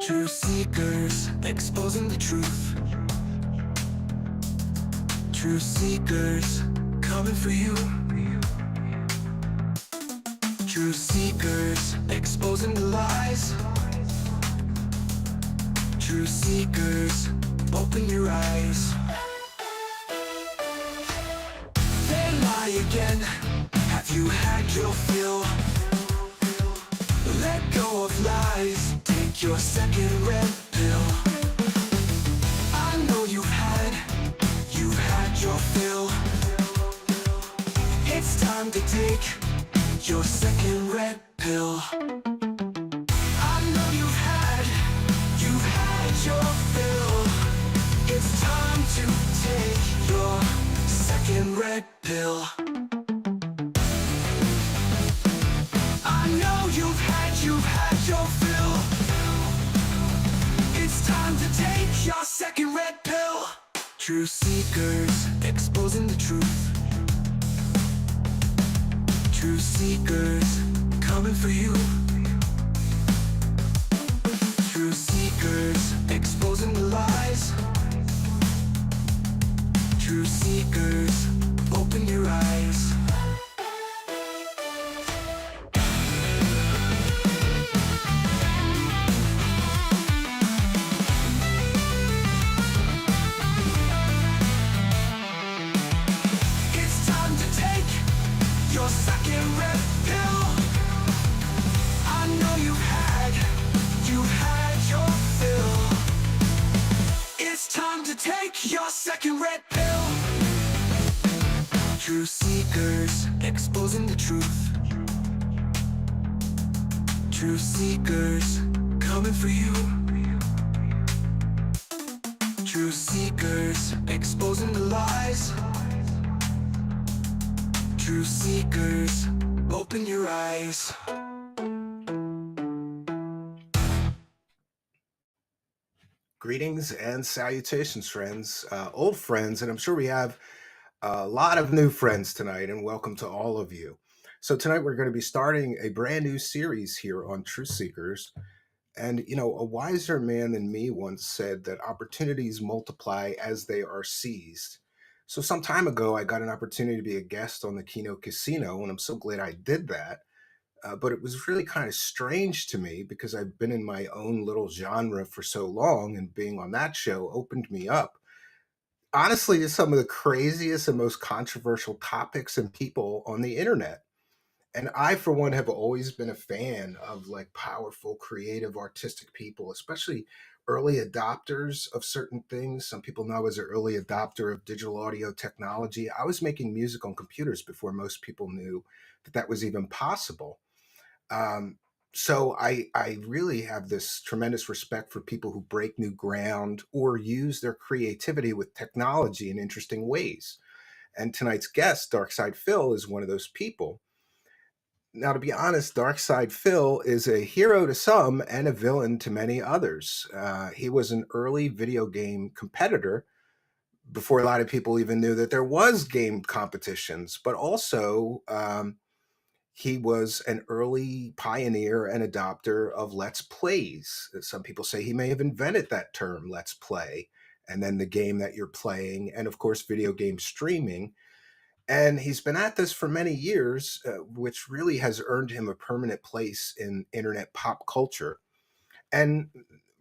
Truth seekers, exposing the truth. Truth seekers, coming for you. Truth seekers, exposing the lies. Truth seekers, open your eyes. They lie again, have you had your fill? Let go of lies, take your second red pill. I know you've had your fill. It's time to take your second red pill. I know you've had your fill. It's time to take your second red pill. I know you've had your fill. It's time to take your second red pill. Truth seekers, exposing the truth. Truth seekers, coming for you. Truth seekers, exposing the lies. Truth seekers, open your eyes. It's time to take your second red pill. I know you've had your fill. It's time to take your second red pill. Truth seekers, exposing the truth. Truth seekers, coming for you. Truth seekers, exposing the lies. Truth seekers, open your eyes. Greetings and salutations, friends, old friends, and I'm sure we have a lot of new friends tonight, and welcome to all of you. So, tonight we're going to be starting a brand new series here on Truth Seekers. And, a wiser man than me once said that opportunities multiply as they are seized. So, some time ago, I got an opportunity to be a guest on the Kino Casino, and I'm so glad I did that. But it was really kind of strange to me because I've been in my own little genre for so long, and being on that show opened me up, honestly, to some of the craziest and most controversial topics and people on the internet. And I, for one, have always been a fan of like powerful, creative, artistic people, especially early adopters of certain things. Some people know I was an early adopter of digital audio technology. I was making music on computers before most people knew that that was even possible. Um, so I really have this tremendous respect for people who break new ground or use their creativity with technology in interesting ways. And tonight's guest, Darksydephil, is one of those people. Now, to be honest, Darksydephil is a hero to some and a villain to many others. He was an early video game competitor before a lot of people even knew that there was game competitions, but also he was an early pioneer and adopter of Let's Plays. Some people say he may have invented that term, Let's Play, and then the game that you're playing, and of course, video game streaming. And he's been at this for many years, which really has earned him a permanent place in internet pop culture. And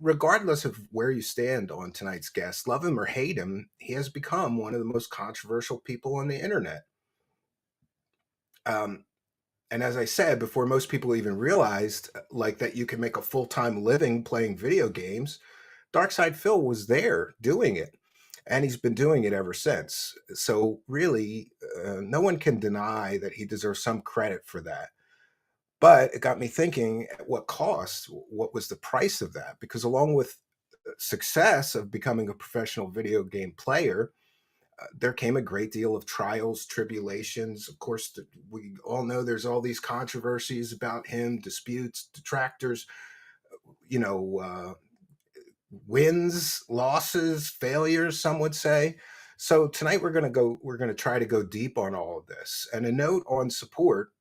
regardless of where you stand on tonight's guest, love him or hate him, he has become one of the most controversial people on the internet. Um, And as I said, before most people even realized like that you can make a full-time living playing video games, Darksydephil was there doing it. And he's been doing it ever since. So really, no one can deny that he deserves some credit for that. But it got me thinking, at what cost? What was the price of that? Because along with success of becoming a professional video game player, there came a great deal of trials, tribulations. Of course, we all know there's all these controversies about him, disputes, detractors, you know, wins, losses, failures, some would say. So tonight we're going to try to go deep on all of this. And a note on support.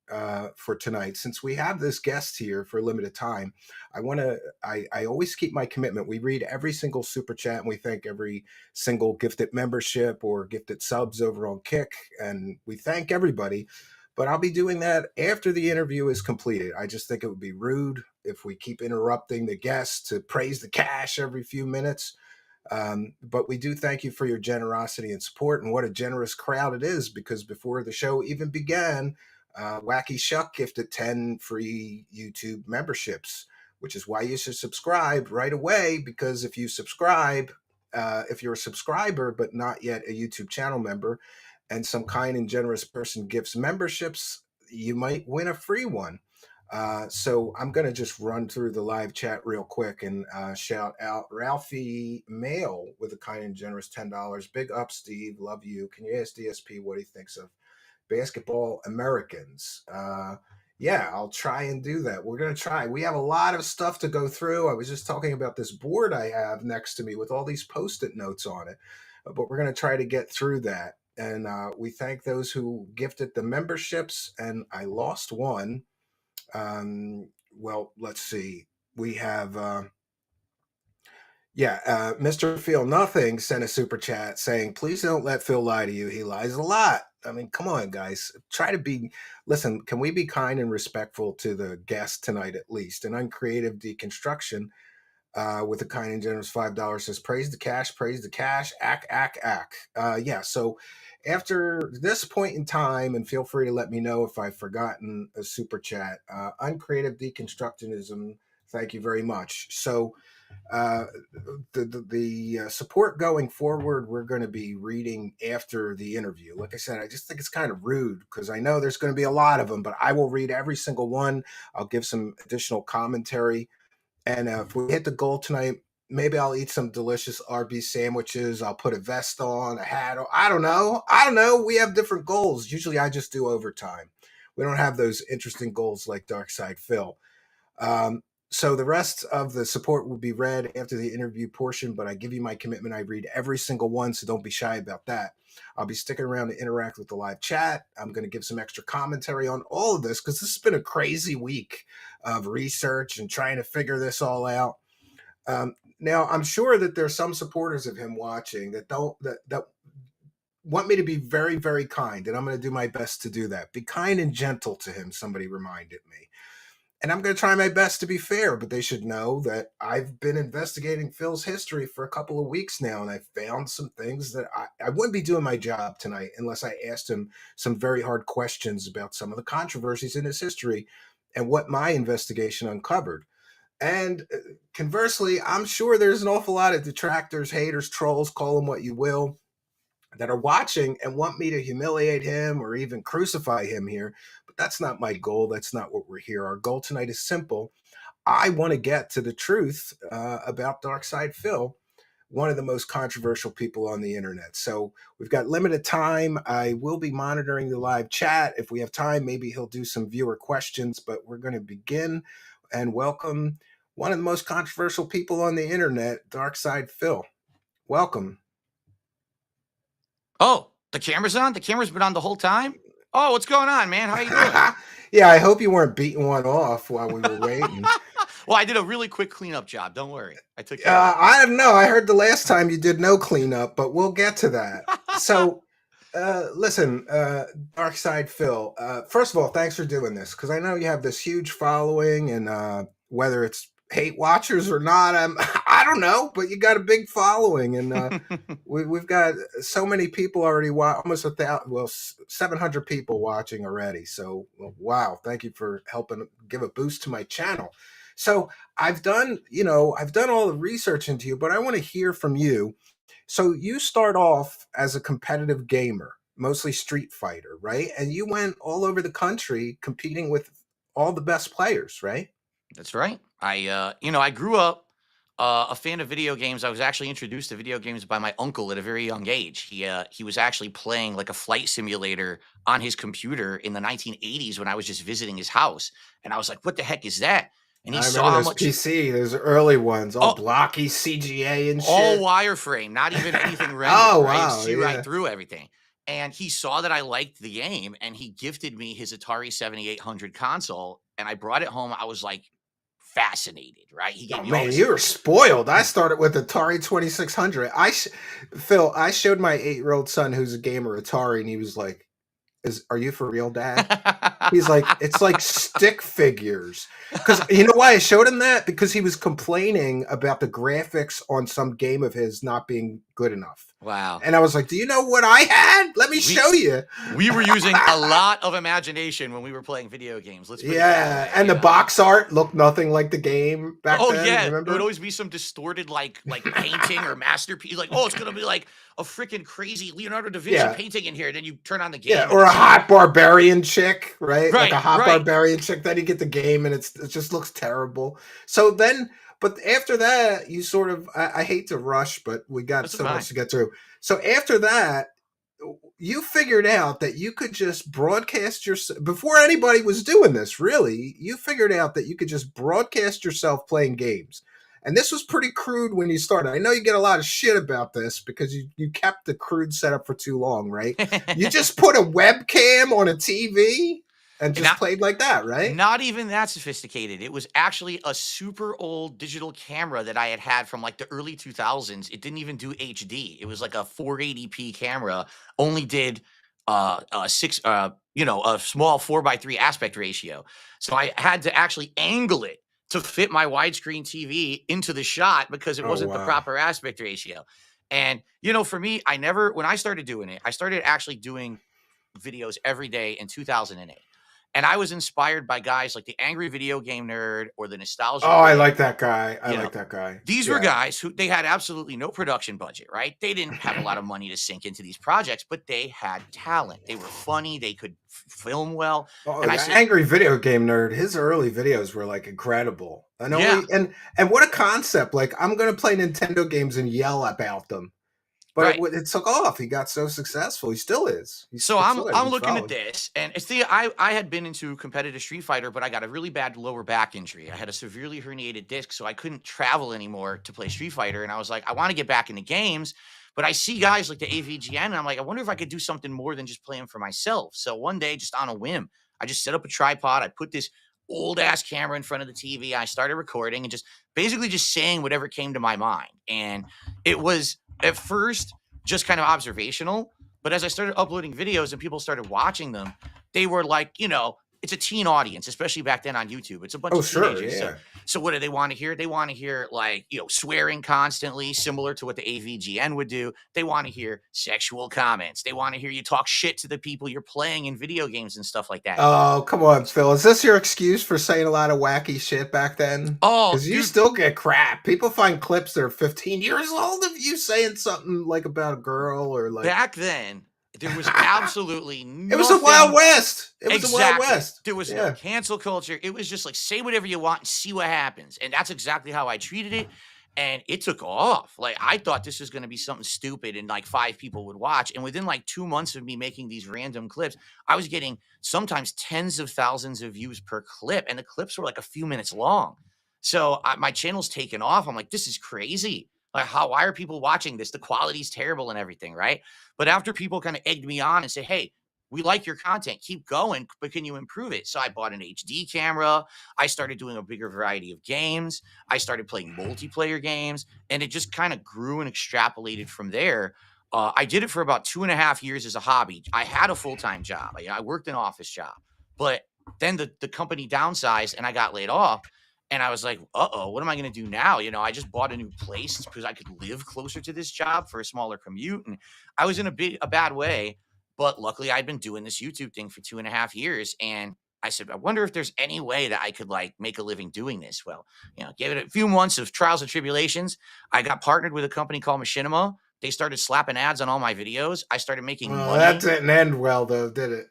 for tonight. Since we have this guest here for a limited time, I always keep my commitment. We read every single super chat and we thank every single gifted membership or gifted subs over on Kick, and we thank everybody. But I'll be doing that after the interview is completed. I just think it would be rude if we keep interrupting the guests to praise the cash every few minutes. But we do thank you for your generosity and support, and what a generous crowd it is, because before the show even began, Wacky Shuck gifted 10 free YouTube memberships, which is why you should subscribe right away, because if you subscribe, if you're a subscriber but not yet a YouTube channel member, and some kind and generous person gives memberships, you might win a free one. So I'm going to just run through the live chat real quick and shout out Ralphie Mail with a kind and generous $10. Big up, Steve. Love you. Can you ask DSP what he thinks of Basketball Americans? Yeah, I'll try and do that. We're going to try. We have a lot of stuff to go through. I was just talking about this board I have next to me with all these Post-it notes on it, but we're going to try to get through that. And we thank those who gifted the memberships, and I lost one. Well, let's see. We have, Mr. Feel Nothing sent a super chat saying, please don't let Phil lie to you. He lies a lot. I mean, come on, guys. Listen, can we be kind and respectful to the guest tonight at least? An uncreative deconstruction with a kind and generous $5 says, praise the cash, ack. So after this point in time, and feel free to let me know if I've forgotten a super chat, uncreative deconstructionism, thank you very much. So the support going forward, we're going to be reading after the interview. Like I said, I just think it's kind of rude because I know there's going to be a lot of them, but I will read every single one. I'll give some additional commentary. And if we hit the goal tonight, maybe I'll eat some delicious Arby's sandwiches. I'll put a vest on, a hat on. I don't know. We have different goals. Usually I just do overtime. We don't have those interesting goals like Darksydephil. So the rest of the support will be read after the interview portion, but I give you my commitment. I read every single one, so don't be shy about that. I'll be sticking around to interact with the live chat. I'm going to give some extra commentary on all of this because this has been a crazy week of research and trying to figure this all out. Now, I'm sure that there's some supporters of him watching that want me to be very, very kind, and I'm going to do my best to do that. Be kind and gentle to him, somebody reminded me. And I'm going to try my best to be fair, but they should know that I've been investigating Phil's history for a couple of weeks now, and I found some things that I wouldn't be doing my job tonight unless I asked him some very hard questions about some of the controversies in his history and what my investigation uncovered. And conversely, I'm sure there's an awful lot of detractors, haters, trolls, call them what you will, that are watching and want me to humiliate him or even crucify him here. But that's not my goal. That's not what we're here. Our goal tonight is simple. I want to get to the truth about Darksydephil, one of the most controversial people on the internet. So we've got limited time. I will be monitoring the live chat. If we have time, maybe he'll do some viewer questions, but we're going to begin and welcome one of the most controversial people on the internet, Darksydephil. Welcome. Oh, the camera's on? The camera's been on the whole time? Oh, what's going on, man? How you doing? Yeah, I hope you weren't beating one off while we were waiting. Well, I did a really quick cleanup job. Don't worry. I took care of it. I don't know. I heard the last time you did no cleanup, but we'll get to that. So, listen, Darksydephil, first of all, thanks for doing this, because I know you have this huge following, and whether it's hate watchers or not, I don't know, but you got a big following, and we've got so many people already, almost 700 people watching already. So, wow, thank you for helping give a boost to my channel. So I've done all the research into you, but I want to hear from you. So you start off as a competitive gamer, mostly Street Fighter, right? And you went all over the country competing with all the best players, right? That's right. I grew up a fan of video games. I was actually introduced to video games by my uncle at a very young age. He was actually playing like a flight simulator on his computer in the 1980s when I was just visiting his house, and I was like, "What the heck is that?" And he saw how much PC, those early ones, all blocky CGA and shit, all wireframe, not even anything rendered. Oh right? wow, See right through everything. And he saw that I liked the game, and he gifted me his Atari 7800 console, and I brought it home. I was like fascinated, right? He Oh gave me all man, this. you were spoiled. I started with Atari 2600. Phil, I showed my 8-year-old son who's a gamer Atari, and he was like, are you for real, Dad? He's like, it's like stick figures. Because you know why I showed him that? Because he was complaining about the graphics on some game of his not being good enough. Wow. And I was like, do you know what I had? Let me show you. We were using a lot of imagination when we were playing video games. Let's put it that way. And the box art looked nothing like the game back then. Oh yeah, remember? it would always be some distorted like painting or masterpiece. Like, oh, it's gonna be like a freaking crazy Leonardo da Vinci painting in here. Then you turn on the game. Yeah, or a hot barbarian chick, right? Like a hot right. barbarian chick. Then you get the game, and it just looks terrible. So then, but after that, you sort of I hate to rush, but we got so much to get through. So after that, you figured out that you could just broadcast yourself before anybody was doing this. Really, you figured out that you could just broadcast yourself playing games. And this was pretty crude when you started. I know you get a lot of shit about this because you kept the crude setup for too long, right? You just put a webcam on a TV and just played like that, right? Not even that sophisticated. It was actually a super old digital camera that I had from like the early 2000s. It didn't even do HD. It was like a 480p camera, only did a small 4:3 aspect ratio. So I had to actually angle it to fit my widescreen TV into the shot because it wasn't the proper aspect ratio. And, for me, when I started doing it, I started actually doing videos every day in 2008. And I was inspired by guys like the Angry Video Game Nerd or the Nostalgia. Oh, I like that guy. I like that guy. These were guys who they had absolutely no production budget, right? They didn't have a lot of money to sink into these projects, but they had talent. They were funny. They could film well. Oh, and Angry Video Game Nerd, his early videos were like incredible. And what a concept. Like, I'm going to play Nintendo games and yell about them. But it took off. He got so successful. He still is. I'm looking at this, and I had been into competitive Street Fighter, but I got a really bad lower back injury. I had a severely herniated disc, so I couldn't travel anymore to play Street Fighter. And I was like, I want to get back into games, but I see guys like the AVGN, and I'm like, I wonder if I could do something more than just playing for myself. So one day, just on a whim, I just set up a tripod. I put this old ass camera in front of the TV. I started recording and just basically just saying whatever came to my mind. And it was at first just kind of observational, but as I started uploading videos and people started watching them, they were like, it's a teen audience, especially back then on YouTube. It's a bunch of teenagers. Yeah. So what do they want to hear? They want to hear like, swearing constantly, similar to what the AVGN would do. They want to hear sexual comments. They want to hear you talk shit to the people you're playing in video games and stuff like that. Oh, come on, Phil. Is this your excuse for saying a lot of wacky shit back then? Oh, because you still get crap. People find clips that are 15 years old of you saying something like about a girl or like back then. There was absolutely nothing. It was a Wild West. It was a Wild West. There was no cancel culture. It was just like, say whatever you want and see what happens. And that's exactly how I treated it. And it took off. Like, I thought this was going to be something stupid and like 5 people would watch. And within like 2 months of me making these random clips, I was getting sometimes tens of thousands of views per clip. And the clips were like a few minutes long. So my channel's taken off. I'm like, this is crazy. Like, why are people watching this? The quality's terrible and everything, right? But after people kind of egged me on and said, hey, we like your content, keep going, but can you improve it? So I bought an HD camera. I started doing a bigger variety of games. I started playing multiplayer games, and it just kind of grew and extrapolated from there. I did it for about 2.5 years as a hobby. I had a full-time job. I worked an office job, but then the company downsized and I got laid off. And I was like, what am I going to do now? I just bought a new place because I could live closer to this job for a smaller commute. And I was in a bad way. But luckily, I'd been doing this YouTube thing for 2.5 years. And I said, I wonder if there's any way that I could like make a living doing this. Well, give it a few months of trials and tribulations. I got partnered with a company called Machinima. They started slapping ads on all my videos. I started making money. That didn't end well, though, did it?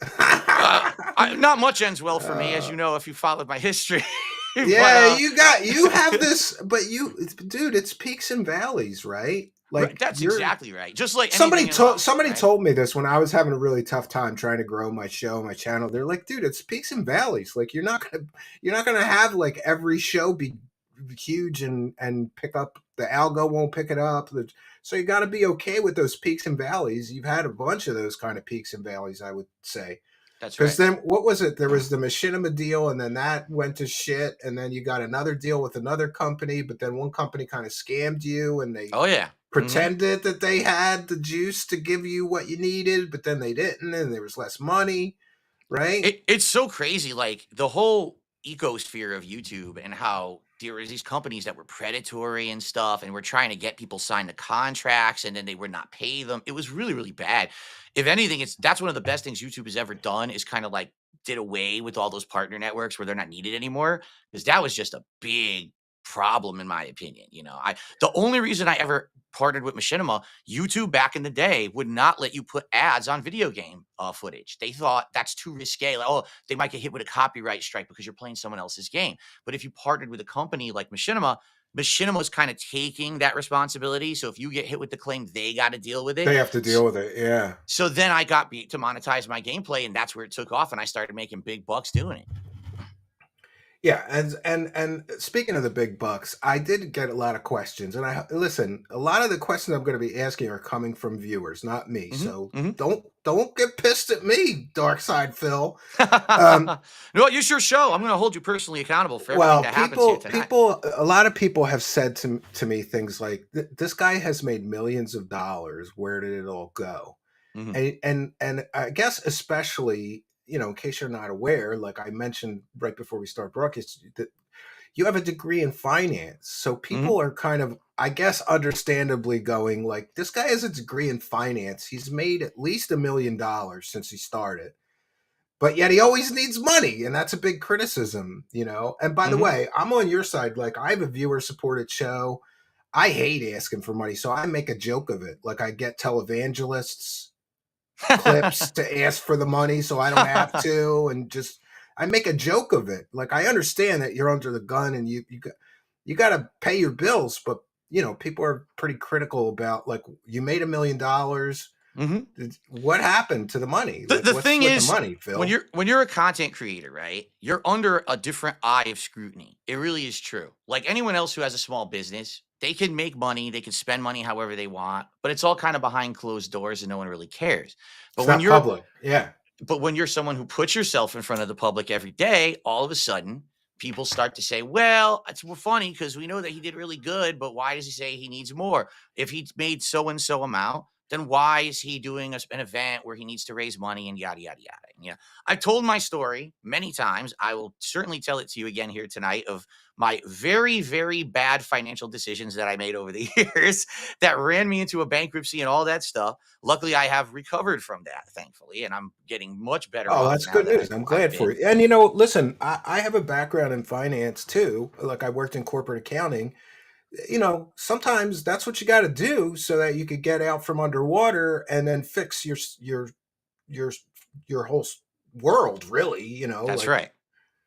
Not much ends well for me, as you know, if you followed my history. Yeah, you have this, but dude, it's peaks and valleys, right? Like that's exactly right. Just like somebody told me this when I was having a really tough time trying to grow my show, my channel. They're like, dude, it's peaks and valleys. Like you're not gonna have like every show be huge and pick up the algo won't pick it up. So you got to be okay with those peaks and valleys. You've had a bunch of those kind of peaks and valleys, I would say. That's Because right. then what was it? There was the machinima deal, and then that went to shit, and then you got another deal with another company, but then one company kind of scammed you, and they Oh yeah. pretended that they had the juice to give you what you needed, but then they didn't, and there was less money, right? It's so crazy, like the whole ecosphere of YouTube and how there was these companies that were predatory and stuff, and were trying to get people signed the contracts, and then they would not pay them. It was really, really bad. If anything, that's one of the best things YouTube has ever done is kind of like did away with all those partner networks where they're not needed anymore, because that was just a big problem in my opinion. The only reason I ever partnered with Machinima, YouTube back in the day would not let you put ads on video game footage. They thought that's too risque. Like, oh, they might get hit with a copyright strike because you're playing someone else's game. But if you partnered with a company like Machinima, Machinima was kind of taking that responsibility. So if you get hit with the claim, they got to deal with it. They have to deal with it, yeah. So then I got to monetize my gameplay, and that's where it took off, and I started making big bucks doing it. Yeah, and speaking of the big bucks, I did get a lot of questions, and I listen. A lot of the questions I'm going to be asking are coming from viewers, not me. So don't get pissed at me, Darksydephil. No, you sure show. I'm going to hold you personally accountable for everything that happens here tonight. A lot of people have said to me things like, "This guy has made millions of dollars. Where did it all go?" And I guess especially, in case you're not aware, like I mentioned right before we start broadcast, that you have a degree in finance. So people are kind of, I guess, understandably going like, this guy has a degree in finance. He's made at least $1 million since he started, but yet he always needs money. And that's a big criticism, And by the way, I'm on your side. Like, I have a viewer supported show. I hate asking for money. So I make a joke of it. Like, I get televangelists clips to ask for the money so I don't have to, and I make a joke of it. Like, I understand that you're under the gun and you got to pay your bills, but people are pretty critical about, like, you made $1 million. What happened to the money? The thing is, the money, Phil? when you're a content creator, right, you're under a different eye of scrutiny. It really is true. Like anyone else who has a small business, they can make money, they can spend money however they want, but it's all kind of behind closed doors and no one really cares. But It's when not you're public, yeah. But when you're someone who puts yourself in front of the public every day, all of a sudden people start to say, well, it's funny because we know that he did really good, but why does he say he needs more? If he made so-and-so amount, then why is he doing an event where he needs to raise money and yada, yada, yada. Yeah, I've told my story many times. I will certainly tell it to you again here tonight of my very, very bad financial decisions that I made over the years that ran me into a bankruptcy and all that stuff. Luckily, I have recovered from that, thankfully, and I'm getting much better. Oh, that's good news. I'm glad for you. And, listen, I have a background in finance, too. Like, I worked in corporate accounting. Sometimes that's what you got to do so that you could get out from underwater and then fix your whole world, really. That's right.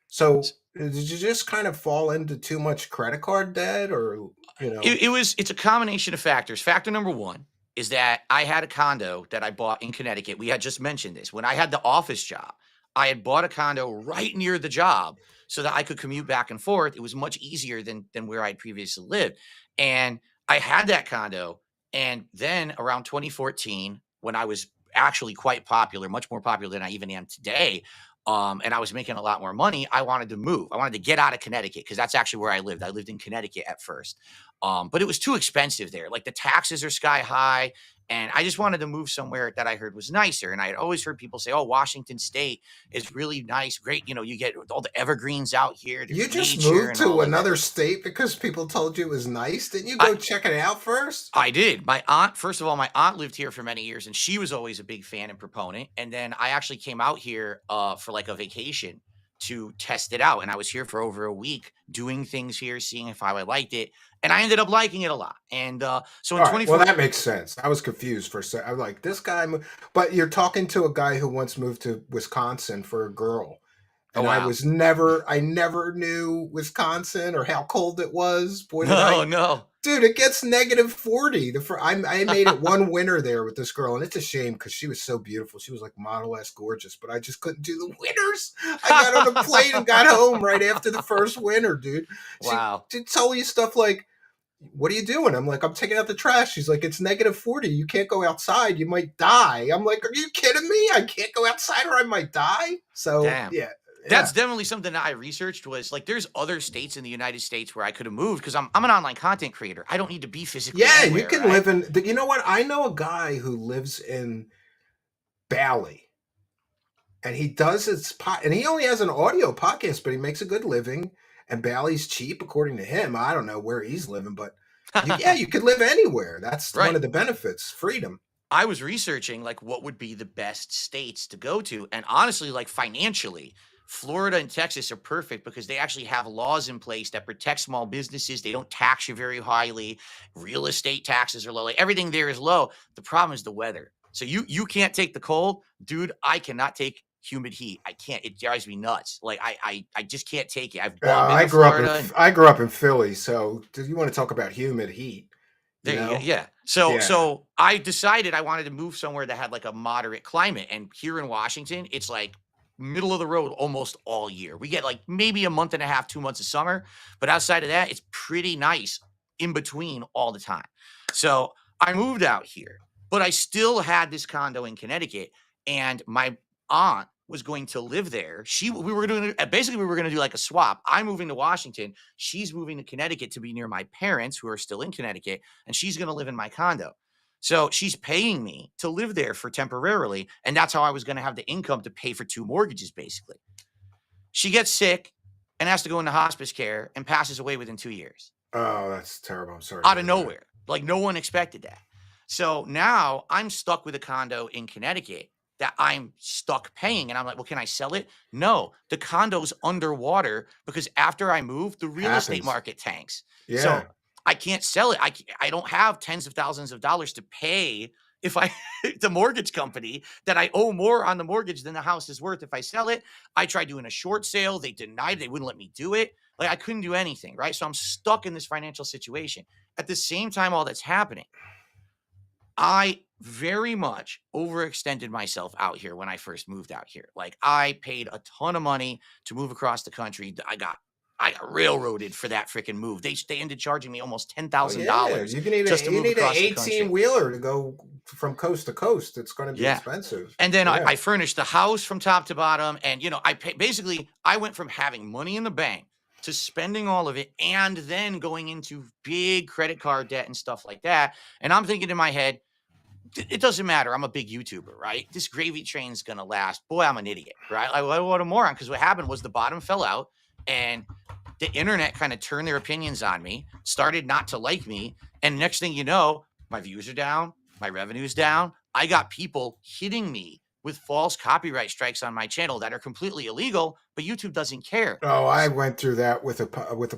So did you just kind of fall into too much credit card debt, or it's a combination of factors. Factor number one is that I had a condo that I bought in Connecticut. We had just mentioned this. When I had the office job, I had bought a condo right near the job so that I could commute back and forth. It was much easier than where I'd previously lived. And I had that condo. And then around 2014, when I was actually quite popular, much more popular than I even am today, and I was making a lot more money, I wanted to move. I wanted to get out of Connecticut because that's actually where I lived. I lived in Connecticut at first. But it was too expensive there. Like the taxes are sky high. And I just wanted to move somewhere that I heard was nicer. And I had always heard people say, oh, Washington State is really nice. Great. You get all the evergreens out here. You just moved to another state because people told you it was nice. Didn't you go check it out first? I did. My aunt, first of all, my aunt lived here for many years and she was always a big fan and proponent. And then I actually came out here for like a vacation to test it out. And I was here for over a week doing things here, seeing if I liked it. And I ended up liking it a lot. And so in 2014. Well, that makes sense. I was confused for a second. I'm like, this guy, but you're talking to a guy who once moved to Wisconsin for a girl. And I never knew Wisconsin or how cold it was. Boy, no. Dude, it gets -40. I made it one winner there with this girl, and it's a shame because she was so beautiful. She was like model-esque gorgeous, but I just couldn't do the winners. I got on a plane and got home right after the first winner, dude. Wow. She'd tell you stuff like, what are you doing? I'm like, I'm taking out the trash. She's like, it's -40. You can't go outside. You might die. I'm like, are you kidding me? I can't go outside or I might die. So Damn. yeah. That's definitely something that I researched was like there's other states in the United States where I could have moved because I'm an online content creator. I don't need to be physically anywhere, you can right? live in. You know what? I know a guy who lives in Bali, and he does and he only has an audio podcast, but he makes a good living. And Bali's cheap, according to him. I don't know where he's living, but you could live anywhere. That's one Right. of the benefits, freedom. I was researching like what would be the best states to go to. And honestly, like financially, Florida and Texas are perfect because they actually have laws in place that protect small businesses. They don't tax you very highly. Real estate taxes are low. Like everything there is low. The problem is the weather. So you can't take the cold. Dude, I cannot take humid heat. I can't. It drives me nuts. Like I just can't take it. I've been to Florida. I grew up in Philly, so do you want to talk about humid heat? There you go. know? Yeah. So Yeah. so I decided I wanted to move somewhere that had like a moderate climate. And here in Washington, it's like middle of the road almost all year. We get like maybe a month and a half, 2 months of summer, but outside of that, it's pretty nice in between all the time. So I moved out here, but I still had this condo in Connecticut, and my aunt was going to live there. We were doing basically we were going to do like a swap. I'm moving to Washington. She's moving to Connecticut to be near my parents who are still in Connecticut, and she's going to live in my condo. So she's paying me to live there for temporarily, and that's how I was going to have the income to pay for 2 mortgages basically. She gets sick and has to go into hospice care and passes away within 2 years. Oh, that's terrible. I'm sorry. Out of nowhere. Like no one expected that. So now I'm stuck with a condo in Connecticut that I'm stuck paying. And I'm like, well, can I sell it? No, the condo's underwater because after I move, the real estate Happens. market tanks. Yeah. So I can't sell it. I don't have tens of thousands of dollars to pay if I the mortgage company that I owe more on the mortgage than the house is worth if I sell it. I tried doing a short sale. They denied, they wouldn't let me do it. Like I couldn't do anything, right? So I'm stuck in this financial situation. At the same time, all that's happening, I very much overextended myself out here when I first moved out here. Like I paid a ton of money to move across the country. I got railroaded for that freaking move. They ended charging me almost $10,000 You need just to move an across the country. 18-wheeler to go from coast to coast. It's going to be Yeah. expensive. And then Yeah. I furnished the house from top to bottom. And, basically I went from having money in the bank to spending all of it and then going into big credit card debt and stuff like that. And I'm thinking in my head, it doesn't matter. I'm a big YouTuber, right? This gravy train's going to last. Boy, I'm an idiot, right? What a moron. Because what happened was the bottom fell out and the internet kind of turned their opinions on me, started not to like me. And next thing you know, my views are down, my revenue's down. I got people hitting me with false copyright strikes on my channel that are completely illegal, but YouTube doesn't care. Oh, I went through that with a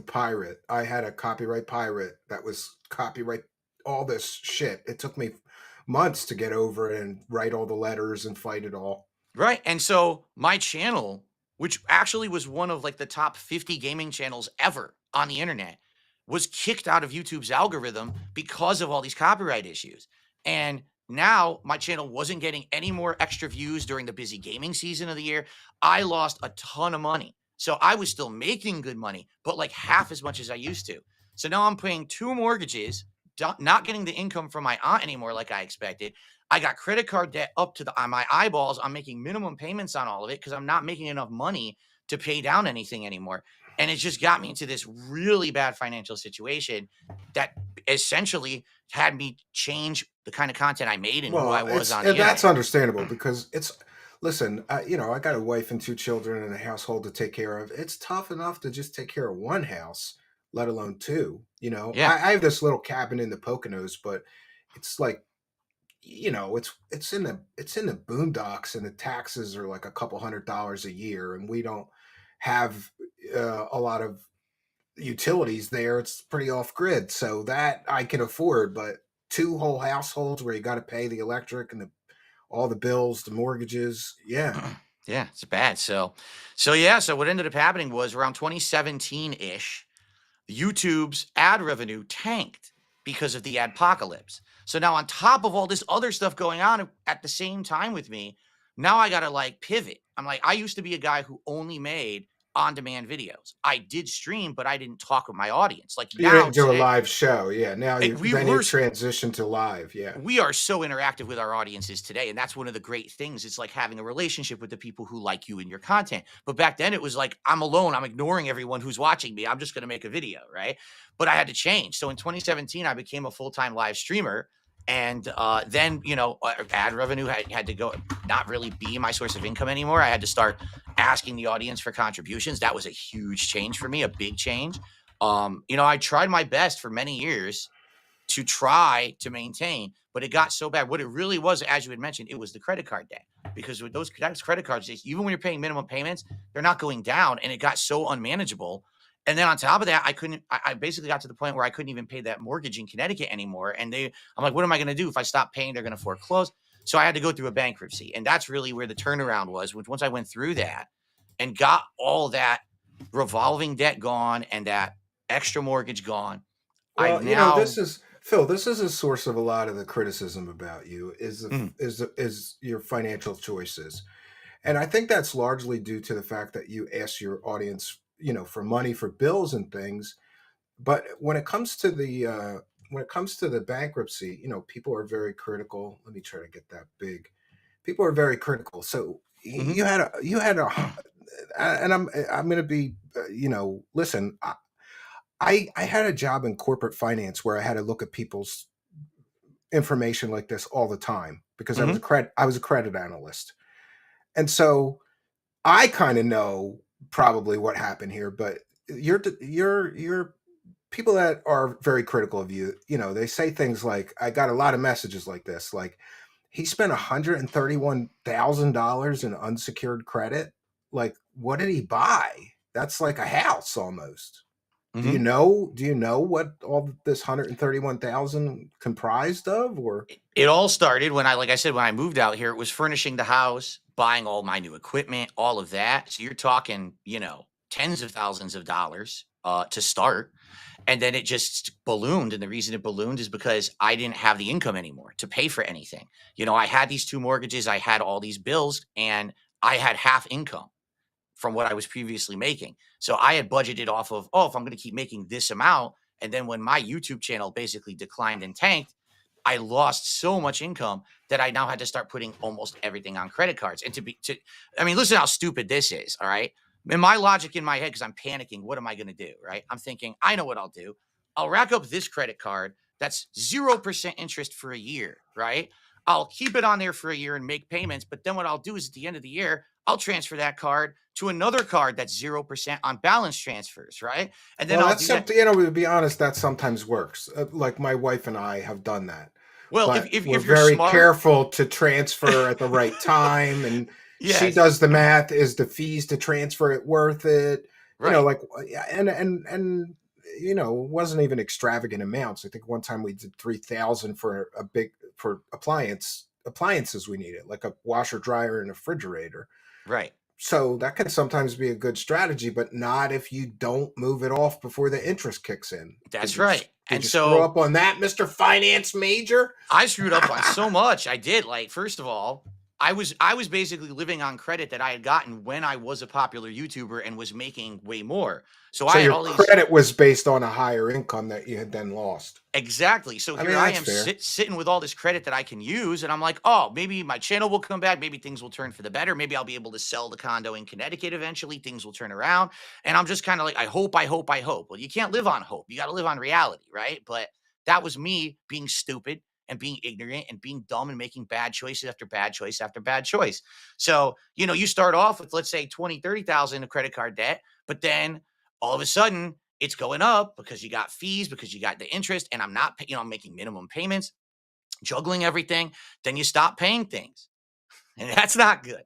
pirate. I had a copyright pirate that was copyright all this shit. It took me months to get over it and write all the letters and fight it all. Right. And so my channel, which actually was one of like the top 50 gaming channels ever on the internet, was kicked out of YouTube's algorithm because of all these copyright issues. And now my channel wasn't getting any more extra views during the busy gaming season of the year. I lost a ton of money. So I was still making good money, but like half as much as I used to. So now I'm paying 2 mortgages, not getting the income from my aunt anymore like I expected. I got credit card debt up to on my eyeballs. I'm making minimum payments on all of it because I'm not making enough money to pay down anything anymore. And it just got me into this really bad financial situation that essentially had me change the kind of content I made and who I was on the internet. That's understandable because listen, I got a wife and 2 children and a household to take care of. It's tough enough to just take care of one house, let alone 2. Yeah. I have this little cabin in the Poconos, but it's like, it's in the boondocks, and the taxes are like a couple $100 a year, and we don't have a lot of utilities there. It's pretty off grid, so that I can afford. But 2 whole households where you got to pay the electric and all the bills, the mortgages, yeah. Yeah, it's bad. So what ended up happening was around 2017-ish, YouTube's ad revenue tanked. because of the adpocalypse. So now on top of all this other stuff going on at the same time with me, now I got to like pivot. I'm like, I used to be a guy who only made on-demand videos. I did stream, but I didn't talk with my audience. Like You now didn't do a today, live show. Yeah. Now you we then you were transition to live. Yeah. we are so interactive with our audiences today, and that's one of the great things. It's like having a relationship with the people who like you and your content. But back then it was like, I'm alone, I'm ignoring everyone who's watching me, I'm just going to make a video, right? But I had to change. So in 2017 I became a full-time live streamer, and then ad revenue had to go, not really be my source of income anymore. I had to start asking the audience for contributions. That was a huge change for me, a big change. I tried my best for many years to try to maintain, but it got so bad. What it really was, as you had mentioned, it was the credit card debt. Because with those credit cards, even when you're paying minimum payments, they're not going down, and it got so unmanageable. And then on top of that, I basically got to the point where I couldn't even pay that mortgage in Connecticut anymore. And I'm like, what am I going to do? If I stop paying, they're going to foreclose. So I had to go through a bankruptcy. And that's really where the turnaround was. Once I went through that and got all that revolving debt gone and that extra mortgage gone, I've Well, now. this is Phil. This is a source of a lot of the criticism about you Mhm. is your financial choices, and I think that's largely due to the fact that you ask your audience, for money for bills and things. But when it comes to the bankruptcy, people are very critical. Let me try to get that big. People are very critical. So Mhm. you had a, and I'm going to be, listen. I had a job in corporate finance where I had to look at people's information like this all the time because Mhm. I was a credit analyst. And so I kind of know probably what happened here, but you're people that are very critical of you, they say things like, I got a lot of messages like this, like he spent $131,000 in unsecured credit. Like, what did he buy? That's like a house almost. Mhm. Do you know what all this 131,000 comprised of? Or It all started when like I said, when I moved out here, it was furnishing the house, buying all my new equipment, all of that. So you're talking, tens of thousands of dollars to start. And then it just ballooned. And the reason it ballooned is because I didn't have the income anymore to pay for anything. I had these two mortgages, I had all these bills, and I had half income from what I was previously making. So I had budgeted off of, if I'm going to keep making this amount. And then when my YouTube channel basically declined and tanked, I lost so much income that I now had to start putting almost everything on credit cards. And I mean, listen how stupid this is. All right. And my logic in my head, because I'm panicking, what am I going to do? Right. I'm thinking, I know what I'll do. I'll rack up this credit card that's 0% interest for a year. Right. I'll keep it on there for a year and make payments. But then what I'll do is at the end of the year, I'll transfer that card to another card that's 0% on balance transfers. Right. And then well, I'll that's do that. something, to be honest, that sometimes works. Like my wife and I have done that. Well, But we're if you're very smart, careful to transfer at the right time, and she yes. does the math. Is the fees to transfer it worth it? Right. Like, and it wasn't even extravagant amounts. I think one time we did 3,000 for for appliances we needed, like a washer, dryer, and a refrigerator. Right. So that can sometimes be a good strategy, but not if you don't move it off before the interest kicks in. That's right. Did And you screw so up on that, Mr. Finance Major? I screwed up on so much. I did. Like, first of all, I was basically living on credit that I had gotten when I was a popular YouTuber and was making way more. So So I had your all these. credit was based on a higher income that you had then lost. Exactly. So I here mean, I that's am fair. sitting with all this credit that I can use. And I'm like, oh, maybe my channel will come back. Maybe things will turn for the better. Maybe I'll be able to sell the condo in Connecticut eventually. Things will turn around. And I'm just kind of like, I hope, I hope, I hope. Well, you can't live on hope. You got to live on reality. Right. But that was me being stupid and being ignorant and being dumb and making bad choices after bad choice after bad choice. So, you start off with, let's say 20, 30,000 of credit card debt, but then all of a sudden, it's going up because you got fees, because you got the interest, and I'm not, I'm making minimum payments, juggling everything. Then you stop paying things, and that's not good.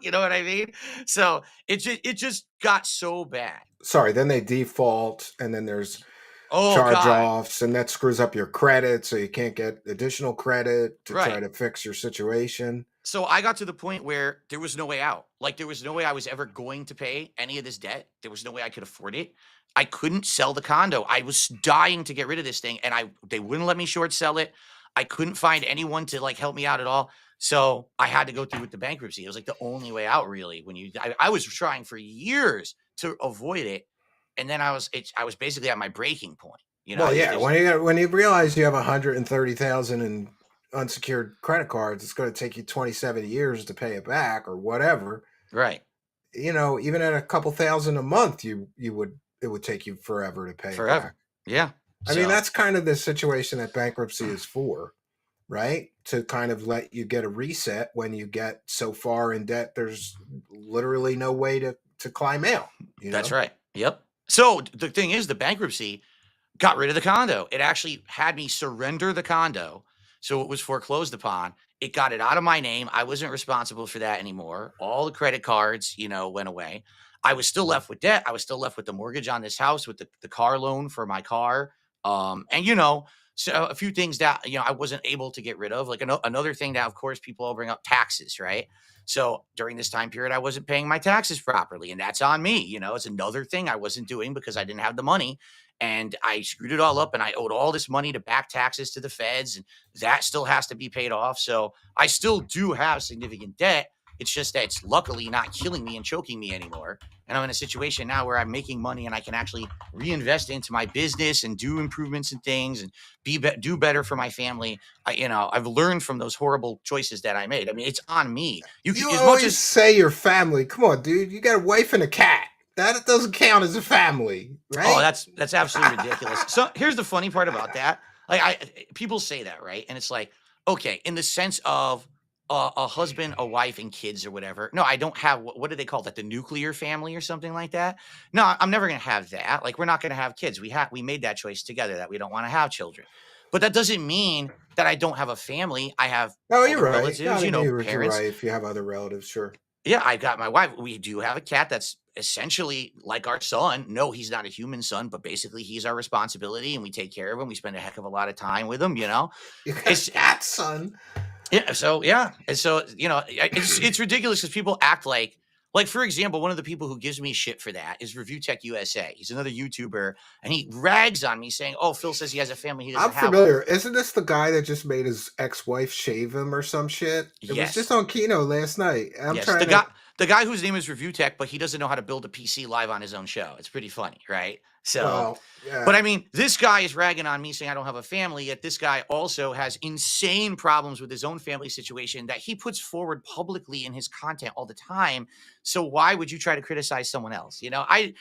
You know what I mean? So it just got so bad. Sorry, then they default, and then there's Oh charge God, offs, and that screws up your credit, so you can't get additional credit to try right. to fix your situation. So I got to the point where there was no way out. Like there was no way I was ever going to pay any of this debt. There was no way I could afford it. I couldn't sell the condo. I was dying to get rid of this thing, and they wouldn't let me short sell it. I couldn't find anyone to like help me out at all. So I had to go through with the bankruptcy. It was like the only way out, really. I was trying for years to avoid it, and then I was basically at my breaking point. You know, Well, yeah, there's when you realize you have 130,000 in unsecured credit cards, it's going to take you 27 years to pay it back or whatever. right You know, even at a couple thousand a month, it would take you forever to pay it back. forever. Yeah. I mean, So that's kind of the situation that bankruptcy is for, right? To kind of let you get a reset when you get so far in debt, there's literally no way to climb out, you that's know? right. Yep. So the thing is, the bankruptcy got rid of the condo. It actually had me surrender the condo. So it was foreclosed upon. It got it out of my name. I wasn't responsible for that anymore. All the credit cards, went away. I was still left with debt. I was still left with the mortgage on this house, with the car loan for my car. And so a few things that I wasn't able to get rid of. Like another thing that, of course, people all bring up taxes, right? So during this time period, I wasn't paying my taxes properly, and that's on me. It's another thing I wasn't doing because I didn't have the money, and I screwed it all up, and I owed all this money to back taxes to the feds, and that still has to be paid off. So I still do have significant debt. It's just that it's luckily not killing me and choking me anymore. And I'm in a situation now where I'm making money and I can actually reinvest into my business and do improvements and things and do better for my family. I've learned from those horrible choices that I made. I mean, it's on me. You You can, as much always as say your family. Come on, dude. You got a wife and a cat. That doesn't count as a family, Oh, right? that's absolutely ridiculous. So here's the funny part about that. Like people say that, right? And it's like, okay, in the sense of a husband, a wife, and kids or whatever. No, I don't have what do they call that? The nuclear family or something like that. No, I'm never gonna have that. Like we're not gonna have kids. We made that choice together that we don't want to have children. But that doesn't mean that I don't have a family. I have Oh, you're other right. relatives, You're parents. right. If you have other relatives, sure. Yeah, I got my wife. We do have a cat that's essentially like our son. No, he's not a human son, but basically he's our responsibility and we take care of him. We spend a heck of a lot of time with him. You got a It's cat, son. yeah, so yeah. And so, it's ridiculous because people act like for example, one of the people who gives me shit for that is Review Tech USA. He's another YouTuber and he rags on me saying, "Oh, Phil says he has a family, he I'm doesn't have one." familiar. Isn't this the guy that just made his ex-wife shave him or some shit? It was just Yes. on Kino last night. I'm Yes, the trying guy to. the guy whose name is Review Tech, but he doesn't know how to build a PC live on his own show. It's pretty funny, right? So, Well, but yeah. I mean, this guy is ragging on me saying I don't have a family, yet this guy also has insane problems with his own family situation that he puts forward publicly in his content all the time. So why would you try to criticize someone else? I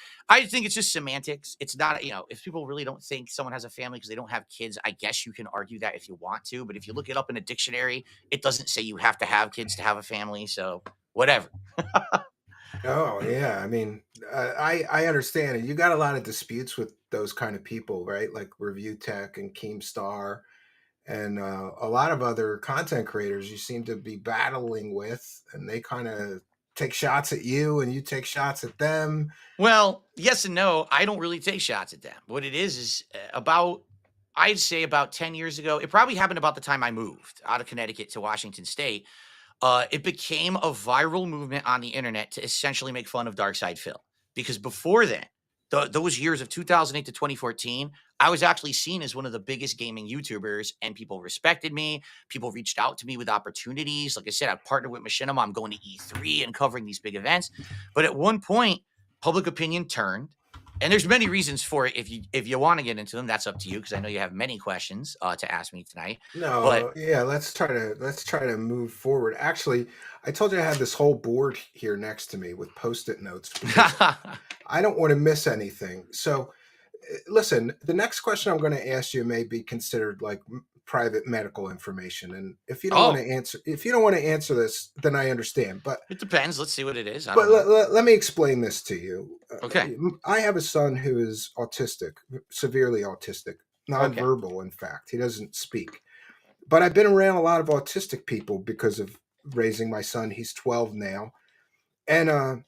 think it's just semantics. It's not, if people really don't think someone has a family because they don't have kids, I guess you can argue that if you want to, but if you look it up in a dictionary, it doesn't say you have to have kids to have a family. So whatever. Oh, yeah. I mean, I understand it. You got a lot of disputes with those kind of people, right? Like Review Tech and Keemstar and a lot of other content creators you seem to be battling with, and they kind of take shots at you and you take shots at them. Well, yes and no. I don't really take shots at them. What it is I'd say about 10 years ago, it probably happened about the time I moved out of Connecticut to Washington State. It became a viral movement on the internet to essentially make fun of Darksydephil. Because before then, those years of 2008 to 2014, I was actually seen as one of the biggest gaming YouTubers, and people respected me. People reached out to me with opportunities. Like I said, I partnered with Machinima. I'm going to E3 and covering these big events. But at one point, public opinion turned. And there's many reasons for it. If you want to get into them, that's up to you because I know you have many questions to ask me tonight. But No, yeah, let's try to move forward. Actually, I told you I had this whole board here next to me with post-it notes because I don't want to miss anything. So, listen, the next question I'm going to ask you may be considered like private medical information, and oh, if you don't want to answer this, then I understand. But it depends. Let's see what it is. I but don't know. let me explain this to you. Okay. I have a son who is autistic, severely autistic, Okay. nonverbal. In fact, he doesn't speak. But I've been around a lot of autistic people because of raising my son. He's 12 now, and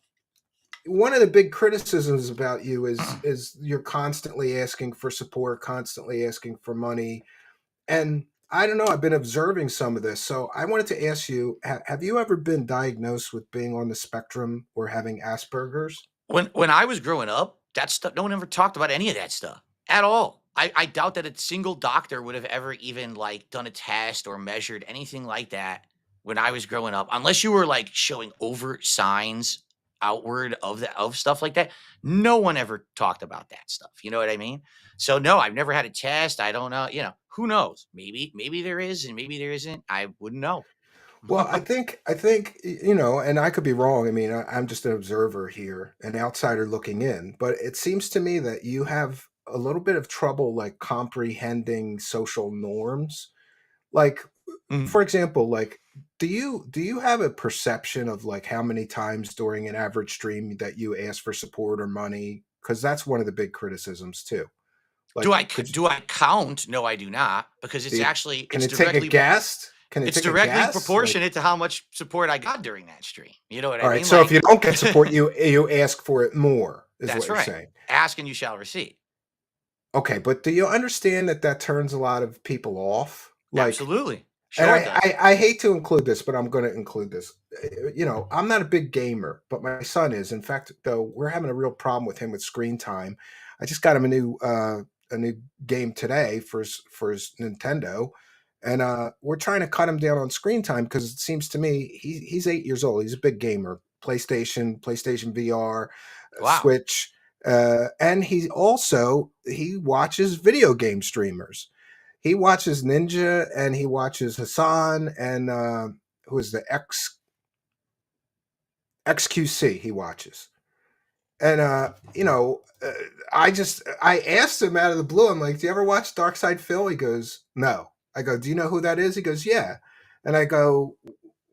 one of the big criticisms about you is you're constantly asking for support, constantly asking for money, and I don't know. I've been observing some of this, so I wanted to ask you: have you ever been diagnosed with being on the spectrum or having Asperger's? When I was growing up, that stuff, no one ever talked about any of that stuff at all. I doubt that a single doctor would have ever even like done a test or measured anything like that when I was growing up, unless you were like showing overt signs outward of stuff like that. No one ever talked about that stuff. You know what I mean? So no, I've never had a test. I don't know. Who knows? Maybe there is and maybe there isn't. I wouldn't know. Well, I think and I could be wrong. I mean, I'm just an observer here, an outsider looking in. But it seems to me that you have a little bit of trouble, like comprehending social norms. Like, Mhm. for example, like, do you have a perception of like how many times during an average stream that you ask for support or money? Because that's one of the big criticisms too. Do Like, I c do I count? No, I do not, because do you, can it's it take a directly guess? Can it take a guess? Like, proportionate to how much support I got during that stream. You know what all I right. mean? So if Like you don't get support, you ask for it more, is what that's you're right. saying. Ask and you shall receive. Okay, but do you understand that that turns a lot of people off? Like, Absolutely. and Sure it I, does. I, I hate to include this, but I'm going to include this. I'm not a big gamer, but my son is. In fact, though, we're having a real problem with him with screen time. I just got him a new game today for his Nintendo, and we're trying to cut him down on screen time because it seems to me he's 8 years old. He's a big gamer, PlayStation VR, Wow. Switch, and he watches video game streamers. He watches Ninja and he watches Hassan and who is the XQC he watches. And I asked him out of the blue. I'm like, "Do you ever watch Darksydephil?" He goes, "No." I go, "Do you know who that is?" He goes, "Yeah." And I go,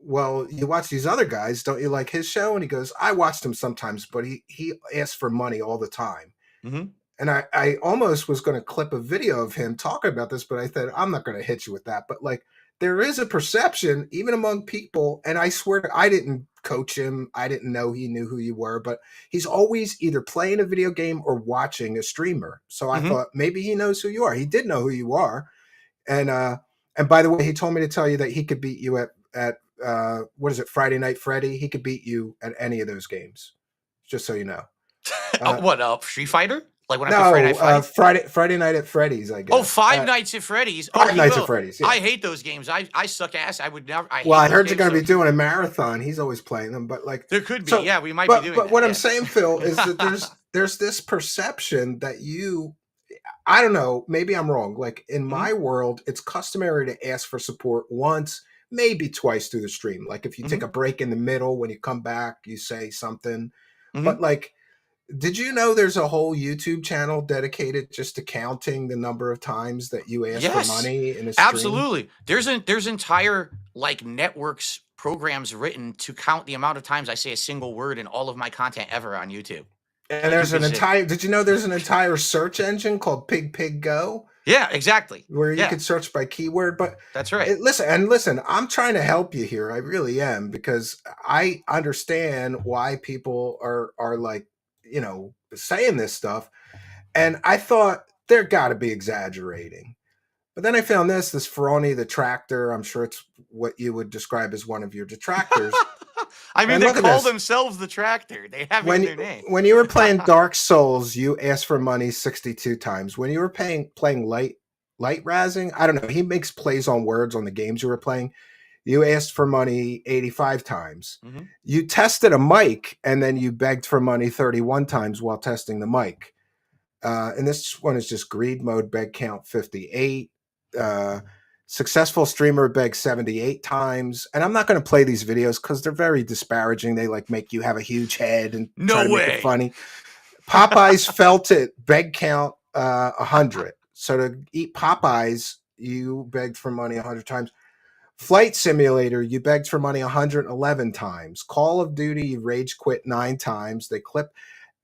"Well, you watch these other guys, don't you like his show?" And he goes, "I watched him sometimes, but he asks for money all the time." Mhm. And I almost was going to clip a video of him talking about this, but I thought I'm not going to hit you with that. But like, there is a perception, even among people, and I swear I didn't coach him. I didn't know he knew who you were, but he's always either playing a video game or watching a streamer. So I Mhm. thought maybe he knows who you are. He did know who you are, and by the way, he told me to tell you that he could beat you at what is it, Friday Night Freddy? He could beat you at any of those games, just so you know. Uh, What, Street Fighter? Like when I play Friday no, Night Fights? Friday Night at Freddy's, I Oh, guess. Five Nights at Freddy's. Oh, Five he Nights at will. Freddy's. Yeah. I hate those games. I suck ass. I Well, hate I those heard you're games going to so be doing a marathon. He's always playing them, but like, there could be. so, Yeah, we might be doing but that. what I'm Yes. saying, Phil, is that there's this perception that I don't know, maybe I'm wrong. Like in Mhm. my world, it's customary to ask for support once, maybe twice through the stream. Like if you take Mhm. a break in the middle, when you come back, you say something. But Mhm. like, did you know there's a whole YouTube channel dedicated just to counting the number of times that you ask for Yes, money in a stream? absolutely. There's entire like networks programs written to count the amount of times I say a single word in all of my content ever on YouTube. And You there's an could say, entire, did you know there's an entire search engine called Pig Pig Go yeah, exactly. where you Yeah, could search by keyword? But that's right. listen, I'm trying to help you here. I really am because I understand why people are like, saying this stuff. And I thought they're got to be exaggerating. But then I found this Ferroni the tractor. I'm sure it's what you would describe as one of your detractors. I mean, And they look at call this. themselves the Tractor. They have it in when their name. when you were playing Dark Souls, you asked for money 62 times. When you were playing light razzing, I don't know. He makes plays on words on the games you were playing. You asked for money 85 times. Mhm. You tested a mic and then you begged for money 31 times while testing the mic. And this one is just greed mode, beg count 58. Uh, Successful streamer begs 78 times. And I'm not going to play these videos because they're very disparaging. They like make you have a huge head and try No to make it way. funny. Popeyes felt it, beg count 100. So to eat Popeyes, you begged for money 100 times. Flight Simulator, you begged for money 111 times. Call of Duty, you rage quit 9 times. They clip,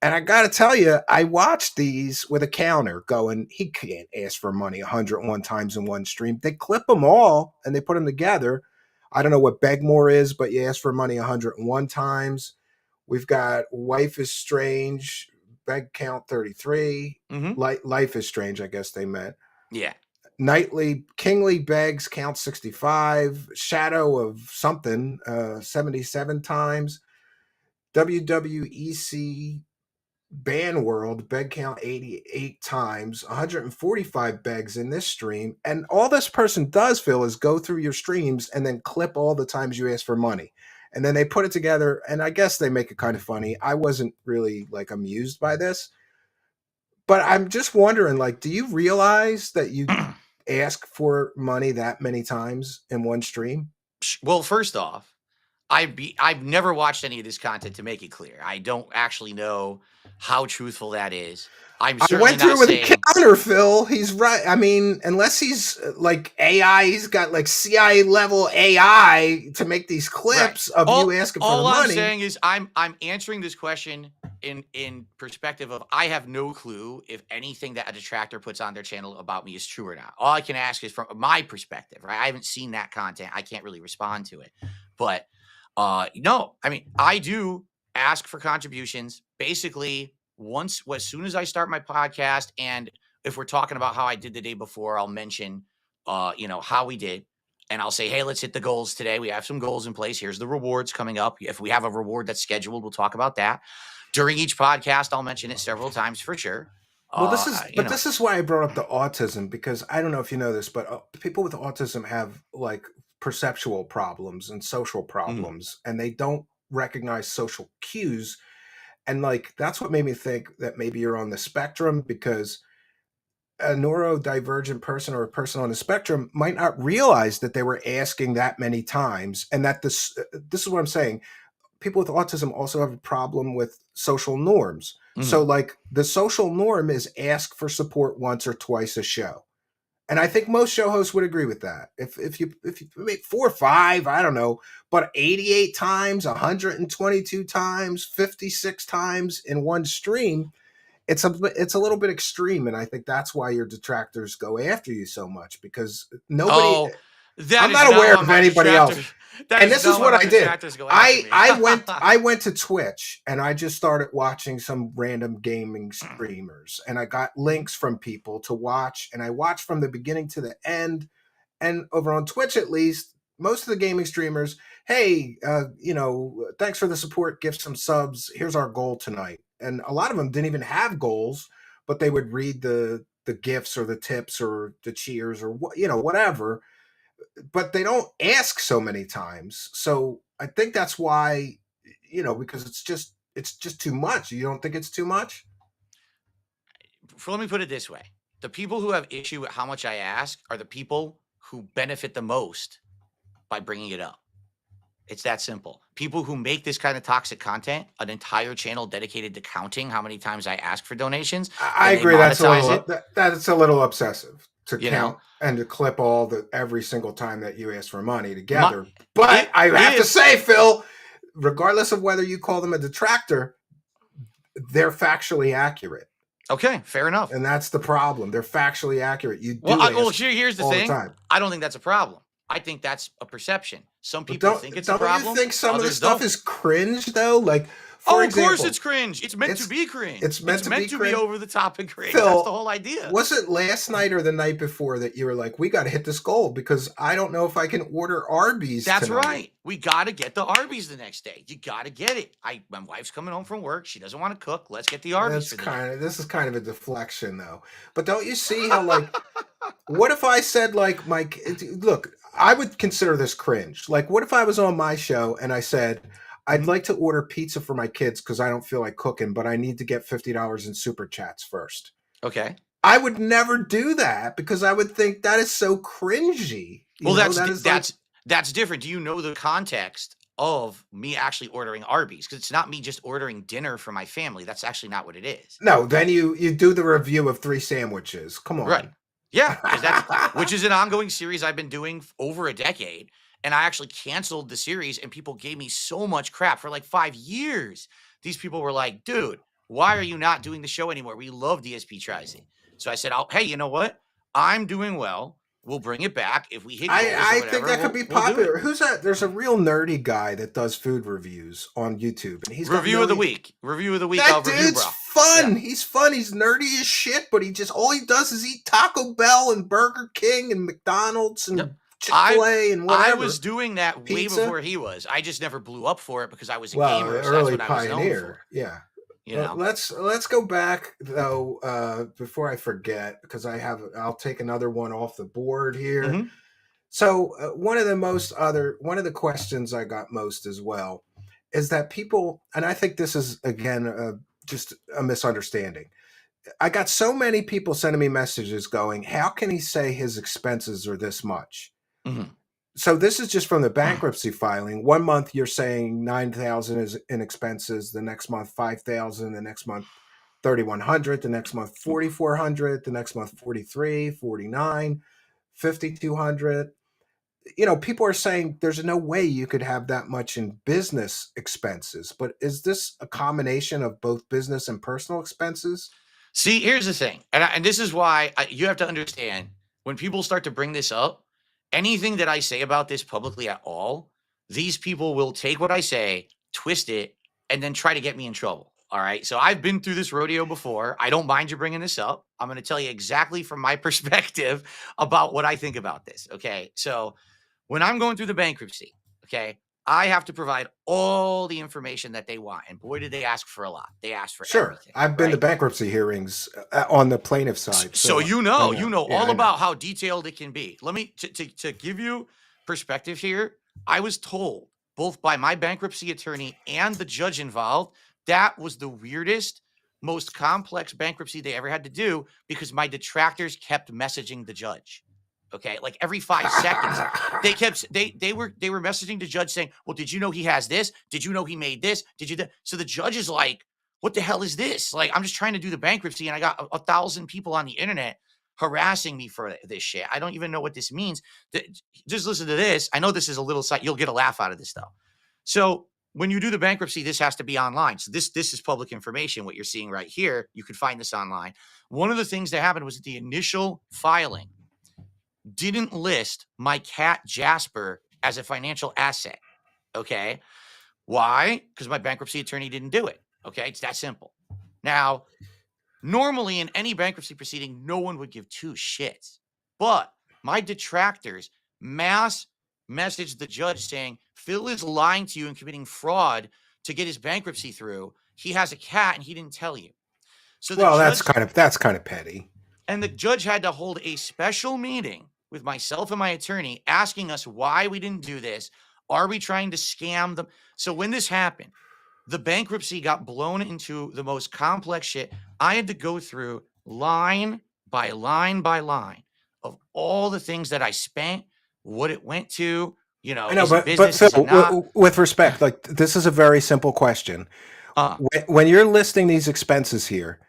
and I got to tell you, I watched these with a counter going, he can't ask for money 101 times in one stream. They clip them all and they put them together. I don't know what Begmore is, but you ask for money 101 times. We've got Wife is Strange, beg count 33. Mhm. Life is Strange, I guess they meant. Yeah. Nightly Kingly Begs count 65. Shadow of something 77 times. WWEC Ban World beg count 88 times, 145 begs in this stream. And all this person does, Phil, is go through your streams and then clip all the times you ask for money. And then they put it together, and I guess they make it kind of funny. I wasn't really like amused by this. But I'm just wondering, like, do you realize that you ask for money that many times in one stream? Well, first off, I've never watched any of this content, to make it clear. I don't actually know how truthful that is. I'm I certainly went through not it with saying a counter, Phil. He's right. I mean, unless he's like AI, he's got like CIA level AI to make these right. clips of you asking for the All I'm money. saying is I'm answering this question in perspective of I have no clue if anything that a detractor puts on their channel about me is true or not. All I can ask is from my perspective, right? I haven't seen that content. I can't really respond to it. But no, I mean, I do ask for contributions basically as soon as I start my podcast. And if we're talking about how I did the day before, I'll mention, how we did. And I'll say, hey, let's hit the goals today. We have some goals in place. Here's the rewards coming up. If we have a reward that's scheduled, we'll talk about that. During each podcast, I'll mention it several times for sure. Well, this is why I brought up the autism, because I don't know if you know this, but people with autism have like perceptual problems and social problems, and they don't recognize social cues. And like, that's what made me think that maybe you're on the spectrum, because a neurodivergent person or a person on the spectrum might not realize that they were asking that many times. And that this is what I'm saying. People with autism also have a problem with social norms. So like the social norm is ask for support once or twice a show. And I think most show hosts would agree with that. If you make 4 or 5, I don't know, but 88 times, 122 times, 56 times in one stream, it's a little bit extreme. And I think that's why your detractors go after you so much, because nobody. I'm not aware of anybody else. And this is what I did. I went to Twitch and I just started watching some random gaming streamers, and I got links from people to watch, and I watched from the beginning to the end. And over on Twitch, at least, most of the gaming streamers, hey, thanks for the support, give some subs, here's our goal tonight. And a lot of them didn't even have goals, but they would read the gifts or the tips or the cheers or whatever. But they don't ask so many times. So I think that's why, because it's just too much. You don't think it's too much? Let me put it this way. The people who have issue with how much I ask are the people who benefit the most by bringing it up. It's that simple. People who make this kind of toxic content, an entire channel dedicated to counting how many times I ask for donations. I agree. That's a little obsessive to count and to clip every single time that you ask for money together. But I have to say, Phil, regardless of whether you call them a detractor, they're factually accurate. Okay, fair enough. And that's the problem. They're factually accurate. Here's the thing. I don't think that's a problem. I think that's a perception. Some people think it's a problem. Don't you think some of the stuff is cringe, though? Like, of course it's cringe. It's meant to be cringe. It's meant to be over the top and cringe. Phil, that's the whole idea. Was it last night or the night before that you were like, we got to hit this goal because I don't know if I can order Arby's That's tonight. right. We got to get the Arby's the next day. You got to get it. My wife's coming home from work. She doesn't want to cook. Let's get the Arby's. This is kind of a deflection, though. But don't you see how, like, what if I said, like, look, I would consider this cringe. Like, what if I was on my show and I said, I'd like to order pizza for my kids because I don't feel like cooking, but I need to get $50 in super chats first. Okay. I would never do that because I would think that is so cringy. That's different. Do you know the context of me actually ordering Arby's? Because it's not me just ordering dinner for my family. That's actually not what it is. No, then you do the review of 3 sandwiches. Come on. Right. Yeah, which is an ongoing series I've been doing over a decade. And I actually canceled the series, and people gave me so much crap for like 5 years. These people were like, dude, why are you not doing the show anymore? We love DSP Tri-Z. So I said, hey, you know what? I'm doing well. We'll bring it back if we hit goals I think that could be popular. Who's that? There's a real nerdy guy that does food reviews on YouTube, and he's Review of the week. That dude's fun. Yeah. He's fun. He's nerdy as shit, but all he does is eat Taco Bell and Burger King and McDonald's No, and Chick-fil-A and I was whatever. doing that way Pizza. before he was. I just never blew up for it because I was a Well, gamer, so that's early what I was known for. pioneer. Yeah. You know. Let's go back though before I forget, because I'll take another one off the board here. Mhm. So one of the questions I got most as well is that people, and I think this is again just a misunderstanding. I got so many people sending me messages going, "How can he say his expenses are this much?" Mhm. So this is just from the bankruptcy filing. 1 month you're saying 9,000 is in expenses, the next month 5,000, the next month 3,100, the next month 4,400, the next month 43, 49, 5,200. People are saying there's no way you could have that much in business expenses, but is this a combination of both business and personal expenses? See, here's the thing, and this is why you have to understand when people start to bring this up, anything that I say about this publicly at all, these people will take what I say, twist it, and then try to get me in trouble. All right. So I've been through this rodeo before. I don't mind you bringing this up. I'm going to tell you exactly from my perspective about what I think about this. Okay. So when I'm going through the bankruptcy, okay, I have to provide all the information that they want. And boy, did they ask for a lot. They asked for Sure. everything. I've been to Right. bankruptcy hearings on the plaintiff side. So I you know. know Yeah, all I know. about how detailed it can be. Let me to give you perspective here. I was told both by my bankruptcy attorney and the judge involved that was the weirdest, most complex bankruptcy they ever had to do because my detractors kept messaging the judge. Okay, like every 5 seconds, they were messaging the judge saying, "Well, did you know he has this? Did you know he made this? Did you?" So the judge is like, what the hell is this? Like, I'm just trying to do the bankruptcy and I got 1,000 people on the internet harassing me for this shit. I don't even know what this means. Just listen to this. I know this is a little side. You'll get a laugh out of this though. So when you do the bankruptcy, this has to be online. So this is public information. What you're seeing right here, you can find this online. One of the things that happened was that the initial filing didn't list my cat Jasper as a financial asset. Okay. Why? Because my bankruptcy attorney didn't do it. Okay. It's that simple. Now, normally in any bankruptcy proceeding, no one would give two shits. But my detractors mass messaged the judge saying, Phil is lying to you and committing fraud to get his bankruptcy through. He has a cat and he didn't tell you. So the Well, judge that's kind of petty. and the judge had to hold a special meeting with myself and my attorney asking us why we didn't do this. Are we trying to scam them? So when this happened, the bankruptcy got blown into the most complex shit. I had to go through line by line by line of all the things that I spent, what it went to, I know, is it but business, Phil, is it not? with respect, like this is a very simple question. Uh, When you're listing these expenses here,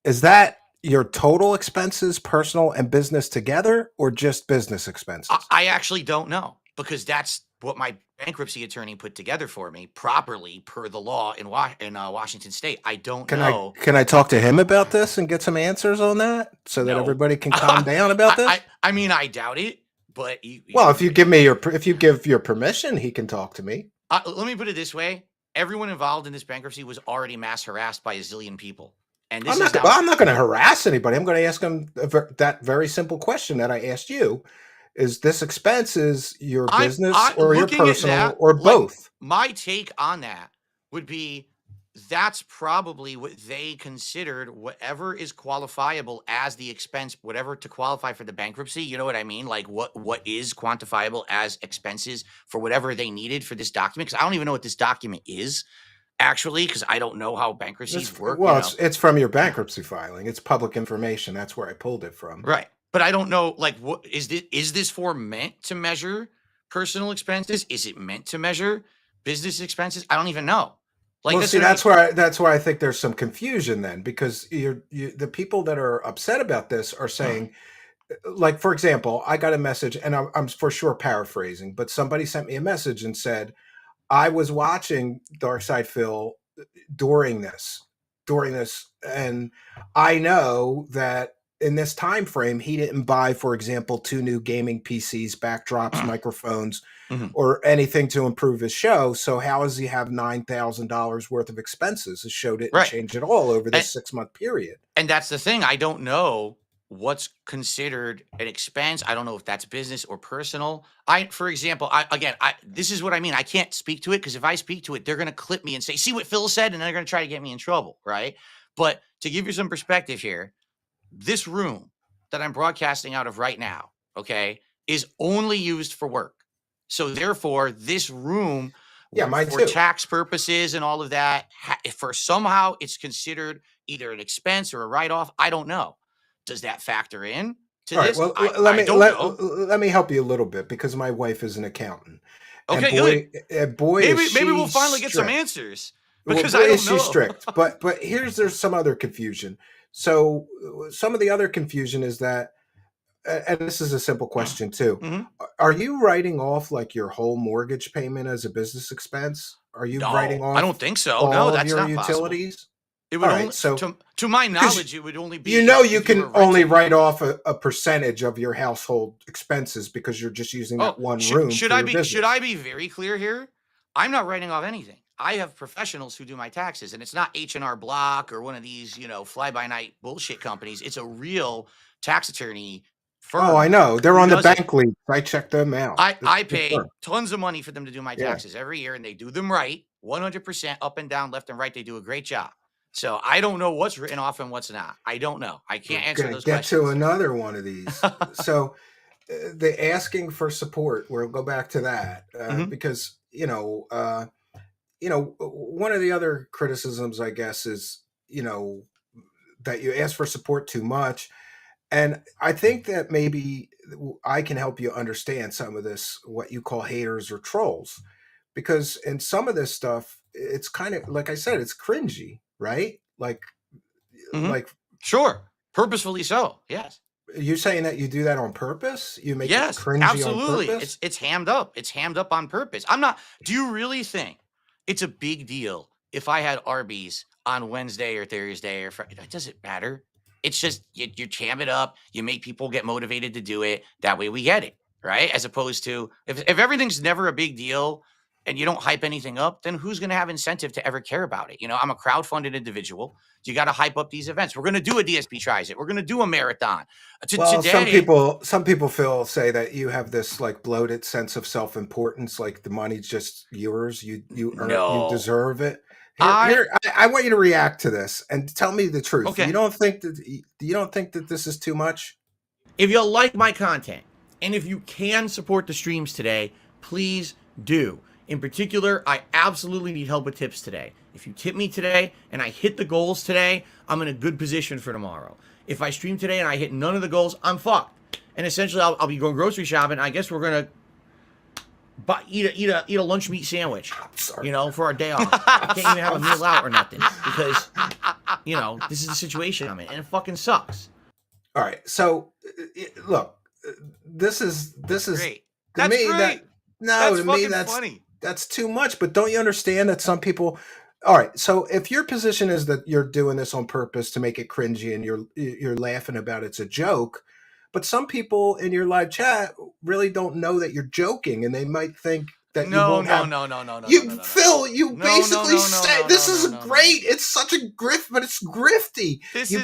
is that your total expenses, personal and business together, or just business expenses? I actually don't know because that's what my bankruptcy attorney put together for me properly per the law in Washington State. I don't know. Can I talk to him about this and get some answers on that so that No. everybody can calm down about this? I mean, I doubt it, but Well, if you give your permission, he can talk to me. let me put it this way: everyone involved in this bankruptcy was already mass harassed by a zillion people, and this I'm not going to harass anybody. I'm going to ask him that very simple question that I asked you. Is this expenses your business or your personal or both? My take on that would be that's probably what they considered whatever is qualifiable as the expense, whatever to qualify for the bankruptcy. You know what I mean? Like what is quantifiable as expenses for whatever they needed for this document? Because I don't even know what this document is actually, because I don't know how bankruptcies work. Well, it's from your bankruptcy filing. It's public information. That's where I pulled it from. Right. But I don't know, like, what is this for meant to measure personal expenses? Is it meant to measure business expenses? I don't even know. Like, well, see, that's where I think there's some confusion then, because the people that are upset about this are saying, like, for example, I got a message, and I'm for sure paraphrasing, but somebody sent me a message and said, I was watching Darksydephil during this, and I know that in this time frame, he didn't buy, for example, 2 new gaming PCs, backdrops, microphones, or anything to improve his show. So how does he have $9,000 worth of expenses? His show didn't Right. change at all over this 6-month period. And that's the thing. I don't know what's considered an expense. I don't know if that's business or personal. For example, this is what I mean. I can't speak to it because if I speak to it, they're going to clip me and say, see what Phil said, and they're going to try to get me in trouble, right? But to give you some perspective here, this room that I'm broadcasting out of right now, okay, is only used for work. So therefore, this room, mine for too. tax purposes and all of that, for somehow it's considered either an expense or a write-off. I don't know. Does that factor in to this? Well, let me help you a little bit because my wife is an accountant. Okay, good. Maybe we'll finally get some answers because I don't know. She's strict. But there's some other confusion. So some of the other confusion is that, and this is a simple question too. Are you writing off like your whole mortgage payment as a business expense? Are you writing off? I don't think so. All no, of that's your not utilities? Possible. It would only, so to my knowledge, it would only be. You can only write off a percentage of your household expenses because you're just using that one room. Should I be very clear here? I'm not writing off anything. I have professionals who do my taxes, and it's not H&R Block or one of these, fly-by-night bullshit companies. It's a real tax attorney firm. Oh, I know. They're on the Bankleaks. I check them out. I pay tons of money for them to do my taxes every year, and they do them right, 100% up and down, left and right. They do a great job. So I don't know what's written off and what's not. I don't know. I can't answer those questions. Get to another one of these. So the asking for support, we'll go back to that because, one of the other criticisms, I guess, is, that you ask for support too much. And I think that maybe I can help you understand some of this, what you call haters or trolls, because in some of this stuff, it's kind of, like I said, it's cringy, right? Like sure. Purposefully so. Yes. You're saying that you do that on purpose? You make it cringy absolutely. on purpose? It's hammed up. It's hammed up on purpose. Do you really think it's a big deal if I had Arby's on Wednesday or Thursday or Friday? It doesn't matter. It's just you jam it up. You make people get motivated to do it. That way we get it, right? As opposed to if everything's never a big deal and you don't hype anything up, then who's going to have incentive to ever care about it? I'm a crowdfunded individual. You got to hype up these events. We're going to do a DSP Tries It. We're going to do a marathon. Today, some people say that you have this like bloated sense of self-importance, like the money's just yours. You earn it, you deserve it. I want you to react to this and tell me the truth. Okay. You don't think that this is too much? If you like my content and if you can support the streams today, please do. In particular, I absolutely need help with tips today. If you tip me today and I hit the goals today, I'm in a good position for tomorrow. If I stream today and I hit none of the goals, I'm fucked. And essentially, I'll be going grocery shopping. I guess we're gonna eat a lunch meat sandwich, for our day off. I can't even have a meal out or nothing because, this is the situation I'm in, and it fucking sucks. All right, so look, this is great. To me great. That's funny. That's too much. But don't you understand that some people? All right, so if your position is that you're doing this on purpose to make it cringy and you're laughing about it's a joke. But some people in your live chat really don't know that you're joking, and they might think that you won't have... No. Phil, you basically say this is great. It's such a grift, but it's grifty. You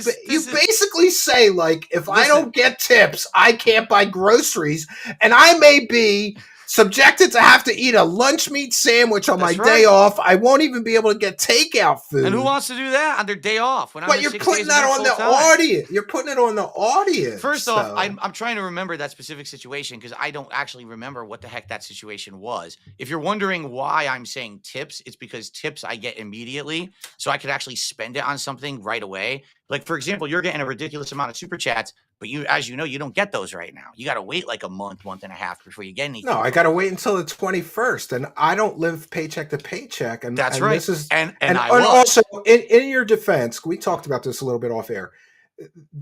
basically say like, if I don't get tips, I can't buy groceries, and I may be subjected to have to eat a lunch meat sandwich on my day off. I won't even be able to get takeout food. And who wants to do that on their day off? But you're putting that on the audience. You're putting it on the audience. First off, I'm trying to remember that specific situation because I don't actually remember what the heck that situation was. If you're wondering why I'm saying tips, it's because tips I get immediately, so I could actually spend it on something right away. Like, for example, you're getting a ridiculous amount of super chats, but as you know, you don't get those right now. You got to wait like a month and a half before you get anything. No, I got to wait until the 21st, and I don't live paycheck to paycheck. And that's right. This is, and also, in your defense, we talked about this a little bit off air.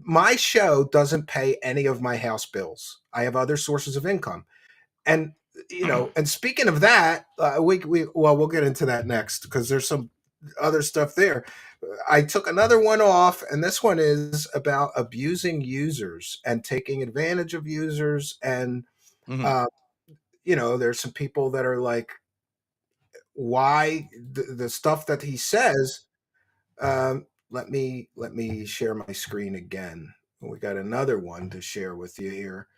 My show doesn't pay any of my house bills. I have other sources of income, and and speaking of that, we'll get into that next because there's some other stuff there. I took another one off, and this one is about abusing users and taking advantage of users. And Mhm. uh, there's some people that are like, why the stuff that he says. Let me share my screen again. We got another one to share with you here,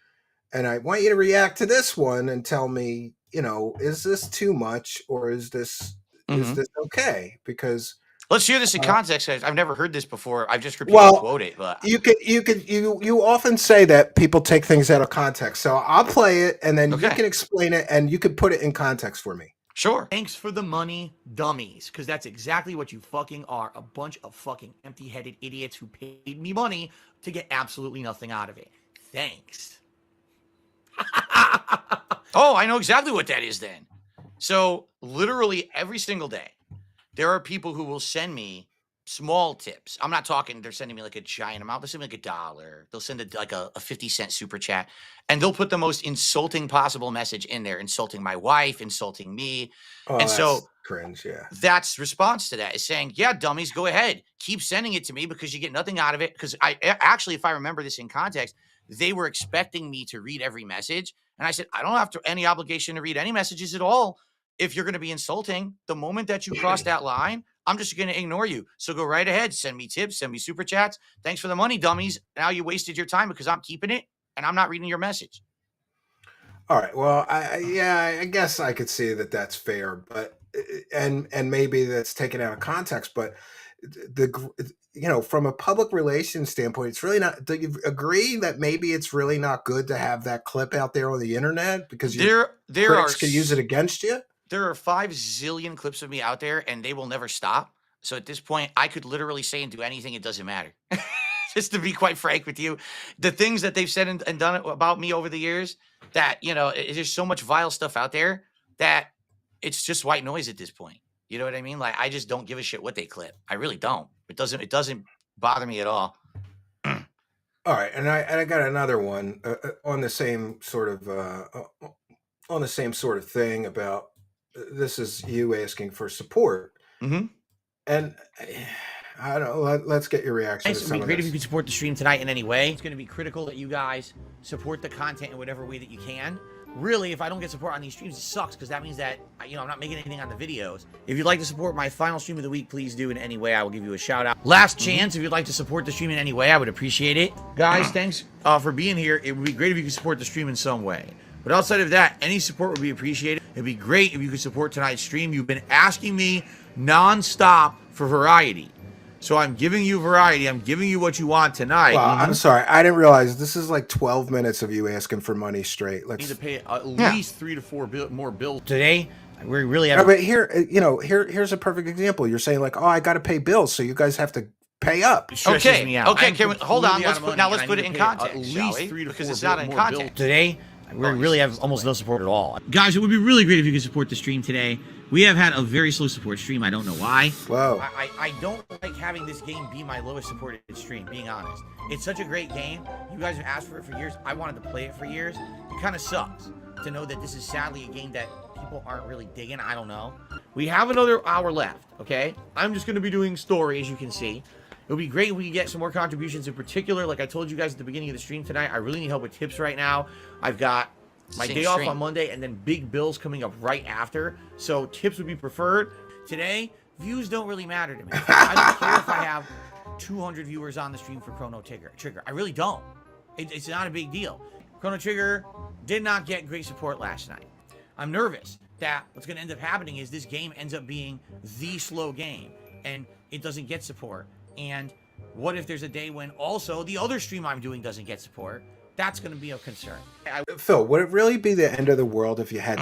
and I want you to react to this one and tell me, is this too much, or is Mhm. this okay? Because Let's hear this in uh, context, 'cause I've never heard this before. I've just heard people well, quote it, but you often say that people take things out of context. So I'll play it, and then you okay. can explain it, and you can put it in context for me. Sure. Thanks for the money, dummies, because that's exactly what you fucking are. A bunch of fucking empty-headed idiots who paid me money to get absolutely nothing out of it. Thanks. Oh, I know exactly what that is then. So, literally every single day, there are people who will send me small tips. I'm not talking, they're sending me like a giant amount. They'll send me like $1. They'll send like a 50-cent super chat, and they'll put the most insulting possible message in there, insulting my wife, insulting me. Oh, And that's so cringe. Yeah. that's response to that is saying, yeah, dummies, go ahead. Keep sending it to me because you get nothing out of it. Because actually, if I remember this in context, they were expecting me to read every message. And I said, I don't have any obligation to read any messages at all. If you're going to be insulting, the moment that you cross that line, I'm just going to ignore you. So go right ahead. Send me tips, send me super chats. Thanks for the money, dummies. Now you wasted your time because I'm keeping it and I'm not reading your message. All right. Well, I guess I could see that that's fair, but and maybe that's taken out of context. But from a public relations standpoint, it's really not. Do you agree that maybe it's really not good to have that clip out there on the internet because your There are critics could use it against you? there are 5 zillion clips of me out there and they will never stop. So at this point, I could literally say and do anything. It doesn't matter. Just to be quite frank with you, the things that they've said and done about me over the years that, there's so much vile stuff out there that it's just white noise at this point. You know what I mean? Like, I just don't give a shit what they clip. I really don't. It doesn't bother me at all. All right, and I got another one on the same sort of thing about this is you asking for support. Mm-hmm. And I don't know. Let's get your reaction to It'd some be of great if this. you could support the stream tonight in any way. It's going to be critical that you guys support the content in whatever way that you can. Really, if I don't get support on these streams, it sucks because that means that, I'm not making anything on the videos. If you'd like to support my final stream of the week, please do in any way. I will give you a shout out. Last chance, if you'd like to support the stream in any way, I would appreciate it. Guys, thanks for being here. It would be great if you could support the stream in some way. But outside of that, any support would be appreciated. It'd be great if you could support tonight's stream. You've been asking me nonstop for variety. So I'm giving you variety. I'm giving you what you want tonight. Well, I'm sorry. I didn't realize this is like 12 minutes of you asking for money straight. Need to Let's. pay at least 3 to 4 more bills today. We really No, have. but here's a perfect example. You're saying like, oh, I got to pay bills, so you guys have to pay up. Okay. Me out. Okay. I'm Hold on. completely out of money, Let's and put I it need in to pay context, at shall least we? 3 to 4 Because it's not in more context. bills today. We really have almost no support at all. Guys, it would be really great if you could support the stream today. We have had a very slow support stream. I don't know why. Whoa. I don't like having this game be my lowest supported stream, being honest. It's such a great game. You guys have asked for it for years. I wanted to play it for years. It kind of sucks to know that this is sadly a game that people aren't really digging. I don't know. We have another hour left, okay? I'm just going to be doing story, as you can see. It would be great if we could get some more contributions. In particular, like I told you guys at the beginning of the stream tonight, I really need help with tips right now. I've got my day off on Monday and then big bills coming up right after. So tips would be preferred. Today, views don't really matter to me. I don't care if I have 200 viewers on the stream for Chrono Trigger. I really don't. It's not a big deal. Chrono Trigger did not get great support last night. I'm nervous that what's going to end up happening is this game ends up being the slow game and it doesn't get support. And what if there's a day when also the other stream I'm doing doesn't get support? That's going to be a concern. Phil, would it really be the end of the world if you had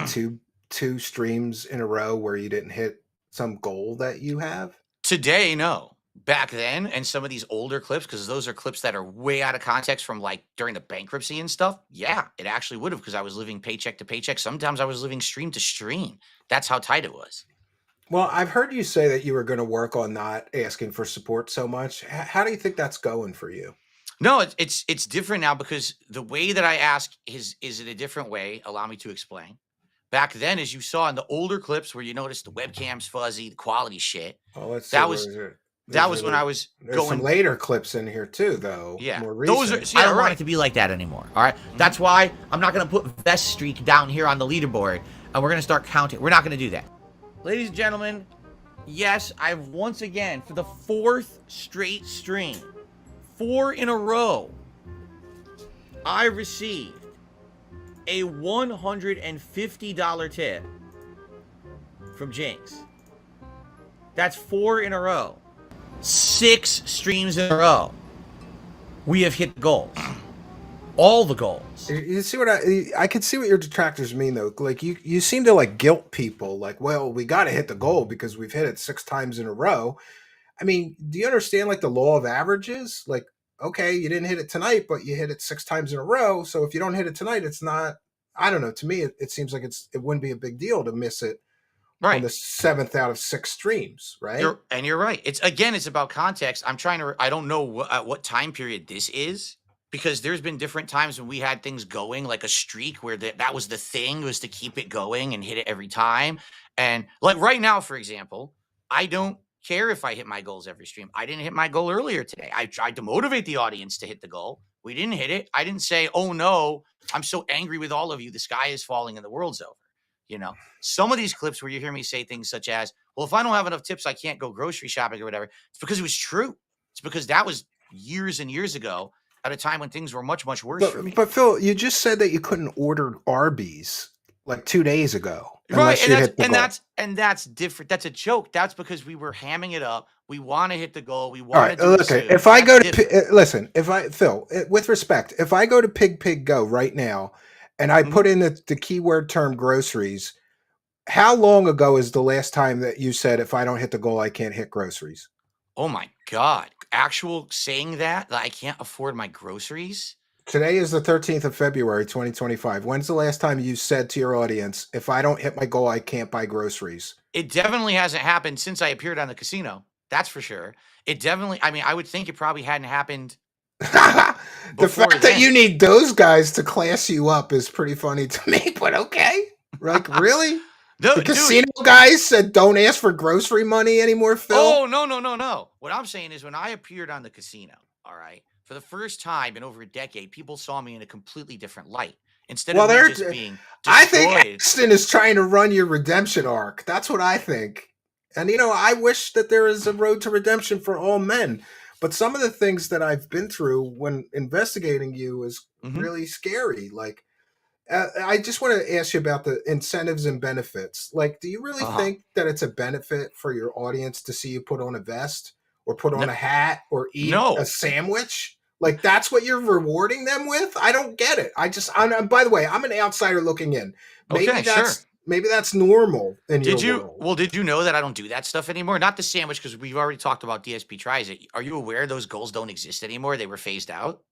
two streams in a row where you didn't hit some goal that you have? Today, no. Back then, and some of these older clips, because those are clips that are way out of context from like during the bankruptcy and stuff. Yeah, it actually would have, because I was living paycheck to paycheck. Sometimes I was living stream to stream. That's how tight it was. Well, I've heard you say that you were going to work on not asking for support so much. How do you think that's going for you? No, it's different now because the way that I ask is it a different way? Allow me to explain. back then, as you saw in the older clips where you noticed the webcam's fuzzy, the quality shit. Oh, let's see. That was when I was There's some going. later clips in here too, though. Yeah, more those recent. are. I Yeah, don't want right. it to be like that anymore. All right. That's why I'm not going to put Vest Streak down here on the leaderboard, and we're going to start counting. We're not going to do that. Ladies and gentlemen, yes, I've once again, for the 4th straight stream, 4 in a row, I received a $150 tip from Jinx. That's 4 in a row. 6 streams in a row. We have hit goals. All the goals. You see what I can see what your detractors mean though. Like you seem to like guilt people. Like, well, we got to hit the goal because we've hit it 6 times in a row. I mean, do you understand like the law of averages? Like, okay, you didn't hit it tonight, but you hit it 6 times in a row. So if you don't hit it tonight, it's not. I don't know. To me, it seems like it wouldn't be a big deal to miss it on the 7th out of 6 streams, right? You're right. It's about context. I don't know what time period this is, because there's been different times when we had things going, like a streak where that was the thing, was to keep it going and hit it every time. And like right now, for example, I don't care if I hit my goals every stream. I didn't hit my goal earlier today. I tried to motivate the audience to hit the goal. We didn't hit it. I didn't say, oh no, I'm so angry with all of you, the sky is falling and the world's over. You know, some of these clips where you hear me say things such as, well, if I don't have enough tips, I can't go grocery shopping or whatever. It's because it was true. It's because that was years and years ago, at a time when things were much, much worse for me. But Phil, you just said that you couldn't order Arby's like 2 days ago. Right, and that's different. That's a joke. That's because we were hamming it up. We want to hit the goal. We want to do it soon. If I go to Phil, with respect, if I go to Pig Go right now and I put in the keyword term groceries, how long ago is the last time that you said if I don't hit the goal, I can't hit groceries? Oh my God. Actual saying that I can't afford my groceries? Today is the 13th of February, 2025. When's the last time you said to your audience, if I don't hit my goal, I can't buy groceries? It definitely hasn't happened since I appeared on the casino. That's for sure. It definitely, I mean, I would think it probably hadn't happened. The fact that you need those guys to class you up is pretty funny to me, but okay. Like, really? The casino guys said don't ask for grocery money anymore, Phil? Oh, no. What I'm saying is when I appeared on the casino, all right, for the first time in over a decade, people saw me in a completely different light. Instead of me just being destroyed. I think Axton is trying to run your redemption arc. That's what I think. And, I wish that there is a road to redemption for all men. But some of the things that I've been through when investigating you is really scary. Like, I just want to ask you about the incentives and benefits. Like, do you really think that it's a benefit for your audience to see you put on a vest or put on a hat or eat a sandwich? Like, that's what you're rewarding them with? I don't get it. By the way, I'm an outsider looking in. Maybe that's normal in your world. Well, did you know that I don't do that stuff anymore? Not the sandwich, because we've already talked about DSP tries it. Are you aware those goals don't exist anymore? They were phased out?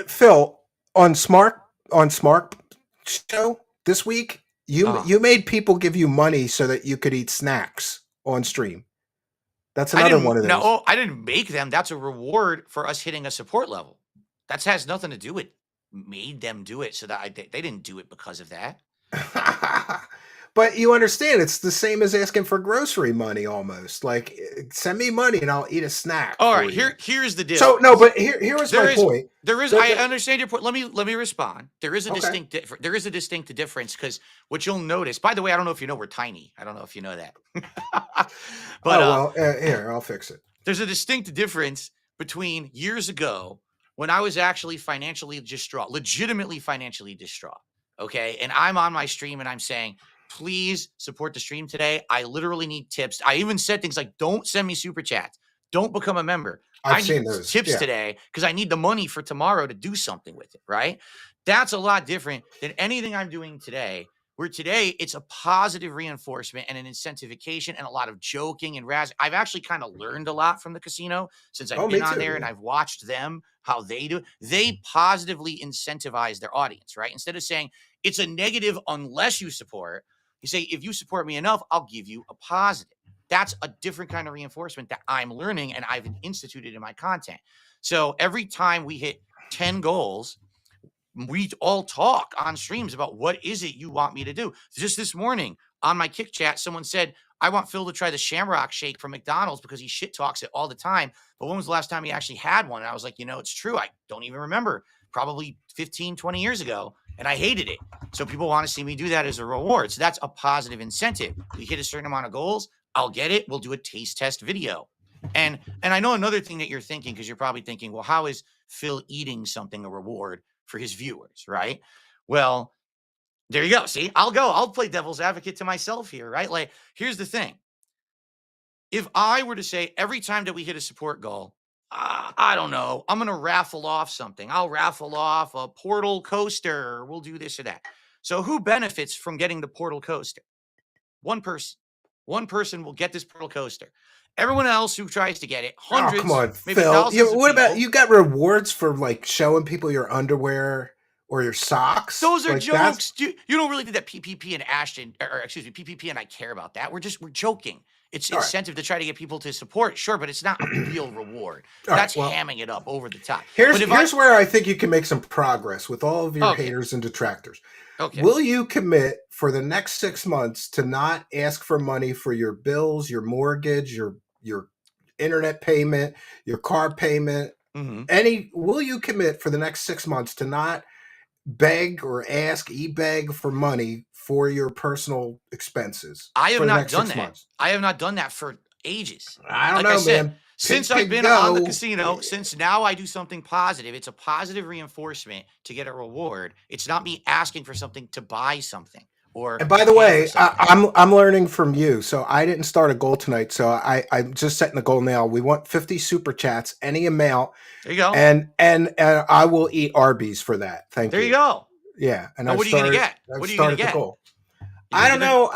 Phil, on Smart Show this week, you made people give you money so that you could eat snacks on stream. That's another one of those. No, I didn't make them. That's a reward for us hitting a support level. That has nothing to do with made them do it, so that they didn't do it because of that. But you understand, it's the same as asking for grocery money almost. Like, send me money and I'll eat a snack. All right, here's the deal. So no, but here was my point. I understand your point. Let me respond. There is a distinct difference, because what you'll notice. By the way, I don't know if you know we're tiny. I don't know if you know that. But here, I'll fix it. There's a distinct difference between years ago when I was actually financially distraught, legitimately financially distraught. Okay, and I'm on my stream and I'm saying, please support the stream today. I literally need tips. I even said things like, don't send me super chats. Don't become a member. I need tips today because I need the money for tomorrow to do something with it, right? That's a lot different than anything I'm doing today, where today it's a positive reinforcement and an incentivification and a lot of joking and razz. I've actually kind of learned a lot from the casino since I've been on there, and I've watched them, how they do. They positively incentivize their audience, right? Instead of saying it's a negative unless you support, you say, if you support me enough, I'll give you a positive. That's a different kind of reinforcement that I'm learning and I've instituted in my content. So every time we hit 10 goals, we all talk on streams about what is it you want me to do. Just this morning on my Kick chat, someone said, I want Phil to try the Shamrock Shake from McDonald's because he shit talks it all the time. But when was the last time he actually had one? And I was like, it's true. I don't even remember. Probably 15, 20 years ago. And I hated it. So people want to see me do that as a reward. So that's a positive incentive. We hit a certain amount of goals. I'll get it. We'll do a taste test video. And I know another thing that you're thinking, because you're probably thinking, well, how is Phil eating something a reward for his viewers, right? Well, there you go. See, I'll play devil's advocate to myself here, right? Like, here's the thing. If I were to say every time that we hit a support goal, I don't know, I'm going to raffle off something. I'll raffle off a portal coaster. We'll do this or that. So who benefits from getting the portal coaster? One person. One person will get this portal coaster. Everyone else who tries to get it, hundreds, come on, maybe Phil. thousands of What about people, you? Got rewards for like showing people your underwear or your socks? those are Like, jokes. You don't really do that. PPP and Ashton, or excuse me, PPP and I care about that. We're joking. It's All right. incentive to try to get people to support. Sure, but it's not a real reward. All right, That's well, hamming it up over the top. Here's But if here's where I think you can make some progress with all of your Okay. haters and detractors. Okay. Will you commit for the next 6 months to not ask for money for your bills, your mortgage, your internet payment, your car payment? Mhm. Will you commit for the next 6 months to not beg or e-beg for money for your personal expenses I have for the not next done 6 that. months? I have not done that for ages. I don't Like I know, said, man. since Pig, I've pig, been on the go. casino, since now I do something positive, it's a positive reinforcement to get a reward. It's not me asking for something to buy something or And by the pay way, for something. I'm learning from you. So I didn't start a goal tonight. So I'm just setting the goal now. We want 50 super chats, any amount, There you go. and I will eat Arby's for that. Thank There you. you go. Yeah, and Now, I've what are you going to started. get? I've What are you going to started the get? goal. You I gonna don't get know.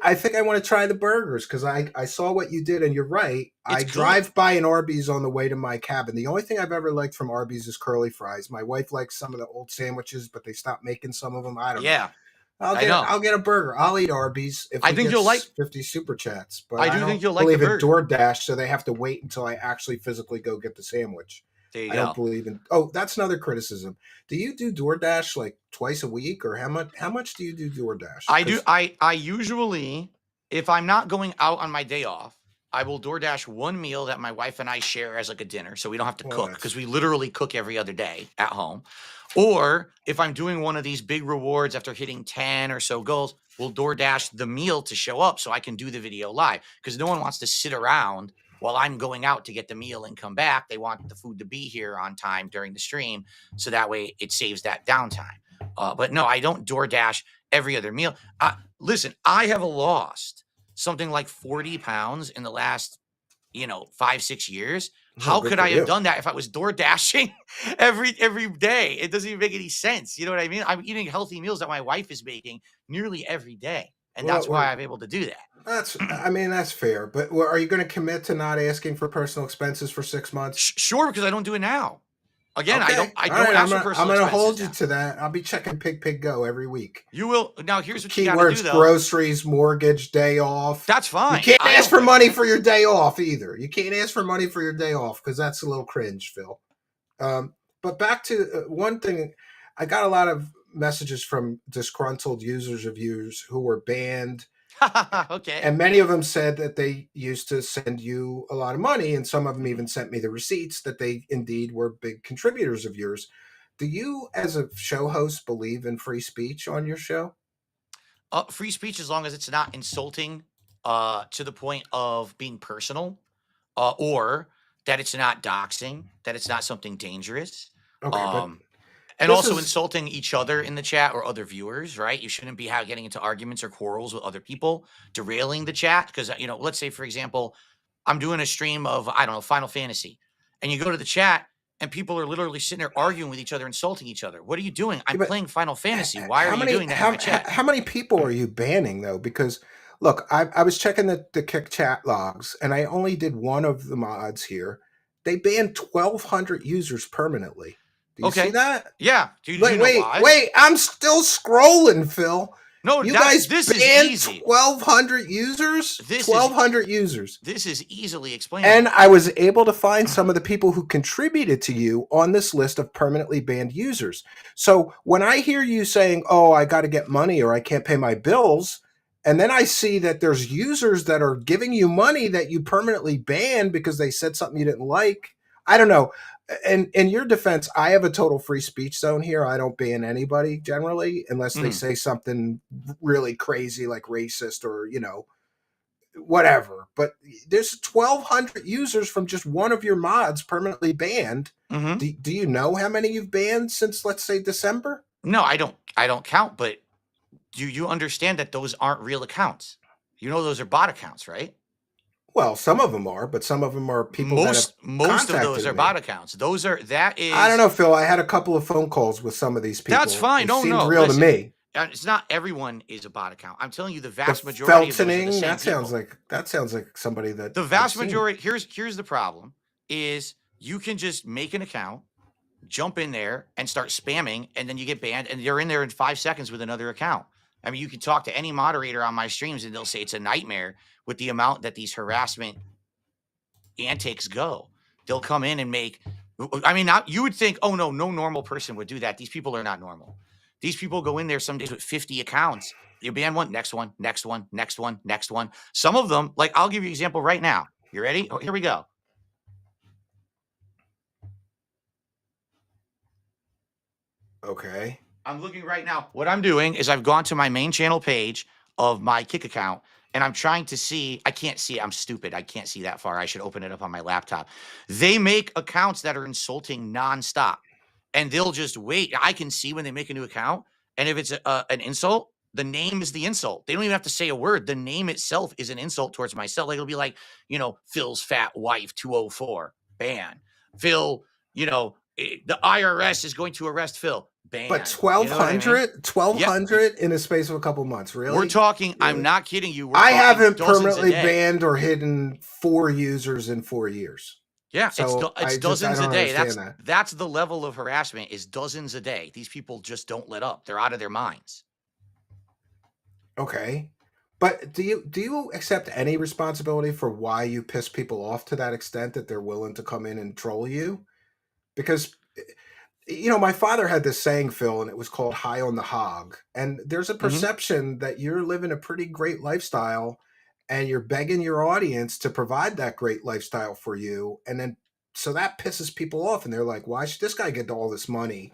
I think I want to try the burgers because I saw what you did, and you're right. I It's drive good. by an Arby's on the way to my cabin. The only thing I've ever liked from Arby's is curly fries. My wife likes some of the old sandwiches, but they stopped making some of them. I don't know. Yeah, I know. I'll get a burger. I'll eat Arby's if I we think get you'll like. 50 super chats, but I I do think don't you'll like the believe in burger. DoorDash, so they have to wait until I actually physically go get the sandwich. There you I don't go. believe in. Oh, that's another criticism. Do you do DoorDash like twice a week, or how much? How much do you do DoorDash? I do. I usually, if I'm not going out on my day off, I will DoorDash one meal that my wife and I share as like a dinner, so we don't have to Well, cook that's because we literally cook every other day at home. Or if I'm doing one of these big rewards after hitting 10 or so goals, we'll DoorDash the meal to show up so I can do the video live because no one wants to sit around while I'm going out to get the meal and come back. They want the food to be here on time during the stream, so that way it saves that downtime. But no, I don't DoorDash every other meal. Listen, I have lost something like 40 pounds in the last, 5-6 years. How good could for I have you. done that if I was door dashing every day? It doesn't even make any sense. You know what I mean? I'm eating healthy meals that my wife is making nearly every day, and Well, that's why I'm able to do that. That's fair. But are you going to commit to not asking for personal expenses for 6 months? Sure, because I don't do it now. Again, I don't. I All don't right, ask for I'm personal going to expenses hold you now. to that. I'll be checking Pig Go every week. You will now. Here's what you got to do, Keywords: though. groceries, mortgage, day off. That's fine. You can't I ask don't for money mind. for your day off either. You can't ask for money for your day off because that's a little cringe, Phil. But back to one thing, I got a lot of messages from disgruntled users of yours who were banned. Okay. And many of them said that they used to send you a lot of money, and some of them even sent me the receipts that they indeed were big contributors of yours. Do you, as a show host, believe in free speech on your show? Free speech, as long as it's not insulting to the point of being personal, or that it's not doxing, that it's not something dangerous. Okay, but And this also is insulting each other in the chat or other viewers, right? You shouldn't be getting into arguments or quarrels with other people, derailing the chat. Because, let's say, for example, I'm doing a stream of, I don't know, Final Fantasy, and you go to the chat and people are literally sitting there arguing with each other, insulting each other. What are you doing? I'm but playing Final Fantasy. Why are you doing that in my chat? how many people are you banning though? Because look, I was checking the kick chat logs, and I only did one of the mods here. They banned 1,200 users permanently. Do you see Okay. that? Yeah. Do you know why? Wait! I'm still scrolling, Phil. No, You that's guys this is banned easy. 1,200 users? This is 1,200 users. This is easily explainable. And I was able to find some of the people who contributed to you on this list of permanently banned users. So when I hear you saying, oh, I got to get money or I can't pay my bills, and then I see that there's users that are giving you money that you permanently banned because they said something you didn't like. I don't know. And in your defense, I have a total free speech zone here. I don't ban anybody generally unless they say something really crazy like racist or, whatever. But there's 1,200 users from just one of your mods permanently banned. Do you know how many you've banned since, let's say, December? No, I don't count, but do you understand that those aren't real accounts? You know those are bot accounts, right? Well, some of them are, but some of them are people Most that of those are me. bot accounts. That is. I don't know, Phil. I had a couple of phone calls with some of these people. That's fine. It No, seems no. real Listen, to me. it's not everyone is a bot account. I'm telling you, the vast majority of those are the same that sounds like somebody that the vast majority. Here's the problem: is you can just make an account, jump in there, and start spamming, and then you get banned, and you're in there in 5 seconds with another account. I mean, you can talk to any moderator on my streams, and they'll say it's a nightmare with the amount that these harassment antics go. They'll come in and make. I mean, you would think, oh no normal person would do that. These people are not normal. These people go in there some days with 50 accounts. You ban one, next one, next one, next one, next one. Some of them, like I'll give you an example right now. You ready? Oh, here we go. Okay. I'm looking right now. What I'm doing is I've gone to my main channel page of my Kick account, and I'm trying to see. I can't see. I'm stupid. I can't see that far. I should open it up on my laptop. They make accounts that are insulting nonstop, and they'll just wait. I can see when they make a new account, and if it's an insult, the name is the insult. They don't even have to say a word. The name itself is an insult towards myself. Like it'll be like, Phil's fat wife 204 ban. Phil, the IRS is going to arrest Phil. Ban. But 1,200 in a space of a couple months, really? We're talking, really? I'm not kidding you. I haven't permanently banned or hidden 4 users in 4 years. Yeah, so it's dozens a day. That's the level of harassment is dozens a day. These people just don't let up. They're out of their minds. Okay. But do you accept any responsibility for why you piss people off to that extent that they're willing to come in and troll you? Because my father had this saying, Phil, and it was called high on the hog. And there's a perception that you're living a pretty great lifestyle and you're begging your audience to provide that great lifestyle for you. And then, so that pisses people off and they're like, why should this guy get all this money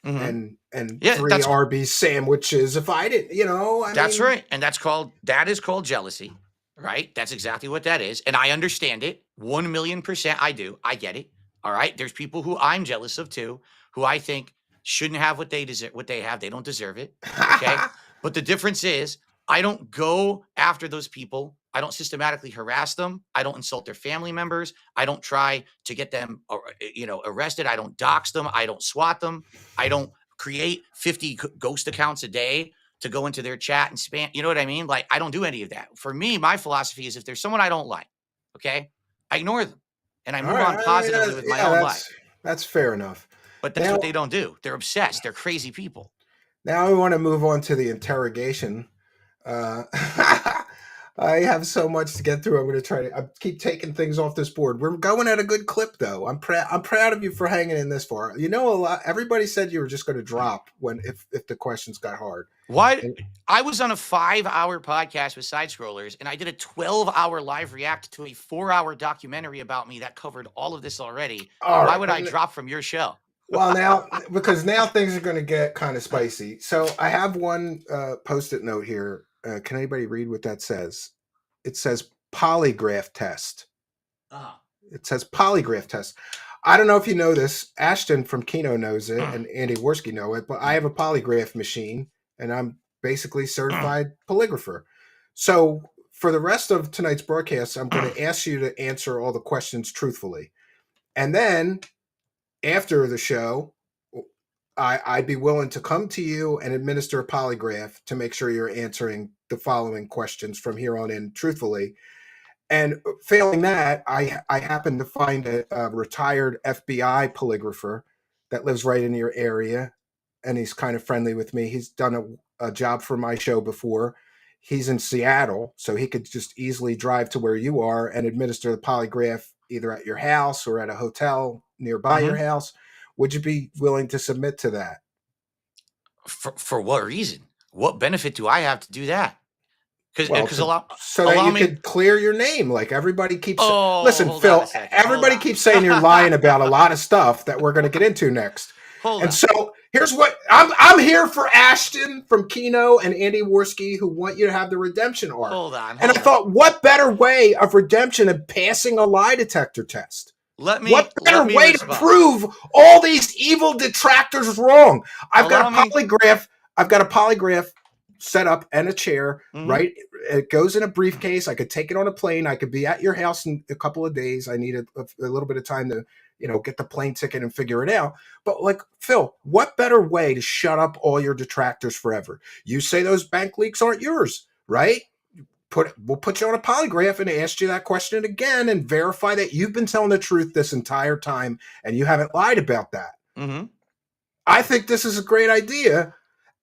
and 3 Arby's sandwiches if I didn't, That's right. And that is called jealousy, right? That's exactly what that is. And I understand it 1,000,000%. I do. I get it. All right. There's people who I'm jealous of too, who I think shouldn't have what they deserve, what they have. They don't deserve it. Okay. But the difference is I don't go after those people. I don't systematically harass them. I don't insult their family members. I don't try to get them, arrested. I don't dox them. I don't swat them. I don't create 50 ghost accounts a day to go into their chat and spam. You know what I mean? Like, I don't do any of that. For me, my philosophy is if there's someone I don't like, okay, I ignore them and I move on positively with my own life. That's fair enough. But that's what they don't do. They're obsessed. They're crazy people. Now we want to move on to the interrogation. I have so much to get through. I'm going to I keep taking things off this board. We're going at a good clip, though. I'm proud of you for hanging in this far. A lot. Everybody said you were just going to drop if the questions got hard. Why? I was on a 5-hour podcast with Side Scrollers, and I did a 12-hour live react to a 4-hour documentary about me that covered all of this already. Why would I drop from your show? Well, because now things are going to get kind of spicy. So I have one Post-it note here. Can anybody read what that says? It says polygraph test. It says polygraph test. I don't know if you know this. Ashton from Kino knows it, and Andy Worski know it, but I have a polygraph machine, and I'm basically certified polygrapher. So for the rest of tonight's broadcast, I'm going to ask you to answer all the questions truthfully. And then after the show, I'd be willing to come to you and administer a polygraph to make sure you're answering the following questions from here on in truthfully. And failing that, I happen to find a retired FBI polygrapher that lives right in your area, and he's kind of friendly with me. He's done a job for my show before. He's in Seattle, so he could just easily drive to where you are and administer the polygraph either at your house or at a hotel nearby your house. Would you be willing to submit to that? For what reason? What benefit do I have to do that? Well, Because allow so that allow you me. could clear your name. Like everybody keeps. Oh, Listen, hold on Phil. a second. Hold Everybody on. keeps saying you're lying about a lot of stuff that we're going to get into next. Hold And on. so here's what I'm here for: Ashton from Kino and Andy Worski, who want you to have the redemption arc. Hold on. And I thought, what better way of redemption than passing a lie detector test? What better way to prove all these evil detractors wrong? I've got a polygraph set up and a chair, right? It goes in a briefcase. I could take it on a plane. I could be at your house in a couple of days. I need a little bit of time to, get the plane ticket and figure it out. But like, Phil, what better way to shut up all your detractors forever? You say those bank leaks aren't yours, right? We'll put you on a polygraph and ask you that question again and verify that you've been telling the truth this entire time and you haven't lied about that. I think this is a great idea.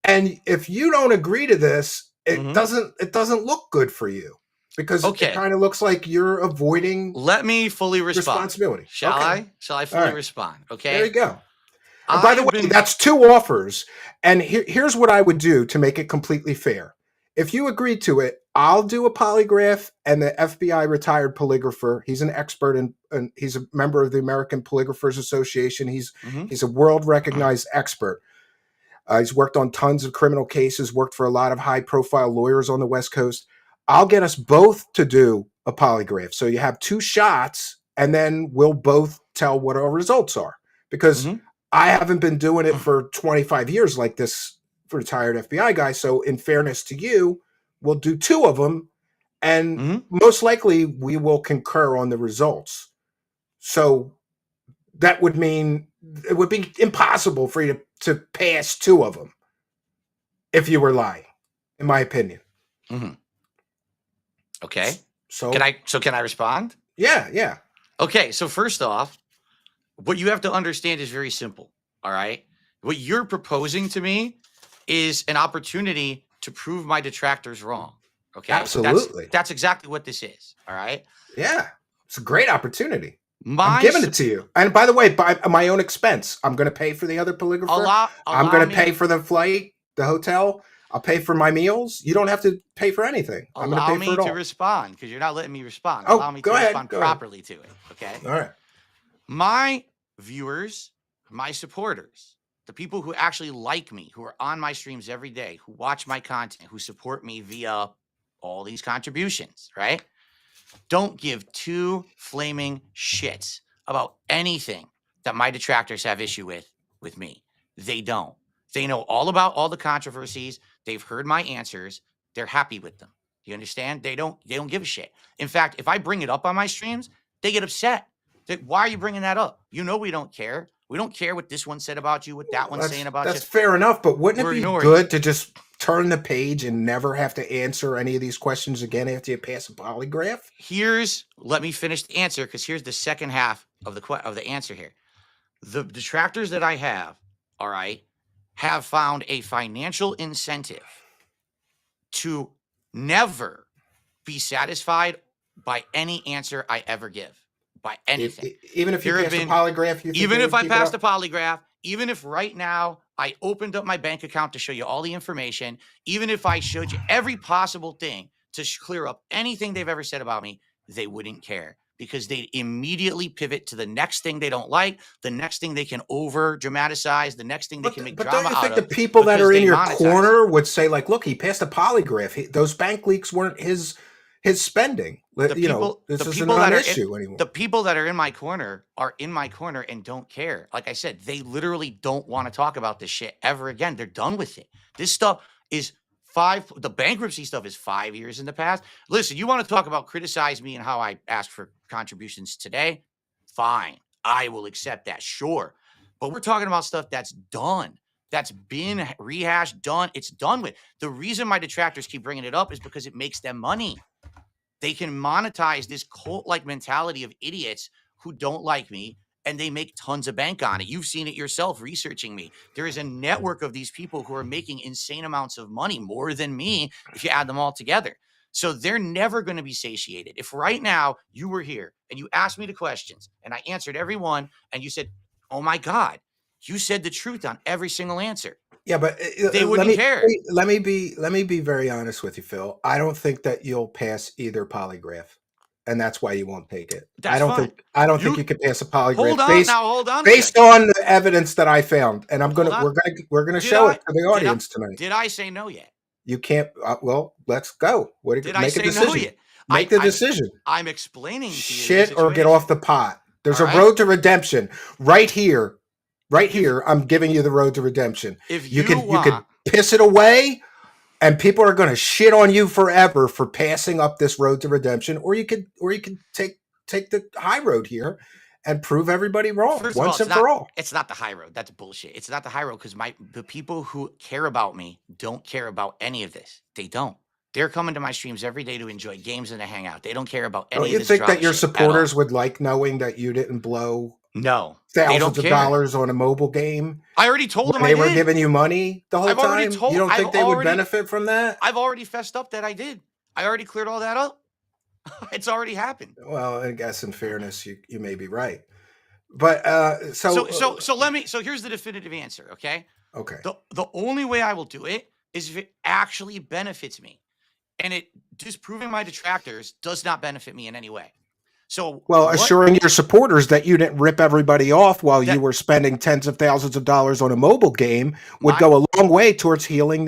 And if you don't agree to this, it doesn't look good for you because it kind of looks like you're avoiding. Let me fully respond. Responsibility. Shall I fully respond? Okay. There you go. And by the way, that's 2 offers. And here's what I would do to make it completely fair. If you agree to it, I'll do a polygraph, and the FBI retired polygrapher. He's an expert and he's a member of the American Polygraphers Association. He's a world recognized expert. He's worked on tons of criminal cases, worked for a lot of high-profile lawyers on the West Coast. I'll get us both to do a polygraph. So you have 2 shots, and then we'll both tell what our results are. Because I haven't been doing it for 25 years like this retired FBI guy. So in fairness to you, we'll do 2 of them, and most likely we will concur on the results. So that would mean it would be impossible for you to pass 2 of them if you were lying, in my opinion. Okay. So can I respond? Yeah. Okay. So first off, what you have to understand is very simple. All right. What you're proposing to me is an opportunity to prove my detractors wrong. Okay. Absolutely. That's exactly what this is. All right. Yeah. It's a great opportunity. I'm giving it to you. And by the way, by my own expense, I'm going to pay for the other polygrapher. I'm going to pay for the flight, the hotel. I'll pay for my meals. You don't have to pay for anything. I'm going to pay for it all. Allow me to respond because you're not letting me respond. Oh, Allow me go to ahead. respond properly to it. Okay. All right. My viewers, my supporters, the people who actually like me, who are on my streams every day, who watch my content, who support me via all these contributions, right? Don't give 2 flaming shits about anything that my detractors have issue with me. They don't. They know all about all the controversies. They've heard my answers. They're happy with them. Do you understand? They don't give a shit. In fact, if I bring it up on my streams, they get upset. Why are you bringing that up? You know we don't care. We don't care what this one said about you, what that one's saying about you. That's fair enough, but wouldn't it be good to just turn the page and never have to answer any of these questions again after you pass a polygraph? Let me finish the answer because here's the second half of the answer here. The detractors that I have, all right, have found a financial incentive to never be satisfied by any answer I ever give. By anything. Even if you passed a polygraph? Even if I passed a polygraph, even if right now I opened up my bank account to show you all the information, even if I showed you every possible thing to clear up anything they've ever said about me, they wouldn't care because they immediately pivot to the next thing they don't like, the next thing they can over dramatize, the next thing they can make drama out of. But don't you think the people that are in your corner would say, like, look, he passed a polygraph. Those bank leaks weren't his spending. This is not an issue anymore. The people that are in my corner and don't care. Like I said, they literally don't want to talk about this shit ever again. They're done with it. This stuff is the bankruptcy stuff is 5 years in the past. Listen, you want to talk about criticize me and how I ask for contributions today? Fine. I will accept that. Sure. But we're talking about stuff that's done. That's been rehashed, done. It's done with. The reason my detractors keep bringing it up is because it makes them money. They can monetize this cult-like mentality of idiots who don't like me and they make tons of bank on it. You've seen it yourself researching me. There is a network of these people who are making insane amounts of money, more than me, if you add them all together. So they're never going to be satiated. If right now you were here and you asked me the questions and I answered every one and you said, oh my God, you said the truth on every single answer. Yeah, but They wouldn't care. let me be very honest with you, Phil. I don't think that you'll pass either polygraph, and that's why you won't take it. That's fine. I don't think you can pass a polygraph Hold on now. Hold on. based on the evidence that I found, and Hold on. we're gonna show it to the audience tonight. Did I say no yet? You can't. Well, let's go. Did I say no yet? Make the decision. I'm explaining to you. Shit or get off the pot. There's a road to redemption right here. Right here, I'm giving you the road to redemption. If you could piss it away, and people are going to shit on you forever for passing up this road to redemption, or you could take the high road here and prove everybody wrong once and for all. It's not the high road. That's bullshit. It's not the high road because the people who care about me don't care about any of this. They don't. They're coming to my streams every day to enjoy games and to hang out. They don't care about any of this. Don't you think that your supporters would like knowing that you didn't blow thousands of dollars on a mobile game? I already told them they were giving you money the whole time. You don't think they would benefit from that? I've already fessed up that I did. I already cleared all that up. It's already happened. Well, I guess in fairness, you may be right. But so here's the definitive answer. Okay. The only way I will do it is if it actually benefits me, and it disproving my detractors does not benefit me in any way. So, assuring your supporters that you didn't rip everybody off while you were spending tens of thousands of dollars on a mobile game would go a long way towards healing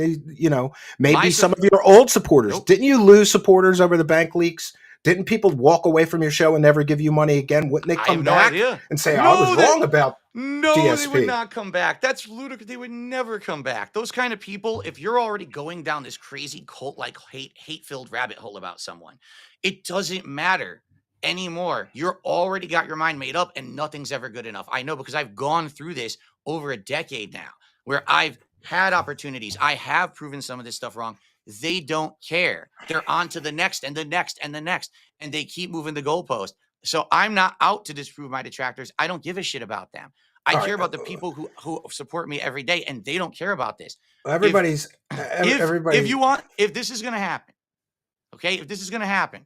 maybe some of your old supporters. Nope. Didn't you lose supporters over the Bankleaks? Didn't people walk away from your show and never give you money again? Wouldn't they come back and say, I was wrong about DSP? They would not come back. That's ludicrous. They would never come back. Those kind of people, if you're already going down this crazy cult-like hate-filled rabbit hole about someone, it doesn't matter anymore. You're already got your mind made up and nothing's ever good enough. I know because I've gone through this over a decade now where I've had opportunities. I have proven some of this stuff wrong. They don't care. They're on to the next and the next and the next, and they keep moving the goalpost. So I'm not out to disprove my detractors. I don't give a shit about them. I care about the people who support me every day, and they don't care about this. If this is going to happen, okay, if this is going to happen,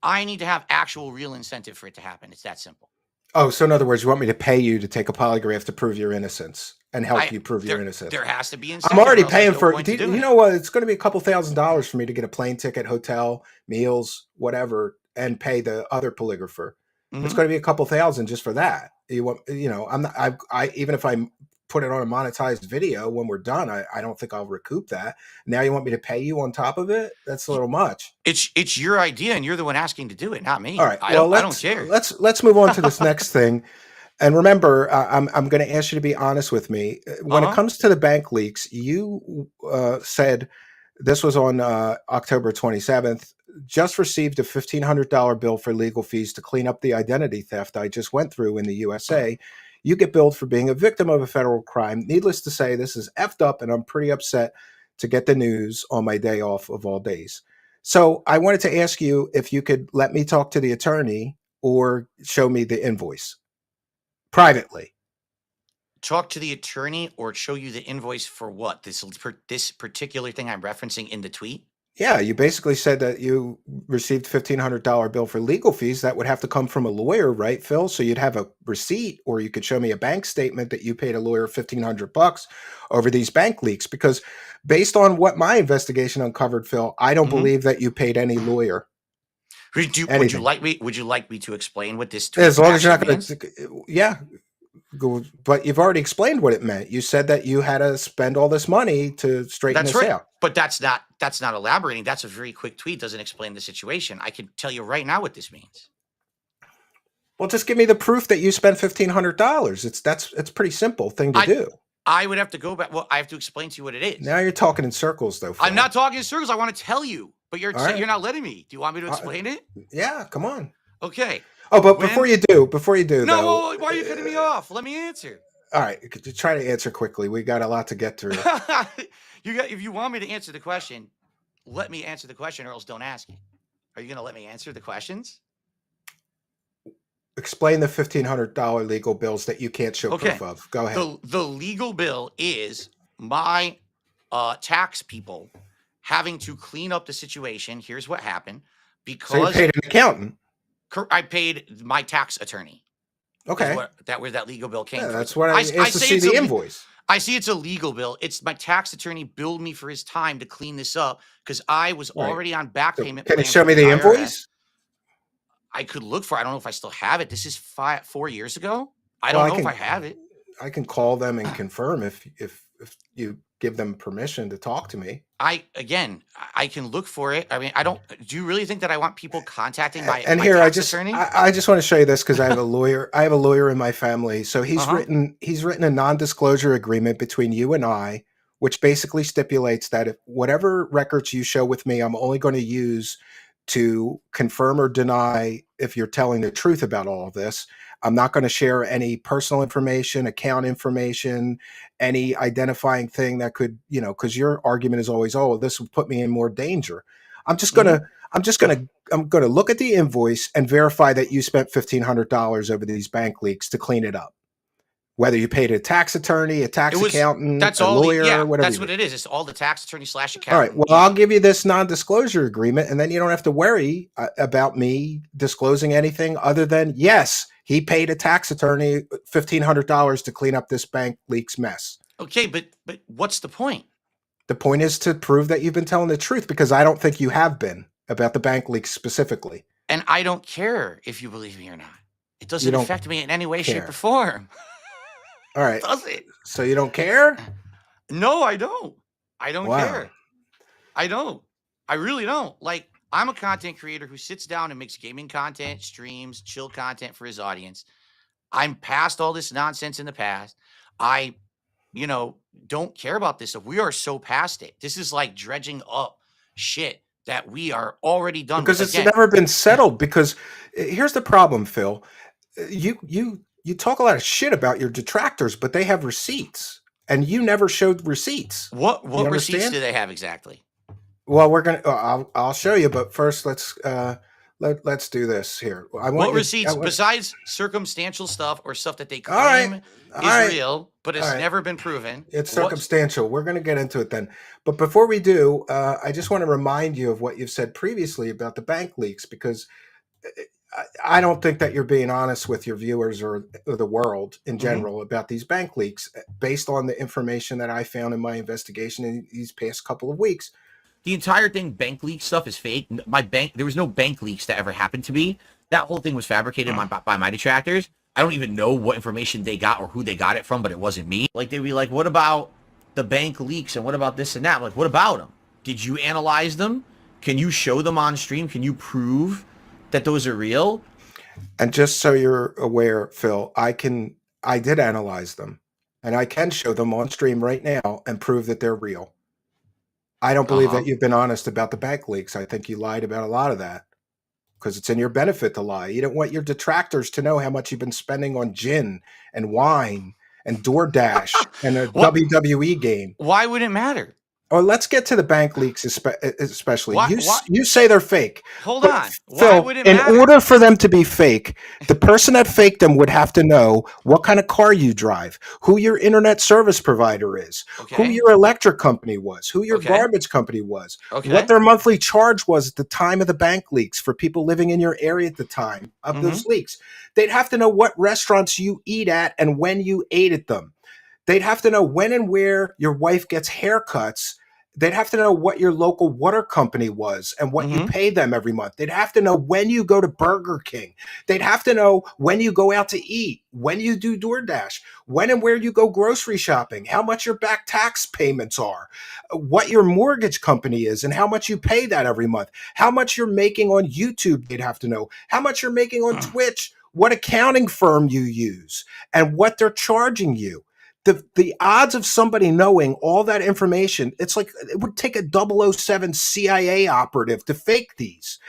I need to have actual real incentive for it to happen. It's that simple. Oh, so in other words, you want me to pay you to take a polygraph to prove your innocence and help you prove your innocence? There has to be incentive. I'm already paying for it. You know what? It's going to be a couple $1,000s for me to get a plane ticket, hotel, meals, whatever, and pay the other polygrapher. It's going to be a couple $1,000 just for that. I'm not. Even if I put it on a monetized video when we're done, I don't think I'll recoup that. Now you want me to pay you on top of it? That's a little much. It's your idea, and you're the one asking to do it, not me. All right. I don't care. Let's move on to this next thing. And remember, I'm going to ask you to be honest with me. When it comes to the Bankleaks, you said this was on October 27th. Just received a $1,500 bill for legal fees to clean up the identity theft I just went through in the USA. You get billed for being a victim of a federal crime. Needless to say, this is effed up, and I'm pretty upset to get the news on my day off of all days. So I wanted to ask you if you could let me talk to the attorney or show me the invoice privately. Talk to the attorney or show you the invoice for what? This particular thing I'm referencing in the tweet? Yeah, you basically said that you received $1,500 bill for legal fees. That would have to come from a lawyer, right, Phil? So you'd have a receipt, or you could show me a bank statement that you paid a lawyer $1,500 over these bank leaks. Because based on what my investigation uncovered, Phil, I don't believe that you paid any lawyer. Would you like me to explain what this tweet as long as you're not going to? Yeah. But you've already explained what it meant. You said that you had to spend all this money to straighten this out. But that's not elaborating. That's a very quick tweet. Doesn't explain the situation. I can tell you right now what this means. Well, just give me the proof that you spent $1,500. It's pretty simple thing to do. I would have to go back. Well, I have to explain to you what it is. Now you're talking in circles, though, Phil. I'm not talking in circles. I want to tell you, but you're not letting me. Do you want me to explain it? Yeah, come on. Okay. Oh, but before you do, no, though, why are you cutting me off? Let me answer. All right, try to answer quickly. We got a lot to get through. If you want me to answer the question, let me answer the question, or else don't ask it. Are you going to let me answer the questions? Explain the $1,500 legal bills that you can't show Okay. proof of. Go ahead. The legal bill is my tax people having to clean up the situation. Here's what happened. So you Because paid an accountant. I paid my tax attorney. Is Okay. where that legal bill came Yeah, from. that's what I asked to see it's the a invoice. I see it's a legal bill. It's my tax attorney billed me for his time to clean this up because I was Right. already on back So payment can you plan show from me the IRS. invoice? I could look for. I don't know if I still have it. This is 4 years ago. I Well, don't know if I have it. I can call them and confirm if you give them permission to talk to me. I can look for it. I mean, I don't. Do you really think that I want people contacting my And my here tax attorney? I just want to show you this because I have a lawyer. I have a lawyer in my family. So he's Uh-huh. written a non-disclosure agreement between you and I, which basically stipulates that if whatever records you show with me, I'm only going to use to confirm or deny if you're telling the truth about all of this. I'm not going to share any personal information, account information, any identifying thing that could, because your argument is always, oh, this will put me in more danger. I'm just going to, I'm going to look at the invoice and verify that you spent $1,500 over these bank leaks to clean it up. Whether you paid a tax attorney, a tax accountant, That's a all. lawyer, whatever. That's what it is. It's all the tax attorney / accountant. All right. Well, I'll give you this non-disclosure agreement, and then you don't have to worry about me disclosing anything other than, yes, he paid a tax attorney $1,500 to clean up this bank leaks mess. Okay, but what's the point? The point is to prove that you've been telling the truth, because I don't think you have been about the bank leaks specifically. And I don't care if you believe me or not. It doesn't don't affect me in any way, shape, care. or form. All right. Does it? So you don't care? No, I don't. I don't Wow. care. I don't. I really don't. Like, I'm a content creator who sits down and makes gaming content, streams, chill content for his audience. I'm past all this nonsense in the past. I, don't care about this stuff. We are so past it. This is like dredging up shit that we are already done Because with. it's never been settled. Because here's the problem, Phil. You talk a lot of shit about your detractors, but they have receipts, and you never showed receipts. What receipts do they have exactly? Well, we're gonna. I'll show you, but first let's do this here. What receipts besides circumstantial stuff or stuff that they claim is real, but it's never been proven? It's circumstantial. We're going to get into it then. But before we do, I just want to remind you of what you've said previously about the bank leaks, because I don't think that you're being honest with your viewers or the world in general about these bank leaks based on the information that I found in my investigation in these past couple of weeks. The entire thing, bank leak stuff, is fake. There was no bank leaks that ever happened to me. That whole thing was fabricated by my detractors. I don't even know what information they got or who they got it from, but it wasn't me. Like, they'd be like, what about the bank leaks and what about this and that? I'm like, what about them? Did you analyze them? Can you show them on stream? Can you prove that those are real? And just so you're aware, Phil, I did analyze them, and I can show them on stream right now and prove that they're real. I don't believe that you've been honest about the bank leaks. I think you lied about a lot of that because it's in your benefit to lie. You don't want your detractors to know how much you've been spending on gin and wine and DoorDash and a WWE game. Why would it matter? Oh, let's get to the bank leaks, especially. Why- You say they're fake. Hold But on. Why Phil, would it in matter? order for them to be fake, the person that faked them would have to know what kind of car you drive, who your internet service provider is, who Okay. your electric company was, who your Okay. garbage company was, Okay. what their monthly charge was at the time of the bank leaks for people living in your area at the time of those leaks. They'd have to know what restaurants you eat at and when you ate at them. They'd have to know when and where your wife gets haircuts. They'd have to know what your local water company was and what you pay them every month. They'd have to know when you go to Burger King. They'd have to know when you go out to eat, when you do DoorDash, when and where you go grocery shopping, how much your back tax payments are, what your mortgage company is and how much you pay that every month, how much you're making on YouTube. They'd have to know how much you're making on Twitch, what accounting firm you use, and what they're charging you. The odds of somebody knowing all that information, it's like it would take a 007 CIA operative to fake these.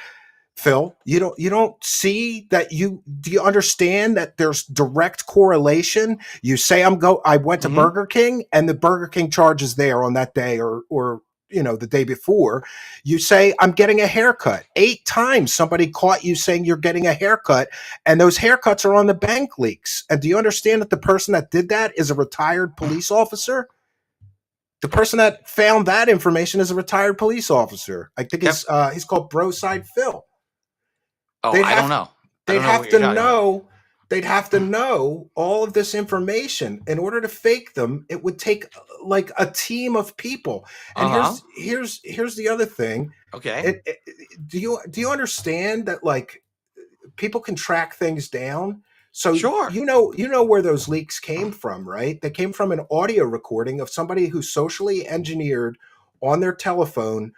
Phil, you don't see that. Do you understand that there's direct correlation? You say I went to Burger King and the Burger King charge is there on that day or the day before, you say, I'm getting a haircut. 8 times somebody caught you saying you're getting a haircut, and those haircuts are on the Bankleaks. And do you understand that the person that did that is a retired police officer? The person that found that information is a retired police officer. I think he's called Darksydephil. Oh, I don't know. They'd have to know. They'd have to know all of this information in order to fake them. It would take like a team of people. And here's the other thing. Okay. Do you understand that like people can track things down? So Sure. you know where those leaks came from, right? They came from an audio recording of somebody who socially engineered on their telephone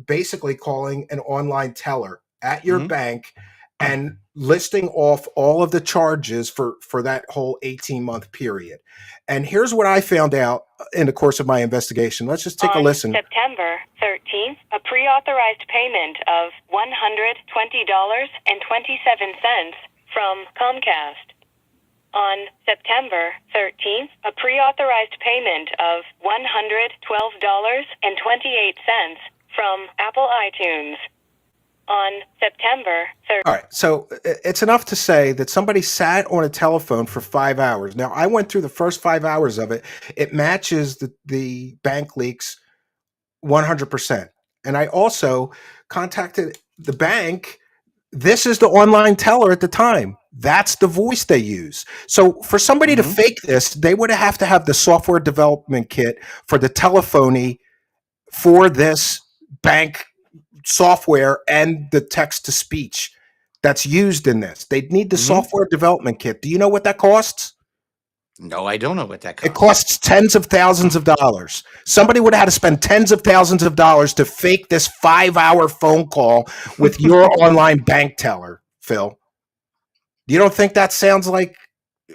basically calling an online teller at your bank and listing off all of the charges for that whole 18-month period. And here's what I found out in the course of my investigation. Let's just take a listen. On September 13th, a pre-authorized payment of $120.27 from Comcast. On September 13th, a pre-authorized payment of $112.28 from Apple iTunes. On September 3rd. All right, so it's enough to say that somebody sat on a telephone for 5 hours. Now, I went through the first 5 hours of it. It matches the Bankleaks 100%. And I also contacted the bank. This is the online teller at the time. That's the voice they use. So for somebody to fake this, they would have to have the software development kit for the telephony for this bank software and the text to speech that's used in this. They'd need the software development kit. Do you know what that costs? No, I don't know what that costs. It costs tens of thousands of dollars. Somebody would have had to spend tens of thousands of dollars to fake this 5-hour phone call with your online bank teller, Phil. You don't think that sounds like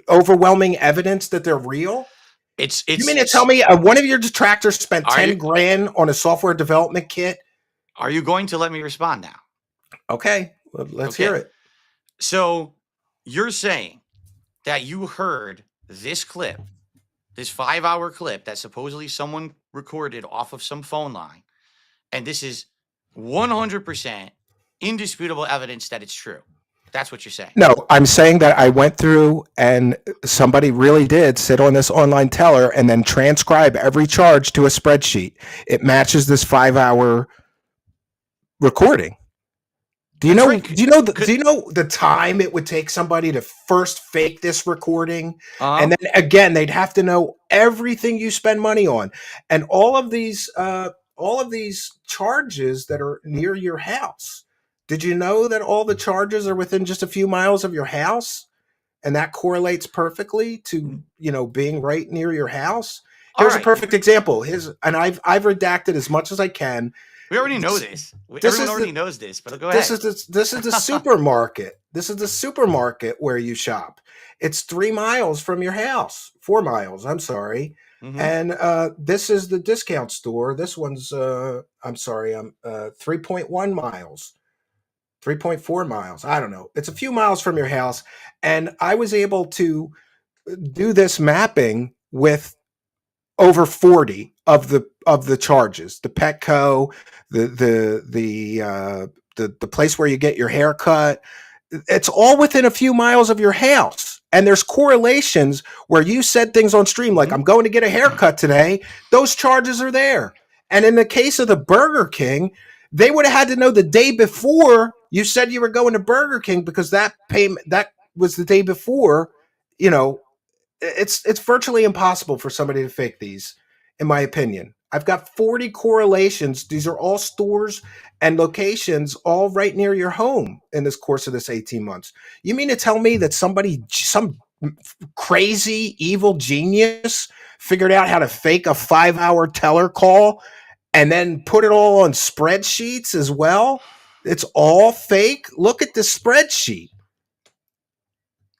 overwhelming evidence that they're real? You mean to tell me one of your detractors spent 10 grand on a software development kit? Are you going to let me respond now? Okay, well, let's hear it. So you're saying that you heard this clip, this 5-hour clip that supposedly someone recorded off of some phone line, and this is 100% indisputable evidence that it's true. That's what you're saying. No, I'm saying that I went through and somebody really did sit on this online teller and then transcribe every charge to a spreadsheet. It matches this 5-hour recording. Do you know the time it would take somebody to first fake this recording? And then again, they'd have to know everything you spend money on. And all of these charges that are near your house. Did you know that all the charges are within just a few miles of your house? And that correlates perfectly to, being right near your house. Here's a perfect example. And I've redacted as much as I can. We already know this. Everyone already knows this, but go ahead. This is the supermarket. This is the supermarket where you shop. It's 3 miles from your house. 4 miles, I'm sorry. And this is the discount store. This one's, 3.1 miles. 3.4 miles. I don't know. It's a few miles from your house. And I was able to do this mapping with over 40 of the charges, the Petco, the place where you get your hair cut. It's all within a few miles of your house. And there's correlations where you said things on stream like, I'm going to get a haircut today. Those charges are there. And in the case of the Burger King, they would have had to know the day before you said you were going to Burger King because that was the day before. It's virtually impossible for somebody to fake these, in my opinion. I've got 40 correlations. These are all stores and locations all right near your home in this course of this 18 months. You mean to tell me that some crazy evil genius figured out how to fake a 5-hour teller call and then put it all on spreadsheets as well? It's all fake. Look at the spreadsheet.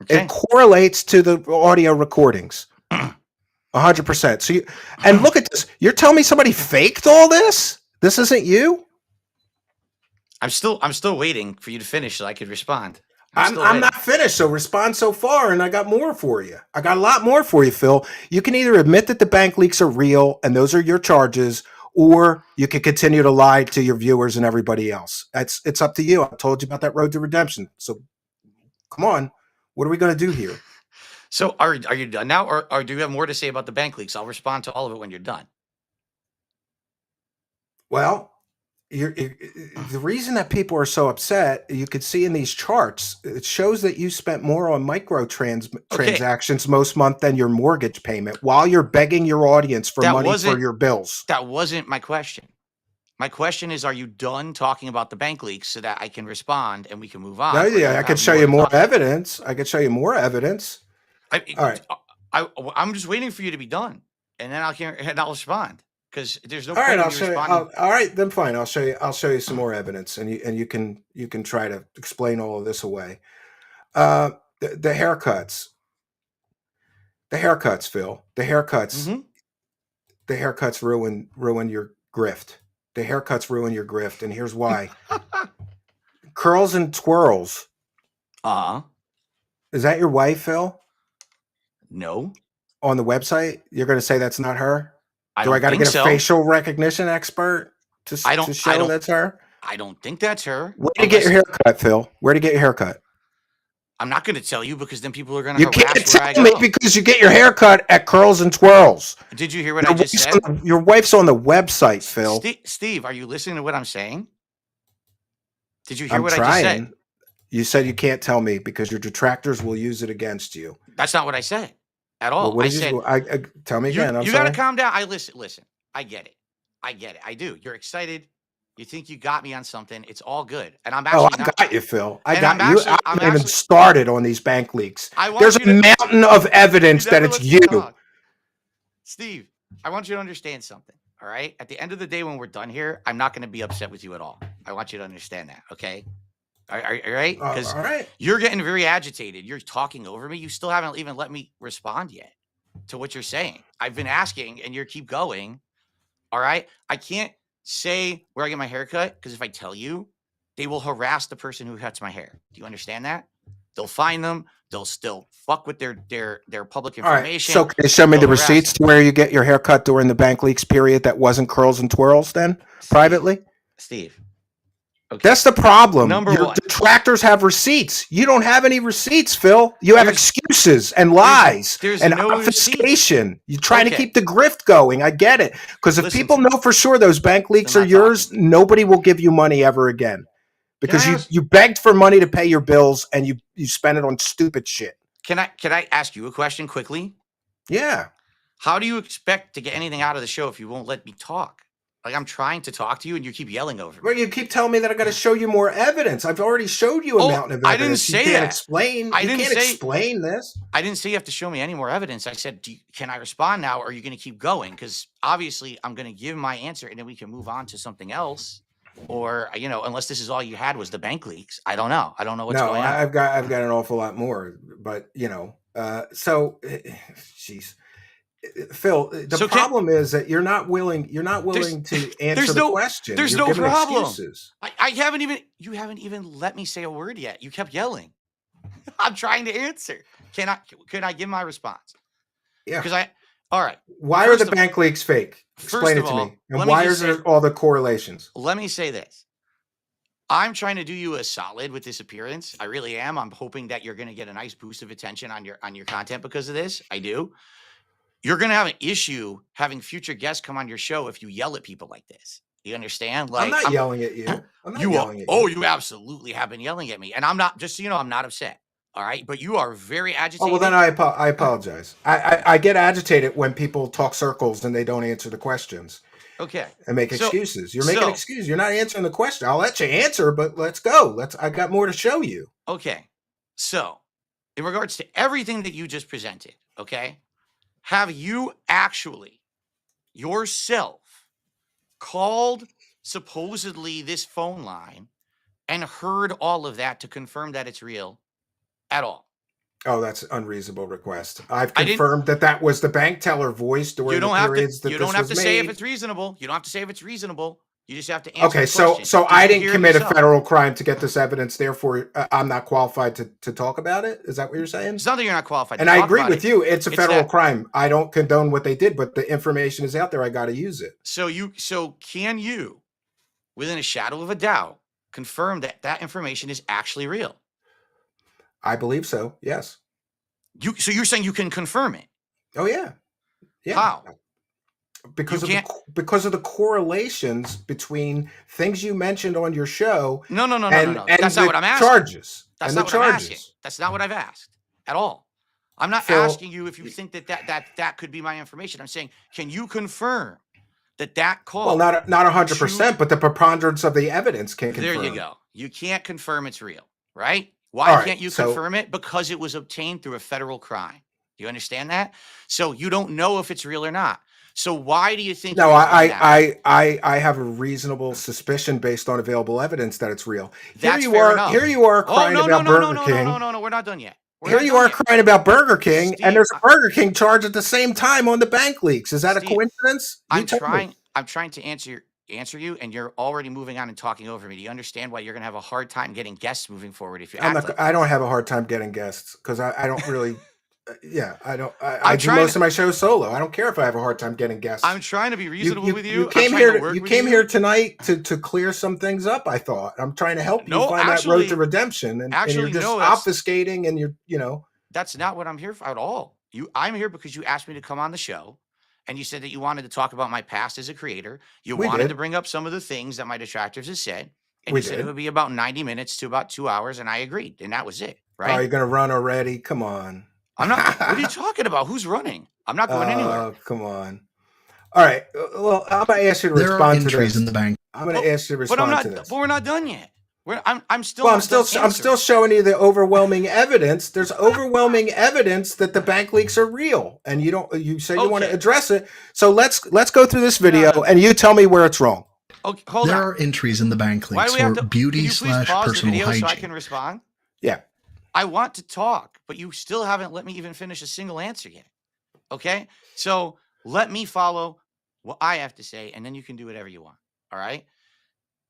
Okay. It correlates to the audio recordings. 100%. So and look at this. You're telling me somebody faked all this? This isn't you? I'm still waiting for you to finish so I could respond. I'm not finished, so respond so far, and I got more for you. I got a lot more for you, Phil. You can either admit that the bank leaks are real and those are your charges, or you can continue to lie to your viewers and everybody else. It's up to you. I told you about that road to redemption. So come on, what are we going to do here? So are you done now, or do you have more to say about the bank leaks? I'll respond to all of it when you're done. Well, the reason that people are so upset, you could see in these charts, it shows that you spent more on transactions most month than your mortgage payment while you're begging your audience for money for your bills. That wasn't my question. My question is, are you done talking about the bank leaks so that I can respond and we can move on? No, yeah, I could show you more evidence. I could show you more evidence. All right. I'm just waiting for you to be done, and then I'll respond. Because there's no all right, point I'll show you. All right, then fine. I'll show you some more evidence, and you can try to explain all of this away. The haircuts, Phil. The haircuts ruin your grift. The haircuts ruin your grift, and here's why. Curls and twirls. Is that your wife, Phil? No. On the website, you're going to say that's not her? Do I got to get a facial recognition expert to show that's her? I don't think that's her. Where to get your haircut, Phil? Where to get your haircut? I'm not going to tell you because then people are going to harass where I go. You can't tell me because you get your haircut at Curls and Twirls. Did you hear what I just said? Your wife's on the website, Phil. Steve, are you listening to what I'm saying? Did you hear what I just said? You said you can't tell me because your detractors will use it against you. That's not what I said. At all. Well, tell me again. You got to calm down. Listen. I get it. I do. You're excited. You think you got me on something. It's all good. And I'm actually got you, Phil. I got you. I haven't even started on these bank leaks. There's a mountain of evidence that it's you. Steve, I want you to understand something. All right. At the end of the day, when we're done here, I'm not going to be upset with you at all. I want you to understand that. Okay. All right? Because you're getting very agitated. You're talking over me. You still haven't even let me respond yet to what you're saying. I've been asking and you keep going. All right? I can't say where I get my hair cut because if I tell you, they will harass the person who cuts my hair. Do you understand that? They'll find them. They'll still fuck with their public information. All right. So can you show me the receipts to where you get your hair cut during the bank leaks period that wasn't Curls and Twirls then, privately? Steve. Okay. That's the problem. Number one. Detractors have receipts. You don't have any receipts, Phil. You have excuses and lies and obfuscation. You're trying to keep the grift going. I get it. Because if people know for sure those bank leaks are yours, nobody will give you money ever again. Because you begged for money to pay your bills and you spent it on stupid shit. Can I ask you a question quickly? Yeah. How do you expect to get anything out of the show if you won't let me talk? Like, I'm trying to talk to you and you keep yelling over me. Well, you keep telling me that I got to show you more evidence. I've already showed you a mountain of evidence. I didn't say that. You can't explain this. I didn't say you have to show me any more evidence. I said, can I respond now or are you going to keep going? Because obviously I'm going to give my answer and then we can move on to something else. Or, unless this is all you had was the bank leaks. I don't know. I don't know what's going on. I've got an awful lot more. But, jeez. Phil, the problem is that you're not willing to answer the question. There's no problem. Excuses. You haven't even let me say a word yet. You kept yelling. I'm trying to answer. Can I give my response? Yeah. All right. Why are the bank leaks fake? Explain it to me. And why is there all the correlations? Let me say this. I'm trying to do you a solid with this appearance. I really am. I'm hoping that you're going to get a nice boost of attention on your content because of this. I do. You're going to have an issue having future guests come on your show if you yell at people like this. You understand? Like, I'm not yelling at you. I'm not yelling at you. Oh, you absolutely have been yelling at me. And I'm not, just so you know, I'm not upset. All right. But you are very agitated. Oh, well, then I apologize. I get agitated when people talk circles and they don't answer the questions. Okay. And make excuses. You're making excuses. You're not answering the question. I'll let you answer, but let's go. I got more to show you. Okay. So, in regards to everything that you just presented, okay? Have you actually yourself called supposedly this phone line and heard all of that to confirm that it's real at all? Oh, that's an unreasonable request. I've confirmed that was the bank teller voice during the periods that this was made. You don't have to say if it's reasonable. You don't have to say if it's reasonable. You just have to answer Okay, the so question. so Did I you didn't hear it commit a yourself? federal crime to get this evidence. Therefore, I'm not qualified to talk about it. Is that what you're saying? It's not that you're not qualified And to I talk agree about with it. you. It's a It's federal that. crime. I don't condone what they did, but the information is out there. I got to use it. So can you, within a shadow of a doubt, confirm that that information is actually real? I believe so. Yes. So you're saying you can confirm it? Oh yeah. Yeah. How? Because You of can't. because of the correlations between things you mentioned on your show No. and That's not the what I'm asking. charges. That's and not the what I'm asking. charges. That's not what I've asked at all. I'm not Phil, asking you if you think that could be my information. I'm saying, can you confirm that well, call? not 100%, but the preponderance of the evidence can There confirm. you go. You can't confirm it's real, right? All Why right, can't you so- confirm it? Because it was obtained through a federal crime. Do you understand that? So you don't know if it's real or not. So why do you think? No, you're gonna find out? I have a reasonable suspicion based on available evidence that it's real. That's fair enough. Here you are Oh crying no, about Burger King. no. We're not done yet. Here you are crying about Burger King, Steve, and there's a Burger King charge at the same time on the Bankleaks. Is that a Steve, coincidence? I'm trying to answer you, and you're already moving on and talking over me. Do you understand why you're going to have a hard time getting guests moving forward if you act like I don't this? have a hard time getting guests because I don't really. Yeah, I don't. I I'm do trying most to- of my shows solo. I don't care if I have a hard time getting guests. I'm trying to be reasonable with you. You came I'm trying here. to work You with came you. here tonight to clear some things up. I thought I'm trying to help you No, find that road actually- to redemption, and actually, you're just no, that's- obfuscating, and you're. That's not what I'm here for at all. I'm here because you asked me to come on the show, and you said that you wanted to talk about my past as a creator. You We wanted did. to bring up some of the things that my detractors have said, and We you said did. it would be about 90 minutes to about 2 hours, and I agreed, and that was it, Are right? you going to run already? Come on. I'm not. What are you talking about? Who's running? I'm not going anywhere. Oh, come on. All right. Well, I'm going to ask you to There are respond to entries this. in the bank. I'm going to ask you to But I'm respond not. to this. But we're not done yet. I'm still. Well, I'm not still done I'm still answering. showing you the overwhelming evidence. There's overwhelming evidence that the bank leaks are real, and you say you want to Okay. address it. So let's go through this video, No. and you tell me where it's wrong. Okay, hold There on. are entries in the Why do Bankleaks we have for to? beauty Can you please / pause the personal video hygiene. so I can respond? Yeah. I want to talk, but you still haven't let me even finish a single answer yet. Okay? So let me follow what I have to say, and then you can do whatever you want. All right?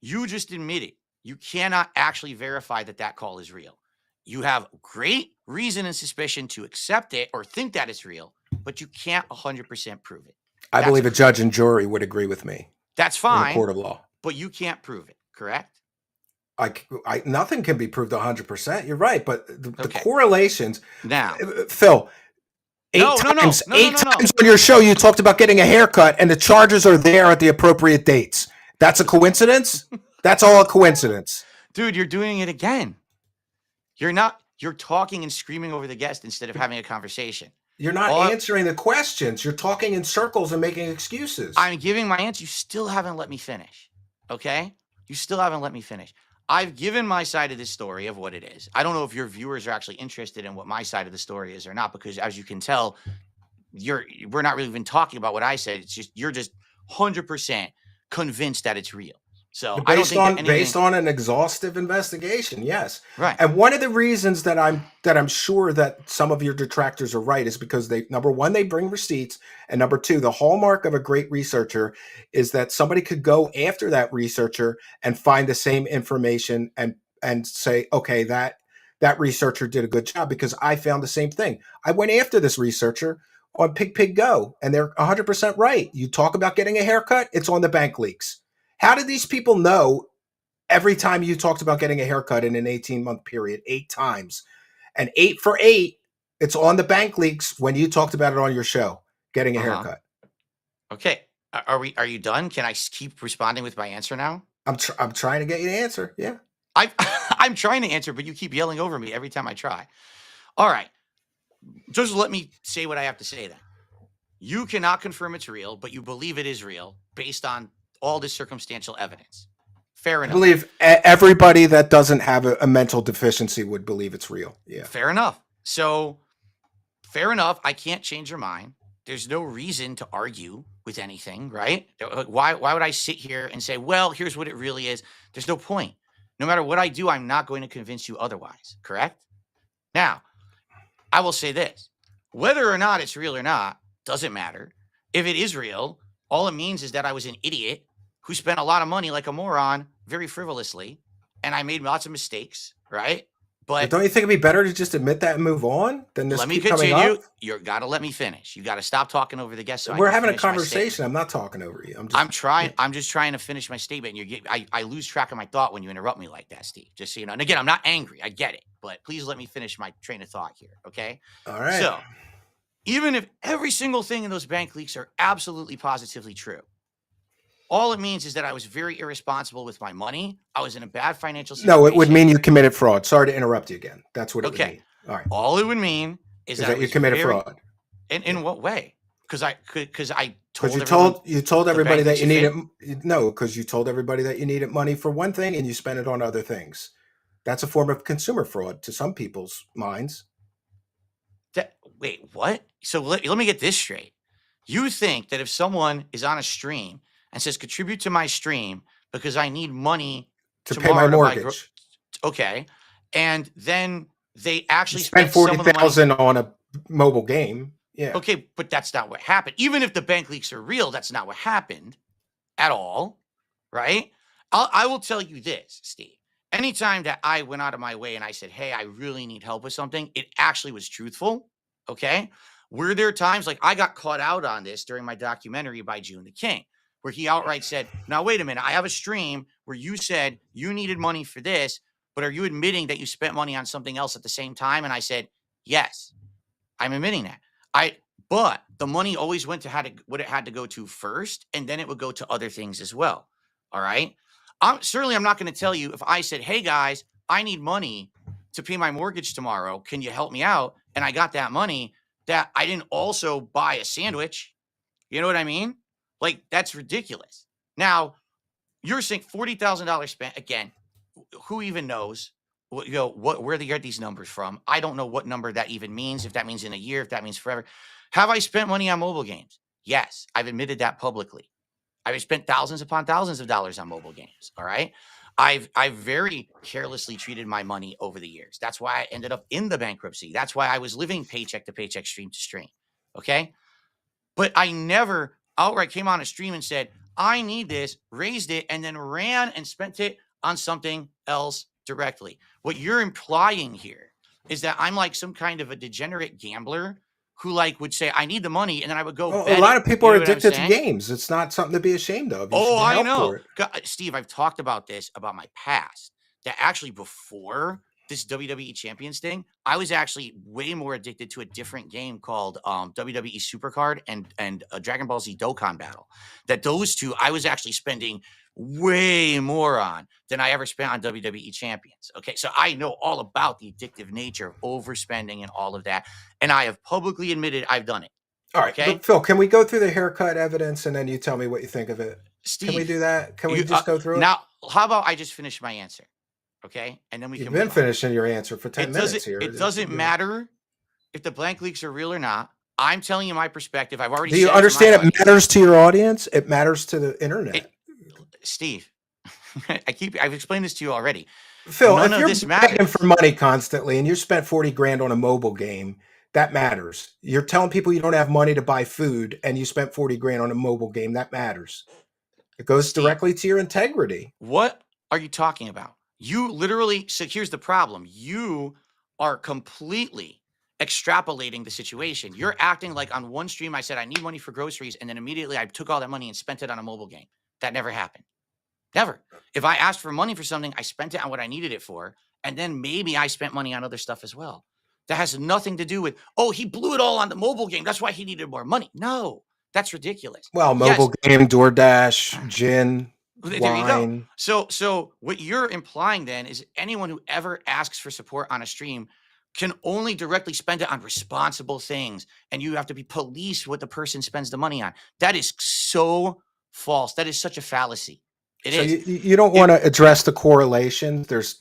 You just admitted you cannot actually verify that call is real. You have great reason and suspicion to accept it or think that it's real, but you can't 100% prove it. I That's believe a judge and jury would agree with me That's in a fine, court of law. but you can't prove it, correct? Nothing can be proved 100%. You're right, but the Okay. correlations. Now, Phil, eight No. times on your show you talked about getting a haircut, and the charges are there at the appropriate dates. That's a coincidence? That's all a coincidence. dude, you're doing it again. You're talking and screaming over the guest instead of having a conversation. You're not All I- answering the questions. You're talking in circles and making excuses. I'm giving my answer. You still haven't let me finish. Okay? You still haven't let me finish. I've given my side of this story of what it is. I don't know if your viewers are actually interested in what my side of the story is or not, because as you can tell, we're not really even talking about what I said. It's just you're just 100% convinced that it's real. So I don't based think on that anything, based on an exhaustive investigation, yes. right. And one of the reasons that I'm sure that some of your detractors are right is because number one, they bring receipts, and number two, the hallmark of a great researcher is that somebody could go after that researcher and find the same information and say, okay, that researcher did a good job because I found the same thing. I went after this researcher on Pig Go, and they're 100% right. You talk about getting a haircut, it's on the Bankleaks. How did these people know every time you talked about getting a haircut in an 18-month period, 8 times? And 8 for 8, it's on the Bankleaks when you talked about it on your show, getting a haircut. Okay. Are you done? Can I keep responding with my answer now? I'm trying to get you to answer. Yeah. I'm trying to answer, but you keep yelling over me every time I try. All right. Just let me say what I have to say then. You cannot confirm it's real, but you believe it is real based on all this circumstantial evidence. Fair I enough. believe everybody that doesn't have a mental deficiency would believe it's real. Yeah. Fair enough. So, fair enough. I can't change your mind. There's no reason to argue with anything, right? Why would I sit here and say, well, here's what it really is? There's no point. No matter what I do, I'm not going to convince you otherwise, correct? Now, I will say this. Whether or not it's real or not doesn't matter. If it is real, all it means is that I was an idiot who spent a lot of money like a moron, very frivolously, and I made lots of mistakes, right? But don't you think it'd be better to just admit that and move on than this let me keep coming continue. up? You got to let me finish. You got to stop talking over the guest. So We're having a conversation. I'm not talking over you. I'm just trying to finish my statement. I lose track of my thought when you interrupt me like that, Steve. Just so you know. And again, I'm not angry. I get it, but please let me finish my train of thought here. Okay. All right. So even if every single thing in those bank leaks are absolutely positively true, all it means is that I was very irresponsible with my money. I was in a bad financial situation. No, it would mean you committed fraud. Sorry to interrupt you again. That's what it would mean. All right. All it would mean is that you committed fraud. In what way? Because I you told everybody that you needed because you told everybody that you needed money for one thing and you spent it on other things. That's a form of consumer fraud to some people's minds. Wait, what? So let me get this straight. You think that if someone is on a stream and says contribute to my stream because I need money to pay my mortgage, okay, and then they actually spend $40,000 on a mobile game. Yeah. Okay, but that's not what happened. Even if the bank leaks are real, that's not what happened at all, right? I will tell you this, Steve. Anytime that I went out of my way and I said, hey, I really need help with something, it actually was truthful, okay? Were there times, like I got caught out on this during my documentary by June the King, where he outright said, now, wait a minute, I have a stream where you said you needed money for this, but are you admitting that you spent money on something else at the same time? And I said, yes, I'm admitting that. But the money always went to what it had to go to first, and then it would go to other things as well. All right. I'm not going to tell you if I said, hey guys, I need money to pay my mortgage tomorrow. Can you help me out? And I got that money, that I didn't also buy a sandwich. You know what I mean? Like, that's ridiculous. Now, you're saying $40,000 spent. Again, who even knows? Where they get these numbers from? I don't know what number that even means. If that means in a year, if that means forever. Have I spent money on mobile games? Yes, I've admitted that publicly. I've spent thousands upon thousands of dollars on mobile games. All right. I've very carelessly treated my money over the years. That's why I ended up in the bankruptcy. That's why I was living paycheck to paycheck, stream to stream. Okay. But I never outright came on a stream and said, I need this, raised it, and then ran and spent it on something else directly. What you're implying here is that I'm like some kind of a degenerate gambler who would say, I need the money, and then I would go bet a lot it. of people You are know what I'm addicted to saying? games. It's not something to be ashamed of. You should Oh, get I help know. for it. God, Steve, I've talked about this, about my past, that actually before this WWE Champions thing, I was actually way more addicted to a different game called WWE Supercard and Dragon Ball Z Dokkan Battle. That those two, I was actually spending way more on than I ever spent on WWE Champions. Okay, so I know all about the addictive nature of overspending and all of that, and I have publicly admitted I've done it. All right, Okay? but Phil, can we go through the haircut evidence and then you tell me what you think of it? Steve, Can we do that? Can we just go through it? Now, how about I just finish my answer? Okay, and then we You've can been move on. finishing your answer for 10 minutes here. It doesn't matter if the blank leaks are real or not. I'm telling you my perspective. I've already Do you said it to my understand it audience. matters to your audience? It matters to the internet. Steve, I've explained this to you already. Phil, None if of you're this begging matters. for money constantly and you spent 40 grand on a mobile game, that matters. You're telling people you don't have money to buy food and you spent 40 grand on a mobile game, that matters. It goes Steve, directly to your integrity. What are you talking about? You literally, so here's the problem. You are completely extrapolating the situation. You're acting like on one stream I said I need money for groceries, and then immediately I took all that money and spent it on a mobile game. That never happened. Never. If I asked for money for something, I spent it on what I needed it for, and then maybe I spent money on other stuff as well. That has nothing to do with, oh, he blew it all on the mobile game, that's why he needed more money. No, that's ridiculous. Well, mobile game, DoorDash, gin, There you wine. go. So what you're implying then is anyone who ever asks for support on a stream can only directly spend it on responsible things, and you have to be police what the person spends the money on. That is so false. That is such a fallacy. It So is. you don't want to address the correlations. There's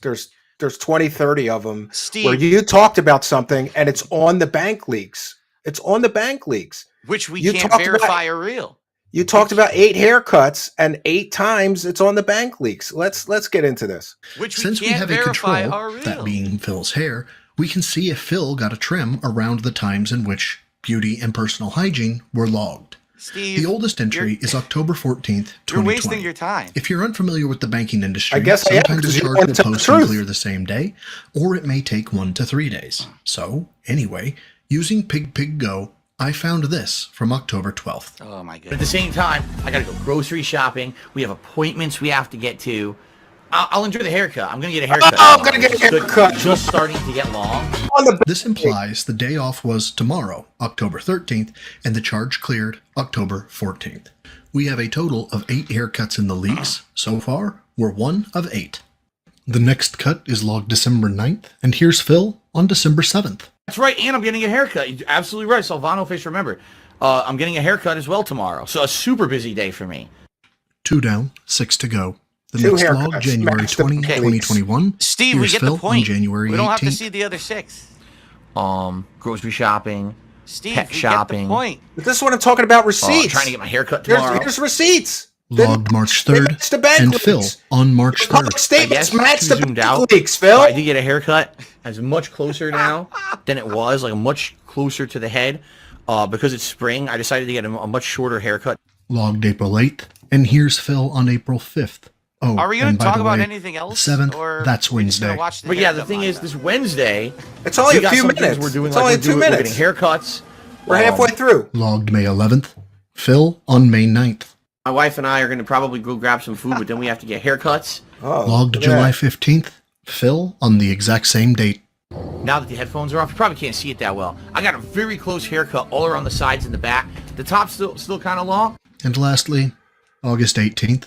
20, 30 of them Steve, where you talked about something and it's on the bank leaks. It's on the bank leaks. which we you can't talked verify are real. You talked about 8 haircuts and 8 times it's on the bank leaks. Let's get into this. Which we Since we can't have a verify control, are real. that being Phil's hair, we can see if Phil got a trim around the times in which beauty and personal hygiene were logged. Steve, The oldest entry is October 14th, 2020. you're wasting your time. If you're unfamiliar with the banking industry, I guess I am, sometimes 'cause the you don't charge want will to tell the post and truth. clear the same day, or it may take 1 to 3 days. So, anyway, using PigPigGo, I found this from October 12th. Oh my But at goodness. the same time, I gotta go grocery shopping. We have appointments we have to get to. I'll enjoy the haircut. I'm gonna get a haircut. Oh, I'm gonna get a It's good- haircut. Just starting to get long. On the This implies the day off was tomorrow, October 13th, and the charge cleared October 14th. We have a total of 8 haircuts in the leaks. So far, we're 1 of 8. The next cut is logged December 9th, and here's Phil on December 7th. That's right, and I'm getting a haircut. You're absolutely right, Salvano Face. Remember, I'm getting a haircut as well tomorrow. So a super busy day for me. 2 down, 6 to go. The 2 next haircuts. log, January Match the 20, Bankleaks. 2021. Steve, we Here's get Phil the point. on January We don't have to 18th. see the other 6. Grocery shopping, Steve, pet we shopping. get the point. But this is what I'm talking about, receipts. Trying to get my haircut tomorrow. Here's receipts. Logged March 3rd, Match the Bankleaks. and Phil on March 3rd. Public statements I match guess the too zoomed out. Bankleaks, But Phil. I did get a haircut. It's much closer now than it was, like much closer to the head. Because it's spring, I decided to get a much shorter haircut. Logged April 8th, and here's Phil on April 5th. Oh, Are we going and to by talk the about way, anything else? 7th, or that's we just gonna Wednesday. watch the But yeah, the haircut thing is, montage? this Wednesday, It's only we a got few some things minutes. we're doing. It's Like only we're 2 getting minutes. haircuts. We're halfway through. Logged May 11th, Phil on May 9th. My wife and I are going to probably go grab some food, but then we have to get haircuts. Oh, Logged look at July that. 15th, Phil on the exact same date. Now that the headphones are off, you probably can't see it that well. I got a very close haircut all around the sides and the back. The top's still kind of long. And lastly, August 18th,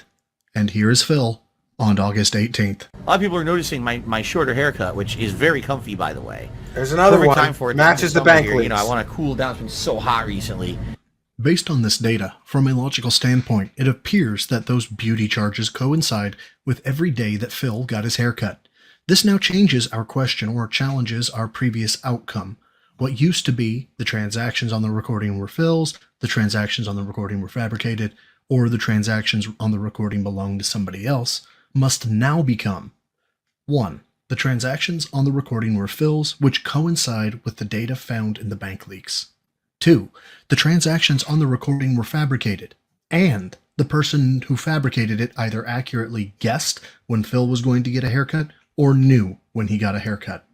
and here is Phil on August 18th. A lot of people are noticing my shorter haircut, which is very comfy, by the way. There's another Perfect one. time for it. Matches the Summer here. Bankleaks. You know, I want to cool down. It's been so hot recently. Based on this data, from a logical standpoint, it appears that those beauty charges coincide with every day that Phil got his haircut. This now changes our question or challenges our previous outcome. What used to be the transactions on the recording were Phil's, the transactions on the recording were fabricated, or the transactions on the recording belonged to somebody else, must now become 1. The transactions on the recording were Phil's, which coincide with the data found in the Bankleaks. 2. The transactions on the recording were fabricated, and the person who fabricated it either accurately guessed when Phil was going to get a haircut or knew when he got a haircut.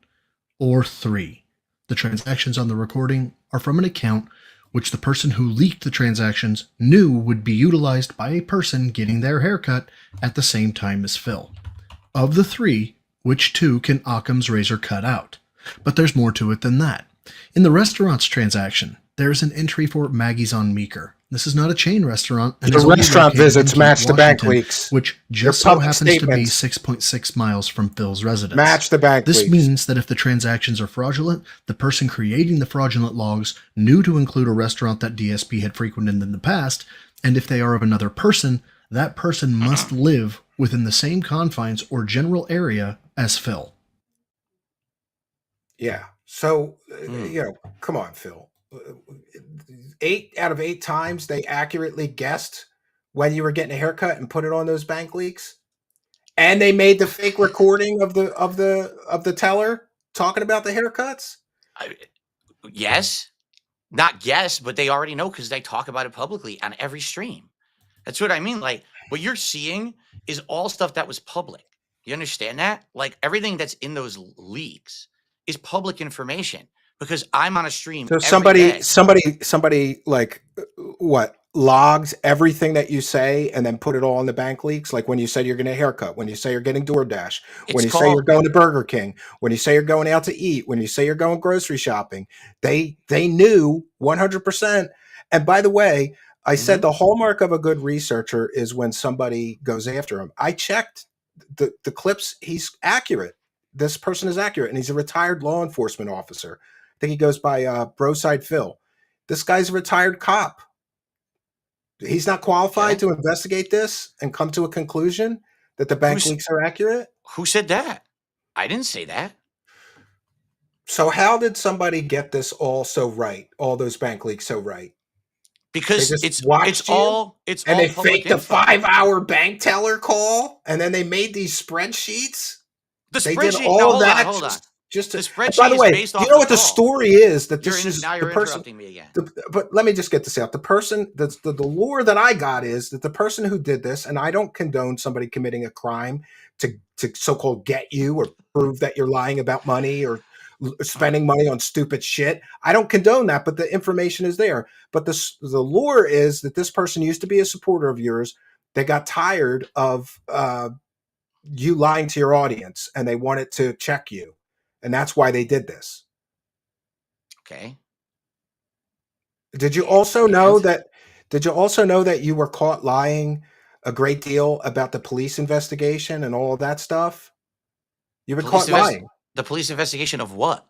Or 3. The transactions on the recording are from an account which the person who leaked the transactions knew would be utilized by a person getting their haircut at the same time as Phil. Of the 3, which 2 can Occam's razor cut out? But there's more to it than that. In the restaurant's transaction, there's an entry for Maggie's on Meeker. This is not a chain restaurant. And The is only restaurant located visits in match the Washington, Bankleaks. which They're just so public happens to be statements. 6.6 miles from Phil's residence. Match the Bankleaks. This means that if the transactions are fraudulent, the person creating the fraudulent logs knew to include a restaurant that DSP had frequented in the past, and if they are of another person, that person must live within the same confines or general area as Phil. Yeah. So, come on, Phil. 8 out of 8 times they accurately guessed when you were getting a haircut and put it on those Bankleaks, and they made the fake recording of the teller talking about the haircuts. Yes, not guess, but they already know because they talk about it publicly on every stream. That's what I mean. Like what you're seeing is all stuff that was public. You understand that? Like everything that's in those leaks is public information because I'm on a stream. So every day. somebody like what logs everything that you say and then put it all on the Bankleaks. Like when you say you're getting a haircut, when you say you're getting DoorDash, when you say you're going to Burger King, when you say you're going out to eat, when you say you're going grocery shopping, they knew 100%. And by the way, I said the hallmark of a good researcher is when somebody goes after him. I checked the clips. He's accurate. This person is accurate, and he's a retired law enforcement officer. I think he goes by Darksydephil. This guy's a retired cop. He's not qualified to investigate this and come to a conclusion that the Bankleaks are accurate. Who said that? I didn't say that. So how did somebody get this all so right? All those Bankleaks so right? Because They just it's watched you, all and they public faked a info. 5-hour bank teller call, and then they made these spreadsheets. The They spreadsheet. did all No, that. hold on. just to, The and by spreadsheet the is way, based do you off know the what the fraud. story is? That You're this is now the you're person. interrupting me again. But let me just get this out. The person, the lore that I got is that the person who did this, and I don't condone somebody committing a crime to so-called get you or prove that you're lying about money or spending money on stupid shit. I don't condone that, but the information is there. But the lore is that this person used to be a supporter of yours. They got tired of you lying to your audience, and they wanted to check you, and that's why they did this. Okay. Did you also know And that? Did you also know that you were caught lying a great deal about the police investigation and all of that stuff? You were police caught invest lying. the police investigation of what?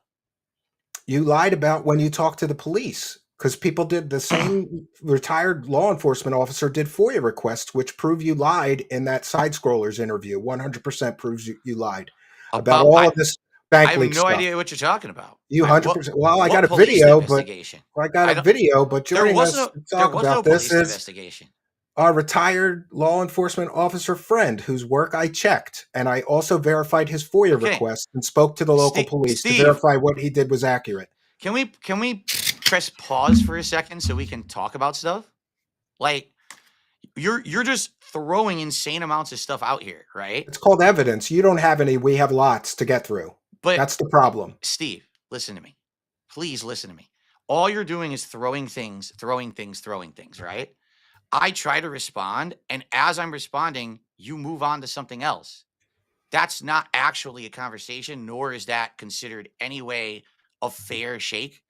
You lied about when you talked to the police because people did the same. Retired law enforcement officer did FOIA requests, which prove you lied in that side scrollers interview. 100% proves you lied about About all of this I have Bankleaks no stuff. idea what you're talking about. You What 100%. Well, I got a police video, but investigation? I got I a don't. video. But There joining was us no to there talk was no about this police is investigation. our retired law enforcement officer friend whose work I checked, and I also verified his FOIA Okay, request and spoke to the local police to Steve, verify what he did was accurate. can we press pause for a second so we can talk about stuff? Like you're just throwing insane amounts of stuff out here, right? It's called evidence. You don't have any. We have lots to get through. But That's the problem. Steve, listen to me. Please listen to me. All you're doing is throwing things, right? I try to respond, and as I'm responding, you move on to something else. That's not actually a conversation, nor is that considered any way a fair shake.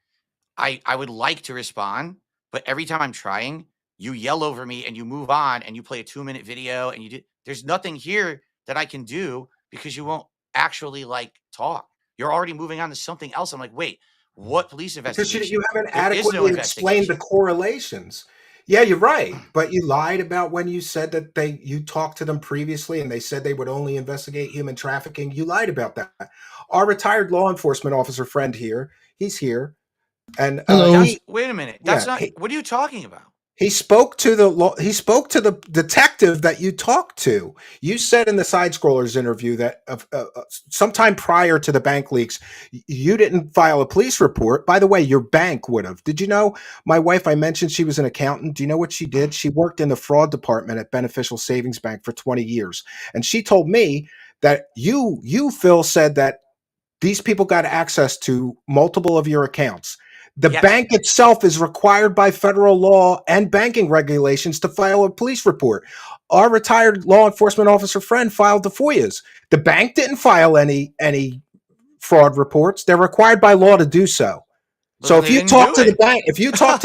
I would like to respond, but every time I'm trying, you yell over me and you move on and you play a 2-minute video and there's nothing here that I can do because you won't actually like talk. You're already moving on to something else. I'm like, wait, what police Because you investigation? haven't There is no adequately explained the investigation. correlations. Yeah, you're right. But you lied about when you said that you talked to them previously and they said they would only investigate human trafficking. You lied about that. Our retired law enforcement officer friend here, he's here. And Hello. Wait a minute. That's yeah, not what are you talking about? he spoke to the detective that you talked to. You said in the side scrollers interview that sometime prior to the bank leaks, you didn't file a police report. By the way, your bank would have. Did you know? My wife, I mentioned she was an accountant. Do you know what she did? She worked in the fraud department at Beneficial Savings Bank for 20 years, and she told me that you Phil said that these people got access to multiple of your accounts. The Yes. bank itself is required by federal law and banking regulations to file a police report. Our retired law enforcement officer friend filed the FOIAs. The bank didn't file any fraud reports. They're required by law to do so. So if They you didn't talk do to the it. bank, if you talk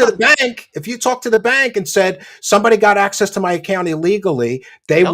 to the bank and said somebody got access to my account illegally, they Yep.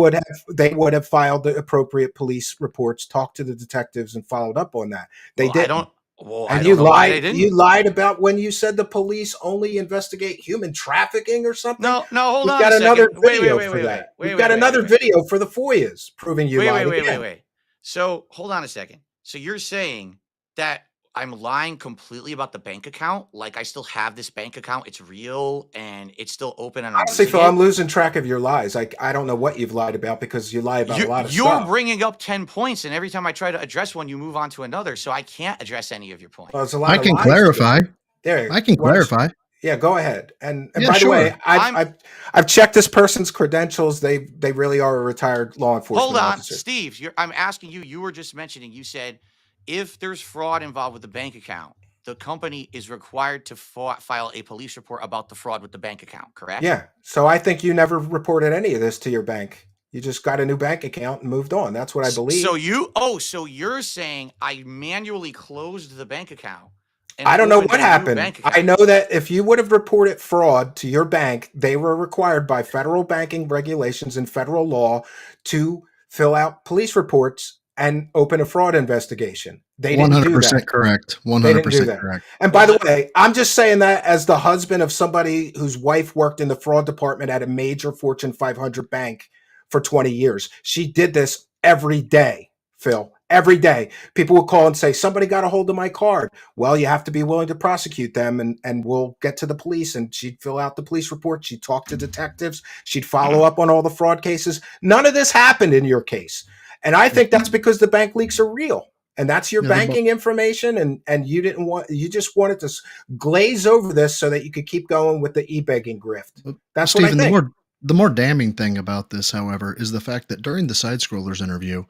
would have filed the appropriate police reports, talked to the detectives, and followed up on that. They Well, I didn't. don't well, I And don't know why they didn't. You lied about when you said the police only investigate human trafficking or something. No, hold We've on a got another second. Wait, video for that. We've got wait, another video for the FOIAs proving you lied again. wait. So hold on a second. So you're saying that I'm lying completely about the bank account? Like I still have this bank account, it's real and it's still open and I'm Honestly, using Phil, I'm it? losing track of your lies. I don't know what you've lied about because you lie about a lot of You're stuff. bringing up 10 points, and every time I try to address one, you move on to another. So I can't address any of your points. Well, there's a lot I of can lies. clarify. There, I can clarify. Yeah, go ahead. And Yeah, by the way, sure. I've checked this person's credentials. They really are a retired law enforcement Hold on, officer. Steve. I'm asking you. You were just mentioning. You said if there's fraud involved with the bank account, the company is required to file a police report about the fraud with the bank account. Correct? Yeah. So I think you never reported any of this to your bank. You just got a new bank account and moved on. That's what I believe. So you're saying I manually closed the bank account? And I don't know opened what a new happened. bank I account? know that if you would have reported fraud to your bank, they were required by federal banking regulations and federal law to fill out police reports and open a fraud investigation. They didn't do that. 100% correct. They didn't do 100% that. correct. And by the way, I'm just saying that as the husband of somebody whose wife worked in the fraud department at a major Fortune 500 bank for 20 years. She did this every day, Phil. Every day. People would call and say, somebody got a hold of my card. Well, you have to be willing to prosecute them and we'll get to the police. And she'd fill out the police report. She'd talk to detectives. She'd follow up on all the fraud cases. None of this happened in your case. And I think that's because the bank leaks are real. And that's your Yeah, they're banking information, and you just wanted to glaze over this so that you could keep going with the e-begging grift. That's Stephen, what I think. the more damning thing about this, however, is the fact that during the Side Scrollers interview,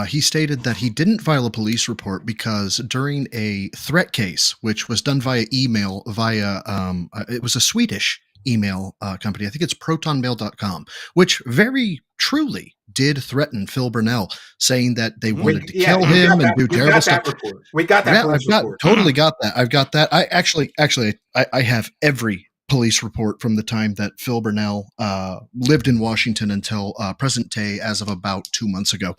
he stated that he didn't file a police report because during a threat case, which was done via email, it was a Swedish email company, I think it's protonmail.com, which very truly did threaten Phil Burnell, saying that they wanted to kill him and do terrible stuff. Report. We got that police report. Totally got that. I've got that. I actually, I have every police report from the time that Phil Burnell lived in Washington until present day, as of about 2 months ago.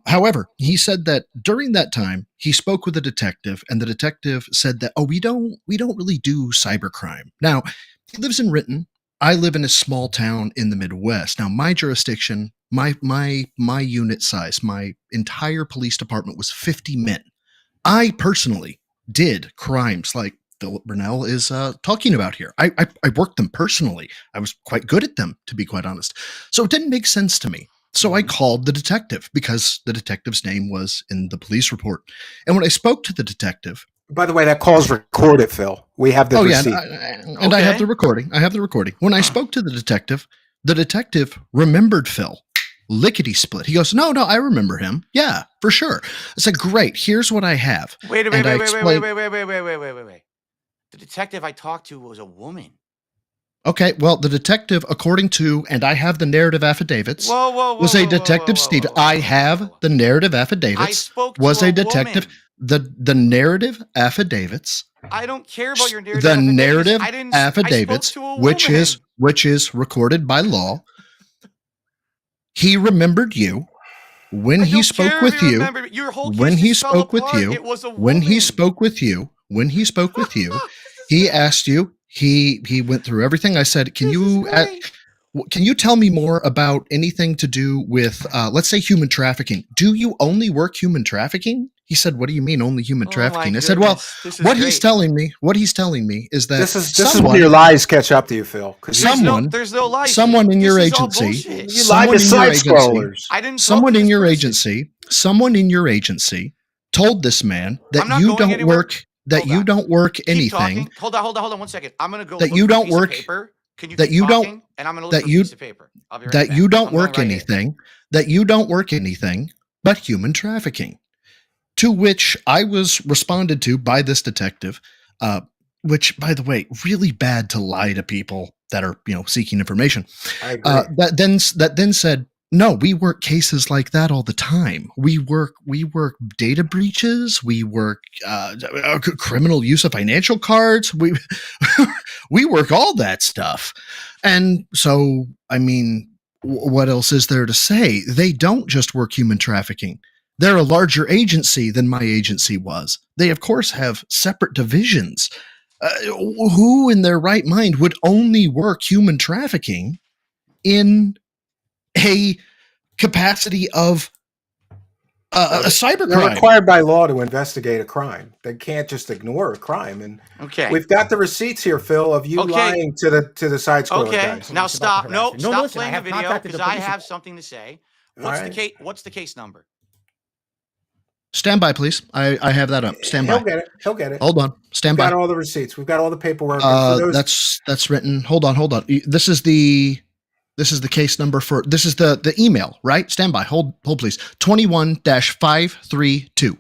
However, he said that during that time he spoke with a detective, and the detective said that, we don't really do cybercrime. Now, he lives in Renton. I live in a small town in the Midwest. Now, my jurisdiction, my unit size, my entire police department was 50 men. I personally did crimes like Philip Burnell is talking about here. I worked them personally. I was quite good at them, to be quite honest. So it didn't make sense to me. So I called the detective because the detective's name was in the police report. And when I spoke to the detective, by the way, that call's recorded, Phil. We have the receipt. And I have the recording. When I spoke to the detective remembered Phil. Lickety split. He goes, no, I remember him. Yeah, for sure. I said, great. Here's what I have. Wait. The detective I talked to was a woman. Okay, well, the detective, according to, and I have the narrative affidavits, was a detective Steve. I have the narrative affidavits. I spoke to was a a detective. woman. The narrative affidavits. I don't care about your narrative. The affidavits. narrative I spoke affidavits, to a which is recorded by law. He remembered you when he spoke with you. When he spoke with you, when he spoke with you, he asked you. He went through everything. I said, can you tell me more about anything to do with, let's say, human trafficking? Do you only work human trafficking? He said, what do you mean only human trafficking? I said, well, he's telling me is that this is when your lies catch up to you, Phil. There's no lies. Someone in your agency, you lied to Side Scrollers. Someone in your agency told this man that you don't work. That you don't work anything. Hold on 1 second. I'm gonna go. That you don't work. Can you that you don't. And I'm gonna look for a piece of paper. I'll be right that back. you don't work anything. That you don't work anything but human trafficking. To which I was responded to by this detective, which, by the way, really bad to lie to people that are seeking information. I agree. That then said, no, we work cases like that all the time. We work data breaches. We work criminal use of financial cards. We work all that stuff. And so, I mean, what else is there to say? They don't just work human trafficking. They're a larger agency than my agency was. They, of course, have separate divisions. Who in their right mind would only work human trafficking in a capacity of a cybercrime? They're required by law to investigate a crime. They can't just ignore a crime. And we've got the receipts here, Phil, of you lying to the Side Scroller guys. Now stop. No, stop playing the video because I have something to say. What's the case number? Stand by, please. I have that up. Stand by. He'll get it. Hold on. Stand by. We've got all the receipts. We've got all the paperwork. That's written. Hold on. This is the case number for. This is the email, right? Stand by. Hold, please. 21-532.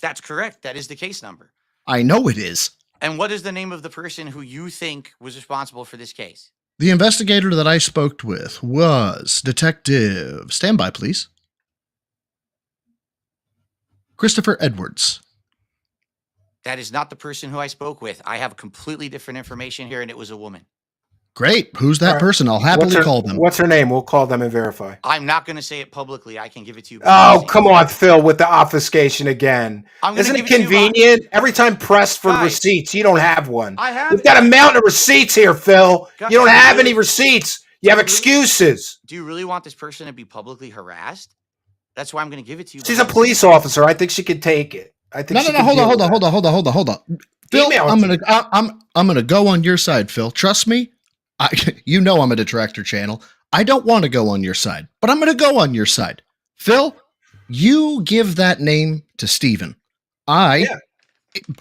That's correct. That is the case number. I know it is. And what is the name of the person who you think was responsible for this case? The investigator that I spoke with was Detective. Stand by, please. Christopher Edwards. That is not the person who I spoke with. I have completely different information here, and it was a woman. Great. Who's that person? I'll happily call them. What's her name? We'll call them and verify. I'm not going to say it publicly. I can give it to you. Oh, come on, Phil, with the obfuscation again. Isn't it convenient? Every time pressed for receipts, you don't have one. I have. You've got a mountain of receipts here, Phil. You don't have any receipts. You have excuses. Do you really want this person to be publicly harassed? That's why I'm going to give it to you. She's a police officer. I think she could take it. I think. No. Hold on. Phil, I'm gonna go on your side, Phil. Trust me. I'm a detractor channel. I don't want to go on your side, but I'm going to go on your side. Phil, You give that name to Steven. I, Yeah.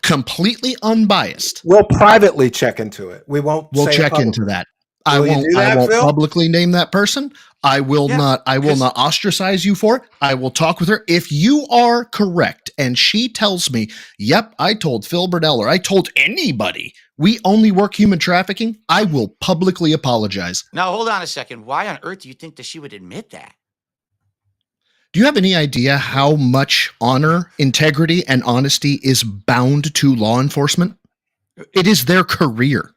completely unbiased, We'll privately check into it. We won't will say it check into publicly. that. Will you do I that, won't Phil? publicly name that person. I will Yeah, not ostracize you for it. I will talk with her. If you are correct and she tells me, yep, I told Phil Burnell or I told anybody we only work human trafficking, I will publicly apologize. Now, hold on a second. Why on earth do you think that she would admit that? Do you have any idea how much honor, integrity, and honesty is bound to law enforcement? It is their career.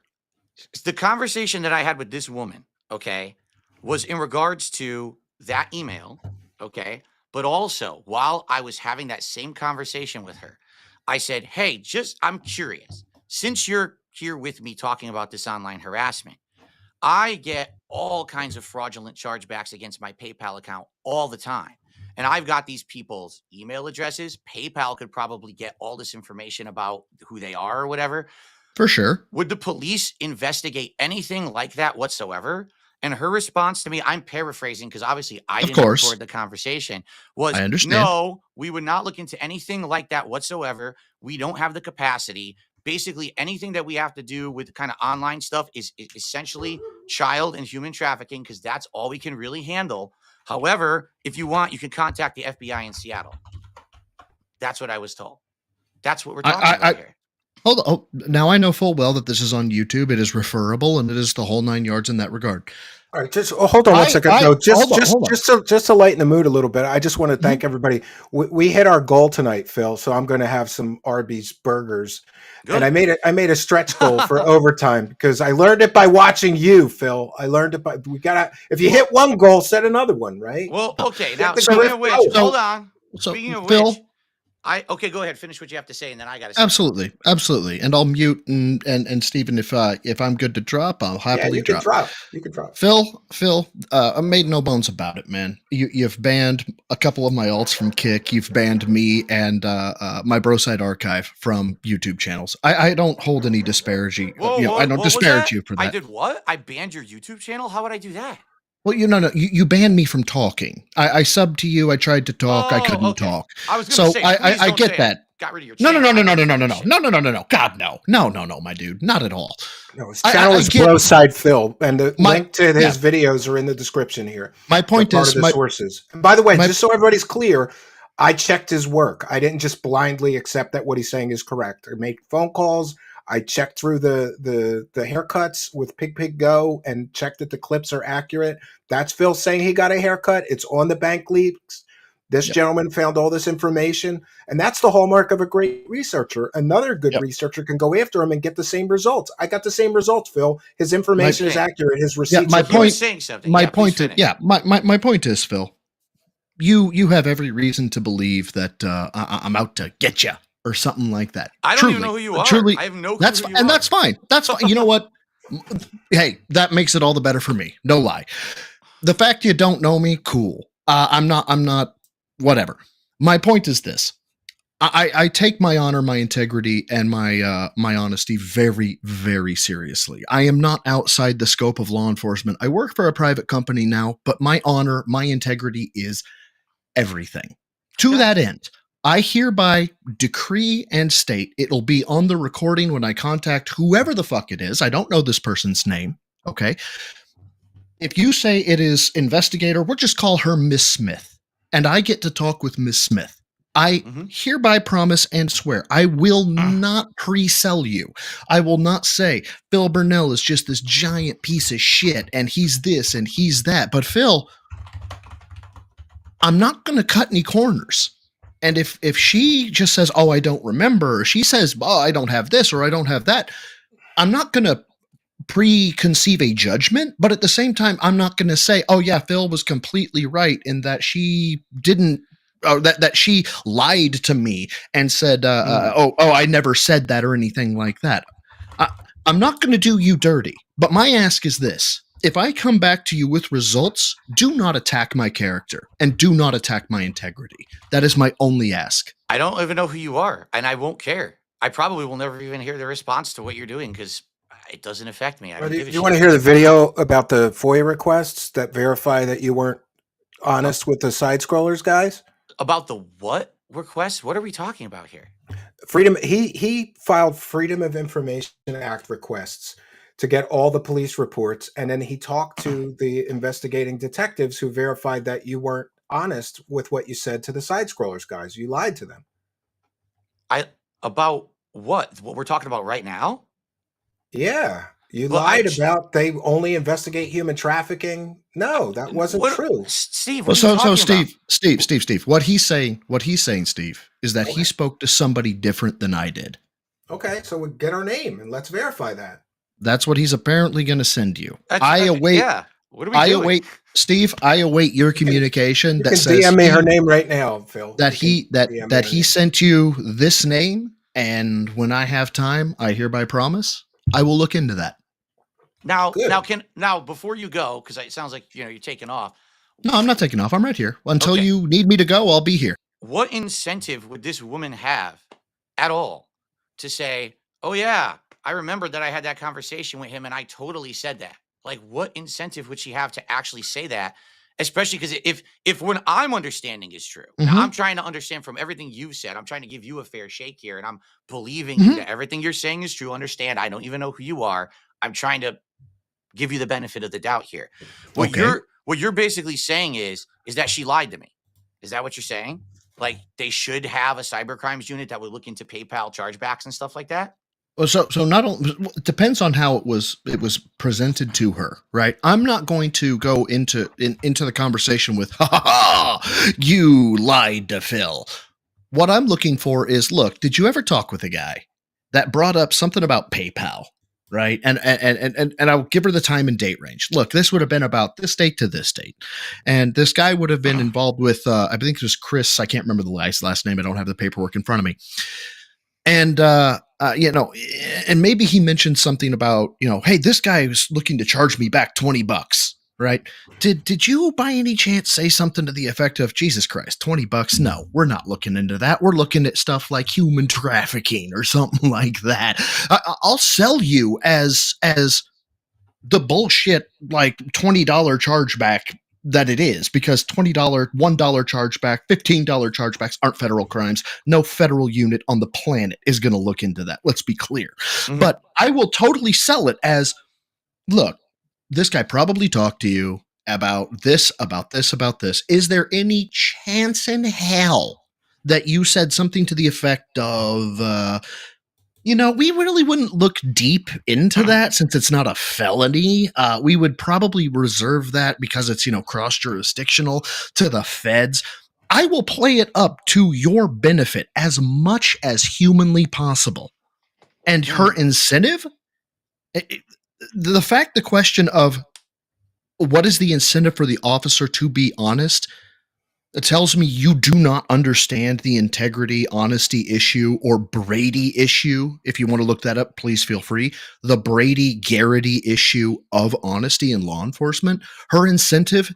The conversation that I had with this woman, okay, was in regards to that email, okay, but also while I was having that same conversation with her, I said, hey, I'm curious. Since you're here with me talking about this online harassment, I get all kinds of fraudulent chargebacks against my PayPal account all the time. And I've got these people's email addresses. PayPal could probably get all this information about who they are or whatever. For sure. Would the police investigate anything like that whatsoever? And her response to me, I'm paraphrasing because obviously I didn't record the conversation, was I understand. no, we would not look into anything like that whatsoever. We don't have the capacity. Basically, anything that we have to do with kind of online stuff is essentially child and human trafficking because that's all we can really handle. However, if you want, you can contact the FBI in Seattle. That's what I was told. That's what we're talking about here. Hold on. Oh, now I know full well that this is on YouTube. It is referable, and it is the whole 9 yards in that regard. All right, just hold on one second. No, just to lighten the mood a little bit. I just want to thank everybody. We hit our goal tonight, Phil. So I'm going to have some Arby's burgers, and I made a stretch goal for overtime because I learned it by watching you, Phil. I learned it by if you hit one goal, set another one, right? Well, okay. Now, the speaking grip of which, go. hold on. So, Speaking of Phil, which, go ahead, finish what you have to say, and then I got to say. Absolutely. And I'll mute and Stephen, if I'm good to drop, I'll happily drop. You can drop. Phil, I made no bones about it, man. You've banned a couple of my alts from Kick. You've banned me and my Broside archive from YouTube channels. I don't hold any disparity. I don't disparage you for that. I did what? I banned your YouTube channel? How would I do that? Well, you banned me from talking. I subbed to you. I tried to talk. I couldn't talk. I was going to say, I get that. Got rid of your channel. No. God, no, my dude, not at all. No, his channel is Broside Phil, and the link to his videos are in the description here. My point is, the sources. And by the way, just so everybody's clear, I checked his work. I didn't just blindly accept that what he's saying is correct. I made phone calls. I checked through the haircuts with Pig Go and checked that the clips are accurate. That's Phil saying he got a haircut. It's on the Bankleaks. This gentleman found all this information, and that's the hallmark of a great researcher. Another good researcher can go after him and get the same results. I got the same results, Phil. His information is accurate. His receipts. My point. Saying something. My point is, my point is, Phil. You have every reason to believe that I'm out to get you. Or something like that. I don't even know who you are. I have no clue who you are. That's fine. That's fine. You know what? Hey, that makes it all the better for me. No lie. The fact you don't know me, cool. I'm not, whatever. My point is this. I take my honor, my integrity, and my honesty very, very seriously. I am not outside the scope of law enforcement. I work for a private company now, but my honor, my integrity is everything. To that end, I hereby decree and state, it'll be on the recording when I contact whoever the fuck it is. I don't know this person's name. Okay. If you say it is investigator, we'll just call her Miss Smith. And I get to talk with Miss Smith. I hereby promise and swear I will not pre-sell you. I will not say Phil Burnell is just this giant piece of shit and he's this and he's that. But Phil, I'm not going to cut any corners. And if she just says, oh, I don't remember, or she says, oh, I don't have this or I don't have that, I'm not going to preconceive a judgment. But at the same time, I'm not going to say, oh, yeah, Phil was completely right in that she didn't, or that she lied to me and said, I never said that or anything like that. I'm not going to do you dirty. But my ask is this. If I come back to you with results, do not attack my character and do not attack my integrity. That is my only ask. I don't even know who you are, and I won't care. I probably will never even hear the response to what you're doing because it doesn't affect me. Do you want to hear the video about the FOIA requests that verify that you weren't honest with the side scrollers, guys? About the what request? What are we talking about here? Freedom. He filed Freedom of Information Act requests to get all the police reports, and then he talked to the investigating detectives who verified that you weren't honest with what you said to the side scrollers guys. You lied to them. About what? What we're talking about right now? Yeah. You Well, lied about they only investigate human trafficking. No, that wasn't true. Steve, Well, what are you talking Steve. What he's saying, Steve, is that he Okay. spoke to somebody different than I did. Okay, so we get our name and let's verify that. That's what he's apparently going to send you. about? I await. Yeah. What are we I doing? await, Steve. I await your communication You that can says DM me her name right now, Phil. that You can DM me her he name. sent you this name, and when I have time, I hereby promise I will look into that. Now, Good. before you go, because it sounds like you're taking off. No, I'm not taking off. I'm right here. Until Okay. you need me to go, I'll be here. What incentive would this woman have at all to say, "Oh yeah, I remember that I had that conversation with him, and I totally said that"? Like, what incentive would she have to actually say that? Especially because if what I'm understanding is true, now Mhm. I'm trying to understand from everything you've said. I'm trying to give you a fair shake here, and I'm believing you Mhm. that everything you're saying is true. Understand? I don't even know who you are. I'm trying to give you the benefit of the doubt here. Okay. What you're basically saying is that she lied to me. Is that what you're saying? Like they should have a cyber crimes unit that would look into PayPal chargebacks and stuff like that? Well, so not only it depends on how it was presented to her, right? I'm not going to go into the conversation with ha ha ha, you lied to Phil. What I'm looking for is, look, did you ever talk with a guy that brought up something about PayPal, right? And I'll give her the time and date range. Look, this would have been about this date to this date, and this guy would have been involved with I think it was Chris. I can't remember the last name. I don't have the paperwork in front of me. And and maybe he mentioned something about, hey, this guy was looking to charge me back $20, right? Did you by any chance say something to the effect of, Jesus Christ, $20? No, we're not looking into that. We're looking at stuff like human trafficking or something like that. I'll sell you as the bullshit like $20 chargeback that it is, because $20, $1 chargeback, $15 chargebacks aren't federal crimes. No federal unit on the planet is going to look into that. Let's be clear. Mhm. But I will totally sell it as, look, this guy probably talked to you about this, about this, about this. Is there any chance in hell that you said something to the effect of, we really wouldn't look deep into that since it's not a felony. We would probably reserve that because it's, cross jurisdictional to the feds. I will play it up to your benefit as much as humanly possible. And her incentive, the question of what is the incentive for the officer to be honest, it tells me you do not understand the integrity, honesty issue, or Brady issue. If you want to look that up, please feel free. The Brady-Garrity issue of honesty in law enforcement. Her incentive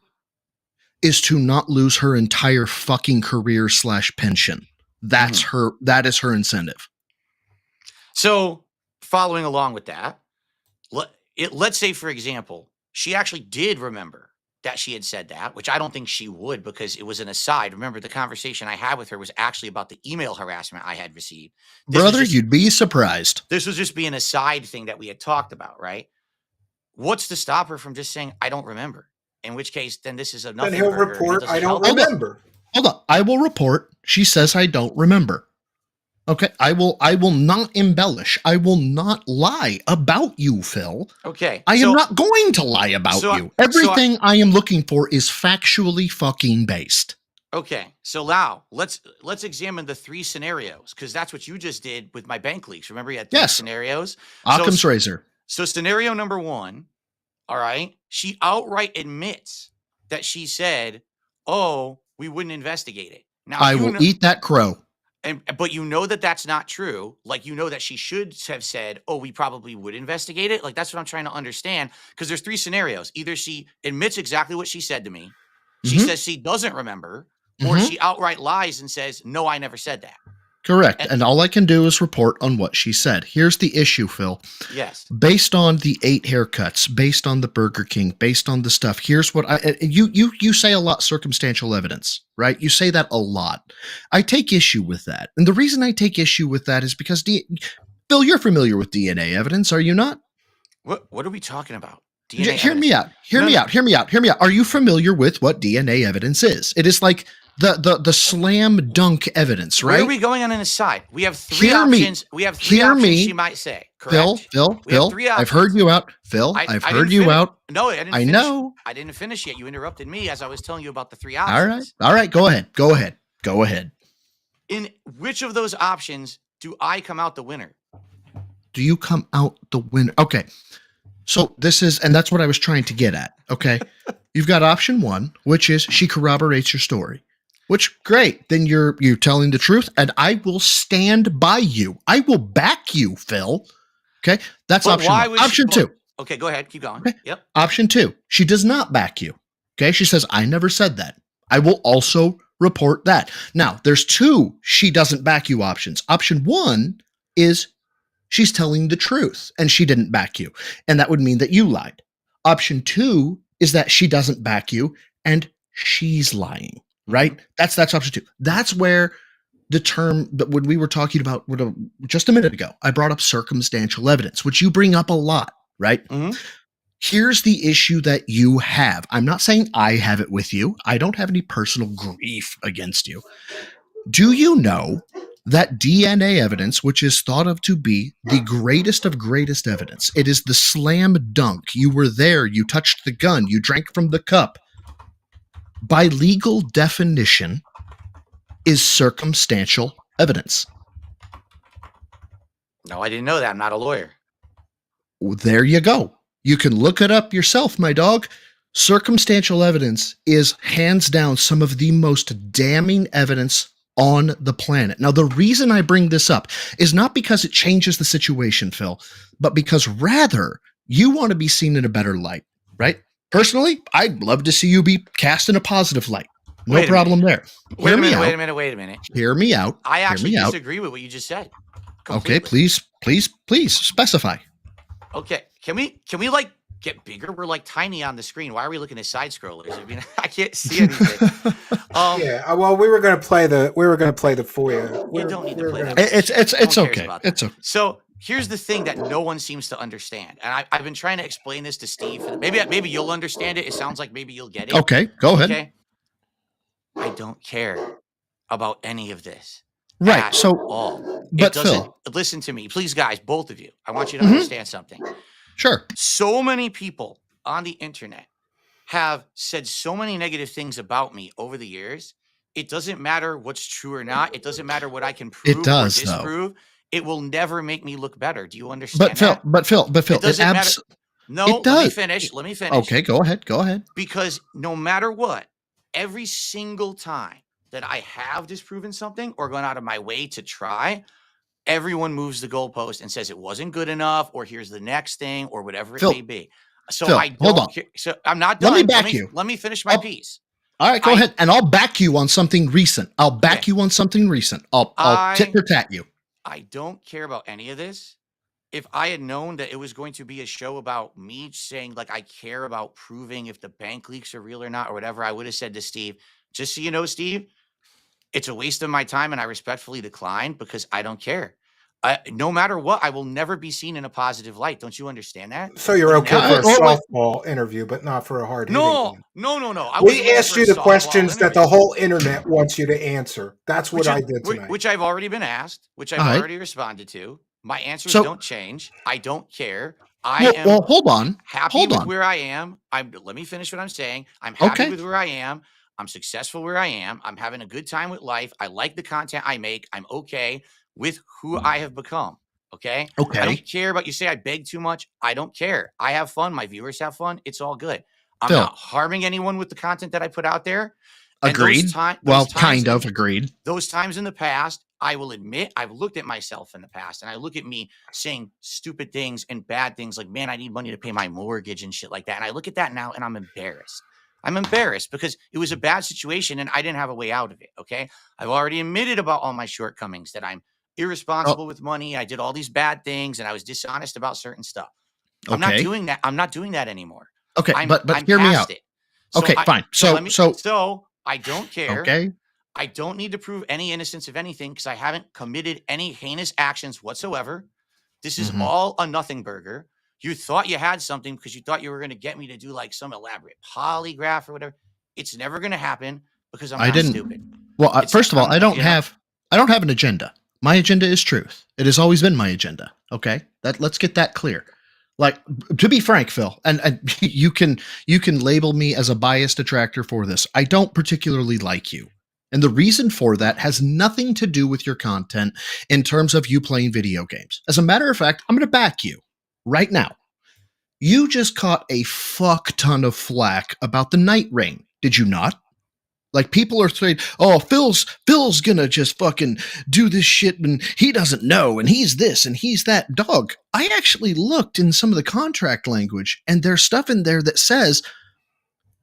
is to not lose her entire fucking career / pension. That is her incentive. So, following along with that, let's say, for example, she actually did remember that she had said that, which I don't think she would because it was an aside. Remember, the conversation I had with her was actually about the email harassment I had received. Brother, you'd be surprised. This was just being a side thing that we had talked about, right? What's to stop her from just saying, I don't remember? In which case, then this is a nothing Then he'll burger, and it report, doesn't I don't help her. remember. Hold on. I will report. She says I don't remember. Okay. I will not embellish. I will not lie about you, Phil. Okay. I am not going to lie about you. Everything I am looking for is factually fucking based. Okay. So now let's examine the three scenarios, because that's what you just did with my Bankleaks. Remember, you had three scenarios? Occam's razor. So scenario number one, all right, she outright admits that she said, oh, we wouldn't investigate it. Now I will eat that crow. But you know that that's not true. Like, you know that she should have said, oh, we probably would investigate it. Like, that's what I'm trying to understand. Because there's three scenarios. Either she admits exactly what she said to me, she says she doesn't remember, or she outright lies and says, no, I never said that. Correct. And- And all I can do is report on what she said. Here's the issue, Phil. Yes. Based on the 8 haircuts, based on the Burger King, based on the stuff, here's what you say a lot circumstantial evidence, right? You say that a lot. I take issue with that. And the reason I take issue with that is because Phil, you're familiar with DNA evidence, are you not? What are we talking about? DNA Hear me evidence. out. Hear me out. Are you familiar with what DNA evidence is? It is like the slam dunk evidence, right? Where are we going on an aside? We have 3 Hear me. options. We have 3 Hear options me. she might say. Correct? Phil, We have 3 I've heard options. you out. Phil, I've heard you out. No, I didn't I finish. know. I didn't finish yet. You interrupted me as I was telling you about the 3 All options. right. Go ahead. In which of those options do I come out the winner? Do you come out the winner? Okay. So that's what I was trying to get at. Okay. You've got option 1, which is she corroborates your story. Which, great. Then you're telling the truth, and I will stand by you. I will back you, Phil. Okay, that's But option why 1. was Option 2. Okay, go ahead. Keep going. Okay. Yep. Option 2. She does not back you. Okay, she says, I never said that. I will also report that. Now, there's 2 she doesn't back you options. Option 1 is she's telling the truth, and she didn't back you, and that would mean that you lied. Option 2 is that she doesn't back you, and she's lying. Right? That's option 2. That's where the term that when we were talking about just a minute ago, I brought up circumstantial evidence, which you bring up a lot, right? Mm-hmm. Here's the issue that you have. I'm not saying I have it with you. I don't have any personal grief against you. Do you know that DNA evidence, which is thought of to be the greatest of greatest evidence, it is the slam dunk. You were there. You touched the gun. You drank from the cup. By legal definition, is circumstantial evidence. No, I didn't know that. I'm not a lawyer. There you go. You can look it up yourself, my dog. Circumstantial evidence is hands down some of the most damning evidence on the planet. Now, the reason I bring this up is not because it changes the situation, Phil, but because rather you want to be seen in a better light, right? Personally, I'd love to see you be cast in a positive light. No problem there. Wait a minute. Hear me out. I actually disagree with what you just said. Okay, please specify. Okay, can we like get bigger? We're like tiny on the screen. Why are we looking at side scrollers? I mean, I can't see anything. Yeah, well, we were going to play the FOIA. You don't need to play that. It's okay. It's okay. So here's the thing that no one seems to understand, and I've been trying to explain this to Steve. Maybe you'll understand it. It sounds like maybe you'll get it. Okay, go ahead. Okay, I don't care about any of this. Right. So, all. But Phil, listen to me, please, guys, both of you. I want you to understand something. Sure. So many people on the internet have said so many negative things about me over the years. It doesn't matter what's true or not. It doesn't matter what I can prove it does, or disprove. Though. It will never make me look better. Do you understand? But Phil, it doesn't matter. No, it does. Let me finish. Okay, go ahead. Because no matter what, every single time that I have disproven something or gone out of my way to try, everyone moves the goalpost and says it wasn't good enough, or here's the next thing, or whatever it may be. So Phil, I don't hold on. care. So I'm not done. Let me back you. Let me finish my piece. All right, go ahead. And I'll back you on something recent. I'll back you on something recent. I'll tit for tat you. I don't care about any of this. If I had known that it was going to be a show about me saying, like, I care about proving if the bank leaks are real or not, or whatever, I would have said to Steve, just so you know, Steve, it's a waste of my time, and I respectfully decline because I don't care. No matter what, I will never be seen in a positive light. Don't you understand that? So you're okay for a softball interview, but not for a hard hitting No. We asked you the questions that the whole internet wants you to answer. That's what I did tonight. Which I've already been asked, which I've already responded to. My answers don't change. I don't care. I am hold on. Happy with where I am. Let me finish what I'm saying. I'm happy with where I am. I'm successful where I am. I'm having a good time with life. I like the content I make. I'm okay with who I have become. Okay. I don't care about you say I beg too much. I don't care. I have fun. My viewers have fun. It's all good. I'm not harming anyone with the content that I put out there. Agreed. Kind of agreed. Those times in the past, I will admit I've looked at myself in the past, and I look at me saying stupid things and bad things like, man, I need money to pay my mortgage and shit like that. And I look at that now and I'm embarrassed. I'm embarrassed because it was a bad situation and I didn't have a way out of it. Okay. I've already admitted about all my shortcomings, that I'm irresponsible with money. I did all these bad things and I was dishonest about certain stuff. I'm not Okay. doing that. I'm not doing that anymore. Okay. I'm But hear me out. past it. Okay, fine. So I don't care. okay. I don't need to prove any innocence of anything because I haven't committed any heinous actions whatsoever. This is all a nothing burger. You thought you had something because you thought you were going to get me to do like some elaborate polygraph or whatever. It's never going to happen because I'm not stupid. Well, first of all, I don't have an agenda. My agenda is truth. It has always been my agenda. Okay, let's get that clear. Like, to be frank, Phil, and you can label me as a biased detractor for this. I don't particularly like you. And the reason for that has nothing to do with your content in terms of you playing video games. As a matter of fact, I'm going to back you right now. You just caught a fuck ton of flack about the Night Rain. Did you not? Like, people are saying, oh, Phil's gonna just fucking do this shit and he doesn't know and he's this and he's that. Dog, I actually looked in some of the contract language and there's stuff in there that says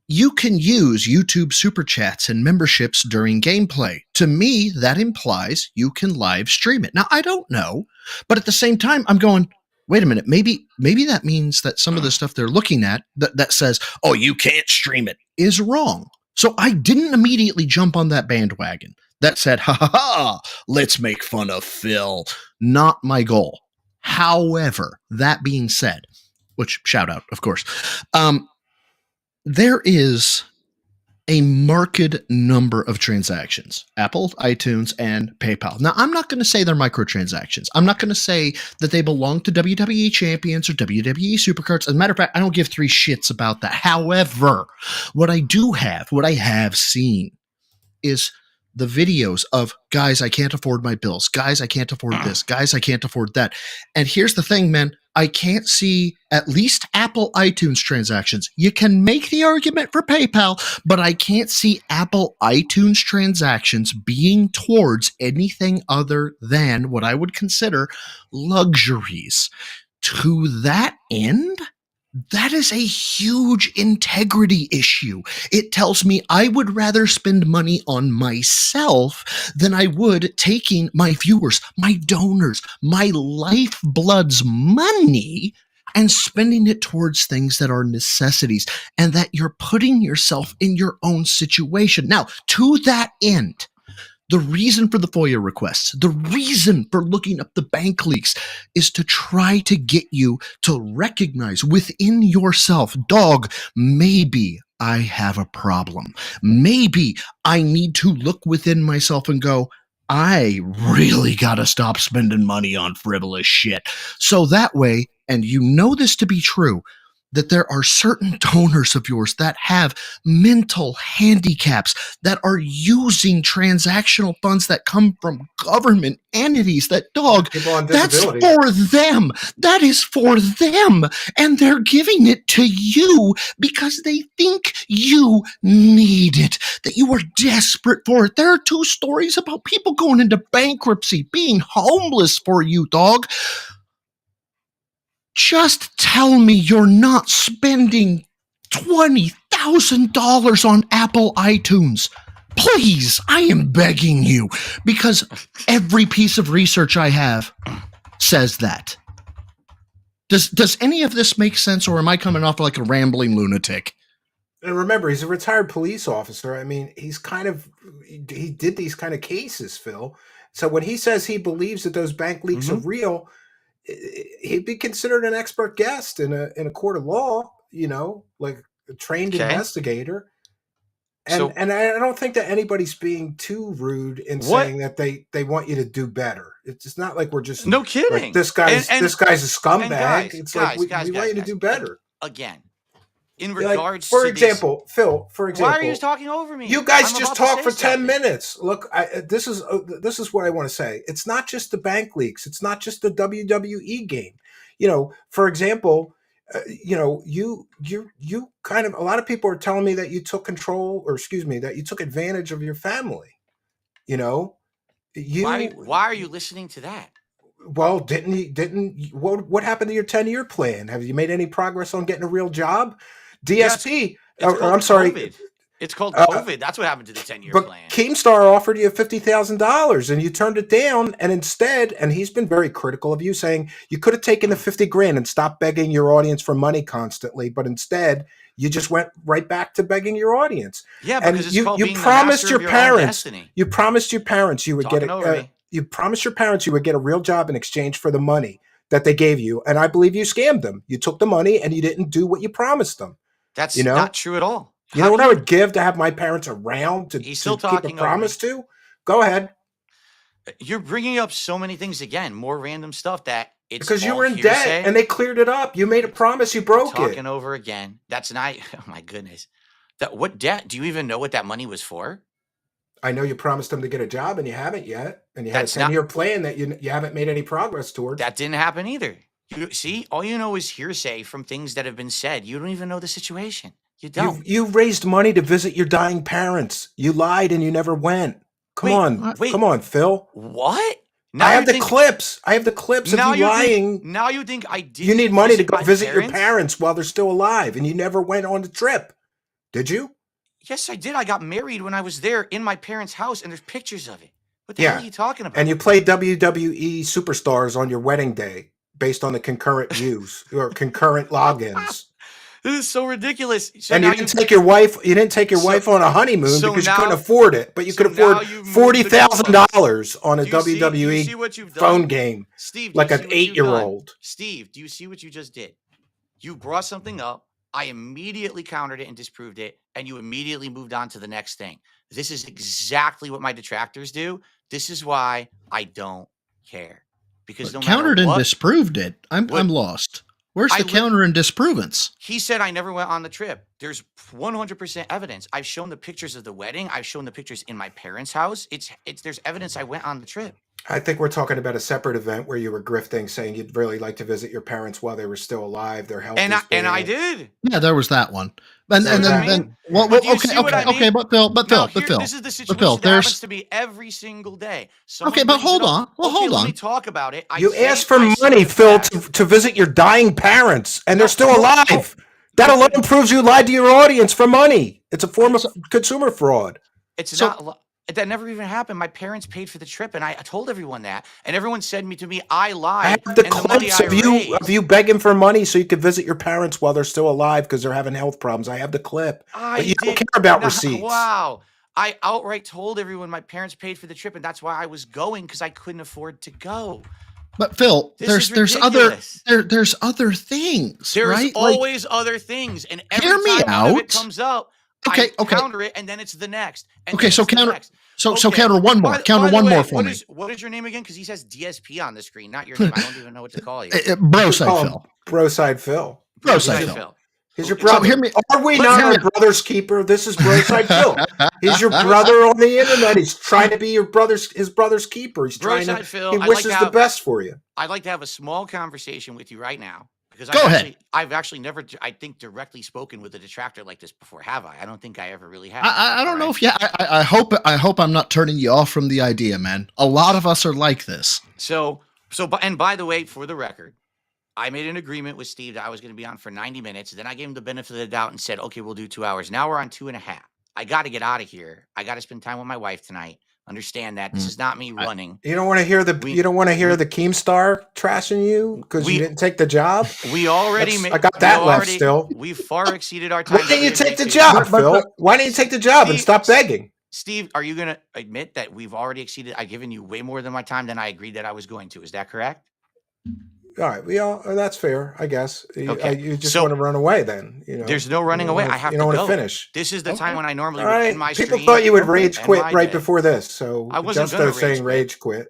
you can use YouTube super chats and memberships during gameplay. To me, that implies you can live stream it. Now, I don't know, but at the same time, I'm going, wait a minute, maybe that means that some of the stuff they're looking at that says, oh, you can't stream it, is wrong. So I didn't immediately jump on that bandwagon that said, ha ha ha, let's make fun of Phil. Not my goal. However, that being said, which shout out, of course, there is a marked number of transactions, Apple, iTunes, and PayPal. Now, I'm not going to say they're microtransactions. I'm not going to say that they belong to WWE champions or WWE supercards. As a matter of fact, I don't give three shits about that. However, what I have seen is the videos of, guys, I can't afford my bills. Guys, I can't afford this. Guys, I can't afford that. And here's the thing, man. I can't see at least Apple iTunes transactions. You can make the argument for PayPal, but I can't see Apple iTunes transactions being towards anything other than what I would consider luxuries. To that end, that is a huge integrity issue. It tells me I would rather spend money on myself than I would taking my viewers, my donors, my lifeblood's money and spending it towards things that are necessities and that you're putting yourself in your own situation. Now, to that end, the reason for the FOIA requests, the reason for looking up the Bankleaks is to try to get you to recognize within yourself, dog, maybe I have a problem. Maybe I need to look within myself and go, I really got to stop spending money on frivolous shit. So that way, and you know this to be true, that there are certain donors of yours that have mental handicaps that are using transactional funds that come from government entities. That, dog, that's for them. That is for them. And they're giving it to you because they think you need it, that you are desperate for it. There are 2 stories about people going into bankruptcy, being homeless for you, dog. Just tell me you're not spending $20,000 on Apple iTunes. Please, I am begging you, because every piece of research I have says that. Does any of this make sense, or am I coming off like a rambling lunatic? And remember, he's a retired police officer. I mean, he did these kind of cases, Phil. So when he says he believes that those bank leaks are real, he'd be considered an expert guest in a court of law, like a trained investigator. And I don't think that anybody's being too rude in saying that they want you to do better. It's not like we're just no kidding. Like, this guy's a scumbag. It's like we want you to do better. Again, in regards for to example, this, Phil, why are you talking over me? You guys just talk for 10 minutes. Look, this is what I want to say. It's not just the bank leaks. It's not just the WWE game. For example, you kind of, a lot of people are telling me that you took that you took advantage of your family. Why are you listening to that? Well, what happened to your 10-year plan? Have you made any progress on getting a real job? DSP, It's Oh, called I'm sorry. COVID. It's called Uh, COVID. That's what happened to the 10-year But plan. Keemstar offered you $50,000 and you turned it down. And instead, and he's been very critical of you, saying you could have taken the 50 grand and stopped begging your audience for money constantly. But instead, you just went right back to begging your audience. Yeah, And because it's you, called you being the promised master your of your own parents, destiny. you promised your parents you would Talking get over me. you promised your parents you would get a real job in exchange for the money that they gave you. And I believe you scammed them. You took the money and you didn't do what you promised them. That's You know? not true at all. You know what I would give to have my parents around to He's still keep a talking over me. promise to? Go ahead. You're bringing up so many things again, more random stuff that it's Because you all were in hearsay. debt and they cleared it up. You made a promise, you broke Talking it. over again. That's not. Oh my goodness. What debt? Do you even know what that money was for? I know you promised them to get a job and you haven't yet. And you had That's a not- 10-year plan that you haven't made any progress towards. That didn't happen either. You see, all you know is hearsay from things that have been said. You don't even know the situation. You don't. You raised money to visit your dying parents. You lied and you never went. Come on, Phil. What? Now I have you the clips. I have the clips of now you lying. now you think I did? You need money to go visit your parents while they're still alive, and you never went on the trip. Did you? Yes, I did. I got married when I was there in my parents' house, and there's pictures of it. What the hell are you talking about? And you played WWE superstars on your wedding day based on the concurrent views or concurrent logins. This is so ridiculous. So and now you didn't take your wife. You didn't take your wife on a honeymoon because you couldn't afford it. But you could afford $40,000 on a WWE phone game, Steve, like an 8-year-old. Steve, do you see what you just did? You brought something up. I immediately countered it and disproved it, and you immediately moved on to the next thing. This is exactly what my detractors do. This is why I don't care. Because no matter countered what, and disproved it. I'm lost. Where's the counter and disprovance? He said I never went on the trip. There's 100% evidence. I've shown the pictures of the wedding. I've shown the pictures in my parents' house. There's evidence I went on the trip. I think we're talking about a separate event where you were grifting, saying you'd really like to visit your parents while they were still alive. Their health, and I did. Yeah, there was that one. And then okay, but Phil, this is the situation that happens to me every single day. Okay, but hold on. Well, hold on. Let me talk about it. You asked for money, Phil, to visit your dying parents, and they're still alive. That alone proves you lied to your audience for money. It's a form of consumer fraud. It's not. That never even happened. My parents paid for the trip, and I told everyone that. And everyone said to me, I lied. I have the clips of you begging for money so you could visit your parents while they're still alive because they're having health problems. I have the clip. But you don't care about receipts. Wow. I outright told everyone my parents paid for the trip, and that's why I was going, because I couldn't afford to go. But Phil, there's other things. There's always other things, and every time one of it comes up, I counter it, and then it's the next. So counter. So counter one more. Counter one more for me. What is your name again? Because he says DSP on the screen, not your name. I don't even know what to call you. Broside Phil. Broside Phil. Broside Phil. He's your brother. Are we not our brother's keeper? This is Broside Phil. He's your brother on the internet. He's trying to be his brother's keeper. He's trying to. He wishes the best for you. I'd like to have a small conversation with you right now. Because I've actually never, I think, directly spoken with a detractor like this before, have I? I don't think I ever really have. I don't know if I hope I'm not turning you off from the idea, man. A lot of us are like this. And by the way, for the record, I made an agreement with Steve that I was going to be on for 90 minutes. Then I gave him the benefit of the doubt and said, okay, we'll do 2 hours. Now we're on 2.5. I got to get out of here. I got to spend time with my wife tonight. Understand that this is not me running. You don't want to hear the Keemstar trashing you because you didn't take the job. We already I got that left still. We far exceeded our time. Why didn't you take the job, Phil? Why didn't you take the job and stop begging? Steve, are you going to admit that we've already exceeded? I've given you way more than my time than I agreed that I was going to. Is that correct? All right, that's fair, I guess. Okay. You just want to run away then. There's no running away. I have to go. You don't want to finish. This is the time when I normally would end my stream. People thought you would rage quit right before this, so I wasn't just saying rage quit.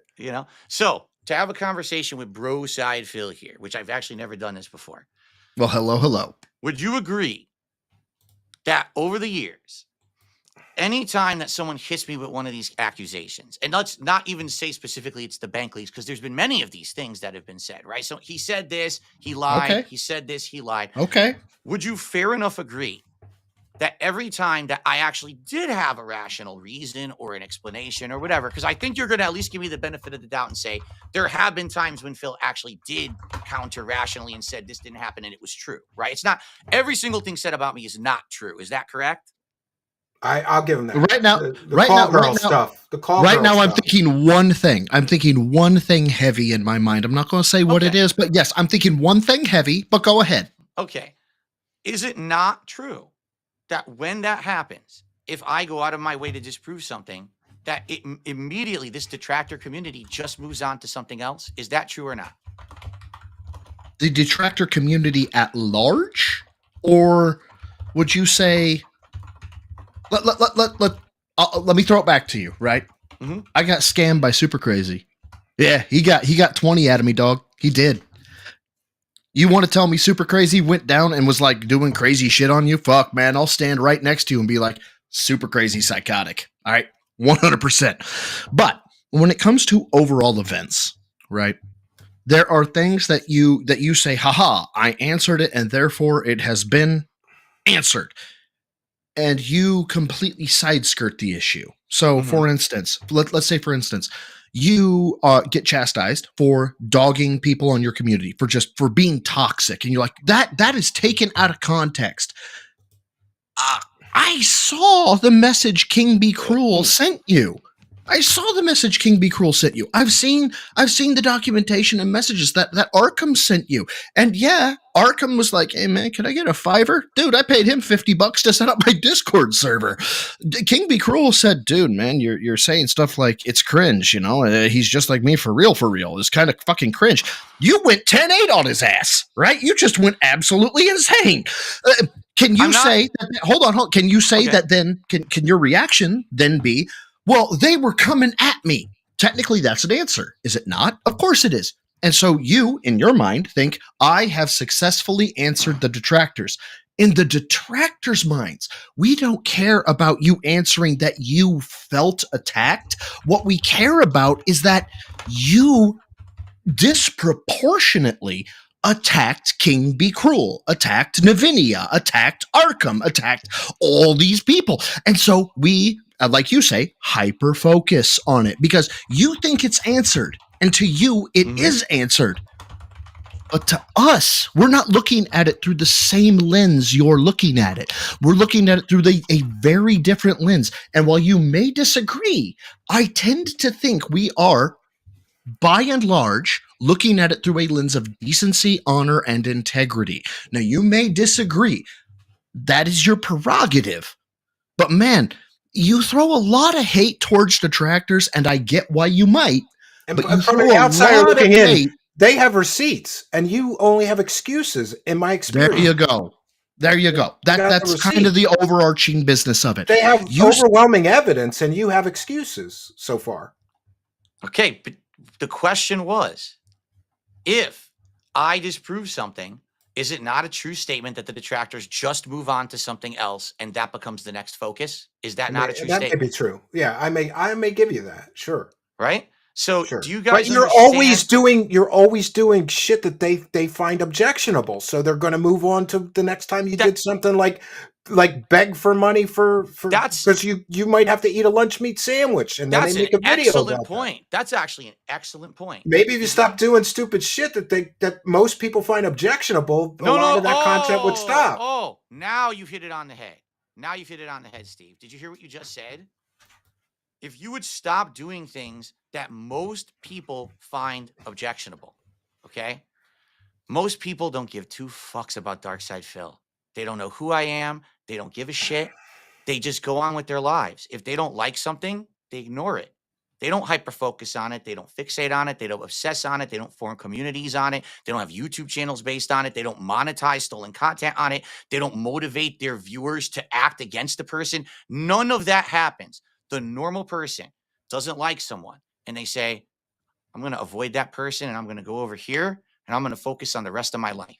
So to have a conversation with Darksydephil here, which I've actually never done this before. Well, hello. Would you agree that over the years, anytime that someone hits me with one of these accusations, and let's not even say specifically it's the Bankleaks, because there's been many of these things that have been said, right? So he said this, he lied. Okay. He said this, he lied. Okay. Would you fair enough agree that every time that I actually did have a rational reason or an explanation or whatever, because I think you're going to at least give me the benefit of the doubt and say there have been times when Phil actually did counter rationally and said this didn't happen and it was true, right? It's not every single thing said about me is not true. Is that correct? I'll give him that. Right now, the right call now, girl right now, stuff. The call right girl now, I'm stuff. thinking one thing. I'm thinking one thing heavy in my mind. I'm not going to say what it Okay. is, but yes, I'm thinking one thing heavy. But go ahead. Okay. Is it not true that when that happens, if I go out of my way to disprove something, that it immediately this detractor community just moves on to something else? Is that true or not? The detractor community at large, or would you say? Let me throw it back to you. Right. Mhm. I got scammed by Super Crazy. Yeah, he got 20 out of me, dog. He did. You want to tell me Super Crazy went down and was like doing crazy shit on you? Fuck, man. I'll stand right next to you and be like, Super Crazy psychotic. All right. 100%. But when it comes to overall events, right? There are things that you say, haha, I answered it and therefore it has been answered. And you completely side skirt the issue. So, for instance, let's say, for instance, you get chastised for dogging people on your community for being toxic, and you're like, that is taken out of context. I saw the message King Be Cruel sent you. I saw the message King Be Cruel sent you. I've seen the documentation and messages that Arkham sent you. And yeah, Arkham was like, hey man, can I get a $5? Dude, I paid him $50 to set up my Discord server. King Be Cruel said, dude, man, you're saying stuff like it's cringe, you know? He's just like me for real. It's kind of fucking cringe. You went 10-8 on his ass, right? You just went absolutely insane. Can you say that? Hold on. Can you say that then? Can your reaction then be, well, they were coming at me? Technically, that's an answer, is it not? Of course it is. And so you, in your mind, think, I have successfully answered the detractors. In the detractors' minds, we don't care about you answering that you felt attacked. What we care about is that you disproportionately attacked King Be Cruel, attacked Navinia, attacked Arkham, attacked all these people. And so we, like you say, hyper focus on it because you think it's answered. And to you, it is answered. But to us, we're not looking at it through the same lens you're looking at it. We're looking at it through a very different lens. And while you may disagree, I tend to think we are, by and large, looking at it through a lens of decency, honor, and integrity. Now, you may disagree. That is your prerogative. But man, you throw a lot of hate towards detractors, and I get why you might. And but you from throw the a outsider lot of looking in, hate. they have receipts, and you only have excuses. In my experience, There you go. There you go. That's kind of the overarching business of it. They have overwhelming evidence, and you have excuses so far. Okay, but the question was, if I disprove something, is it not a true statement that the detractors just move on to something else and that becomes the next focus? Is that not a true statement? That may be true. Yeah, I may give you that. Sure. Right? So sure. Do you guys But you're always doing shit that they find objectionable. So they're going to move on to the next time you did something like beg for money for because you might have to eat a lunch meat sandwich, and then they make a video excellent point. That's actually an excellent point. Maybe if you stop doing stupid shit that most people find objectionable, a lot of that content would stop. Oh, now you've hit it on the head. Now you've hit it on the head, Steve. Did you hear what you just said? If you would stop doing things that most people find objectionable, okay? Most people don't give two fucks about Darksydephil. They don't know who I am. They don't give a shit. They just go on with their lives. If they don't like something, they ignore it. They don't hyper-focus on it. They don't fixate on it. They don't obsess on it. They don't form communities on it. They don't have YouTube channels based on it. They don't monetize stolen content on it. They don't motivate their viewers to act against the person. None of that happens. The normal person doesn't like someone, and they say, I'm going to avoid that person, and I'm going to go over here, and I'm going to focus on the rest of my life.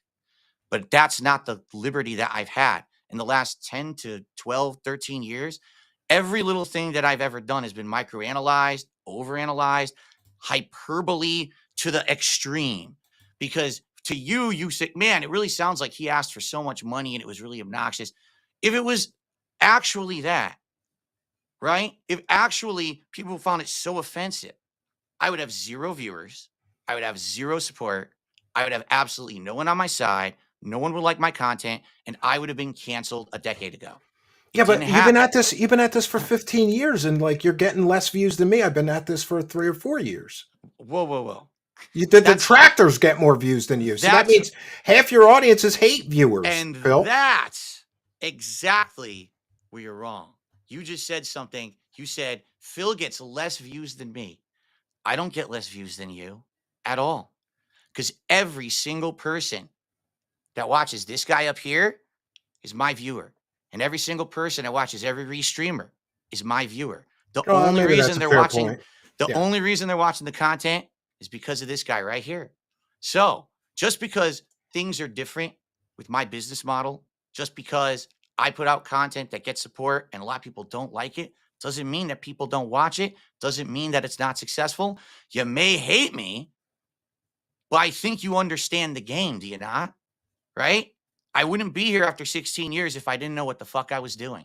But that's not the liberty that I've had in the last 10 to 12, 13 years. Every little thing that I've ever done has been microanalyzed, overanalyzed, hyperbole to the extreme. Because to you, you say, man, it really sounds like he asked for so much money and it was really obnoxious. If it was actually that, right? If actually people found it so offensive, I would have 0 viewers. I would have 0 support. I would have absolutely no one on my side. No one would like my content, and I would have been canceled a decade ago. Yeah, It didn't but you've been happen. at this. You've been at this for 15 years, and like you're getting less views than me. I've been at this for 3 or 4 years. Whoa, whoa, whoa. The That's- detractors get more views than you, so that That's- means half your audience is hate viewers. And Phil, that's exactly where you're wrong. You just said something. You said Phil gets less views than me. I don't get less views than you at all. Because every single person that watches this guy up here is my viewer. And every single person that watches every restreamer is my viewer. The Oh, only maybe that's reason a they're fair watching point. the Yeah. only reason they're watching the content is because of this guy right here. So just because things are different with my business model, just because I put out content that gets support and a lot of people don't like it, doesn't mean that people don't watch it, doesn't mean that it's not successful. You may hate me, but I think you understand the game, do you not? Right? I wouldn't be here after 16 years if I didn't know what the fuck I was doing.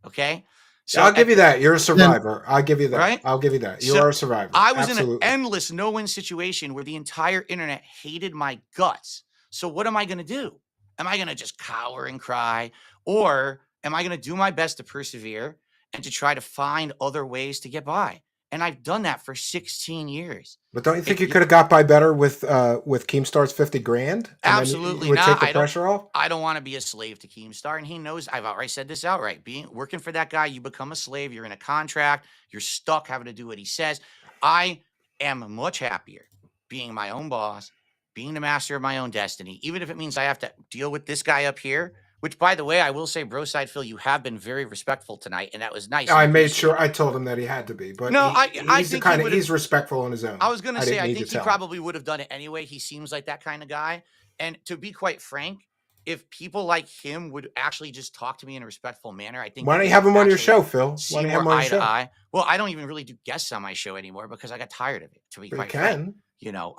Okay? So I'll give at you that. You're a survivor. I'll give you that. Right? I'll give you that. You So are a survivor. I was in Absolutely. an endless no-win situation where the entire internet hated my guts. So what am I going to do? Am I going to just cower and cry? Or am I going to do my best to persevere and to try to find other ways to get by? And I've done that for 16 years. But don't you think If you you- could have got by better with Keemstar's 50 grand? And then Absolutely you would not. take the I don't- pressure off? I don't want to be a slave to Keemstar, and he knows. I've already said this outright. Working for that guy, you become a slave. You're in a contract. You're stuck having to do what he says. I am much happier being my own boss, being the master of my own destiny, even if it means I have to deal with this guy up here. Which, by the way, I will say, Darksydephil, you have been very respectful tonight, and that was nice. I made appreciate sure it. I told him that he had to be, but No, I he's the think kind he of would've- he's respectful on his own. I was going to say, didn't I need think to he tell him. probably would have done it anyway. He seems like that kind of guy. And to be quite frank, if people like him would actually just talk to me in a respectful manner, I think. Why don't we you have would him on your actually show, Phil? see Why don't you have more him on eye your to show? eye. Well, I don't even really do guests on my show anymore because I got tired of it, to be You quite frank. can. You know,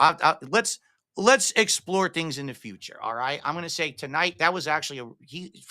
let's explore things in the future. All right. I'm going to say tonight, that was actually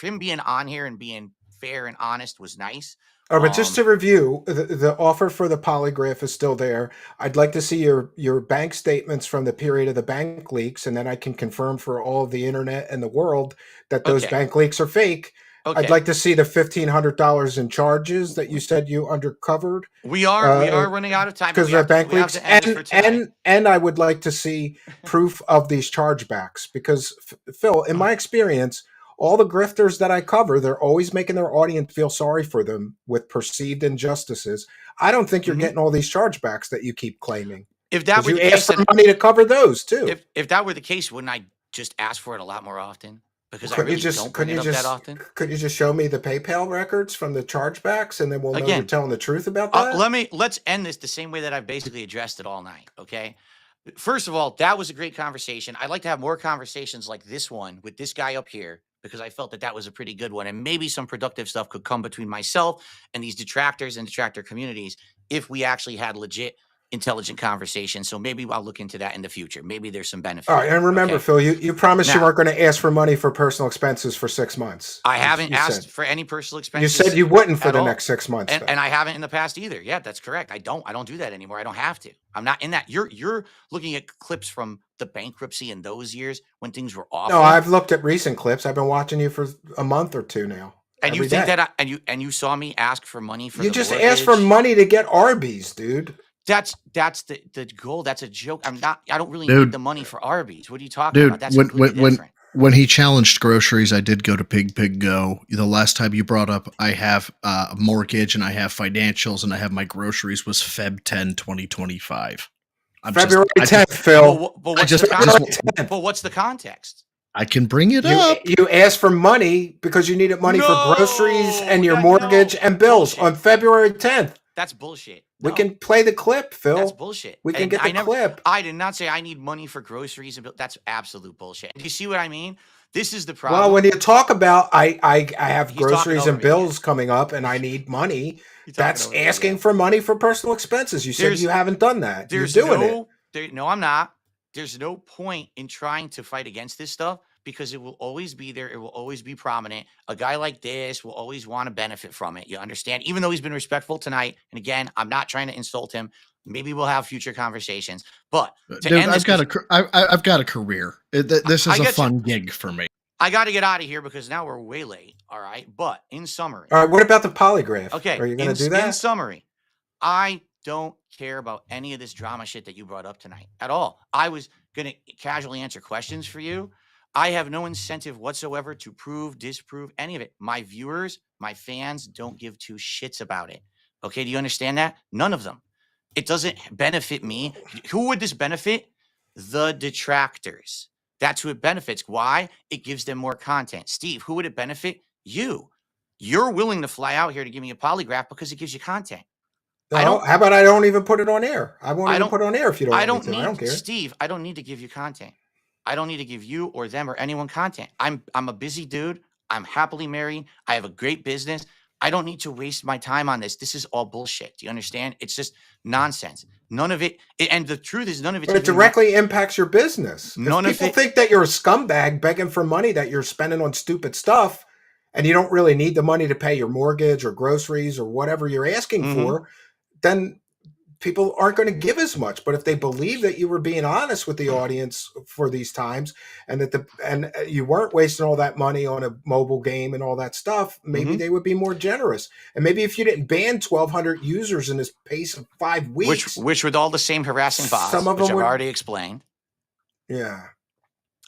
him being on here and being fair and honest was nice. Oh, but just to review, the offer for the polygraph is still there. I'd like to see your bank statements from the period of the bank leaks, and then I can confirm for all of the internet and the world that those Okay. bank leaks are fake. Okay. I'd like to see the $1,500 in charges that you said you undercovered we are running out of time because we they're have to- bank we have leaks, to end this for tonight. and I would like to see proof of these chargebacks because Phil, in my experience, all the grifters that I cover, they're always making their audience feel sorry for them with perceived injustices. I don't think you're Mhm. getting all these chargebacks that you keep claiming. If that 'Cause were you the case, ask for then money to cover those too. if that were the case, wouldn't I just ask for it a lot more often? Because I Couldn't really you just don't bring couldn't it you up just that often. could you just show me the PayPal records from the chargebacks, and then we'll know you're Again, telling the truth about that? Let's end this the same way that I've basically addressed it all night. Okay. First of all, that was a great conversation. I'd like to have more conversations like this one with this guy up here because I felt that that was a pretty good one, and maybe some productive stuff could come between myself and these detractors and detractor communities if we actually had legit, intelligent conversations. So maybe I'll look into that in the future. Maybe there's some benefit. All right, and remember, okay? Phil, you promised you Now- weren't going to ask for money for personal expenses for 6 months. I You- haven't you asked said. for any personal You expenses. said you wouldn't for at the all. next 6 months. though. And I haven't in the past either. Yeah, that's correct. I don't do that anymore. I don't have to. I'm not in that. You're looking at clips from the bankruptcy in those years when things were awful. No, I've looked at recent clips. I've been watching you for a month or two now. and you every think day. that and you saw me ask for money for You the just asked for mortgage? money to get Arby's, dude. That's the goal. That's a joke. I don't really Dude. need the money for Arby's. What are you talking Dude, about? That's completely different. when he challenged groceries, I did go to Pig Go. The last time you brought up, I have a mortgage and I have financials and I have my groceries was Feb 10, 2025. February 10th, Phil. But I what's just- the I context? just- But what's the context? I can bring it You, up. you asked for money because you needed money for groceries and your No, mortgage and bills bullshit. on February 10th. That's bullshit. We No, can play the clip, Phil. That's bullshit. We can And get the I never- clip. I did not say I need money for groceries and that's absolute bullshit. Do you see what I mean? This is the problem. Well, when you talk about I have He's talking groceries over and me bills coming up and I need money, You're talking that's over me asking again. for money for personal expenses. You said There's- you haven't done that. You're There's doing it. no, I'm not. There's no point in trying to fight against this stuff because it will always be there. It will always be prominent. A guy like this will always want to benefit from it. You understand? Even though he's been respectful tonight. And again, I'm not trying to insult him. Maybe we'll have future conversations. But to Dude, end this, I've got a career. This I is a get you. fun gig for me. I got to get out of here because now we're way late. All right. But in summary, All right, what about the polygraph? okay. Are you going to do that? In summary, I don't care about any of this drama shit that you brought up tonight at all. I was going to casually answer questions for you. I have no incentive whatsoever to prove, disprove any of it. My viewers, my fans don't give two shits about it. Okay. Do you understand that? None of them. It doesn't benefit me. Who would this benefit? The detractors. That's who it benefits. Why? It gives them more content. Steve, who would it benefit? You. You're willing to fly out here to give me a polygraph because it gives you content. No, how about I don't even put it on air? I won't even put it on air if you don't want me to. I don't care. Steve, I don't need to give you content. I don't need to give you or them or anyone content. I'm a busy dude. I'm happily married. I have a great business. I don't need to waste my time on this. This is all bullshit. Do you understand? It's just nonsense. None of it. And the truth is, none of it. But it directly impacts your business. None if of people it think that you're a scumbag begging for money that you're spending on stupid stuff, and you don't really need the money to pay your mortgage or groceries or whatever you're asking for, then people aren't going to give as much. But if they believe that you were being honest with the audience for these times, and that you weren't wasting all that money on a mobile game and all that stuff, maybe they would be more generous. And maybe if you didn't ban 1,200 users in this pace of 5 weeks, which with all the same harassing bots, some of which them I've already explained. Yeah.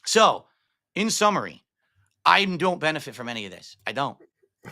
So, in summary, I don't benefit from any of this. I don't.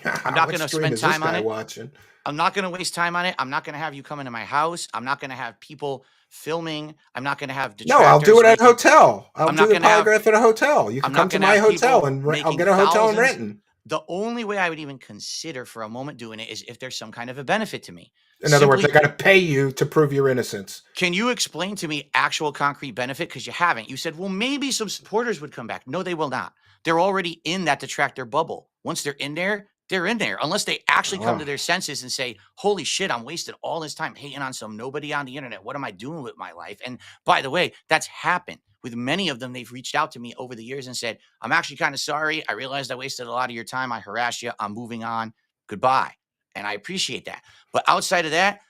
I'm not going to spend time on it. Watching? I'm not going to waste time on it. I'm not going to have you come into my house. I'm not going to have people filming. I'm not going to have detractors. No, I'll do it at a hotel. I'll do the polygraph at a hotel. You can come to my hotel and I'll get a hotel in Renton. The only way I would even consider for a moment doing it is if there's some kind of a benefit to me. In other words, they got to pay you to prove your innocence. Can you explain to me actual concrete benefit? Because you haven't. You said, well, maybe some supporters would come back. No, they will not. They're already in that detractor bubble. Once they're in there, they're in there. Unless they actually come to their senses and say, holy shit, I'm wasting all this time hating on some nobody on the internet. What am I doing with my life? And by the way, that's happened with many of them. They've reached out to me over the years and said, I'm actually kind of sorry. I realized I wasted a lot of your time. I harassed you. I'm moving on. Goodbye. And I appreciate that. But outside of that,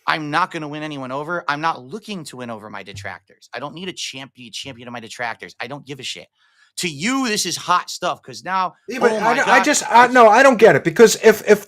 I'm not going to win anyone over. I'm not looking to win over my detractors. I don't need a champion of my detractors. I don't give a shit. To you, this is hot stuff because now. Yeah, but I don't get it, because if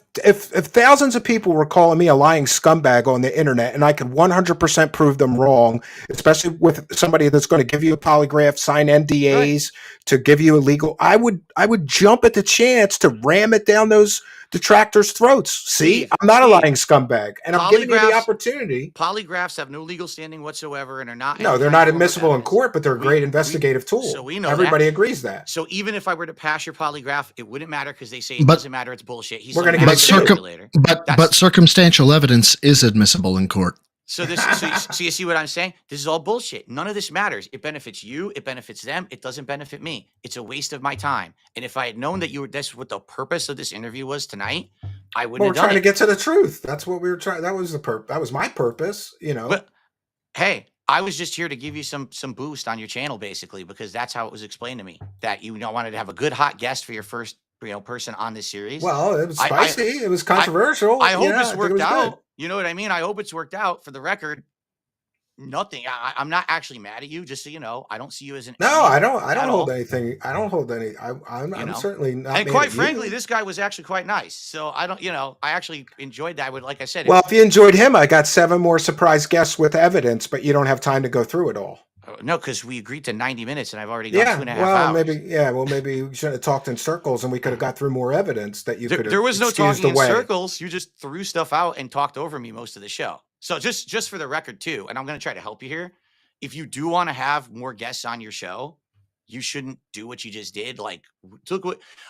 thousands of people were calling me a lying scumbag on the internet and I could 100% prove them wrong, especially with somebody that's going to give you a polygraph, sign NDAs to give you a legal, I would jump at the chance to ram it down those detractors' throats. See, I'm not a lying scumbag, and I'm giving you the opportunity. Polygraphs have no legal standing whatsoever and are not. No, they're not admissible in court, but they're a great investigative tool. So we know everybody agrees that. So even if I were to pass your polygraph, it wouldn't matter because they say it doesn't matter. It's bullshit. We're going to get but circumstantial evidence is admissible in court. So this, so you see what I'm saying? This is all bullshit. None of this matters. It benefits you. It benefits them. It doesn't benefit me. It's a waste of my time. And if I had known that that's what the purpose of this interview was tonight, I wouldn't have done it. We're trying to get to the truth. That's what we were trying. That was that was my purpose, you know. But hey, I was just here to give you some boost on your channel, basically, because that's how it was explained to me that you wanted to have a good hot guest for your first person on this series. Well, it was spicy. It was controversial. I hope it's worked out. Good. You know what I mean? I hope it's worked out. For the record, nothing. I'm not actually mad at you. Just so you know, I don't see you as an. No, I don't hold anything. I don't hold any. I'm certainly not. And quite frankly, this guy was actually quite nice. So I don't. I actually enjoyed that. Like I said. Well, if you enjoyed him, I got 7 more surprise guests with evidence, but you don't have time to go through it all. No, because we agreed to 90 minutes, and I've already gone 2.5 hours. Maybe we should have talked in circles, and we could have got through more evidence that you could have. There was no talking in circles. You just threw stuff out and talked over me most of the show. So just for the record too, and I'm going to try to help you here. If you do want to have more guests on your show, you shouldn't do what you just did. Like,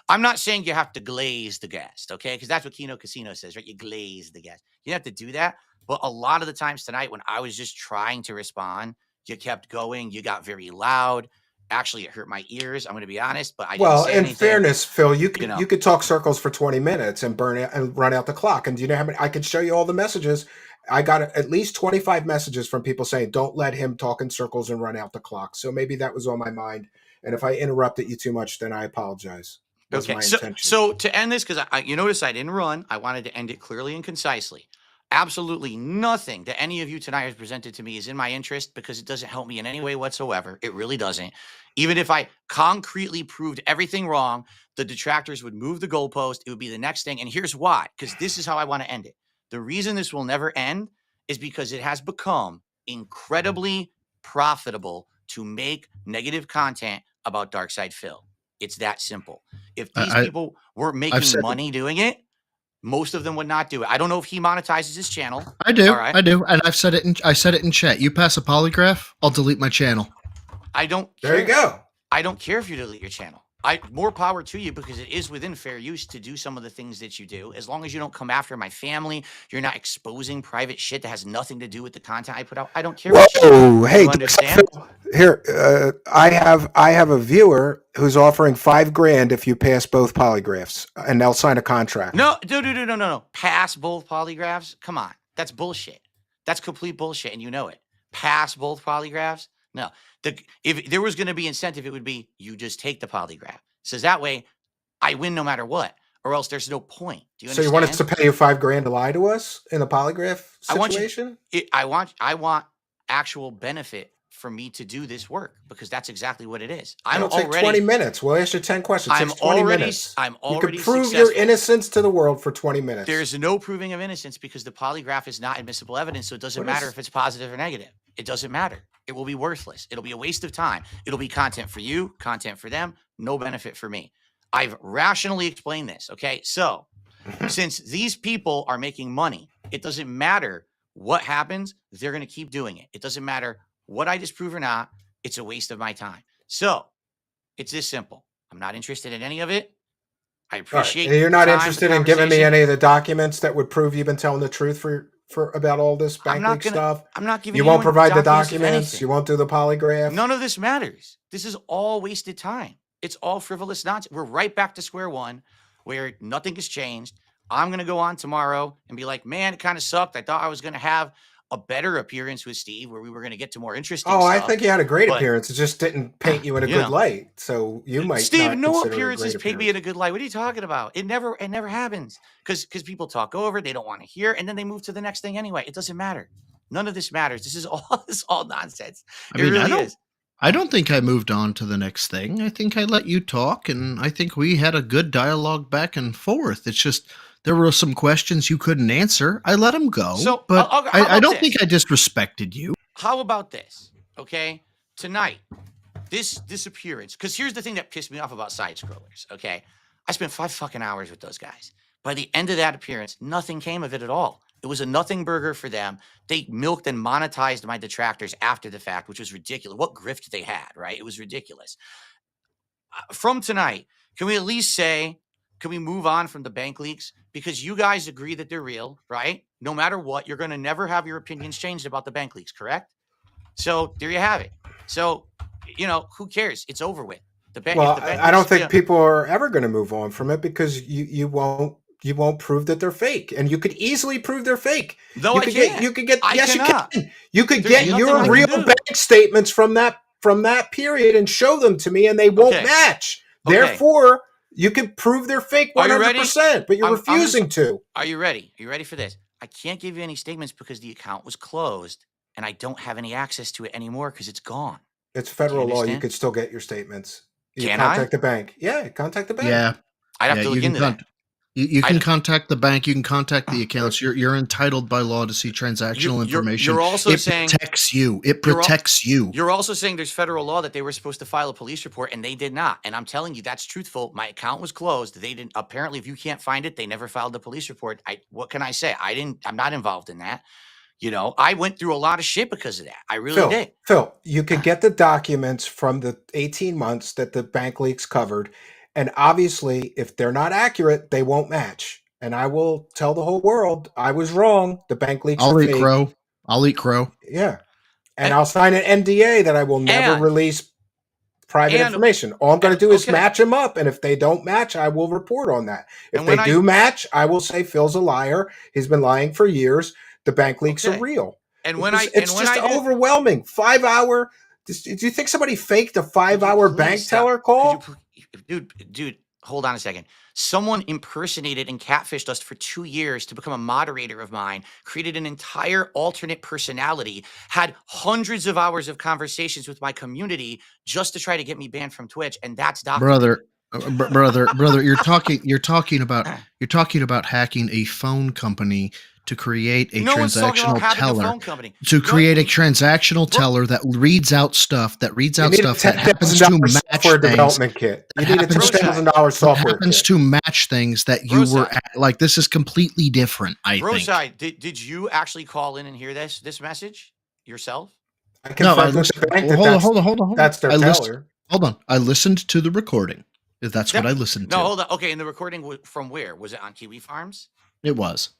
I'm not saying you have to glaze the guest, okay? Because that's what Kino Casino says, right? You glaze the guest. You have to do that. But a lot of the times tonight, when I was just trying to respond, you kept going. You got very loud. Actually, it hurt my ears. I'm going to be honest, but I didn't say anything. Fairness, Phil, you could talk circles for 20 minutes and burn it and run out the clock. And do you know how many? I could show you all the messages. I got at least 25 messages from people saying, "Don't let him talk in circles and run out the clock." So maybe that was on my mind And if I interrupted you too much, then I apologize. Was Okay, my so intention. so to end this, because you notice I didn't run. I wanted to end it clearly and concisely. Absolutely nothing that any of you tonight has presented to me is in my interest because it doesn't help me in any way whatsoever. It really doesn't. Even if I concretely proved everything wrong, the detractors would move the goalpost. It would be the next thing. And here's why, because this is how I want to end it. The reason this will never end is because it has become incredibly profitable to make negative content about Darksydephil. It's that simple. If these people were making money doing it, most of them would not do it. I don't know if he monetizes his channel. I do. All right. I do. And I've said it in chat. You pass a polygraph, I'll delete my channel. I don't care. There you go. I don't care if you delete your channel. More power to you, because it is within fair use to do some of the things that you do. As long as you don't come after my family, you're not exposing private shit that has nothing to do with the content I put out. I don't care. Whoa, hey, you understand? Here, I have a viewer who's offering $5,000 if you pass both polygraphs, and they'll sign a contract. No. Pass both polygraphs? Come on. That's bullshit. That's complete bullshit, and you know it. Pass both polygraphs? No. If there was going to be incentive, it would be you just take the polygraph. So that way, I win no matter what, or else there's no point. Do you understand? So you want us to pay you $5,000 to lie to us in a polygraph situation? I want actual benefit for me to do this work, because that's exactly what it is. It'll take 20 minutes. We'll ask you 10 questions. I'm 20 minutes. already You can prove successful. your innocence to the world for 20 minutes. There's no proving of innocence, because the polygraph is not admissible evidence, so it doesn't matter if it's positive or negative. It doesn't matter. It will be worthless. It'll be a waste of time. It'll be content for you, content for them, no benefit for me. I've rationally explained this, okay? So, since these people are making money, it doesn't matter what happens, they're going to keep doing it. It doesn't matter what I disprove or not. It's a waste of my time. So, it's this simple. I'm not interested in any of it. I appreciate And you're not interested in giving me any of the documents that would prove you've been telling the truth for about all this Bankleaks stuff? I'm not giving you won't provide the documents. You won't do the polygraph. None of this matters. This is all wasted time. It's all frivolous nonsense. We're right back to square one, where nothing has changed. I'm going to go on tomorrow and be like, man, it kind of sucked. I thought I was going to have a better appearance with Steve, where we were going to get to more interesting stuff. I think you had a great appearance. It just didn't paint you in a good light. So you might Steve, no appearances paint me in a good light. What are you talking about? It never happens. Because people talk over, they don't want to hear, and then they move to the next thing anyway. It doesn't matter. None of this matters. This is all nonsense. I don't think I moved on to the next thing. I think I let you talk, and I think we had a good dialogue back and forth. It's just there were some questions you couldn't answer. I let them go, but I don't think I disrespected you. How about this? Okay, tonight, this appearance, because here's the thing that pissed me off about side scrollers. Okay, I spent 5 fucking hours with those guys. By the end of that appearance, nothing came of it at all. It was a nothing burger for them. They milked and monetized my detractors after the fact, which was ridiculous. What grift they had, right? It was ridiculous. From tonight, can we at least say, can we move on from the Bankleaks? Because you guys agree that they're real, right? No matter what, you're going to never have your opinions changed about the Bankleaks, correct? So there you have it. So, who cares? It's over with. I don't think people are ever going to move on from it, because you won't prove that they're fake, and you could easily prove they're fake. No, I can't. You could get. Yes, cannot. you can. You could get your real bank statements from that period and show them to me, and they won't match. Okay. Therefore, you can prove they're fake 100%, but you're refusing to. Are you ready? Are you ready for this? I can't give you any statements because the account was closed, and I don't have any access to it anymore because it's gone. It's federal law. You could still get your statements. You can contact the bank. Yeah, contact the bank. Yeah. I'd have to look into that. You can contact the bank. You can contact the accounts. You're entitled by law to see transactional information. You're also it saying protects you. It protects you. You're also saying there's federal law that they were supposed to file a police report and they did not. And I'm telling you that's truthful. My account was closed. They didn't. Apparently, if you can't find it, they never filed the police report. What can I say? I'm not involved in that. I went through a lot of shit because of that. I really did. Phil, you could get the documents from the 18 months that the Bankleaks covered. And obviously, if they're not accurate, they won't match. And I will tell the whole world I was wrong. The Bankleaks are fake. I'll eat crow. Yeah. And I'll sign an NDA that I will never release private information. All I'm going to do is match them up. And if they don't match, I will report on that. If they do match, I will say Phil's a liar. He's been lying for years. The Bankleaks are real. And it's just overwhelming. 5-hour Did you think somebody faked a 5-hour Please bank stop. teller call? Could you dude, hold on a second. Someone impersonated and catfished us for 2 years to become a moderator of mine, created an entire alternate personality, had hundreds of hours of conversations with my community just to try to get me banned from Twitch, and that's documented. brother, you're talking about hacking a phone company to create a No one's talking about transactional having a teller. phone company. To create a transactional teller that reads out stuff that You need a happens to $10,000 match software things. development kit. You need a happens to- $10,000 software happens kit. to match things that you were Broside. at. Like, this is completely different, I think. Broside, did you actually call in and hear this message yourself? I No, confirmed with the bank that hold on. that's their teller. Hold on. I listened to the recording. That's what I listened to. No, hold on. Okay, and the recording from where? Was it on KIWI Farms? It was.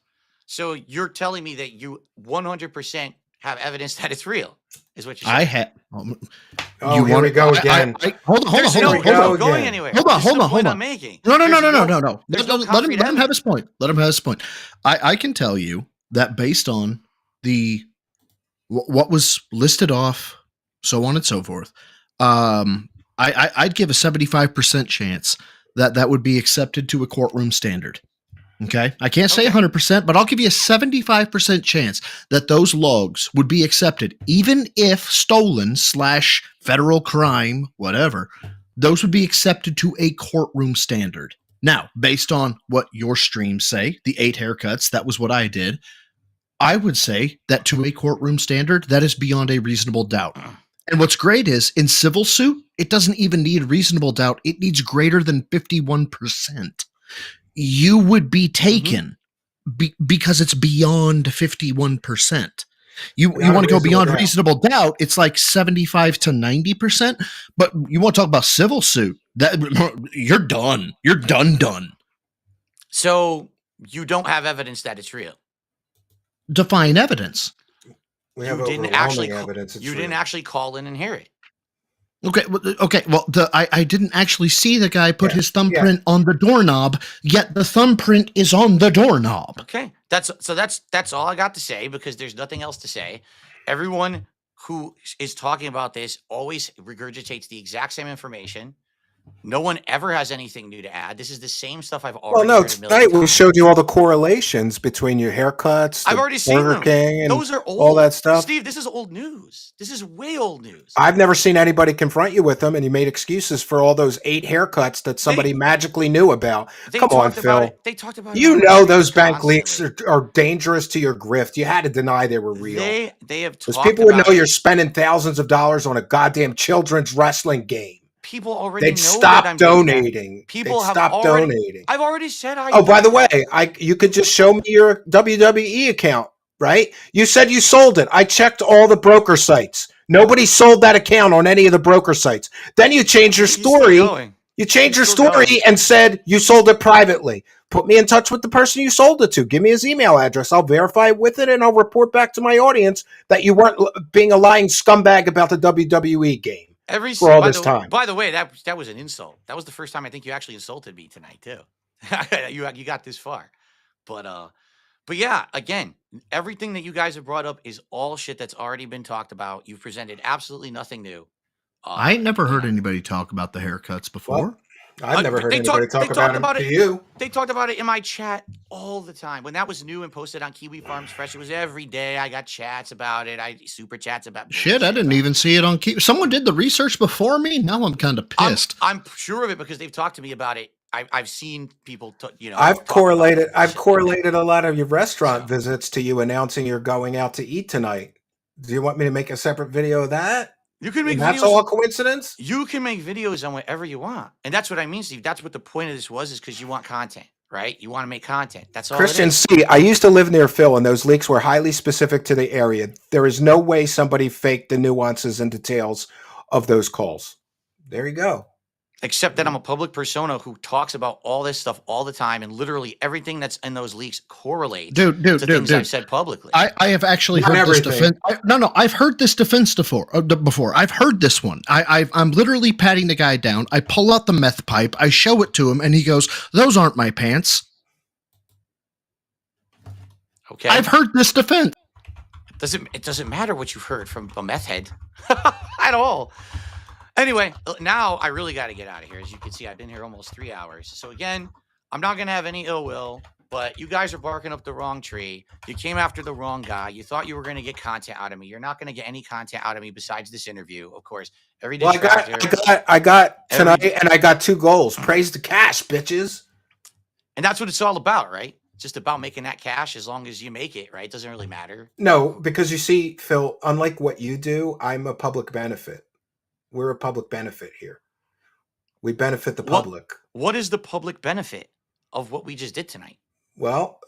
So you're telling me that you 100% have evidence that it's real, is what you're saying? I had. Oh, here we go again. Hold on. There's no hold on. going anywhere. Hold on, There's no hold point on. I'm making. No. There's Let concrete him have his point. Let him have his point. I can tell you that based on what was listed off, so on and so forth, I'd give a 75% chance that would be accepted to a courtroom standard. Okay. I can't say 100%, but I'll give you a 75% chance that those logs would be accepted, even if stolen / federal crime, whatever, those would be accepted to a courtroom standard. Now, based on what your streams say, the 8 haircuts, that was what I did. I would say that to a courtroom standard, that is beyond a reasonable doubt. And what's great is in civil suit, it doesn't even need reasonable doubt. It needs greater than 51%. You would be taken because it's beyond 51%. You want to go beyond reasonable doubt, it's like 75 to 90%. But you want to talk about civil suit, that you're done. You're done. So you don't have evidence that it's real. Define evidence. We have You overwhelming evidence. You didn't actually call in and hear it. Okay. Well, I didn't actually see the guy put his thumbprint on the doorknob, yet the thumbprint is on the doorknob. Okay, that's all I got to say, because there's nothing else to say. Everyone who is talking about this always regurgitates the exact same information. No one ever has anything new to add. This is the same stuff I've already heard a million tonight we times. showed you all the correlations between your haircuts, I've the already seen Burger them. King, and Those are old. all that stuff. Steve, this is old news. This is way old news. I've never seen anybody confront you with them, and you made excuses for all those 8 haircuts that somebody magically knew about. Come on, Phil. They talked about it. You on know the those stream bank leaks constantly. are dangerous to your grift. You had to deny they were real. They have Because talked people would about know it. you're spending thousands of dollars on a goddamn children's wrestling game. People already They'd know stop that I'm doing that. donating. People They'd have stop already. donating. I've already said I. Oh, by the way, you could just show me your WWE account, right? You said you sold it. I checked all the broker sites. Nobody sold that account on any of the broker sites. Then you changed your story. You changed your story and said you sold it privately. Put me in touch with the person you sold it to. Give me his email address. I'll verify it with it, and I'll report back to my audience that you weren't being a lying scumbag about the WWE game. For all this time. By the way, that was an insult. That was the first time I think you actually insulted me tonight too. you got this far, but yeah, again, everything that you guys have brought up is all shit that's already been talked about. You've presented absolutely nothing new. I ain't never heard anybody talk about the haircuts before. Well, I've never heard anybody talk about it to you. They talked about it in my chat all the time. When that was new and posted on KIWI Farms Fresh, it was every day. I got chats about it. Super chats about shit. I didn't even see it on KIWI. Someone did the research before me. Now I'm kind of pissed. I'm sure of it because they've talked to me about it. I've seen people, I've correlated a lot of your restaurant visits to you announcing you're going out to eat tonight. Do you want me to make a separate video of that? You can make that's videos, all a coincidence? You can make videos on whatever you want. And that's what I mean, Steve. That's what the point of this is because you want content, right? You want to make content. That's all. Christian C, I used to live near Phil, and those leaks were highly specific to the area. There is no way somebody faked the nuances and details of those calls. There you go. Except that I'm a public persona who talks about all this stuff all the time, and literally everything that's in those leaks correlates to things I've said publicly. I have actually heard this defense. I've heard this defense before. I've heard this one. I'm literally patting the guy down. I pull out the meth pipe. I show it to him, and he goes, "Those aren't my pants." Okay. I've heard this defense. It doesn't matter what you've heard from a meth head. at all. Anyway, now I really got to get out of here. As you can see, I've been here almost 3 hours. So again, I'm not going to have any ill will, but you guys are barking up the wrong tree. You came after the wrong guy. You thought you were going to get content out of me. You're not going to get any content out of me besides this interview, of course. Every Well, distractor. I got tonight, and I got 2 goals. Praise the cash, bitches. And that's what it's all about, right? It's just about making that cash as long as you make it, right? It doesn't really matter. No, because you see, Phil, unlike what you do, I'm a public benefit. We're a public benefit here. We benefit the public. What is the public benefit of what we just did tonight? Well,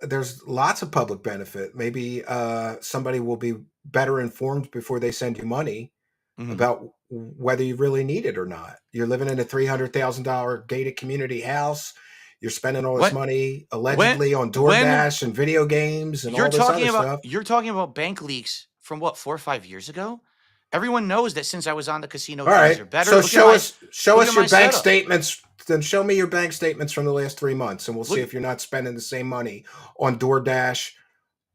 there's lots of public benefit. Maybe somebody will be better informed before they send you money about whether you really need it or not. You're living in a $300,000 gated community house. You're spending all this money allegedly on DoorDash and video games and all this other stuff. You're talking about Bankleaks from what, 4 or 5 years ago? Everyone knows that since I was on the casino, all right. are better. So show us your bank statements. Then show me your bank statements from the last 3 months, and we'll see if you're not spending the same money on DoorDash,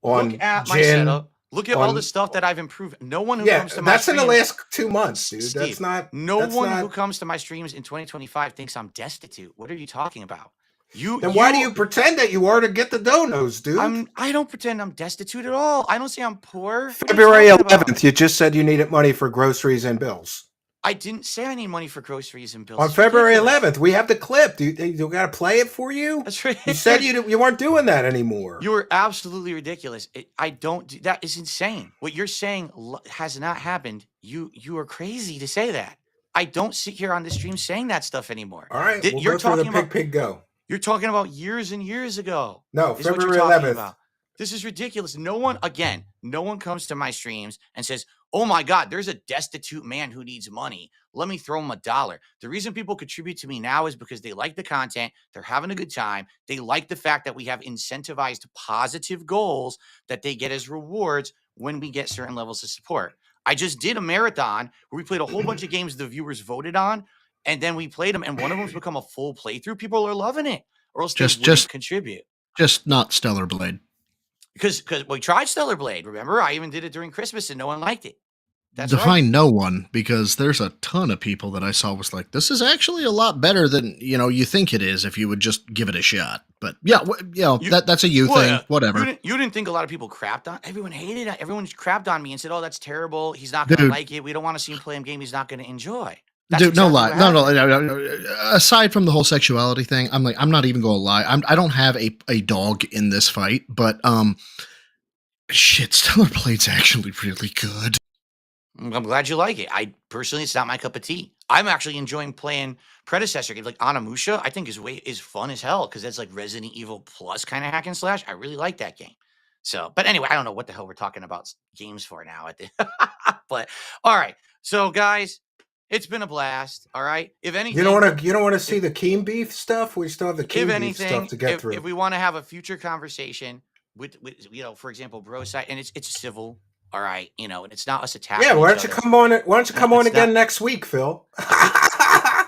on Look at gin, my setup. Look at all the stuff that I've improved. No one who comes to my that's streams, in the last 2 months, dude. Steve, That's not. No one who comes to my streams in 2025 thinks I'm destitute. What are you talking about? Then why do you pretend that you are to get the donos, dude? I don't pretend I'm destitute at all. I don't say I'm poor. February 11th, you just said you needed money for groceries and bills. I didn't say I need money for groceries and bills. On February 11th, we have the clip. You got to play it for you? That's right. You said you weren't doing that anymore. You were absolutely ridiculous. That is insane. What you're saying has not happened. You are crazy to say that. I don't sit here on the stream saying that stuff anymore. All right, you're go talking about pig go. You're talking about years and years ago. No, February 11th. This is ridiculous. No one comes to my streams and says, oh my God, there's a destitute man who needs money. Let me throw him $1. The reason people contribute to me now is because they like the content. They're having a good time. They like the fact that we have incentivized positive goals that they get as rewards when we get certain levels of support. I just did a marathon where we played a whole bunch of games the viewers voted on. And then we played them, and one of them's become a full playthrough. People are loving it, or else they wouldn't contribute. Just not Stellar Blade. Because we tried Stellar Blade. Remember, I even did it during Christmas, and no one liked it. That's Define right. No one, because there's a ton of people that I saw was like, this is actually a lot better than you think it is if you would just give it a shot. But yeah, that's a thing. Whatever. You didn't think a lot of people crapped on? Everyone hated it. Everyone crapped on me and said, "Oh, that's terrible. He's not going to like it. We don't want to see him play a game he's not going to enjoy." That's Dude, exactly no lie. No. Aside from the whole sexuality thing, I'm not even going to lie. I don't have a dog in this fight, but shit, Stellar Blade's actually really good. I'm glad you like it. I personally, it's not my cup of tea. I'm actually enjoying playing predecessor games like Onimusha. I think is fun as hell because that's like Resident Evil Plus kind of hack and slash. I really like that game. So, but anyway, I don't know what the hell we're talking about games for now. But all right, so guys. It's been a blast. All right. If anything, you don't want to see the Keem beef stuff. We still have the Keem beef stuff to get through. If we want to have a future conversation with for example, bro side, and it's civil. All right, and it's not us attacking. Yeah. Why don't you come on? Why don't you come on again next week, Phil?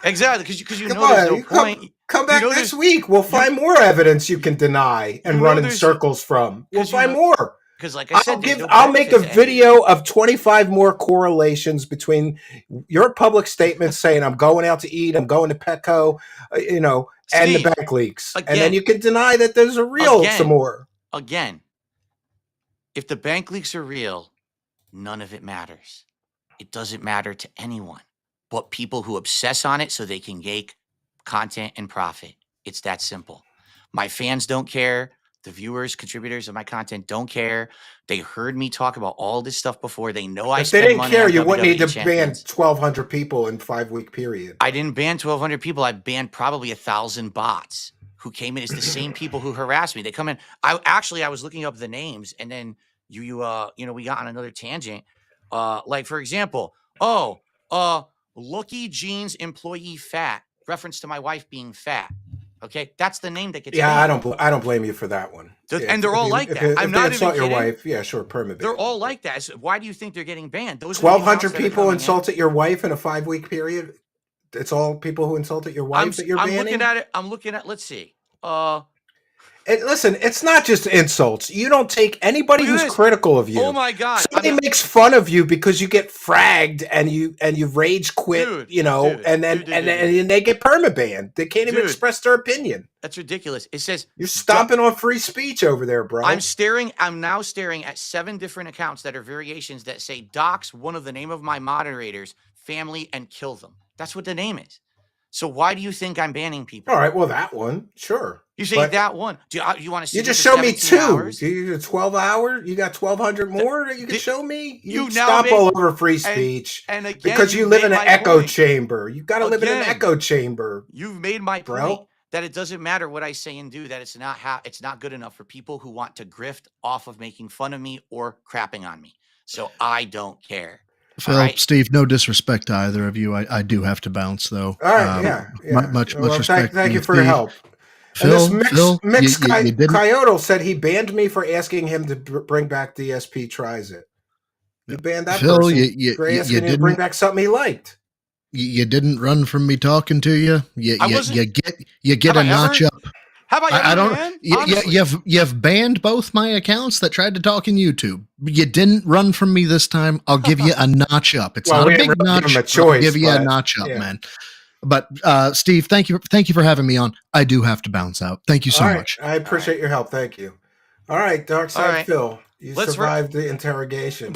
Exactly, because there's no point. Come back next week. We'll find more evidence you can deny and run in circles from. We'll find more. Because, like I said, I'll make a video of 25 more correlations between your public statements saying I'm going out to eat, I'm going to Petco, and the Bankleaks, and then you can deny that there's some more. Again, if the Bankleaks are real, none of it matters. It doesn't matter to anyone but people who obsess on it so they can make content and profit. It's that simple. My fans don't care. The viewers, contributors of my content don't care. They heard me talk about all this stuff before. They know I spend money. If they didn't care, you wouldn't need to ban 1,200 people in 5-week period. I didn't ban 1,200 people. I banned probably 1,000 bots who came in. It's the same people who harassed me. They come in. I was looking up the names, and then we got on another tangent. Like for example, Lucky Jeans employee fat, reference to my wife being fat. Okay, that's the name that gets. Yeah, I don't blame you for that one. And they're all like that. I'm not even kidding. Your wife, yeah, sure, permit. They're all like that. So why do you think they're getting banned? Those 1,200 people insulted your wife in a 5-week period. It's all people who insulted your wife that you're banning. I'm looking at. Let's see. Listen, it's not just insults. You don't take anybody Look at who's this. critical of you. Oh my God. Somebody makes fun of you because you get fragged and you rage quit, Dude, and then they get permabanned. They can't even Dude. express their opinion. That's ridiculous. It says You're stomping on free speech over there, bro. I'm now staring at 7 different accounts that are variations that say dox one of the name of my moderators, family, and kill them. That's what the name is. So why do you think I'm banning people? All right, well, that one, sure. You say that one. Do you want to see? You just for show me 17 2. hours? You 12 hours. You got 1,200 more that you can show me. You now stomp make- all over free speech and again, because you live in an echo chamber. You got to live in an echo chamber. You've made my bro. point that it doesn't matter what I say and do. That it's not good enough for people who want to grift off of making fun of me or crapping on me. So I don't care. Phil, right. Steve, no disrespect to either of you. I do have to bounce though. All right, yeah. Much respect. Thank you for your help. Phil, and this Phil, Coyote said he banned me for asking him to bring back DSP Tries It. You banned that Phil, person for asking him to bring back something he liked. You didn't run from me talking to you. You get a notch up. How about I don't. You've banned both my accounts that tried to talk in YouTube. You didn't run from me this time. I'll give you a notch up. It's not a big notch. I'll give you a notch up, man. But Steve, thank you for having me on. I do have to bounce out. Thank you so much. I appreciate your help. Thank you. All right, Darksydephil, you survived the interrogation.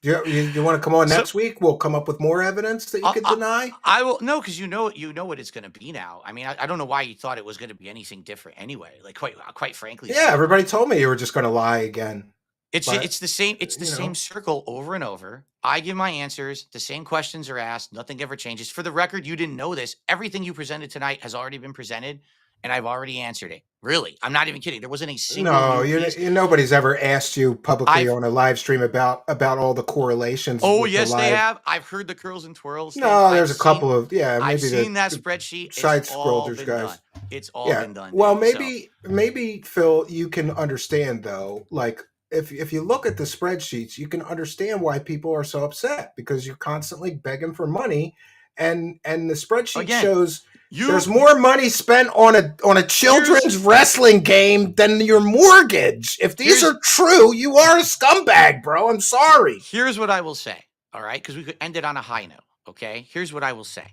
You want to come on next week? We'll come up with more evidence that you can deny. I will because you know what it's going to be now. I mean, I don't know why you thought it was going to be anything different anyway. Like quite frankly. Yeah, everybody told me you were just going to lie again. It's the same. It's the same circle over and over. I give my answers. The same questions are asked. Nothing ever changes. For the record, you didn't know this. Everything you presented tonight has already been presented, and I've already answered it. Really, I'm not even kidding. There wasn't a single. No, nobody's ever asked you publicly on a live stream about all the correlations. Oh yes, they have. I've heard the curls and twirls. No, there's a couple of maybe I've seen that spreadsheet. Side scrollers, guys. It's all been done. Well, maybe Phil, you can understand though, like. If you look at the spreadsheets, you can understand why people are so upset because you're constantly begging for money, and the spreadsheet shows there's more money spent on a children's wrestling game than your mortgage. If these are true, you are a scumbag, bro. I'm sorry. Here's what I will say. All right, because we could end it on a high note. Okay, here's what I will say.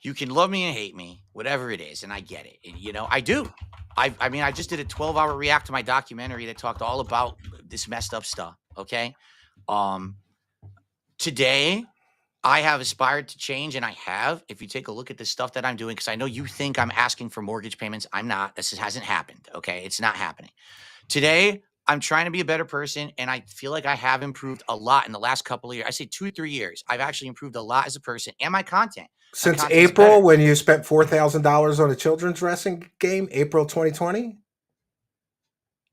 You can love me and hate me, whatever it is, and I get it. And, I do. I mean, I just did a 12-hour react to my documentary that talked all about this messed up stuff, okay? Today, I have aspired to change, and I have. If you take a look at the stuff that I'm doing, because I know you think I'm asking for mortgage payments. I'm not. This hasn't happened, okay? It's not happening. Today, I'm trying to be a better person, and I feel like I have improved a lot in the last couple of years. I say 2 or 3 years. I've actually improved a lot as a person and my content. Since April, when you spent $4,000 on a children's wrestling game, April 2020,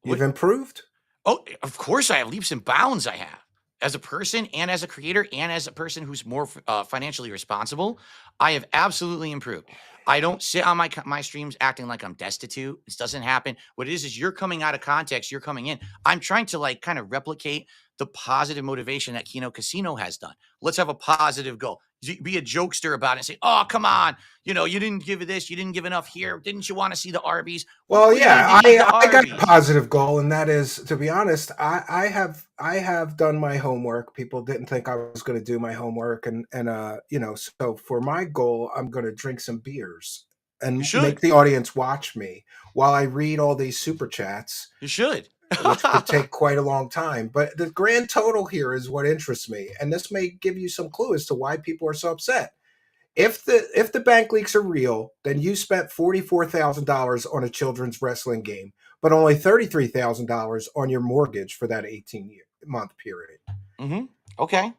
you've improved? Oh, of course I have leaps and bounds. I have as a person and as a creator and as a person who's more financially responsible. I have absolutely improved. I don't sit on my streams acting like I'm destitute. This doesn't happen. What it is you're coming out of context. You're coming in. I'm trying to kind of replicate the positive motivation that Kino Casino has done. Let's have a positive goal. Be a jokester about it and say, oh, come on. You didn't give it this. You didn't give enough here. Didn't you want to see the Arby's? Well, yeah, I got a positive goal. And that is, to be honest, I have done my homework. People didn't think I was going to do my homework. And so for my goal, I'm going to drink some beers and make the audience watch me while I read all these super chats. You should. Which could take quite a long time. But the grand total here is what interests me. And this may give you some clue as to why people are so upset. If the bank leaks are real, then you spent $44,000 on a children's wrestling game, but only $33,000 on your mortgage for that 18-month period. Mm-hmm. Okay.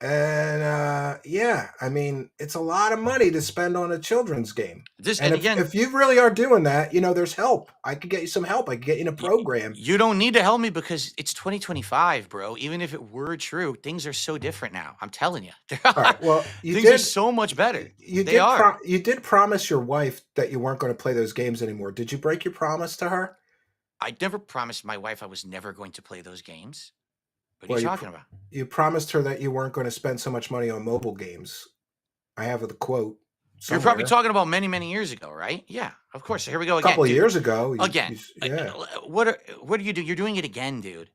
And I mean, it's a lot of money to spend on a children's game. If you really are doing that, there's help. I could get you some help. I could get you in a program. You don't need to help me because it's 2025, bro. Even if it were true, things are so different now. I'm telling you. All right, well, things are so much better. You did promise your wife that you weren't going to play those games anymore. Did you break your promise to her? I never promised my wife I was never going to play those games. What are you talking about? You promised her that you weren't going to spend so much money on mobile games. I have the quote. You're probably somewhere. talking about many, many years ago, right? Yeah, of course. Here we go A again. couple of dude. years ago. Again. Yeah. What are you doing? You're doing it again, dude.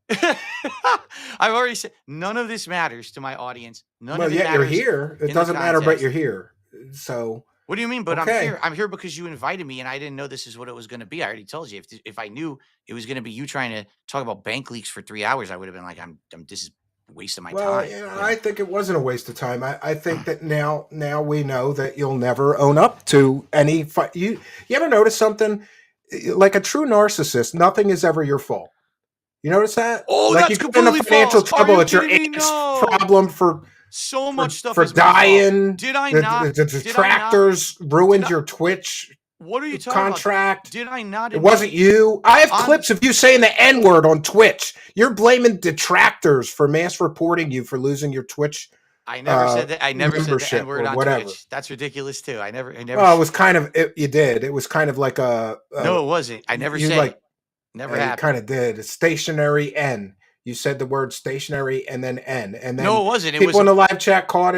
I've already said none of this matters to my audience. None Well, of it yet you're matters here. It in the doesn't matter, but context. you're here. So What do you mean? But I'm okay. here. I'm here because you invited me, and I didn't know this is what it was going to be. I already told you. If I knew it was going to be you trying to talk about bank leaks for 3 hours, I would have been like, this is wasting my Well, time. you know, I think it wasn't a waste of time. I think that now we know that you'll never own up to any fight. You ever notice something? Like a true narcissist, nothing is ever your fault. You notice that? Oh, like that's you get into completely financial false. Are trouble, you it's your kidding me? aunt's No. problem for So much stuff for is my fault. dying. Did I The not? detractors ruined your Twitch What are you talking contract. about? Did I not? It wasn't you. I have I'm- clips of you saying the N-word on Twitch. You're blaming detractors for mass reporting you for losing your Twitch. I never said that. I never said the membership N-word or on whatever. Twitch. That's ridiculous too. I never. Well, it was kind of. You did. It was kind of like a. No, it wasn't. I never you said like. it. Never You happened. kind of did. It's stationary N. You said the word stationary and then N, and then No, it wasn't. It people was. in the live chat called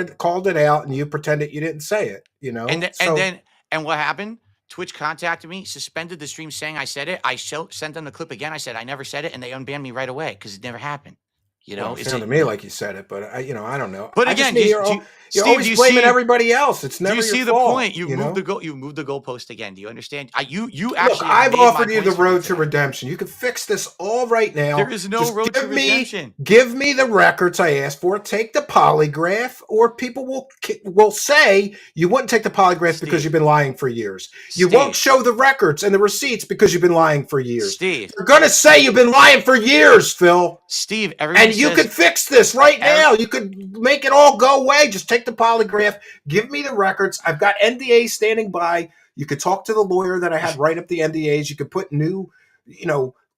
it out, and you pretended you didn't say it. You know. And what happened? Twitch contacted me, suspended the stream, saying I said it. I sent them the clip again. I said I never said it, and they unbanned me right away because it never happened. You know, Well, it sounded to me like you said it, but I don't know. But I again, just you're always Steve, blaming everybody else. It's never do you see your the fault, point? You moved know? you moved the goalpost again. Do you understand? You Look, actually. I've made my offered you the points for me road to today. redemption. You can fix this all right now. There is no Just road to give me- redemption. Give me the records I asked for. Take the polygraph, or people will say you wouldn't take the polygraph because Steve. you've been lying for years. You Steve. won't show the records and the receipts because you've been lying for years. Steve. They're gonna say you've been lying for years, Phil. Steve, everyone And you says, could fix this right now. You could make it all go away. Just take the polygraph. Give me the records. I've got NDAs standing by. You could talk to the lawyer that I had write up the NDAs. You could put new,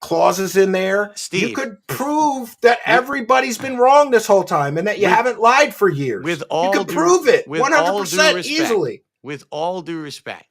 clauses in there. Steve. You could prove that everybody's been wrong this whole time and that you haven't lied for years. with all you can due- prove it with all due 100% respect. easily. with all due respect,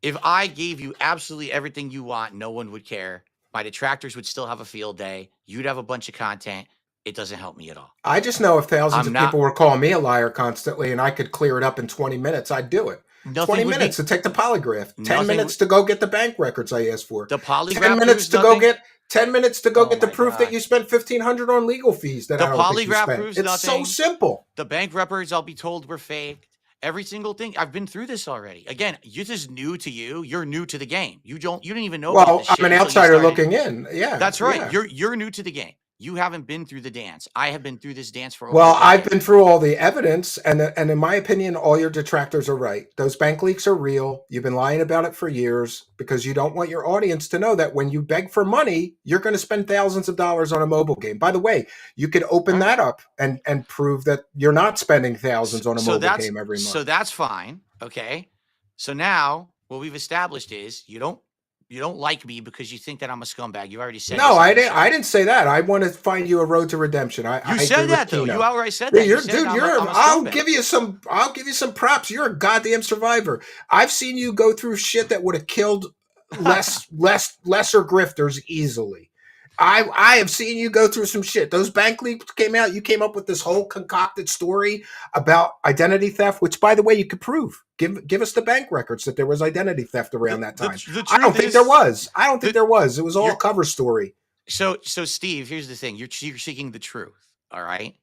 if I gave you absolutely everything you want, no one would care. My detractors would still have a field day. You'd have a bunch of content. It doesn't help me at all. I just know if thousands I'm of not- people were calling me a liar constantly and I could clear it up in 20 minutes, I'd do it. Nothing 20 would be- minutes to take the polygraph. 10 Nothing minutes would- to go get the bank records I asked for. The polygraph 10 minutes proves to go nothing. get 10 minutes to go Oh get the my proof that God. you spent $1,500 on legal fees that The I don't think you polygraph spent. proves It's nothing. so simple. The bank records, I'll be told, were fake. Every single thing. I've been through this already. Again, this is new to you. You're new to the game. You didn't even know about Well, this shit I'm an until you outsider started. looking in. Yeah. That's right. yeah. You're new to the game. You haven't been through the dance. I have been through this dance for over Well, a I've decade. been through all the evidence, and in my opinion, all your detractors are right. Those bank leaks are real. You've been lying about it for years because you don't want your audience to know that when you beg for money, you're going to spend thousands of dollars on a mobile game. By the way, you could open that up and prove that you're not spending thousands on a mobile game every month. So that's fine. Okay. So now what we've established is you don't like me because you think that I'm a scumbag. You already said No, this on I the didn't. show. I didn't say that. I want to find you a road to redemption. I You agree said with that though. Kino. You outright said that. You're, You said dude, I'm you're. a I'll scumbag. give you some props. You're a goddamn survivor. I've seen you go through shit that would have killed lesser grifters easily. I have seen you go through some shit. Those bank leaks came out. You came up with this whole concocted story about identity theft, which, by the way, you could prove. Give us the bank records that there was identity theft around that time. The I don't truth think is- there was. I don't think there was. It was all a you're- cover story. So Steve, here's the thing. You're seeking the truth. All right.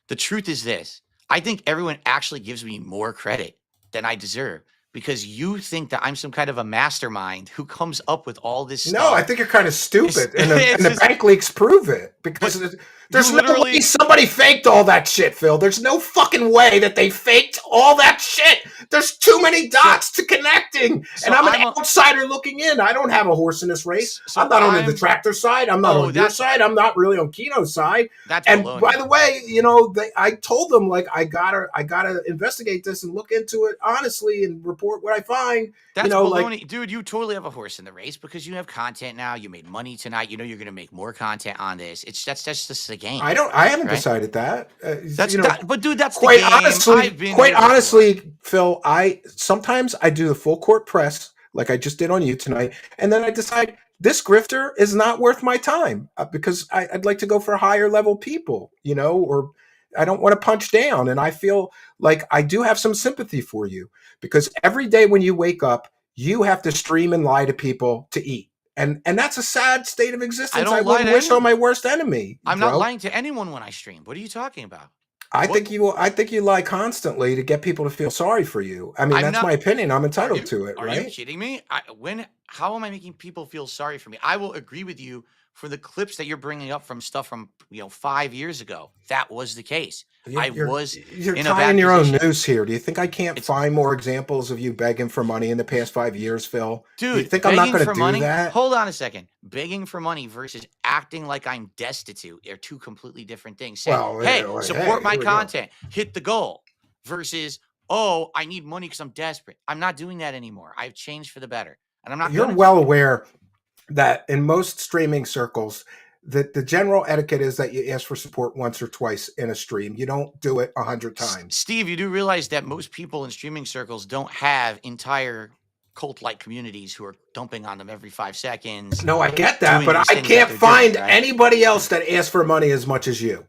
The truth is this. I think everyone actually gives me more credit than I deserve because you think that I'm some kind of a mastermind who comes up with all this stuff. No, I think you're kind of stupid, and it's the just- bank leaks prove it because there's you no literally- way somebody faked all that shit, Phil. There's no fucking way that they faked all that shit. There's too many dots to connecting, so and I'm an I'm a- outsider looking in. I don't have a horse in this race. So I'm not on the I'm- detractor side. I'm not Oh, on your that's- side. I'm not really on Kino's side. That's And baloney. by the way, I told them like I gotta investigate this and look into it honestly and report what I find. That's like- baloney. Dude, you totally have a horse in the race because you have content now. You made money tonight. You know you're going to make more content on this. That's just the game. I haven't Right? decided that. That's but dude, that's quite the game. honestly, I've been here before. Phil, I sometimes I do the full court press like I just did on you tonight, and then I decide this grifter is not worth my time because I'd like to go for higher level people, or I don't want to punch down. And I feel like I do have some sympathy for you, because every day when you wake up, you have to stream and lie to people to eat. And that's a sad state of existence. I don't lie wouldn't to wish on anyone. my worst enemy, I'm not bro. lying to anyone when I stream. What are you talking about? I What? think you lie constantly to get people to feel sorry for you. I mean, I'm that's not. my opinion. I'm Are entitled you to it, are you right? kidding me? How am I making people feel sorry for me? I will agree with you for the clips that you're bringing up from stuff from 5 years ago. That was the case. I was You're in a tying bad your own position. noose here. Do you think I can't It's find more examples of you begging for money in the past 5 years, Phil? Do you Dude, think I'm not begging going for to do money. that? Hold on a second. Begging for money versus acting like I'm destitute are two completely different things. Saying, Well, hey, hey, support my here we go. content, hit the goal, versus, oh, I need money because I'm desperate. I'm not doing that anymore. I've changed for the better, and I'm not You're going to well change. aware that in most streaming circles, that the general etiquette is that you ask for support once or twice in a stream. You don't do it 100 times. Steve, you do realize that most people in streaming circles don't have entire cult-like communities who are dumping on them every 5 seconds, No, I get that, doing but these I things that can't they're doing, find right? anybody else that asks for money as much as you.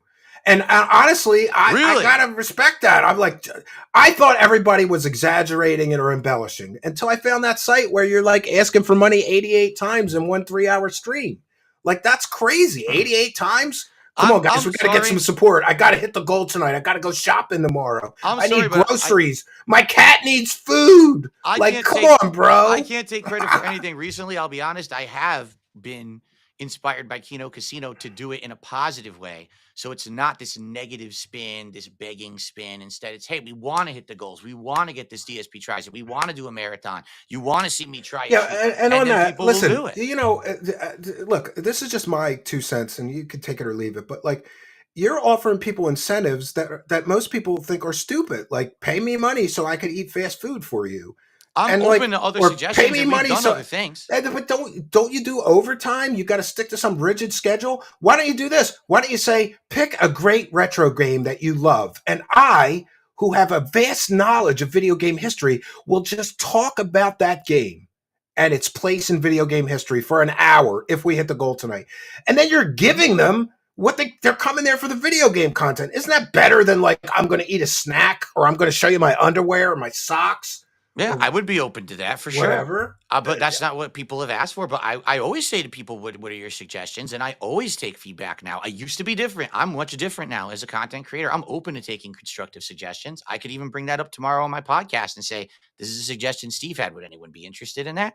And honestly, I Really? gotta respect that. I'm like, I thought everybody was exaggerating it or embellishing until I found that site where you're like asking for money 88 times in 1 3-hour stream. Like, that's crazy. 88 times? Come on, guys, I'm we gotta get some sorry. support. I gotta hit the goal tonight. I gotta go shopping tomorrow. I'm I sorry, need but groceries. My cat needs food. I Like, can't come take on, bro. I can't take credit for anything recently. I'll be honest. I have been inspired by Kino Casino to do it in a positive way. So it's not this negative spin, this begging spin. Instead, it's, hey, we want to hit the goals. We want to get this DSP tries it. We want to do a marathon. You want to see me try Yeah, it. and on then that, people will listen, do it. look, this is just my 2 cents, and you can take it or leave it. But like, you're offering people incentives that most people think are stupid. Like, pay me money so I could eat fast food for you, I'm and open like, to other or pay suggestions, me and we've money done so. other things. But don't you do overtime? You got to stick to some rigid schedule. Why don't you do this? Why don't you say, pick a great retro game that you love, and I, who have a vast knowledge of video game history, will just talk about that game and its place in video game history for an hour if we hit the goal tonight. And then you're giving them what they're coming there for the video game content. Isn't that better than like, I'm going to eat a snack, or I'm going to show you my underwear or my socks? Yeah, Or I would be open to that for sure. whatever. But that's not what people have asked for. But I always say to people, what are your suggestions? And I always take feedback now. I used to be different. I'm much different now as a content creator. I'm open to taking constructive suggestions. I could even bring that up tomorrow on my podcast and say, this is a suggestion Steve had. Would anyone be interested in that?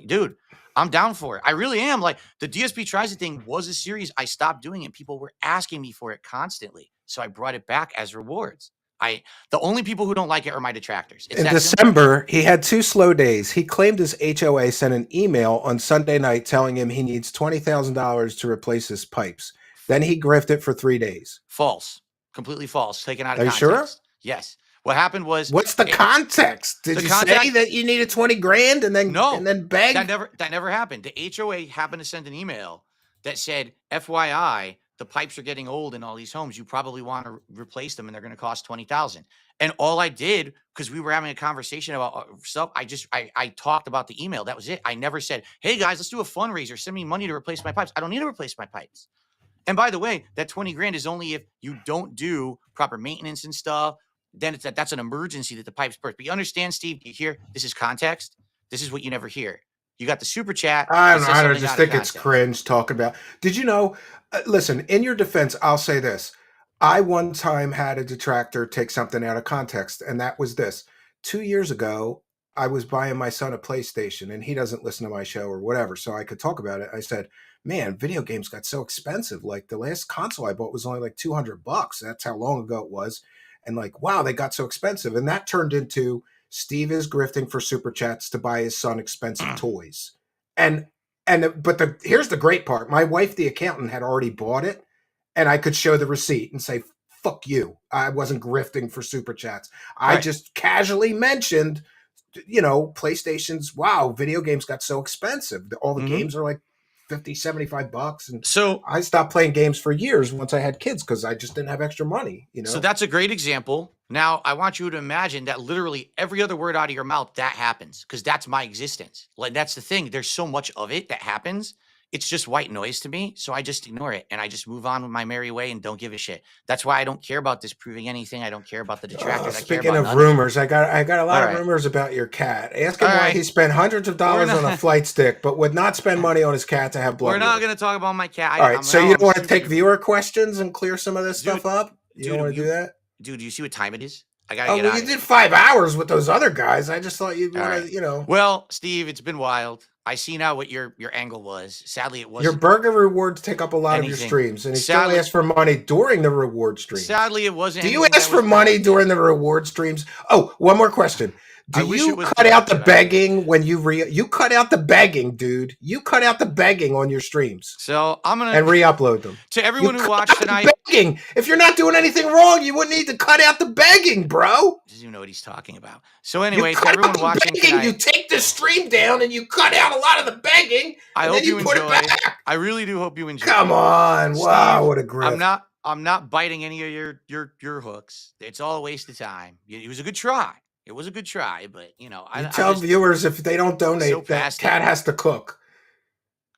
Dude, I'm down for it. I really am. Like, the DSP Tries It thing was a series. I stopped doing it. People were asking me for it constantly. So I brought it back as rewards. The only people who don't like it are my detractors. It's In that simple. December, he had 2 slow days. He claimed his HOA sent an email on Sunday night telling him he needs $20,000 to replace his pipes. Then he grifted for 3 days. False. Completely false. Taken out Are of you sure? context. Yes. What happened was What's the context? Did the you say context- that you needed 20 grand and then No, and then beg? that never happened. The HOA happened to send an email that said, FYI, the pipes are getting old in all these homes. You probably want to replace them, and they're going to cost $20,000. And all I did, because we were having a conversation about stuff, I talked about the email. That was it. I never said, hey guys, let's do a fundraiser. Send me money to replace my pipes. I don't need to replace my pipes. And by the way, that 20 grand is only if you don't do proper maintenance and stuff. Then that's an emergency that the pipes burst. But you understand, Steve, you hear, this is context. This is what you never hear. You got the super chat. I that don't says know. I something just out of think it's context. cringe talking about. Did you know? Listen, in your defense, I'll say this. I one time had a detractor take something out of context, and that was this. 2 years ago, I was buying my son a PlayStation, and he doesn't listen to my show or whatever, so I could talk about it. I said, man, video games got so expensive. Like, the last console I bought was only like $200. That's how long ago it was. And like, wow, they got so expensive. And that turned into Steve is grifting for super chats to buy his son expensive toys. But here's the great part. My wife, the accountant, had already bought it, and I could show the receipt and say, fuck you. I wasn't grifting for super chats. I Right. just casually mentioned, PlayStation's, wow, video games got so expensive. All the games are like $50, $75. And So I stopped playing games for years once I had kids because I just didn't have extra money, So that's a great example. Now, I want you to imagine that literally every other word out of your mouth, that happens, because that's my existence. Like, that's the thing. There's so much of it that happens. it's just white noise to me. So I just ignore it and I just move on with my merry way and don't give a shit. That's why I don't care about disproving anything. I don't care about the detractors. I care Speaking about of rumors, I got a lot All of right. rumors about your cat. Ask him All why right. he spent hundreds of dollars on a not- flight stick, but would not spend money on his cat to have blood. We're not work. going to talk about my cat. All right, I'm so now you I'm don't want to super take duper- viewer questions and clear some of this Dude, stuff up? You don't dude, want to do that? Dude, do you see what time it is? I got to Oh, get well, out you of did here. 5 hours with those other guys. I just thought you'd All want right. to, you know. Well, Steve, it's been wild. I see now what your angle was. Sadly, it Your wasn't. burger rewards take up a lot of your anything. streams, and he Sadly- still asks for money during the reward streams. Sadly, it wasn't. Do you anything ask that was for money bad. during the reward streams? Oh, one more question. I Do wish you it was cut bad, out the but I- begging when you cut out the begging, dude? You cut out the begging on your streams So I'm gonna and re-upload them. to everyone You who cut watched out the tonight. begging. If you're not doing anything wrong, you wouldn't need to cut out the begging, bro. Doesn't even know what he's talking about. So anyway, You to cut out everyone the watching begging, tonight, you take the stream down and you cut out a lot of the begging. I and hope then you you put enjoy. it back. I really do hope you enjoy. Come on! Wow, Steve, what a grip! I'm not biting any of your hooks. It's all a waste of time. It was a good try. It was a good try, but you know, You tell viewers if they don't donate, so that past cat it. has to cook.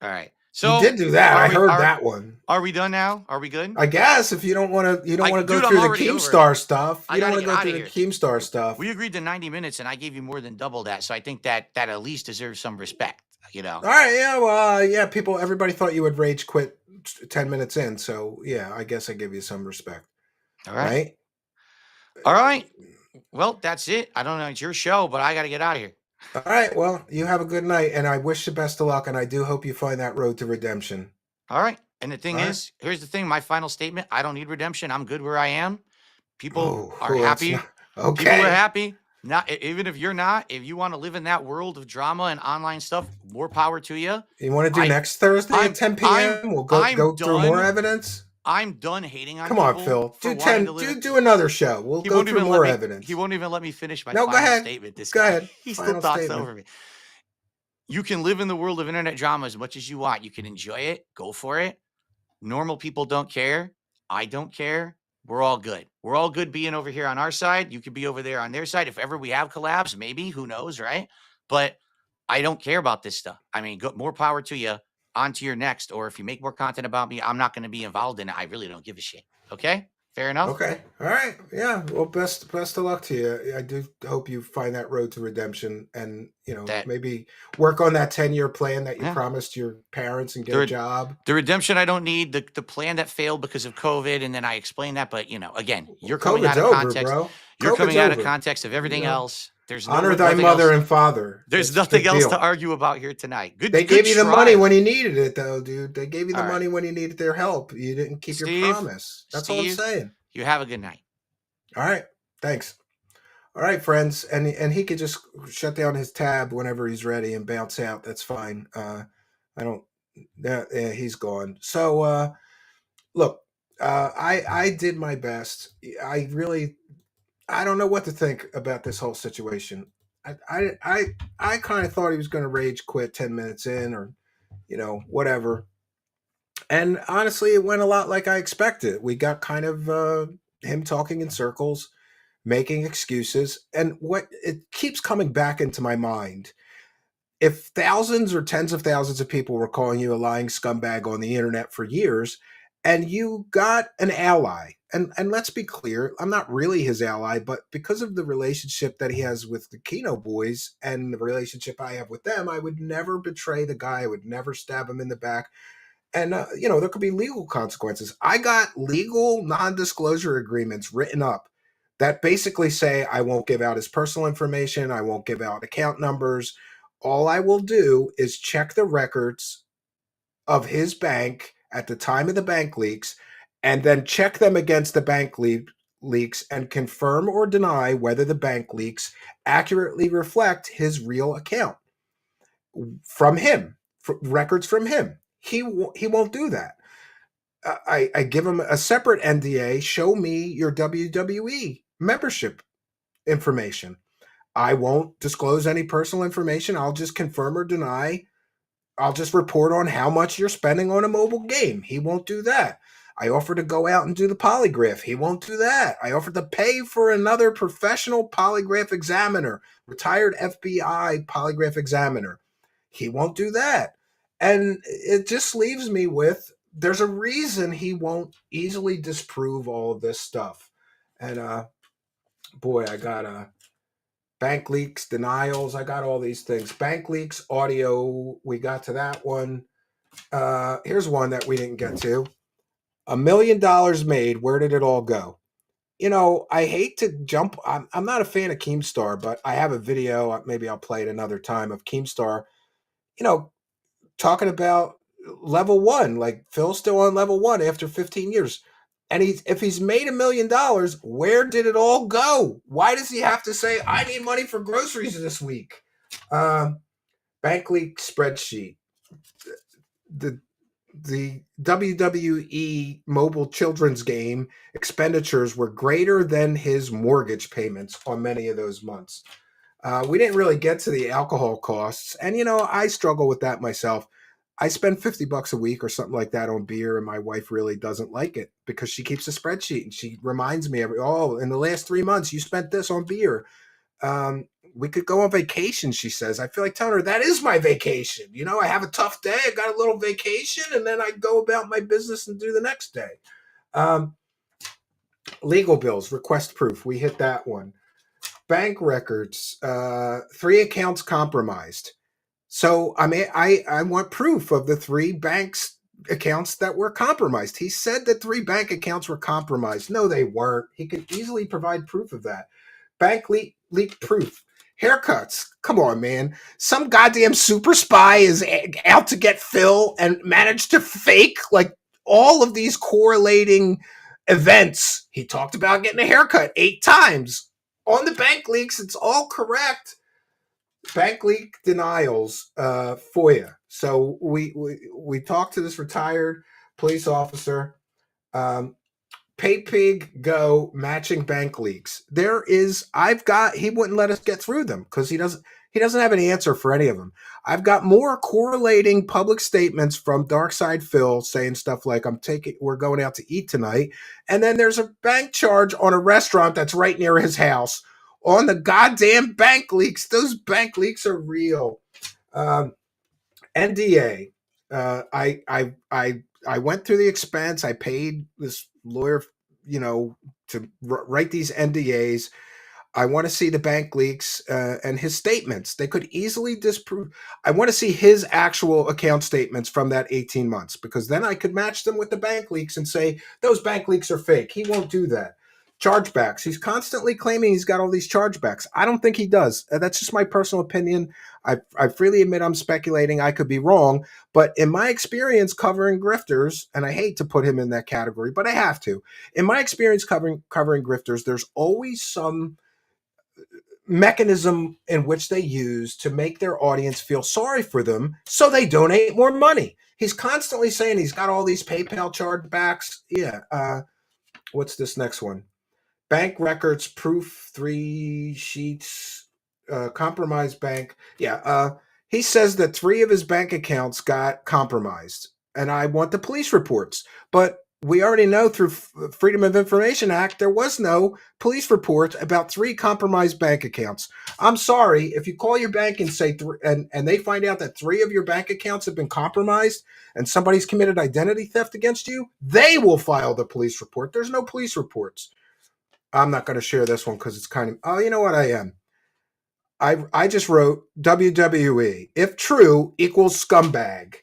All right. So You did do that. are I we- heard are- that one. Are we done now? Are we good? I guess if you don't want to, go dude, I'm through the already over Keemstar stuff. I You don't gotta want to get go outta through the Keemstar stuff. We agreed to 90 minutes, and I gave you more than double that. So I think that at least deserves some respect. You know. All right, yeah, well, yeah. Everybody thought you would rage quit 10 minutes in, so yeah, I guess I give you some respect. All right. Right? All right. Well, that's it. I don't know. It's your show, but I got to get out of here. All right. Well, you have a good night, and I wish you best of luck, and I do hope you find that road to redemption. All right. And the thing All right. is, here's the thing. My final statement. I don't need redemption. I'm good where I am. People Oh, are that's happy. not- okay. People are happy. Not even if you're not. If you want to live in that world of drama and online stuff, more power to you. You want to do I- next Thursday I'm- at 10 p.m.? We'll I'm go through more done. evidence. I'm done hating on Come on, people Phil. for Do wanting to live. do another show. We'll He go won't through even more let me, evidence. He won't even let me finish my No, go final ahead. statement. This Go guy. ahead. He still Final talks statement. over me. You can live in the world of internet drama as much as you want. You can enjoy it. Go for it. Normal people don't care. I don't care. We're all good. We're all good being over here on our side. You could be over there on their side. If ever we have collabs, maybe, who knows, right? But I don't care about this stuff. I mean, more power to you. On to your next. Or if you make more content about me, I'm not going to be involved in it. I really don't give a shit. Okay? Fair enough? Okay. All right. Yeah. Well, best of luck to you. I do hope you find that road to redemption, and maybe work on that 10-year plan that you promised your parents and get a job. The redemption I don't need. The plan that failed because of COVID, and then I explained that. But again, you're coming out of over, context. bro. You're coming out of over. context of everything else. There's honor thy nothing mother else. and father. There's That's a nothing good else deal. to argue about here tonight. Good. They good gave you the try. money when you needed it, though, dude. They gave you the All right. money when you needed their help. You didn't keep Steve, your promise. That's all I'm Steve, saying. You have a good night. All right. Thanks. All right, friends. And he could just shut down his tab whenever he's ready and bounce out. That's fine. He's gone. So look, I did my best. I don't know what to think about this whole situation. I kind of thought he was going to rage quit 10 minutes in, or whatever. And honestly, it went a lot like I expected. We got kind of him talking in circles, making excuses. And what it keeps coming back into my mind, if thousands or tens of thousands of people were calling you a lying scumbag on the internet for years, and you got an ally, and let's be clear, I'm not really his ally, but because of the relationship that he has with the Kino boys and the relationship I have with them, I would never betray the guy. I would never stab him in the back. And, there could be legal consequences. I got legal non-disclosure agreements written up that basically say I won't give out his personal information. I won't give out account numbers. All I will do is check the records of his bank at the time of the bank leaks, and then check them against the bank leaks and confirm or deny whether the bank leaks accurately reflect his real account from him, records from him. He won't do that. I give him a separate NDA. Show me your WWE membership information. I won't disclose any personal information. I'll just confirm or deny. I'll just report on how much you're spending on a mobile game. He won't do that. I offer to go out and do the polygraph. He won't do that. I offer to pay for another professional polygraph examiner, retired FBI polygraph examiner. He won't do that. And it just leaves me with, there's a reason he won't easily disprove all of this stuff. And boy, I got bank leaks, denials, I got all these things. Bank leaks, audio, we got to that one. Here's one that we didn't get to. $1 million made, where did it all go? You know, I hate to jump. I'm not a fan of Keemstar, but I have a video, maybe I'll play it another time, of Keemstar, you know, talking about level one. Like, Phil's still on level one after 15 years. And if he's made $1 million, where did it all go? Why does he have to say, I need money for groceries this week? Bank leak spreadsheet. The WWE mobile children's game expenditures were greater than his mortgage payments on many of those months. We didn't really get to the alcohol costs. And, you know, I struggle with that myself. I spend $50 a week or something like that on beer, and my wife really doesn't like it because she keeps a spreadsheet and she reminds me in the last 3 months, you spent this on beer. We could go on vacation, she says. I feel like telling her that is my vacation. You know, I have a tough day, I got a little vacation, and then I go about my business and do the next day. Legal bills, request proof. We hit that one. Bank records, 3 accounts compromised. So I want proof of the 3 banks accounts that were compromised. He said that 3 bank accounts were compromised. No, they weren't. He could easily provide proof of that. Bank leak proof. Haircuts. Come on, man. Some goddamn super spy is out to get Phil and managed to fake like all of these correlating events. He talked about getting a haircut 8 times. On the bank leaks, it's all correct. Bank leak denials, FOIA. So we talked to this retired police officer. PayPig Go matching bank leaks. He wouldn't let us get through them because he doesn't have an answer for any of them. I've got more correlating public statements from Darksydephil saying stuff like, we're going out to eat tonight. And then there's a bank charge on a restaurant that's right near his house on the goddamn bank leaks. Those bank leaks are real. NDA. I went through the expense. I paid this lawyer, to write these NDAs. I want to see the bank leaks and his statements. They could easily disprove. I want to see his actual account statements from that 18 months, because then I could match them with the bank leaks and say, those bank leaks are fake. He won't do that. Chargebacks. He's constantly claiming he's got all these chargebacks. I don't think he does. That's just my personal opinion. I freely admit I'm speculating. I could be wrong. But in my experience covering grifters, and I hate to put him in that category, but I have to. In my experience covering grifters, there's always some mechanism in which they use to make their audience feel sorry for them so they donate more money. He's constantly saying he's got all these PayPal chargebacks. Yeah. What's this next one? Bank records, proof, 3 sheets, compromised bank. Yeah. He says that 3 of his bank accounts got compromised, and I want the police reports. But we already know through Freedom of Information Act, there was no police report about 3 compromised bank accounts. I'm sorry, if you call your bank and say, and they find out that 3 of your bank accounts have been compromised and somebody's committed identity theft against you, they will file the police report. There's no police reports. I'm not going to share this one because it's kind of, oh, you know what I am. I just wrote WWE. If true equals scumbag.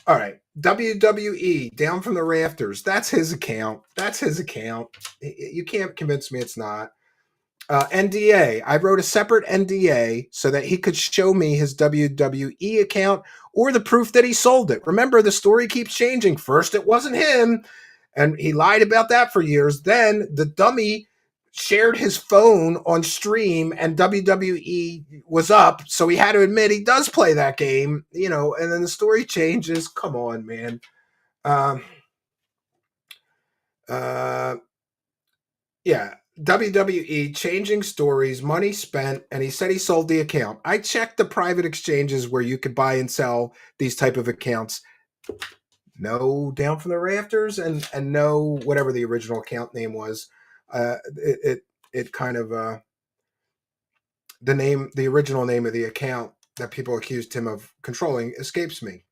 All right. WWE, down from the rafters. That's his account. You can't convince me it's not. NDA. I wrote a separate NDA so that he could show me his WWE account or the proof that he sold it. Remember, the story keeps changing. First, it wasn't him, and he lied about that for years. Then the dummy shared his phone on stream and WWE was up, so he had to admit he does play that game, and then the story changes. Come on, man. Yeah, WWE changing stories, money spent, and he said he sold the account. I checked the private exchanges where you could buy and sell these type of accounts. No down from the rafters, and no whatever the original account name was. It kind of the original name of the account that people accused him of controlling escapes me.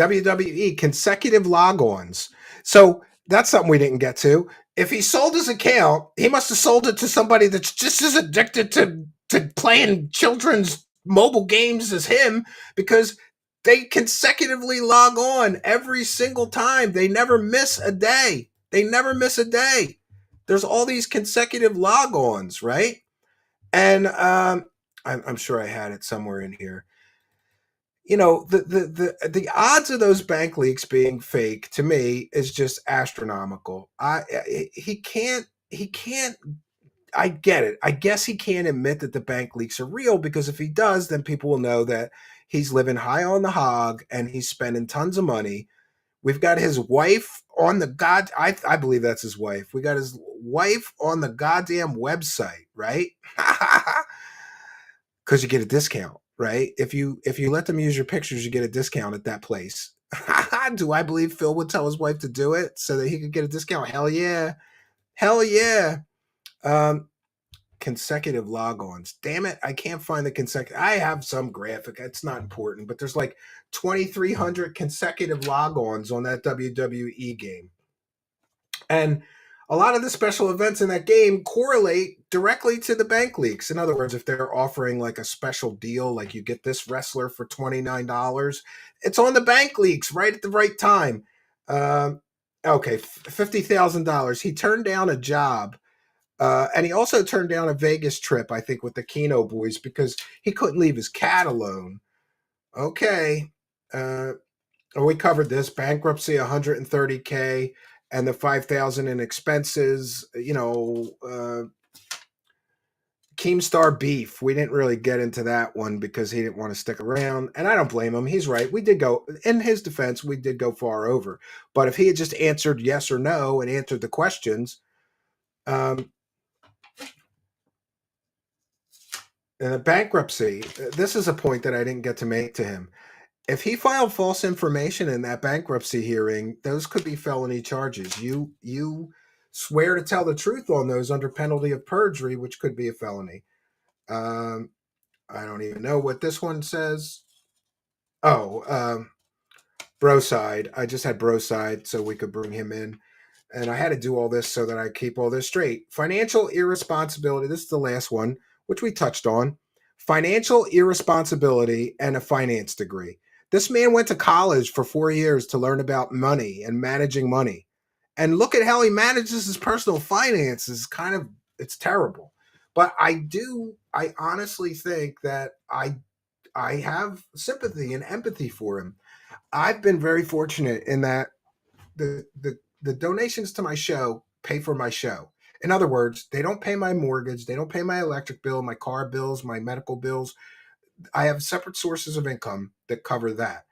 WWE consecutive log-ons. So that's something we didn't get to. If he sold his account, he must have sold it to somebody that's just as addicted to playing children's mobile games as him, because they consecutively log on every single time. They never miss a day. They never miss a day. There's all these consecutive log-ons, right? And I'm sure I had it somewhere in here. You know, the odds of those bank leaks being fake to me is just astronomical. He can't. I get it. I guess he can't admit that the bank leaks are real, because if he does, then people will know that he's living high on the hog and he's spending tons of money. We've got his wife on the I believe that's his wife. We got his wife on the goddamn website, right? Because you get a discount, right? If you let them use your pictures, you get a discount at that place. Do I believe Phil would tell his wife to do it so that he could get a discount? Hell yeah. Hell yeah. Consecutive logons. Damn it, I can't find the consecutive. I have some graphic. It's not important, but there's like 2,300 consecutive logons on that WWE game. And a lot of the special events in that game correlate directly to the bank leaks. In other words, if they're offering like a special deal, like you get this wrestler for $29, it's on the bank leaks right at the right time. Okay, $50,000. He turned down a job. And he also turned down a Vegas trip, I think, with the Keno boys because he couldn't leave his cat alone. Okay. We covered this. Bankruptcy, $130K, and the $5,000 in expenses. You know, Keemstar beef. We didn't really get into that one because he didn't want to stick around. And I don't blame him. He's right. We did go, in his defense, we did go far over. But if he had just answered yes or no and answered the questions, in a bankruptcy, this is a point that I didn't get to make to him. If he filed false information in that bankruptcy hearing, those could be felony charges. You swear to tell the truth on those under penalty of perjury, which could be a felony. I don't even know what this one says. Oh, Broside. I just had Broside so we could bring him in. And I had to do all this so that I keep all this straight. Financial irresponsibility. This is the last one, which we touched on. Financial irresponsibility and a finance degree. This man went to college for 4 years to learn about money and managing money. And look at how he manages his personal finances. It's terrible. But I honestly think that I have sympathy and empathy for him. I've been very fortunate in that the donations to my show pay for my show. In other words, they don't pay my mortgage, they don't pay my electric bill, my car bills, my medical bills. I have separate sources of income that cover that.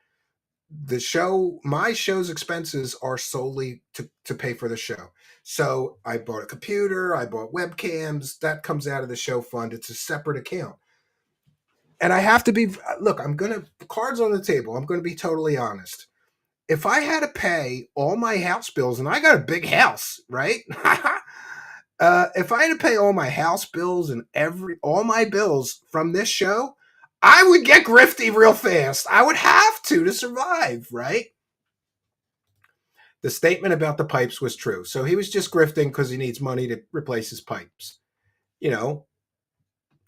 My show's expenses are solely to pay for the show. So I bought a computer, I bought webcams, that comes out of the show fund. It's a separate account. And I have to be, look, cards on the table, I'm going to be totally honest. If I had to pay all my house bills, and I got a big house, right? If I had to pay all my house bills and all my bills from this show, I would get grifty real fast. I would have to survive, right? The statement about the pipes was true. So he was just grifting because he needs money to replace his pipes, you know?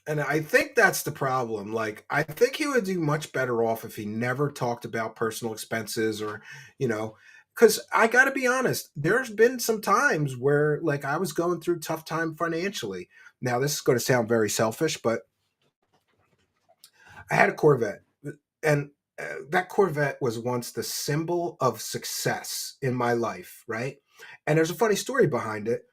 And I think that's the problem. Like, I think he would do much better off if he never talked about personal expenses or, you know, because I got to be honest, there's been some times where, like, I was going through tough time financially. Now, this is going to sound very selfish, but I had a Corvette, and that Corvette was once the symbol of success in my life, right? And there's a funny story behind it.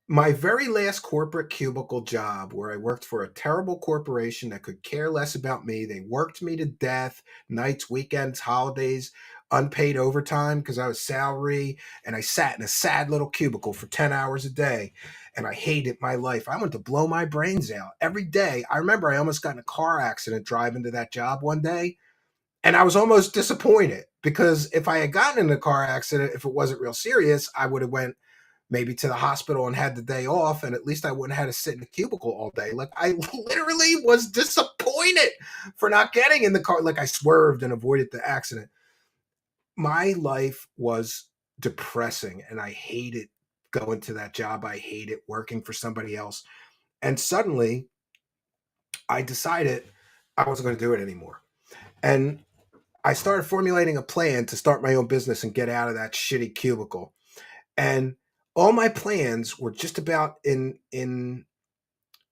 My very last corporate cubicle job, where I worked for a terrible corporation that could care less about me. They worked me to death, nights, weekends, holidays, unpaid overtime because I was salary, and I sat in a sad little cubicle for 10 hours a day, and I hated my life. I wanted to blow my brains out every day. I remember I almost got in a car accident driving to that job one day, and I was almost disappointed because if I had gotten in a car accident, if it wasn't real serious, I would have went maybe to the hospital and had the day off, and at least I wouldn't have had to sit in a cubicle all day. Like, I literally was disappointed for not getting in the car. Like, I swerved and avoided the accident. my life was depressing and I hated going to that job. I hated working for somebody else. And suddenly I decided I wasn't going to do it anymore. And I started formulating a plan to start my own business and get out of that shitty cubicle. And all my plans were just about in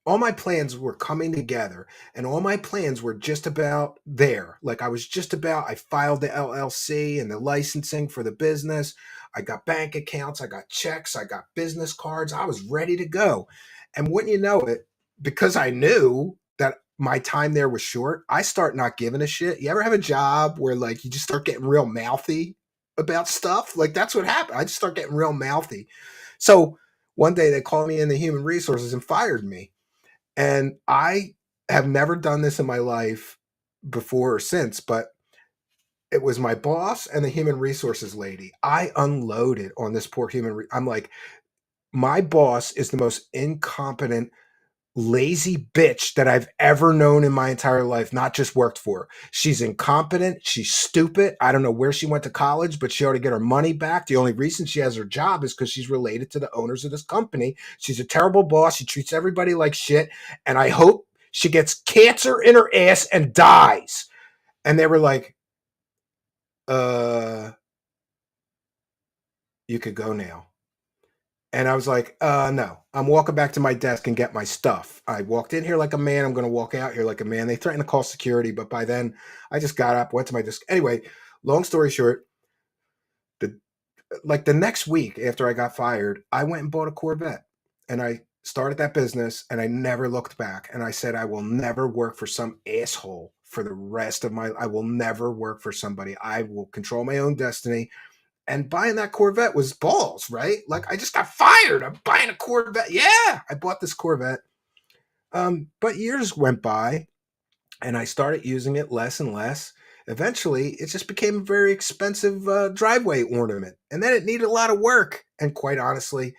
all my plans were coming together, and all my plans were just about there. Like I filed the LLC and the licensing for the business. I got bank accounts, I got checks, I got business cards. I was ready to go. And wouldn't you know it, because I knew that my time there was short, I start not giving a shit. You ever have a job where like you just start getting real mouthy about stuff? Like that's what happened. I just start getting real mouthy. So one day they called me in the human resources and fired me. And I have never done this in my life before or since, but it was my boss and the human resources lady. I unloaded on this poor I'm like, my boss is the most incompetent, lazy bitch that I've ever known in my entire life, not just worked for. She's incompetent. She's stupid. I don't know where she went to college, but she ought to get her money back. The only reason she has her job is because she's related to the owners of this company. She's a terrible boss. She treats everybody like shit. And I hope she gets cancer in her ass and dies. And they were like, you could go now. And I was like, no, I'm walking back to my desk and get my stuff. I walked in here like a man. I'm going to walk out here like a man. They threatened to call security, but by then I just got up, went to my desk. Anyway, long story short, the next week after I got fired, I went and bought a Corvette and I started that business and I never looked back. And I said, I will never work for some asshole for the rest of I will never work for somebody. I will control my own destiny. And buying that Corvette was balls, right? Like I just got fired. I'm buying a Corvette. Yeah, I bought this Corvette. But years went by and I started using it less and less. Eventually, it just became a very expensive driveway ornament. And then it needed a lot of work. And quite honestly,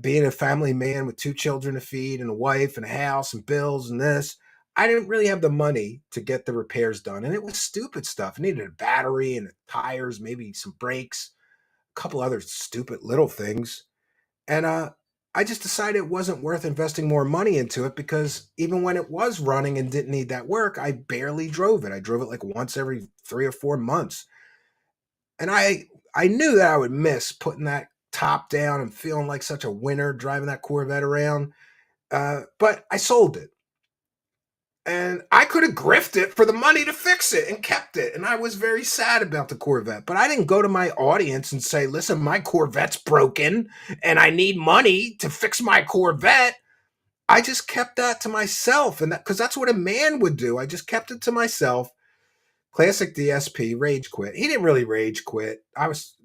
being a family man with 2 children to feed and a wife and a house and bills and this, I didn't really have the money to get the repairs done. And it was stupid stuff. It needed a battery and tires, maybe some brakes, a couple other stupid little things. And I just decided it wasn't worth investing more money into it because even when it was running and didn't need that work, I barely drove it. I drove it like once every 3 or 4 months. And I knew that I would miss putting that top down and feeling like such a winner driving that Corvette around. But I sold it. And I could have grifted it for the money to fix it and kept it. And I was very sad about the Corvette. But I didn't go to my audience and say, listen, my Corvette's broken and I need money to fix my Corvette. I just kept that to myself. And because that's what a man would do. I just kept it to myself. Classic DSP, rage quit. He didn't really rage quit. I was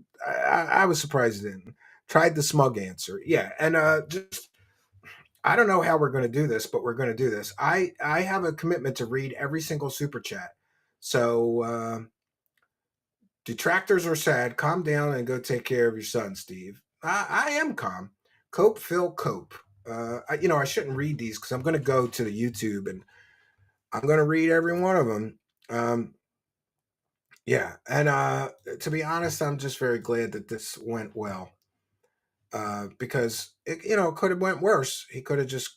surprised he didn't. Tried the smug answer. Yeah. And just I don't know how we're going to do this, but we're going to do this. I have a commitment to read every single super chat. So detractors are sad. Calm down and go take care of your son, Steve. I am calm. Cope, Phil, cope. I shouldn't read these because I'm going to go to the YouTube and I'm going to read every one of them. Yeah, and to be honest, I'm just very glad that this went well. Because it could have went worse. He could have just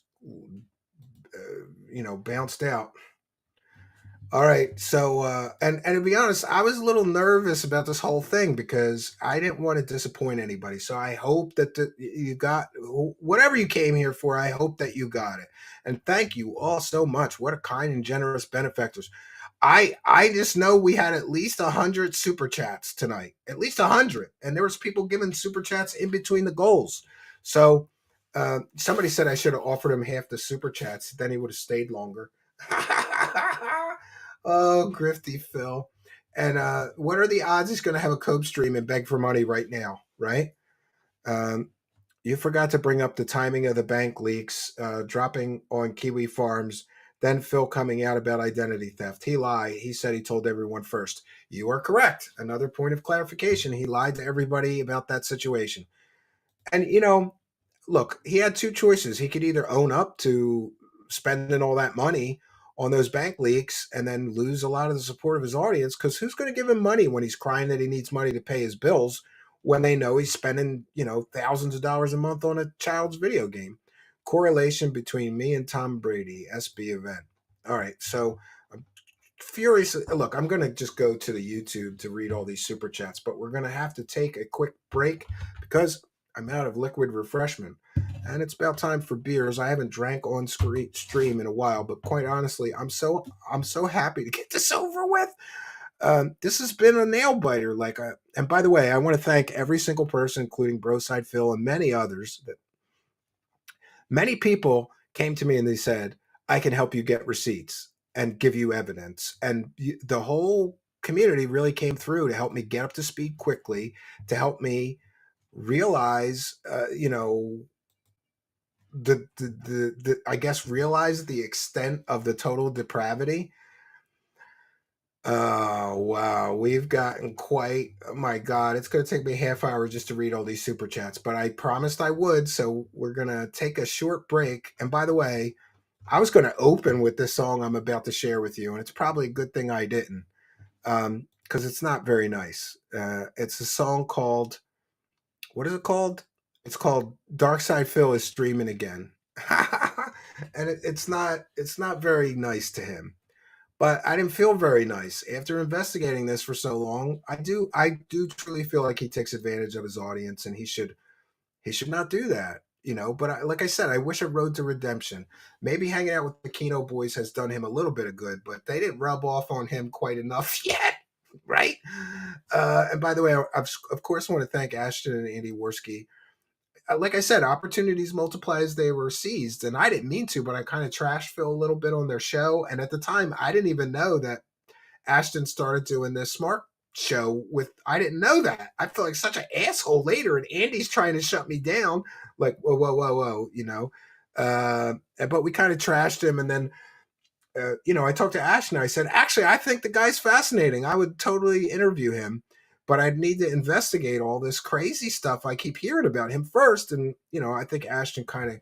bounced out. All right, so and to be honest, I was a little nervous about this whole thing because I didn't want to disappoint anybody. So I hope that you got whatever you came here for. I hope that you got it, and thank you all so much. What a kind and generous benefactors. I just know we had at least 100 super chats tonight, at least 100, and there was people giving super chats in between the goals. So somebody said I should have offered him half the super chats, then he would have stayed longer. Oh, grifty Phil. And what are the odds he's going to have a Cope stream and beg for money right now, right? You forgot to bring up the timing of the bank leaks dropping on Kiwi Farms, then Phil coming out about identity theft. He lied. He said he told everyone first. You are correct. Another point of clarification. He lied to everybody about that situation. And, look, he had 2 choices. He could either own up to spending all that money, on those bank leaks and then lose a lot of the support of his audience, because who's going to give him money when he's crying that he needs money to pay his bills when they know he's spending, thousands of dollars a month on a child's video game? Correlation between me and Tom Brady, SB event. All right, so I'm furious. Look, I'm going to just go to the YouTube to read all these super chats, but we're going to have to take a quick break because I'm out of liquid refreshment. And it's about time for beers. I haven't drank on stream in a while, but quite honestly, I'm so happy to get this over with. This has been a nail biter. And by the way, I want to thank every single person, including Darksydephil and many others. That many people came to me and they said, "I can help you get receipts and give you evidence." And the whole community really came through to help me get up to speed quickly, to help me realize, realize the extent of the total depravity. Wow, we've gotten quite, oh my God, it's going to take me a half hour just to read all these super chats, but I promised I would, so we're going to take a short break. And by the way, I was going to open with this song I'm about to share with you, and it's probably a good thing I didn't, because it's not very nice. It's a song called, what is it called? It's called Darksydephil is Streaming Again. And it's not very nice to him. But I didn't feel very nice. After investigating this for so long, I do truly feel like he takes advantage of his audience, and he should not do that. But like I said, I wish a road to redemption. Maybe hanging out with the Kino boys has done him a little bit of good, but they didn't rub off on him quite enough yet, right? And by the way, I of course want to thank Ashton and Andy Worski. Like I said, opportunities multiply as they were seized, and I didn't mean to, but I kind of trashed Phil a little bit on their show. And at the time, I didn't even know that Ashton started doing this smart show with. I didn't know that. I feel like such an asshole later, and Andy's trying to shut me down. Like, whoa, but we kind of trashed him, and then. I talked to Ashton. I said, actually, I think the guy's fascinating. I would totally interview him, but I'd need to investigate all this crazy stuff I keep hearing about him first. And, I think Ashton kind of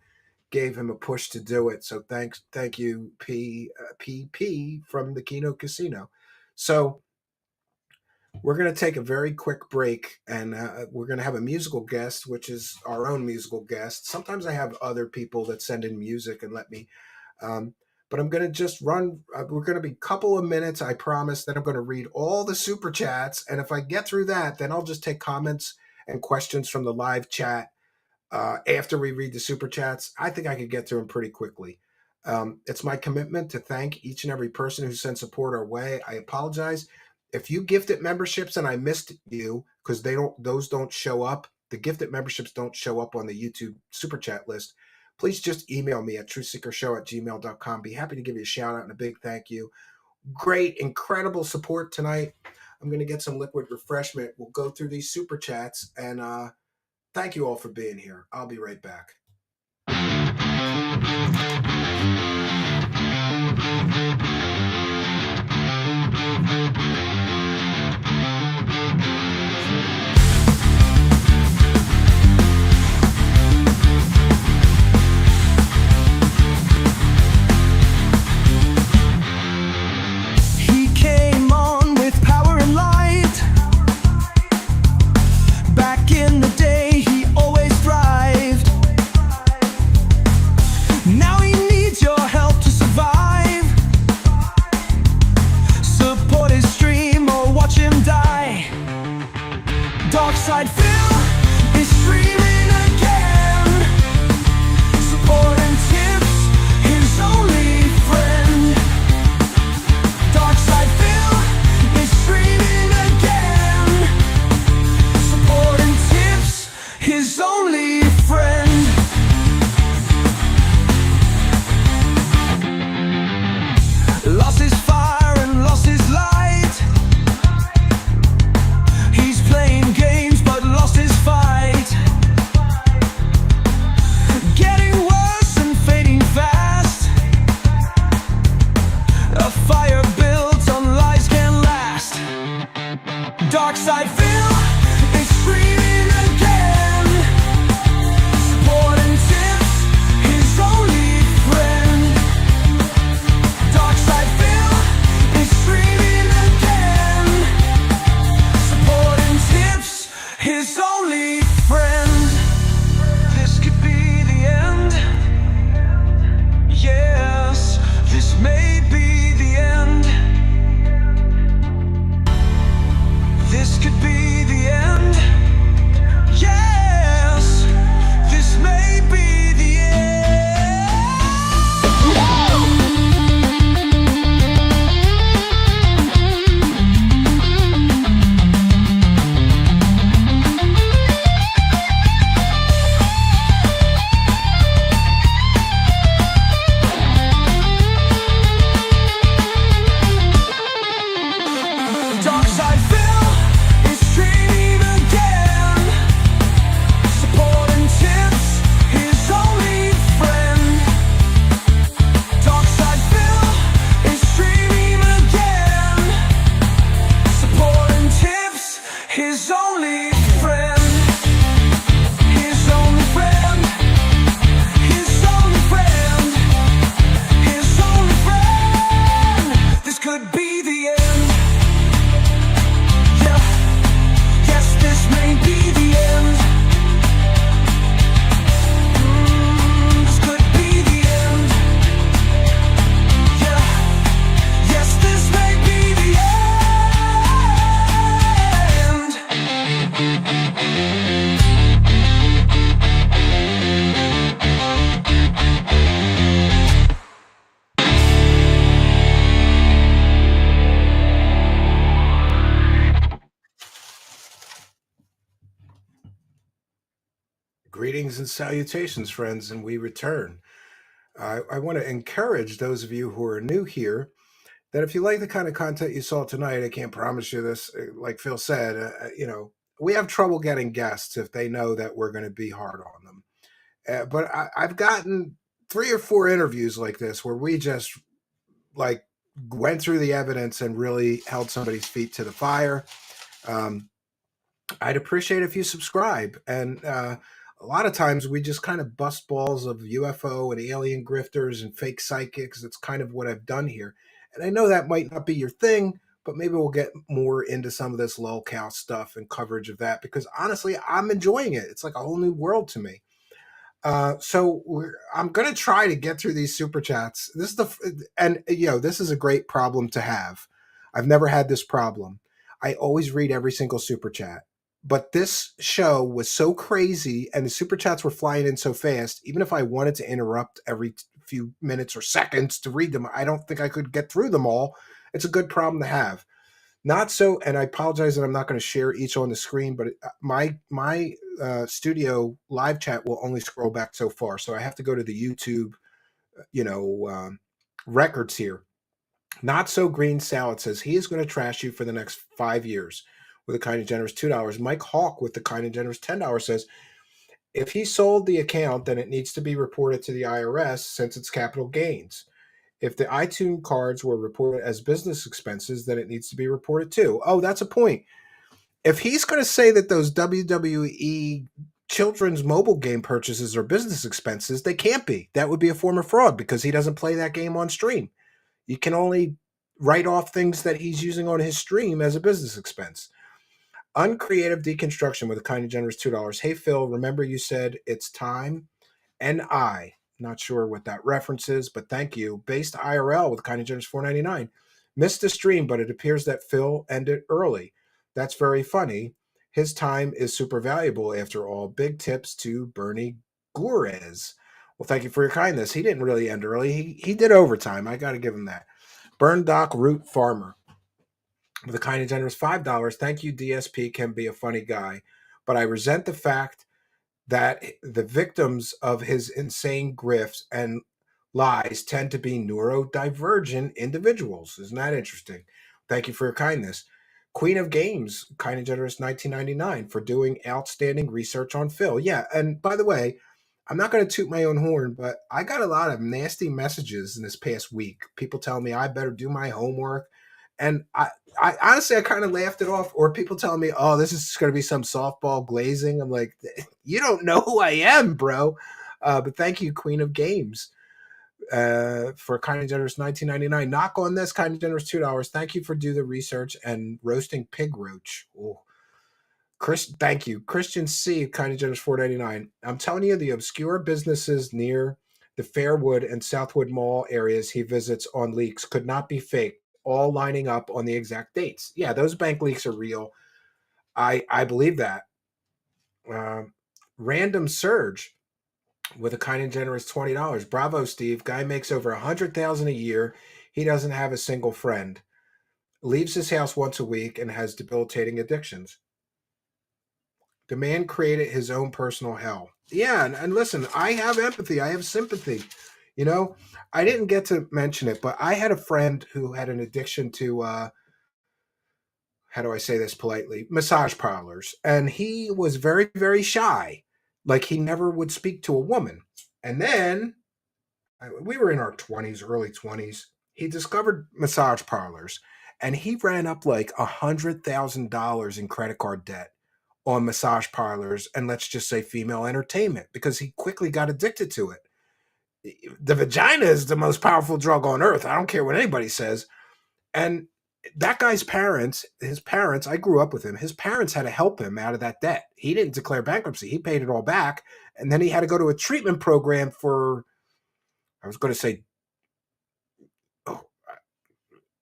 gave him a push to do it. So thank you, PP from the Kino Casino. So we're going to take a very quick break, and we're going to have a musical guest, which is our own musical guest. Sometimes I have other people that send in music and let me, but I'm going to just run. We're going to be a couple of minutes. I promise that I'm going to read all the super chats. And if I get through that, then I'll just take comments and questions from the live chat after we read the super chats. I think I could get through them pretty quickly. It's my commitment to thank each and every person who sends support our way. I apologize if you gifted memberships and I missed you, because those don't show up. The gifted memberships don't show up on the YouTube super chat list. Please just email me at truthseekershow@gmail.com. Be happy to give you a shout out and a big thank you. Great, incredible support tonight. I'm going to get some liquid refreshment. We'll go through these super chats, and thank you all for being here. I'll be right back. Back in the day, he always thrived. Now he Greetings and salutations, friends, and we return. I want to encourage those of you who are new here that if you like the kind of content you saw tonight, I can't promise you this. Like Phil said, we have trouble getting guests if they know that we're going to be hard on them. But I've gotten 3 or 4 interviews like this where we just like went through the evidence and really held somebody's feet to the fire. I'd appreciate if you subscribe. And a lot of times we just kind of bust balls of UFO and alien grifters and fake psychics. That's kind of what I've done here. And I know that might not be your thing, but maybe we'll get more into some of this lolcow stuff and coverage of that because honestly, I'm enjoying it. It's like a whole new world to me. I'm going to try to get through these super chats. This is this is a great problem to have. I've never had this problem. I always read every single super chat. But this show was so crazy and the super chats were flying in so fast, even if I wanted to interrupt every few minutes or seconds to read them, I don't think I could get through them all. It's a good problem to have. Not so, and I apologize that I'm not going to share each on the screen, but my studio live chat will only scroll back so far. So I have to go to the YouTube, records here. Not So Green Salad says he is going to trash you for the next 5 years with a kind and generous $2. Mike Hawk with the kind and generous $10 says, if he sold the account, then it needs to be reported to the IRS since it's capital gains. If the iTunes cards were reported as business expenses, then it needs to be reported too. Oh, that's a point. If he's going to say that those WWE children's mobile game purchases are business expenses, they can't be. That would be a form of fraud because he doesn't play that game on stream. You can only write off things that he's using on his stream as a business expense. Uncreative Deconstruction with a kind of generous $2. Hey, Phil, remember you said it's time? Not sure what that reference is, but thank you. Based IRL with kind of generous $4.99. Missed the stream, but it appears that Phil ended early. That's very funny. His time is super valuable after all. Big tips to Bernie Gores. Well, thank you for your kindness. He didn't really end early. He did overtime. I got to give him that. Burn Doc Root Farmer with a kind and generous $5. Thank you, DSP can be a funny guy, but I resent the fact that the victims of his insane grifts and lies tend to be neurodivergent individuals. Isn't that interesting? Thank you for your kindness. Queen of Games, kind and generous $19.99 for doing outstanding research on Phil. Yeah, and by the way, I'm not going to toot my own horn, but I got a lot of nasty messages in this past week. People telling me I better do my homework. And I honestly, I kind of laughed it off. Or people telling me, oh, this is going to be some softball glazing. I'm like, you don't know who I am, bro. But thank you, Queen of Games, for kind and generous $19.99. Knock on this, kind and generous $2. Thank you for do the research and roasting pig roach. Oh. Thank you. Christian C, kind of generous $4.99. I'm telling you, the obscure businesses near the Fairwood and Southwood Mall areas he visits on leaks could not be fake, all lining up on the exact dates. Yeah, those bank leaks are real. I believe that. Random Surge with a kind and generous $20. Bravo, Steve. Guy makes over $100,000 a year. He doesn't have a single friend. Leaves his house once a week and has debilitating addictions. The man created his own personal hell. Yeah, and listen, I have empathy. I have sympathy. I didn't get to mention it, but I had a friend who had an addiction to, how do I say this politely, massage parlors. And he was very, very shy. Like he never would speak to a woman. And then we were in our 20s, early 20s. He discovered massage parlors and he ran up like $100,000 in credit card debt on massage parlors and let's just say female entertainment because he quickly got addicted to it. The vagina is the most powerful drug on earth. I don't care what anybody says. And that guy's his parents, I grew up with him. His parents had to help him out of that debt. He didn't declare bankruptcy. He paid it all back. And then he had to go to a treatment program for, I was going to say,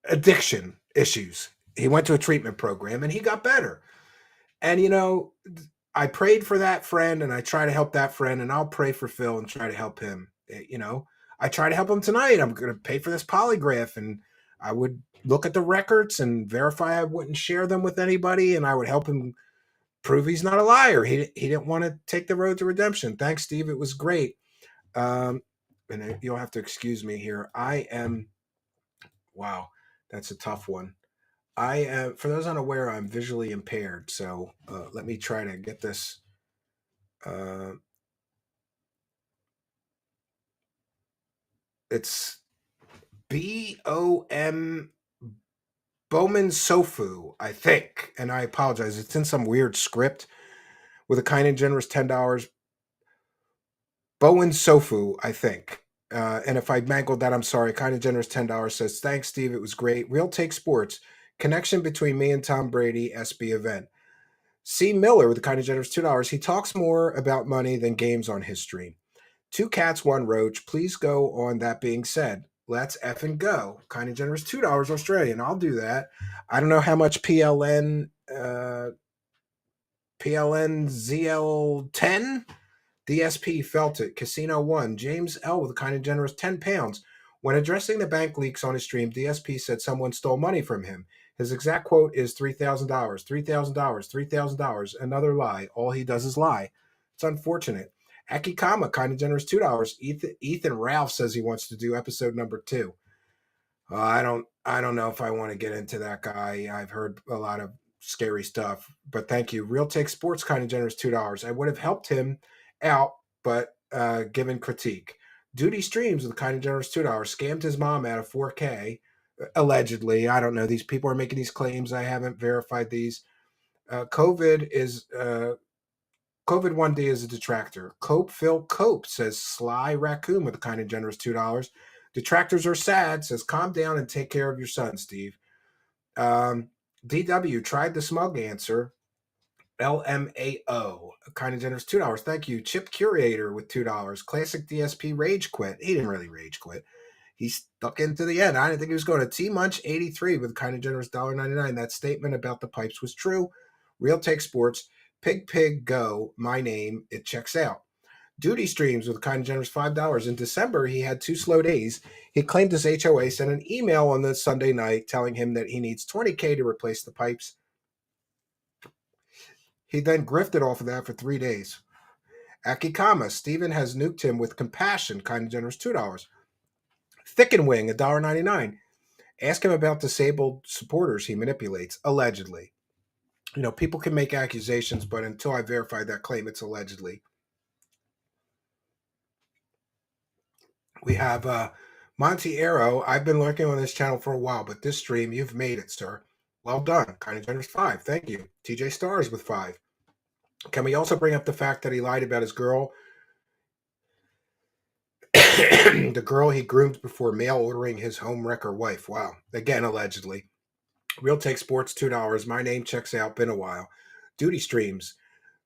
addiction issues. He went to a treatment program and he got better. And, I prayed for that friend and I try to help that friend and I'll pray for Phil and try to help him. I try to help him tonight. I'm going to pay for this polygraph and I would look at the records and verify I wouldn't share them with anybody and I would help him prove he's not a liar. He didn't want to take the road to redemption. Thanks, Steve. It was great. And you'll have to excuse me here. I am, wow, that's a tough one. I am, for those unaware, I'm visually impaired. So let me try to get this. It's BOM Bowman Sofu, I think. And I apologize. It's in some weird script with a kind and generous $10. Bowen Sofu, I think. And if I mangled that, I'm sorry. Kind of generous $10 says, thanks, Steve. It was great. Real Take Sports. Connection between me and Tom Brady, SB event. C. Miller with the kind of generous $2. He talks more about money than games on his stream. 2 cats, 1 roach. Please go on that being said. Let's effing go. Kind of generous $2 Australian. I'll do that. I don't know how much PLN ZL10 DSP felt it. Casino 1. James L. with a kind of generous £10. When addressing the bank leaks on his stream, DSP said someone stole money from him. His exact quote is $3,000, $3,000, $3,000. Another lie. All he does is lie. It's unfortunate. Akikama, kind of generous $2. Ethan Ralph says he wants to do episode number 2. I don't know if I want to get into that guy. I've heard a lot of scary stuff, but thank you. Real Take Sports, kind of generous $2. I would have helped him out, but given critique. Duty Streams with a kind of generous $2. Scammed his mom out of 4K, allegedly. I don't know. These people are making these claims. I haven't verified these. COVID 1D is a detractor. Phil Cope says Sly Raccoon with a kind of generous $2. Detractors are sad, says calm down and take care of your son, Steve. DW tried the smug answer. LMAO, a kind of generous $2. Thank you. Chip Curator with $2. Classic DSP rage quit. He didn't really rage quit. He stuck into the end. I didn't think he was going to. T Munch 83 with a kind of generous $1.99. That statement about the pipes was true. Real Take Sports. Pig Go. My name. It checks out. Duty Streams with a kind of generous $5. In December, he had 2 slow days. He claimed his HOA sent an email on the Sunday night telling him that he needs $20K to replace the pipes. He then grifted off of that for 3 days. Akikama, Steven has nuked him with compassion, kind of generous $2. Thick and Wing, $1.99. Ask him about disabled supporters he manipulates, allegedly. You know, people can make accusations, but until I verify that claim, it's allegedly. We have Monty Arrow. I've been lurking on this channel for a while, but this stream, you've made it, sir. Well done. Kind of generous 5. Thank you. TJ Stars with 5. Can we also bring up the fact that he lied about his girl? The girl he groomed before mail ordering his home wrecker wife. Wow. Again, allegedly. Real Take Sports, $2. My name checks out. Been a while. Duty Streams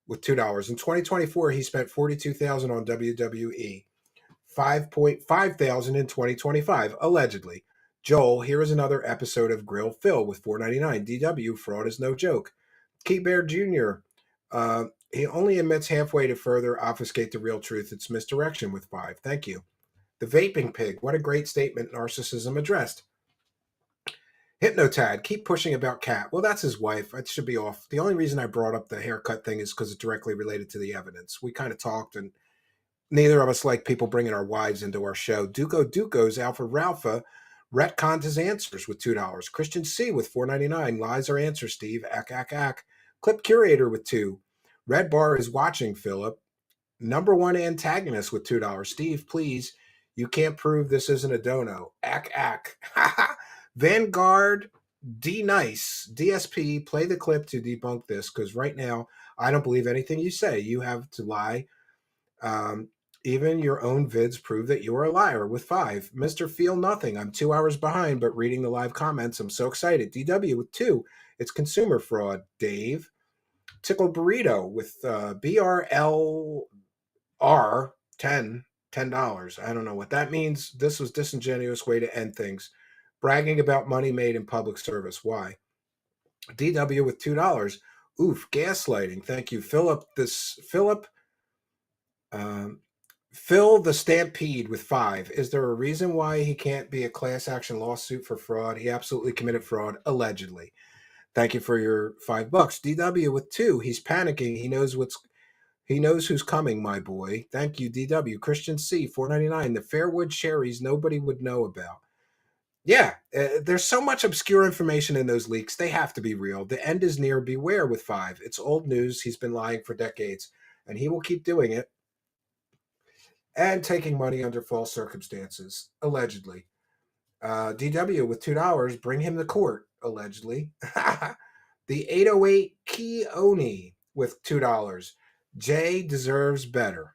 with $2. In 2024, he spent $42,000 on WWE. $5,500 in 2025, allegedly. Joel, here is another episode of Grill Phil with $4.99. DW, fraud is no joke. Key Bear Jr., he only admits halfway to further obfuscate the real truth. It's misdirection with 5. Thank you. The Vaping Pig, what a great statement. Narcissism addressed. Hypnotad, keep pushing about Cat. Well, that's his wife. It should be off. The only reason I brought up the haircut thing is because it's directly related to the evidence. We kind of talked, and neither of us like people bringing our wives into our show. Duco's Alfred Ralpha retconned his answers with $2. Christian C with $4.99. Lies are answers, Steve. Ack. Clip Curator with 2. Red Bar is watching, Philip. Number 1 antagonist with $2. Steve, please. You can't prove this isn't a dono. Ack. Vanguard D Nice. DSP, play the clip to debunk this, because right now I don't believe anything you say. You have to lie. Even your own vids prove that you are a liar with 5. Mr. Feel Nothing. I'm 2 hours behind, but reading the live comments, I'm so excited. DW with 2. It's consumer fraud. Dave. Tickle Burrito with BRLR 10. $10. I don't know what that means. This was disingenuous way to end things. Bragging about money made in public service. Why? DW with $2. Oof, gaslighting. Thank you. Philip, Phil the Stampede with 5. Is there a reason why he can't be a class action lawsuit for fraud? He absolutely committed fraud, allegedly. Thank you for your $5. DW with 2. He's panicking. He knows who's coming, my boy. Thank you, DW. Christian C, $4.99. The Fairwood cherries nobody would know about. Yeah, there's so much obscure information in those leaks. They have to be real. The end is near. Beware with 5. It's old news. He's been lying for decades, and he will keep doing it and taking money under false circumstances, allegedly. DW with $2. Bring him to court, allegedly. The 808 KIWI with $2. Jay deserves better.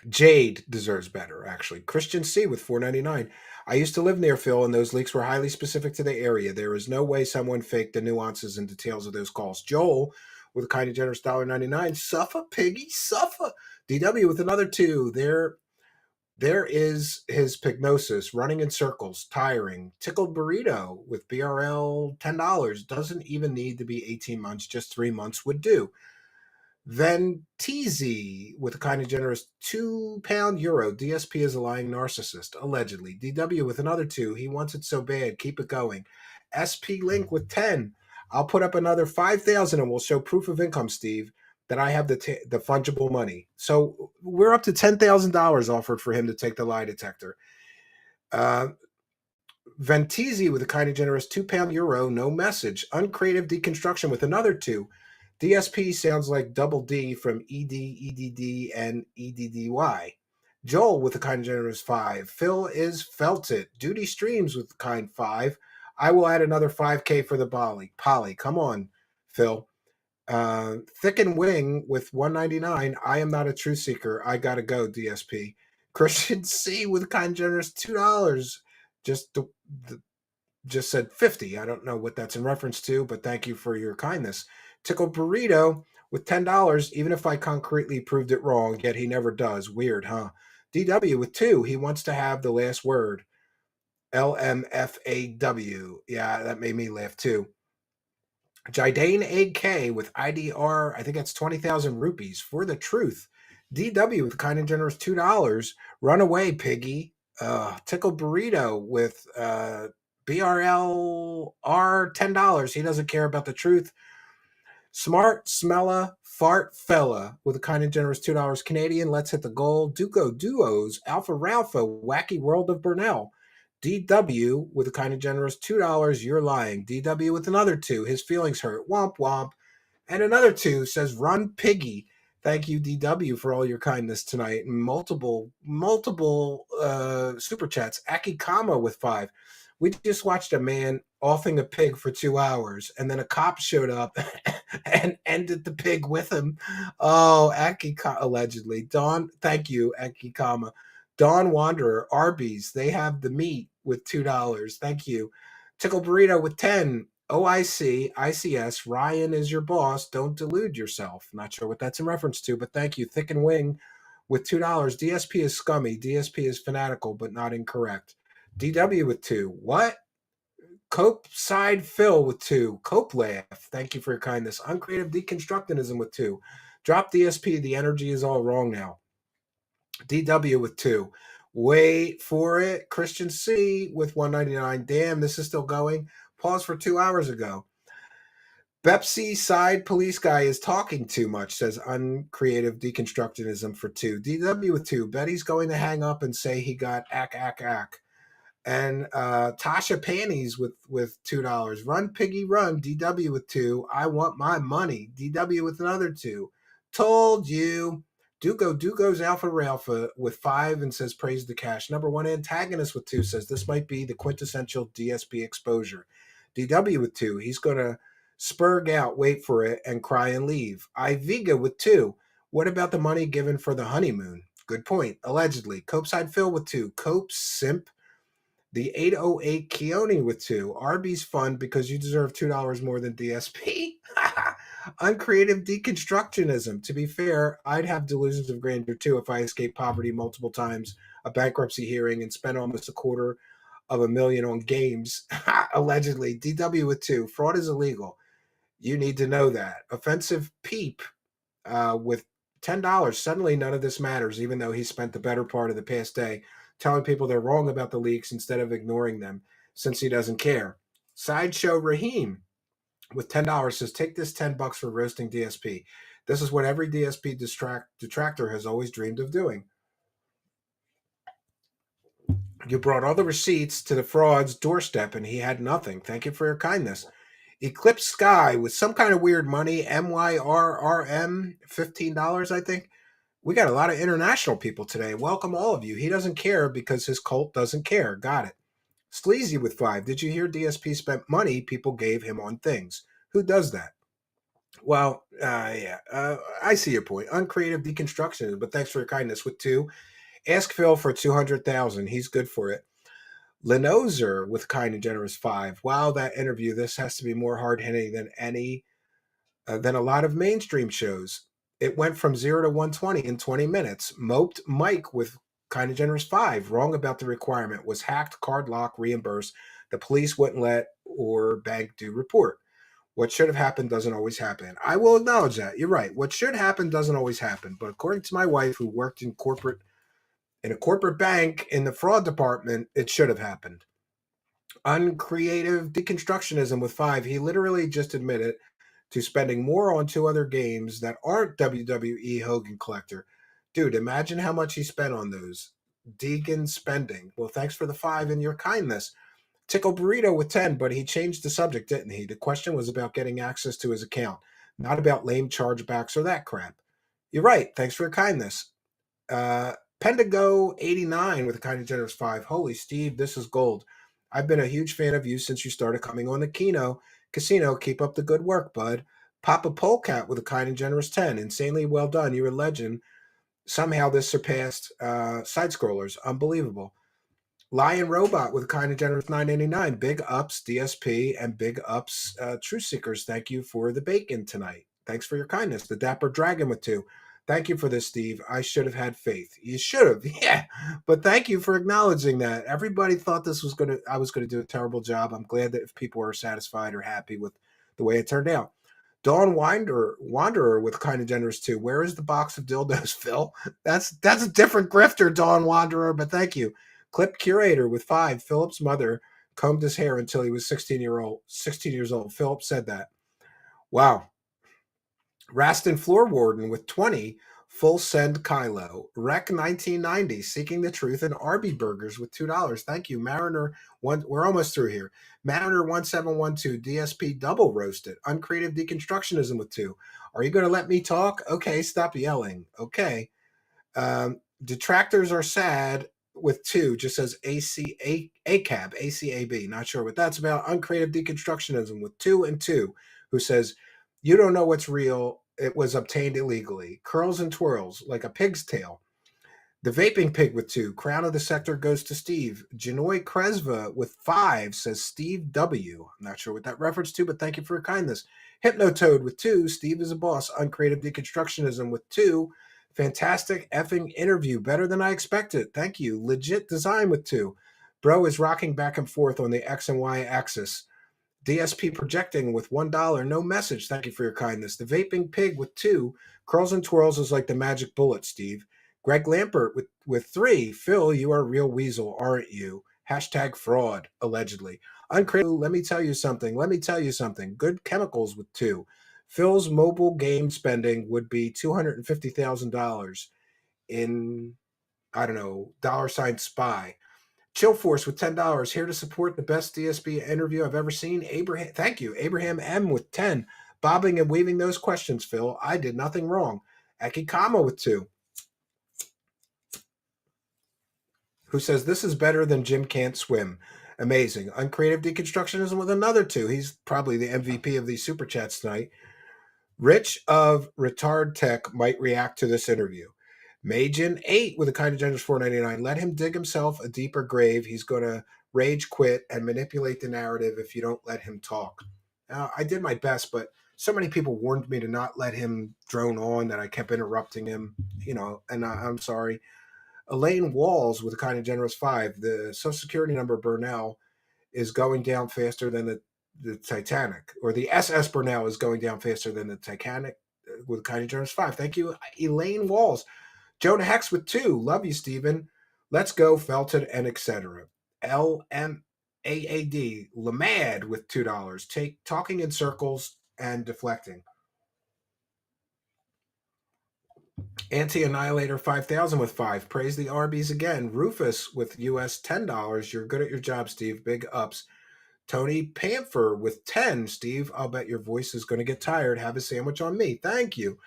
Jade deserves better, actually. Christian C with $4.99. I used to live near Phil, and those leaks were highly specific to the area. There is no way someone faked the nuances and details of those calls. Joel with a kind of generous $1.99. Suffer, piggy, suffer. DW with another 2. There is his pygnosis, running in circles, tiring. Tickled burrito with BRL $10. Doesn't even need to be 18 months, just 3 months would do. Then TZ with a kind of generous £2 euro. DSP is a lying narcissist, allegedly. DW with another 2. He wants it so bad. Keep it going. SP Link with 10. I'll put up another 5,000 and we'll show proof of income, Steve, that I have the fungible money. So we're up to $10,000 offered for him to take the lie detector. Ventizi with a kind of generous £2 euro. No message. Uncreative deconstruction with another 2. DSP sounds like Double D from ED, EDD, and EDDY. Joel with a kind of generous 5. Phil is felt it. Duty Streams with a kind 5. I will add another 5K for the Polly. Come on, Phil. Thick and Wing with $1.99. I am not a truth seeker. I gotta go, DSP. Christian C with a kind of generous $2. Just said 50. I don't know what that's in reference to, but thank you for your kindness. Tickled Burrito with $10, even if I concretely proved it wrong, yet he never does. Weird, huh? DW with 2. He wants to have the last word. LMFAW. Yeah, that made me laugh too. Jidane AK with IDR, I think that's 20,000 rupees for the truth. DW with kind and generous $2. Run away, piggy. Tickled Burrito with BRL R $10. He doesn't care about the truth. Smart Smella Fart Fella with a kind of generous $2 Canadian. Let's hit the goal. Duco Duos, Alpha Ralpha, Wacky World of Burnell. DW with a kind of generous $2. You're lying. DW with another 2. His feelings hurt. Womp womp. And another 2 says run piggy. Thank you, DW, for all your kindness tonight. Multiple super chats. Akikama with 5. We just watched a man offing a pig for 2 hours, and then a cop showed up and ended the pig with him. Oh, Akikama, allegedly. Dawn, thank you, Akikama. Dawn Wanderer, Arby's, they have the meat with $2. Thank you. Tickle Burrito with 10. OIC, ICS, Ryan is your boss. Don't delude yourself. Not sure what that's in reference to, but thank you. Thick and Wing with $2. DSP is scummy. DSP is fanatical, but not incorrect. DW with 2. What? Cope Side Phil with 2. Cope Laugh. Thank you for your kindness. Uncreative Deconstructionism with 2. Drop DSP. The energy is all wrong now. DW with 2. Wait for it. Christian C with $1.99. Damn, this is still going. Pause for 2 hours ago. Pepsi Side Police Guy is talking too much, says Uncreative Deconstructionism for 2. DW with 2. Betty's going to hang up and say he got ack. And Tasha Panties with $2. Run Piggy Run. DW with 2. I want my money. DW with another 2. Told you. Duco's Alpha Ralpha with 5 and says praise the cash. Number 1 antagonist with 2 says this might be the quintessential DSP exposure. DW with 2. He's going to spurg out, wait for it, and cry and leave. Iviga with 2. What about the money given for the honeymoon? Good point. Allegedly. Copeside Phil with 2. Cope Simp. The 808 Keone with 2. Arby's fun because you deserve $2 more than DSP. Uncreative Deconstructionism. To be fair, I'd have delusions of grandeur too if I escaped poverty multiple times, a bankruptcy hearing, and spent almost $250,000 on games. Allegedly. DW with 2. Fraud is illegal. You need to know that. Offensive Peep with $10. Suddenly none of this matters, even though he spent the better part of the past day telling people they're wrong about the leaks instead of ignoring them, since he doesn't care. Sideshow Raheem with $10 says, take this $10 for roasting DSP. This is what every DSP detractor has always dreamed of doing. You brought all the receipts to the fraud's doorstep and he had nothing. Thank you for your kindness. Eclipse Sky with some kind of weird money, MYRRM, $15, I think. We got a lot of international people today. Welcome all of you. He doesn't care because his cult doesn't care. Got it. Sleazy with 5. Did you hear DSP spent money people gave him on things? Who does that? Well, yeah, I see your point. Uncreative deconstruction, but thanks for your kindness with 2. Ask Phil for 200,000. He's good for it. Lenozer with kind and generous 5. Wow, that interview. This has to be more hard hitting than a lot of mainstream shows. It went from 0 to 120 in 20 minutes. Moped Mike with kind and generous 5. Wrong about the requirement. Was hacked, card lock, reimbursed. The police wouldn't let or bank do report. What should have happened doesn't always happen. I will acknowledge that. You're right. What should happen doesn't always happen. But according to my wife, who worked in a corporate bank in the fraud department, it should have happened. Uncreative deconstructionism with 5. He literally just admitted to spending more on 2 other games that aren't WWE Hogan Collector. Dude, imagine how much he spent on those. Deegan spending. Well, thanks for the 5 and your kindness. Tickle Burrito with 10, but he changed the subject, didn't he? The question was about getting access to his account, not about lame chargebacks or that crap. You're right. Thanks for your kindness. Pendago 89 with a kind of generous 5. Holy Steve, this is gold. I've been a huge fan of you since you started coming on the Casino. Keep up the good work, bud. Papa Polecat with a kind and generous 10. Insanely well done. You're a legend. Somehow this surpassed side scrollers. Unbelievable. Lion Robot with a kind and generous 9.99. Big ups, DSP, and big ups, Truth Seekers. Thank you for the bacon tonight. Thanks for your kindness. The Dapper Dragon with 2. Thank you for this, Steve. I should have had faith. You should have, yeah. But thank you for acknowledging that. Everybody thought I was gonna do a terrible job. I'm glad that if people are satisfied or happy with the way it turned out. Dawn Wanderer with kind and generous 2. Where is the box of dildos, Phil? That's a different grifter, Dawn Wanderer. But thank you. Clip Curator with 5. Philip's mother combed his hair until he was 16 years old. Philip said that. Wow. Rastin Floor Warden with 20. Full Send Kylo. Rec 1990. Seeking the Truth and Arby Burgers with $2. Thank you. Mariner 1. We're almost through here. Mariner 1712. DSP double roasted. Uncreative deconstructionism with 2. Are you going to let me talk? Okay, stop yelling. Okay. Detractors are sad with 2, just says ACAB, not sure what that's about. Uncreative deconstructionism with 2 and 2, who says, you don't know what's real. It was obtained illegally. Curls and twirls like a pig's tail. The Vaping Pig with 2. Crown of the Sector goes to Steve. Janoy Kresva with 5 says Steve W. I'm not sure what that reference to, but thank you for your kindness. Hypnotoad with 2. Steve is a boss. Uncreative deconstructionism with 2. Fantastic effing interview. Better than I expected. Thank you. Legit design with 2. Bro is rocking back and forth on the X and Y axis. DSP projecting with $1. No message. Thank you for your kindness. The Vaping Pig with 2. Curls and twirls is like the magic bullet, Steve. Greg Lampert with 3. Phil, you are a real weasel, aren't you? Hashtag fraud, allegedly. Uncreative. Let me tell you something. Good Chemicals with 2. Phil's mobile game spending would be $250,000 in, I don't know, $ spy. Chill Force with $10. Here to support the best DSP interview I've ever seen. Thank you. Abraham M with 10. Bobbing and weaving those questions, Phil. I did nothing wrong. Akikama with 2. Who says this is better than Jim Can't Swim. Amazing. Uncreative deconstructionism with another 2. He's probably the MVP of these super chats tonight. Rich of Retard Tech might react to this interview. Majin 8 with a kind of generous $4.99. Let him dig himself a deeper grave. He's going to rage quit and manipulate the narrative if you don't let him talk. I did my best, but so many people warned me to not let him drone on that I kept interrupting him, and I'm sorry. Elaine Walls with a kind of generous 5. The Social Security number Burnell is going down faster than the Titanic, or the SS Burnell is going down faster than the Titanic with a kind of generous 5. Thank you, Elaine Walls. Jonah Hex with 2. Love you, Stephen. Let's go, Felton, and etc. LM AAD Lamad with $2. Talking in circles and deflecting. Anti-Annihilator 5000 with 5. Praise the Arby's again. Rufus with US $10. You're good at your job, Steve. Big ups. Tony Panther with 10. Steve, I'll bet your voice is going to get tired. Have a sandwich on me. Thank you.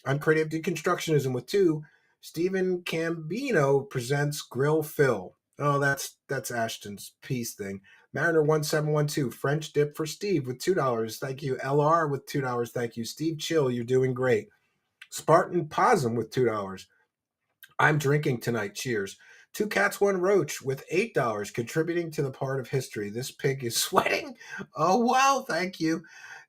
I'm Creative Deconstructionism with 2. Stephen Cambino presents Grill Phil. Oh, that's Ashton's peace thing. Mariner 1712. French dip for Steve with $2. Thank you. LR with $2. Thank you. Steve Chill, you're doing great. Spartan Possum with $2. I'm drinking tonight. Cheers. 2 Cats, 1 Roach with $8, contributing to the part of history. This pig is sweating. Oh, wow. Thank you.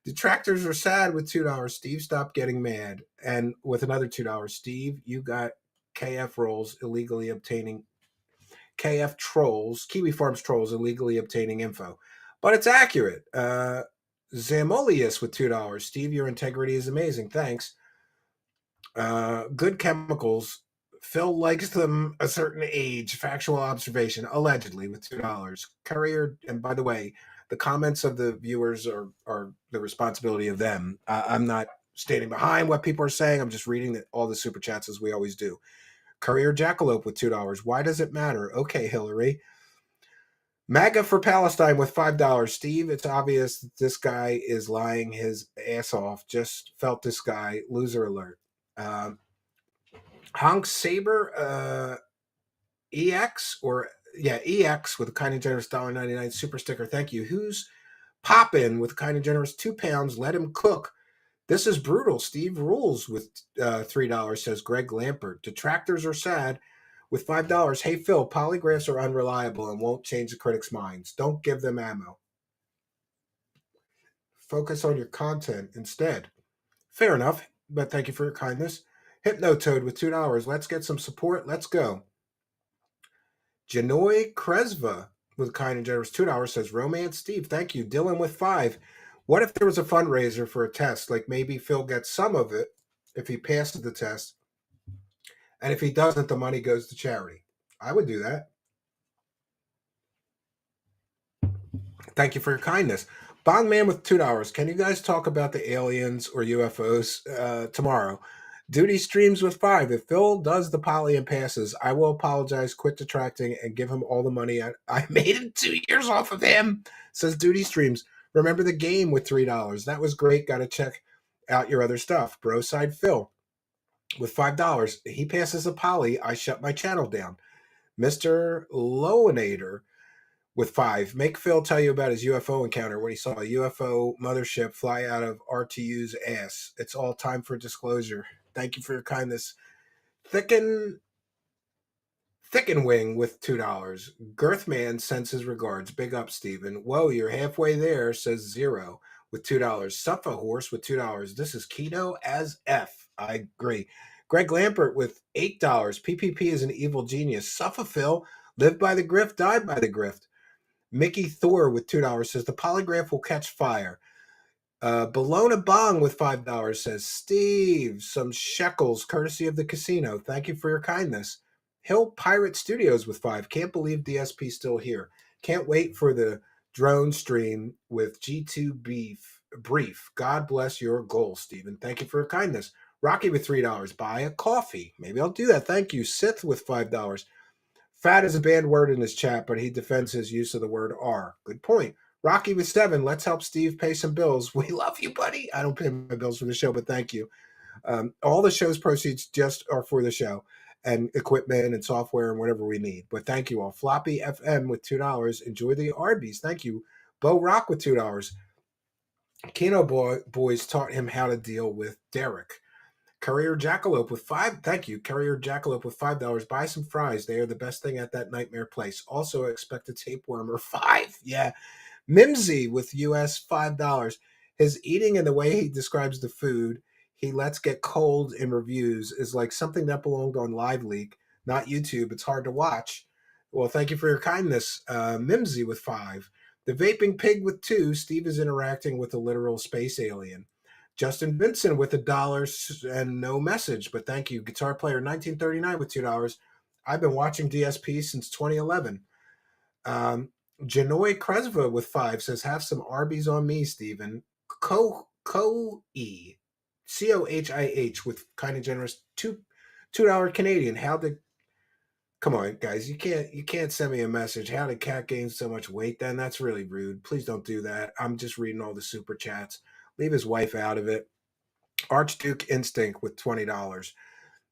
Detractors are sad with $2. Steve, stop getting mad. And with another $2. Steve, you got KF Rolls illegally obtaining KF Trolls, Kiwi Farms Trolls illegally obtaining info. But it's accurate. Zamolius with $2. Steve, your integrity is amazing. Thanks. Good Chemicals. Phil likes them a certain age. Factual observation, allegedly, with $2. Courier, and by the way, the comments of the viewers are the responsibility of them. I'm not standing behind what people are saying. I'm just reading all the super chats as we always do. Courier Jackalope with $2. Why does it matter? Okay, Hillary. MAGA for Palestine with $5. Steve, it's obvious that this guy is lying his ass off. Just felt this guy. Loser alert. Honk Saber EX EX with a kind and generous $1.99 super sticker. Thank you. Who's Poppin with a kind and generous £2? Let him cook. This is brutal. Steve rules with $3, says Greg Lampert. Detractors are sad with $5. Hey, Phil, polygraphs are unreliable and won't change the critics' minds. Don't give them ammo. Focus on your content instead. Fair enough, but thank you for your kindness. Hypnotoad with $2. Let's get some support. Let's go. Janoy Kresva with a kind and generous $2 says Romance Steve. Thank you. Dylan with 5. What if there was a fundraiser for a test? Like maybe Phil gets some of it if he passes the test. And if he doesn't, the money goes to charity. I would do that. Thank you for your kindness. Bongman with $2. Can you guys talk about the aliens or UFOs tomorrow? Duty streams with 5. If Phil does the poly and passes, I will apologize, quit detracting, and give him all the money I made in 2 years off of him, says Duty streams. Remember the game with $3. That was great. Got to check out your other stuff. Broside Phil with $5. He passes a poly. I shut my channel down. Mr. Lowinator with 5. Make Phil tell you about his UFO encounter when he saw a UFO mothership fly out of RTU's ass. It's all time for disclosure. Thank you for your kindness. Thicken Wing with $2. Girthman sends his regards. Big up, Steven. Whoa, you're halfway there, says Zero with $2. Suffa Horse with $2. This is keto as F. I agree. Greg Lampert with $8. PPP is an evil genius. Suffa Phil, live by the grift, die by the grift. Mickey Thor with $2 says the polygraph will catch fire. Bologna Bong with $5 says, Steve, some shekels courtesy of the casino. Thank you for your kindness. Hill Pirate Studios with 5. Can't believe DSP's still here. Can't wait for the drone stream with G2 Brief. God bless your goal, Stephen. Thank you for your kindness. Rocky with $3. Buy a coffee. Maybe I'll do that. Thank you. Sith with $5. Fat is a banned word in his chat, but he defends his use of the word R. Good point. Rocky with 7. Let's help Steve pay some bills. We love you, buddy. I don't pay my bills for the show, but thank you. All the show's proceeds just are for the show and equipment and software and whatever we need. But thank you all. Floppy FM with $2. Enjoy the Arby's. Thank you. Bo Rock with $2. Kino Boys taught him how to deal with Derek. Courier Jackalope with 5. Thank you. Courier Jackalope with $5. Buy some fries. They are the best thing at that nightmare place. Also expect a tapeworm or 5. Yeah. Mimsy with US $5. His eating and the way he describes the food he lets get cold in reviews is like something that belonged on Live Leak, not YouTube. It's hard to watch. Well, thank you for your kindness. Mimsy with 5. The Vaping Pig with 2. Steve is interacting with a literal space alien. Justin Vincent with $1 and no message, but thank you. Guitar Player 1939 with $2. I've been watching DSP since 2011. Janoy Kresva with 5 says, have some Arby's on me, Stephen. Cohih, Cohih with kind and generous $2 Canadian. Come on, guys, you can't send me a message. How did Cat gain so much weight then? That's really rude. Please don't do that. I'm just reading all the super chats. Leave his wife out of it. Archduke Instinct with $20.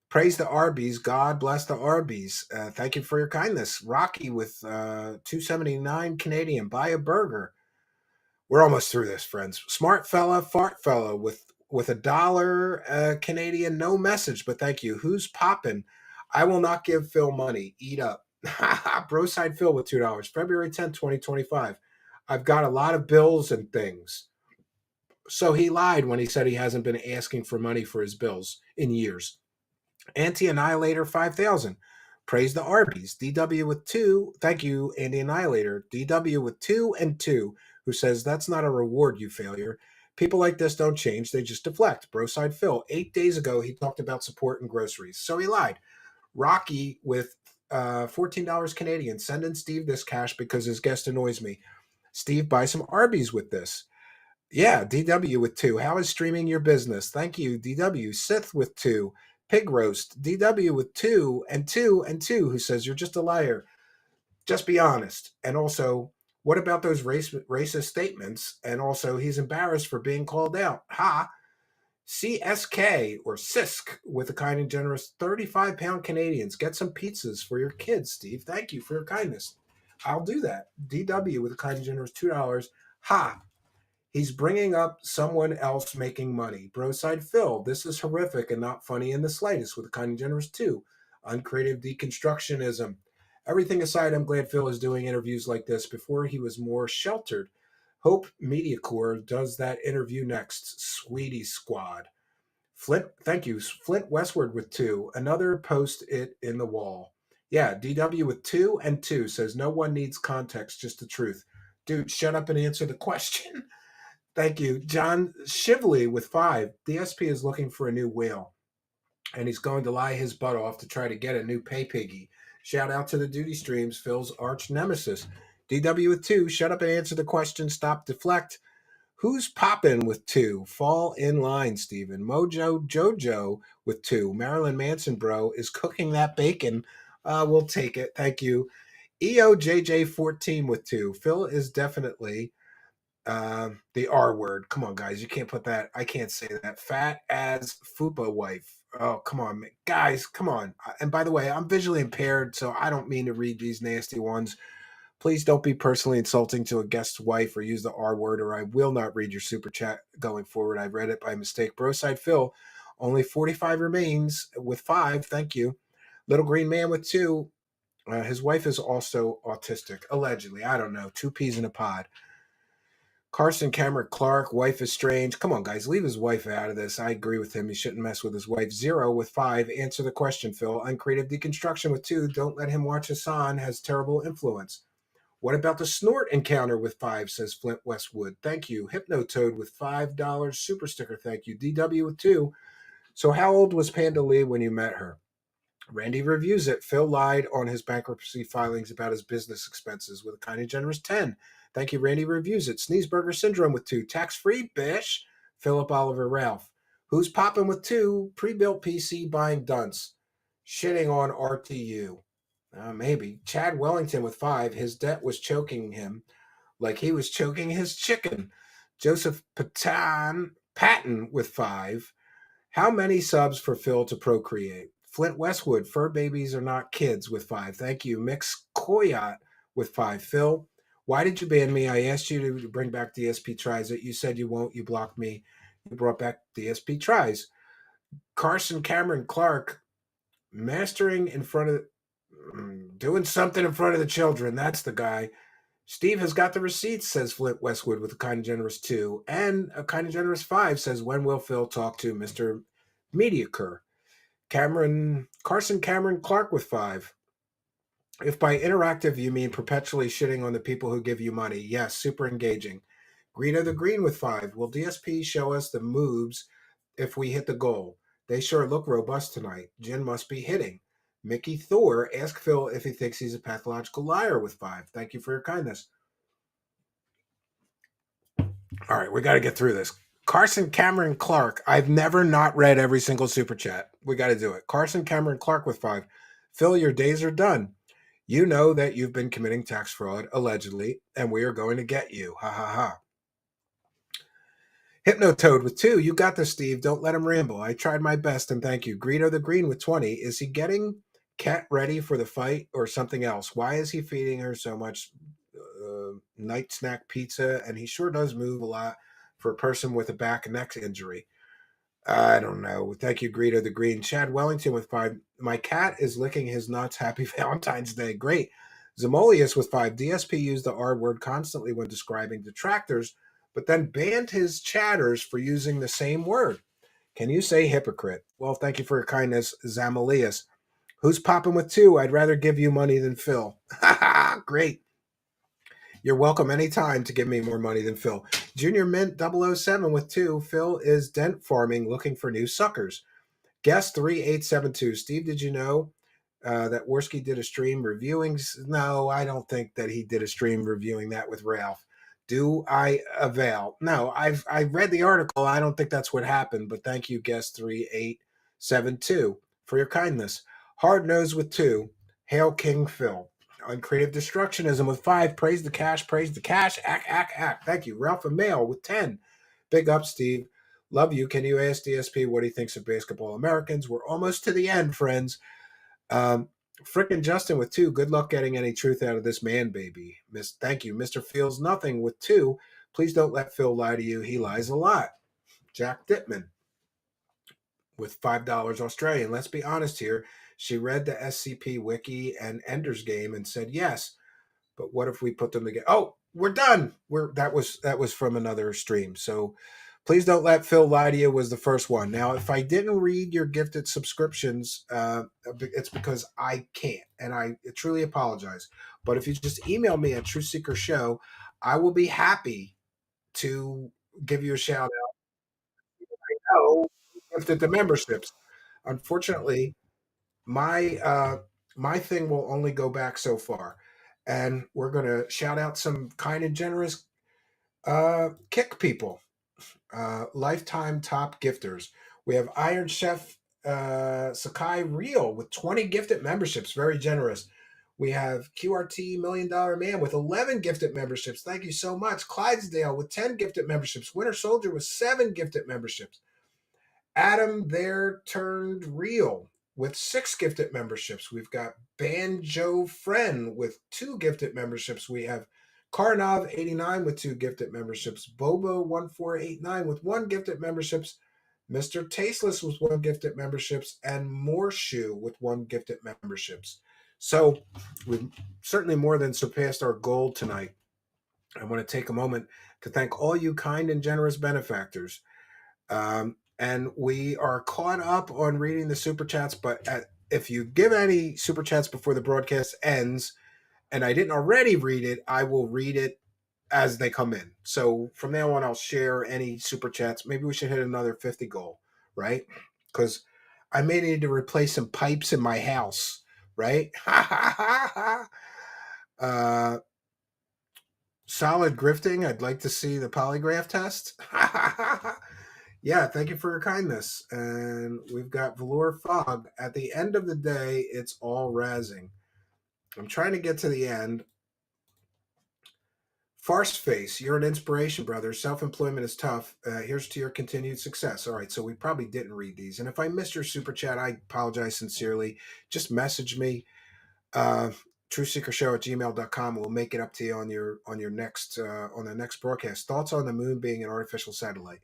Praise the Arby's. God bless the Arby's. Thank you for your kindness. Rocky with $2.79 Canadian. Buy a burger. We're almost through this, friends. Smart fella, fart fella with $1 Canadian. No message, but thank you. Who's popping? I will not give Phil money. Eat up. Broside Phil with $2. February 10th, 2025. I've got a lot of bills and things. So he lied when he said he hasn't been asking for money for his bills in years. Anti-Annihilator 5000. Praise the Arby's. DW with 2. Thank you, Anti-Annihilator. DW with 2 and 2, who says, that's not a reward, you failure. People like this don't change, they just deflect. Broside Phil. 8 days ago, he talked about support and groceries, so he lied. Rocky with $14 Canadian. Send in Steve this cash because his guest annoys me. Steve, buy some Arby's with this. Yeah, DW with 2. How is streaming your business? Thank you, DW. Sith with 2. Pig Roast. DW with 2 and 2 and 2, who says, you're just a liar. Just be honest. And also, what about those racist statements? And also, he's embarrassed for being called out. Ha! CSK or CISC with a kind and generous 35-pound Canadians. Get some pizzas for your kids, Steve. Thank you for your kindness. I'll do that. DW with a kind and generous $2. Ha! He's bringing up someone else making money. Broside Phil, this is horrific and not funny in the slightest, with a kind and generous 2. Uncreative deconstructionism. Everything aside, I'm glad Phil is doing interviews like this. Before he was more sheltered. Hope Media Corps does that interview next. Sweetie Squad. Flint, thank you. Flint Westward with 2. Another post it in the wall. Yeah, DW with 2 and 2 says no one needs context, just the truth. Dude, shut up and answer the question. Thank you. John Shively with 5. DSP is looking for a new whale, and he's going to lie his butt off to try to get a new pay piggy. Shout out to the Duty Streams, Phil's arch nemesis. DW with 2. Shut up and answer the question. Stop, deflect. Who's popping with 2? Fall in line, Stephen. Mojo Jojo with 2. Marilyn Manson, bro, is cooking that bacon. We'll take it. Thank you. EOJJ14 with 2. Phil is definitely the R word. Come on, guys. You can't put that. I can't say that. Fat as Fupa wife. Oh, come on, guys. Come on. And by the way, I'm visually impaired, so I don't mean to read these nasty ones. Please don't be personally insulting to a guest's wife or use the R word, or I will not read your super chat going forward. I read it by mistake. Broside Phil, only 45 remains with 5. Thank you. Little Green Man with 2. His wife is also autistic, allegedly. I don't know. 2 peas in a pod. Carson Cameron Clark, wife is strange. Come on, guys, leave his wife out of this. I agree with him. He shouldn't mess with his wife. 0 with 5. Answer the question, Phil. Uncreative deconstruction with 2. Don't let him watch Hassan. Has terrible influence. What about the snort encounter with 5, says Flint Westwood. Thank you. Hypnotoad with $5. Super sticker, thank you. DW with 2. So how old was Panda Lee when you met her? Randy reviews it. Phil lied on his bankruptcy filings about his business expenses with a kind and generous 10. Thank you, Randy reviews it. Sneezeburger Syndrome with 2. Tax-free, bish. Philip Oliver Ralph. Who's popping with 2? Pre-built PC buying dunce. Shitting on RTU. Maybe. Chad Wellington with 5. His debt was choking him like he was choking his chicken. Joseph Patton with 5. How many subs for Phil to procreate? Flint Westwood, fur babies are not kids with 5. Thank you. Mix Koyat with 5. Phil, why did you ban me? I asked you to bring back DSP tries. You said you won't. You blocked me. You brought back DSP tries. Carson Cameron Clark, mastering in front of, doing something in front of the children. That's the guy. Steve has got the receipts, says Flint Westwood with a kind and generous 2. And a kind and generous 5 says, when will Phil talk to Mr. Mediacur? Carson Cameron Clark with 5. If by interactive you mean perpetually shitting on the people who give you money, yes, super engaging. Greedo the Green with 5. Will DSP show us the moves if we hit the goal? They sure look robust tonight. Jen must be hitting. Mickey Thor, ask Phil if he thinks he's a pathological liar with 5. Thank you for your kindness. All right, we got to get through this. Carson Cameron Clark. I've never not read every single super chat. We got to do it. Carson Cameron Clark with 5. Phil, your days are done. You know that you've been committing tax fraud, allegedly, and we are going to get you. Ha ha ha. Hypnotoad with 2. You got this, Steve. Don't let him ramble. I tried my best, and thank you. Greedo the Green with 20. Is he getting Cat ready for the fight or something else? Why is he feeding her so much night snack pizza? And he sure does move a lot for a person with a back and neck injury. I don't know. Thank you, Greedo the Green. Chad Wellington with 5. My cat is licking his nuts. Happy Valentine's Day. Great. Zamolius with 5. DSP used the R word constantly when describing detractors, but then banned his chatters for using the same word. Can you say hypocrite? Well, thank you for your kindness, Zamolius. Who's popping with 2? I'd rather give you money than Phil. Great. You're welcome anytime to give me more money than Phil. Junior Mint 007 with 2. Phil is dent farming looking for new suckers. Guest 3872. Steve, did you know that Worski did a stream reviewing? No, I don't think that he did a stream reviewing that with Ralph. Do I avail? No, I read the article. I don't think that's what happened, but thank you, Guest 3872, for your kindness. Hard Nose with 2. Hail King Phil. On Creative Destructionism with 5. Praise the cash, praise the cash. Act. Thank you. Ralph Mail with 10. Big up, Steve. Love you. Can you ask DSP what he thinks of Basketball Americans? We're almost to the end, friends. Frickin' Justin with 2. Good luck getting any truth out of this man, baby. Thank you. Mr. Feels Nothing with 2. Please don't let Phil lie to you. He lies a lot. Jack Dittman with $5 Australian. Let's be honest here. She read the SCP wiki and Ender's Game and said yes. But what if we put them together? Oh, we're done. That was from another stream. So please don't let Phil lie to you was the first one. Now, if I didn't read your gifted subscriptions, it's because I can't, and I truly apologize. But if you just email me at True Seeker Show, I will be happy to give you a shout out. I know gifted the memberships. Unfortunately, my thing will only go back so far, and we're going to shout out some kind and generous kick people, lifetime top gifters. We have Iron Chef Sakai Real with 20 gifted memberships, very generous. We have QRT $1 Million Man with 11 gifted memberships. Thank you so much. Clydesdale with 10 gifted memberships. Winter Soldier with 7 gifted memberships. Adam There Turned Real with 6 gifted memberships. We've got Banjo Friend with 2 gifted memberships. We have Karnov89 with 2 gifted memberships. Bobo1489 with 1 gifted memberships. Mr. Tasteless with 1 gifted memberships. And Morshoe with 1 gifted memberships. So we've certainly more than surpassed our goal tonight. I want to take a moment to thank all you kind and generous benefactors. And we are caught up on reading the super chats, but if you give any super chats before the broadcast ends, and I didn't already read it, I will read it as they come in. So from now on, I'll share any super chats. Maybe we should hit another 50 goal, right? Because I may need to replace some pipes in my house, right? Solid grifting. I'd like to see the polygraph test. Yeah, thank you for your kindness. And we've got Velour Fog. At the end of the day, it's all razzing. I'm trying to get to the end. Farce Face, you're an inspiration, brother. Self-employment is tough. Here's to your continued success. All right, so we probably didn't read these. And if I missed your super chat, I apologize sincerely. Just message me. TrueSeekerShow@gmail.com. We'll make it up to you on your next on the next broadcast. Thoughts on the moon being an artificial satellite?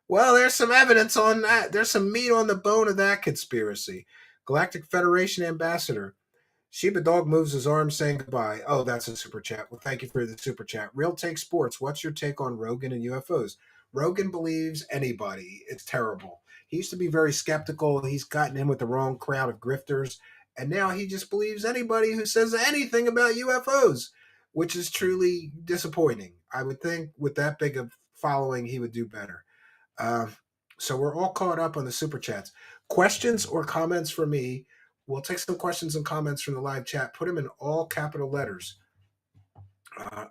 Well, there's some evidence on that. There's some meat on the bone of that conspiracy. Galactic Federation Ambassador. Sheba Dog moves his arm saying goodbye. Oh, that's a super chat. Well, thank you for the super chat. Real Take Sports. What's your take on Rogan and UFOs? Rogan believes anybody. It's terrible. He used to be very skeptical. He's gotten in with the wrong crowd of grifters. And now he just believes anybody who says anything about UFOs, which is truly disappointing. I would think with that big of following, he would do better. So we're all caught up on the super chats. Questions or comments for me? We'll take some questions and comments from the live chat. Put them in all capital letters.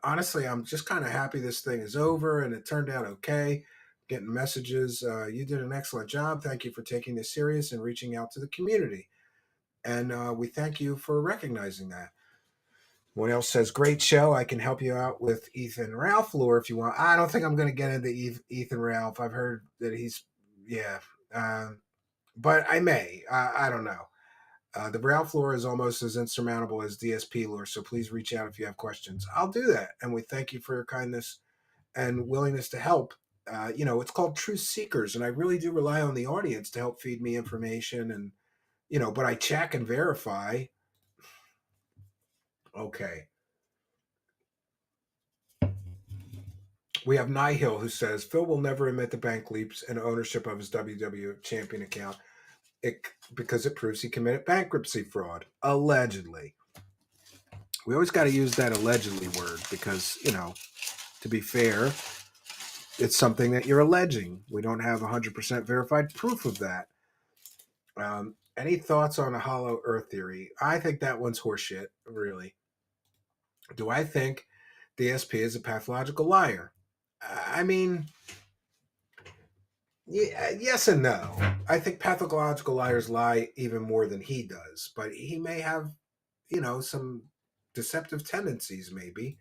Honestly, I'm just kind of happy this thing is over and it turned out okay. Getting messages. You did an excellent job. Thank you for taking this serious and reaching out to the community. And we thank you for recognizing that. One else says, great show. I can help you out with Ethan Ralph lore if you want. I don't think I'm going to get into Ethan Ralph. I've heard that he's, yeah. But I may. I don't know. The Ralph lore is almost as insurmountable as DSP lore, so please reach out if you have questions. I'll do that. And we thank you for your kindness and willingness to help. It's called Truth Seekers, and I really do rely on the audience to help feed me information. And, but I check and verify. Okay. We have Nihil who says, Phil will never admit to Bankleaks and ownership of his WWE champion account because it proves he committed bankruptcy fraud, allegedly. We always got to use that allegedly word because, to be fair, it's something that you're alleging. We don't have 100% verified proof of that. Any thoughts on a hollow earth theory? I think that one's horseshit, really. Do I think DSP is a pathological liar? I mean, yes and no. I think pathological liars lie even more than he does, but he may have, some deceptive tendencies, maybe.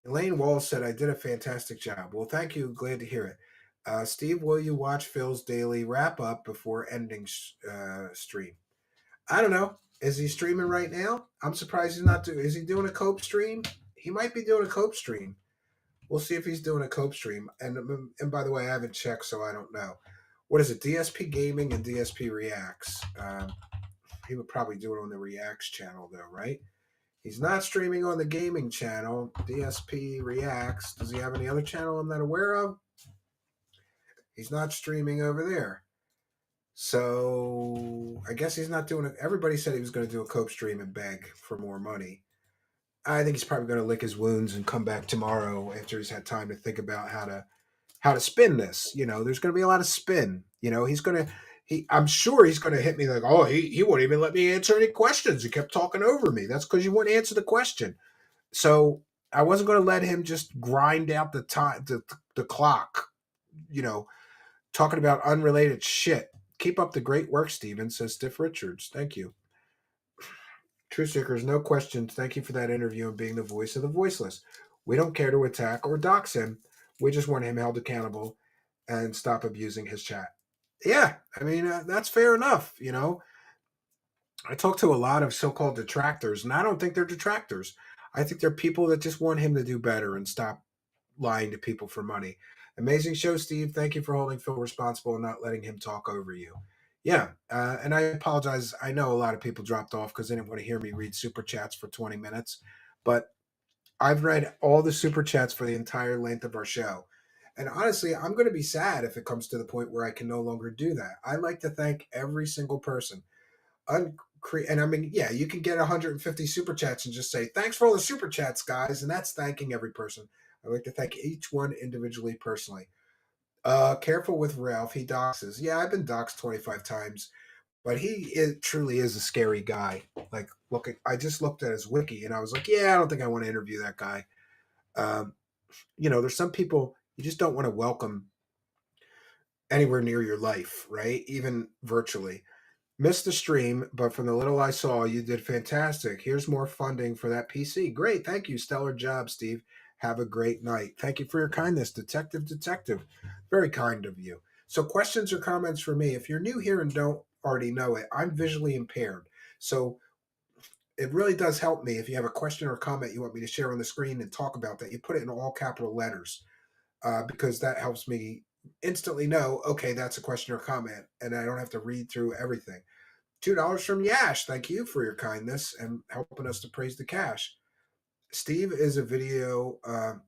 Elaine Wall said, I did a fantastic job. Well, thank you. Glad to hear it. Steve, will you watch Phil's daily wrap up before ending stream? I don't know. Is he streaming right now? I'm surprised he's not doing. Is he doing a cope stream? He might be doing a cope stream. We'll see if he's doing a cope stream. And by the way, I haven't checked, so I don't know. What is it? DSP Gaming and DSP Reacts. He would probably do it on the Reacts channel, though, right? He's not streaming on the gaming channel. DSP Reacts. Does he have any other channel I'm not aware of? He's not streaming over there. So I guess he's not doing it. Everybody said he was going to do a cope stream and beg for more money. I think he's probably going to lick his wounds and come back tomorrow after he's had time to think about how to spin this. There's going to be a lot of spin. I'm sure he's going to hit me like, oh, he won't even let me answer any questions. He kept talking over me. That's because you wouldn't answer the question. So I wasn't going to let him just grind out the time, the clock, talking about unrelated shit. Keep up the great work, Steven, says Stiff Richards. Thank you. True Seekers, no questions. Thank you for that interview and being the voice of the voiceless. We don't care to attack or dox him. We just want him held accountable and stop abusing his chat. Yeah, I mean, that's fair enough. I talk to a lot of so-called detractors, and I don't think they're detractors. I think they're people that just want him to do better and stop lying to people for money. Amazing show, Steve. Thank you for holding Phil responsible and not letting him talk over you. Yeah, and I apologize. I know a lot of people dropped off because they didn't want to hear me read super chats for 20 minutes, but I've read all the super chats for the entire length of our show. And honestly, I'm going to be sad if it comes to the point where I can no longer do that. I like to thank every single person. And I mean, yeah, you can get 150 super chats and just say, thanks for all the super chats, guys. And that's thanking every person. I like to thank each one individually, personally. Careful with Ralph. He doxes. Yeah, I've been doxed 25 times, but truly is a scary guy. Like, I just looked at his wiki and I was like, yeah, I don't think I want to interview that guy. There's some people you just don't want to welcome anywhere near your life, right? Even virtually. Missed the stream, but from the little I saw, you did fantastic. Here's more funding for that PC. Great. Thank you. Stellar job, Steve. Have a great night. Thank you for your kindness, Detective. Very kind of you. So questions or comments for me. If you're new here and don't already know it, I'm visually impaired. So it really does help me if you have a question or comment you want me to share on the screen and talk about that. You put it in all capital letters because that helps me instantly know, okay, that's a question or comment, and I don't have to read through everything. $2 from Yash. Thank you for your kindness and helping us to praise the cash. Steve, it's a video on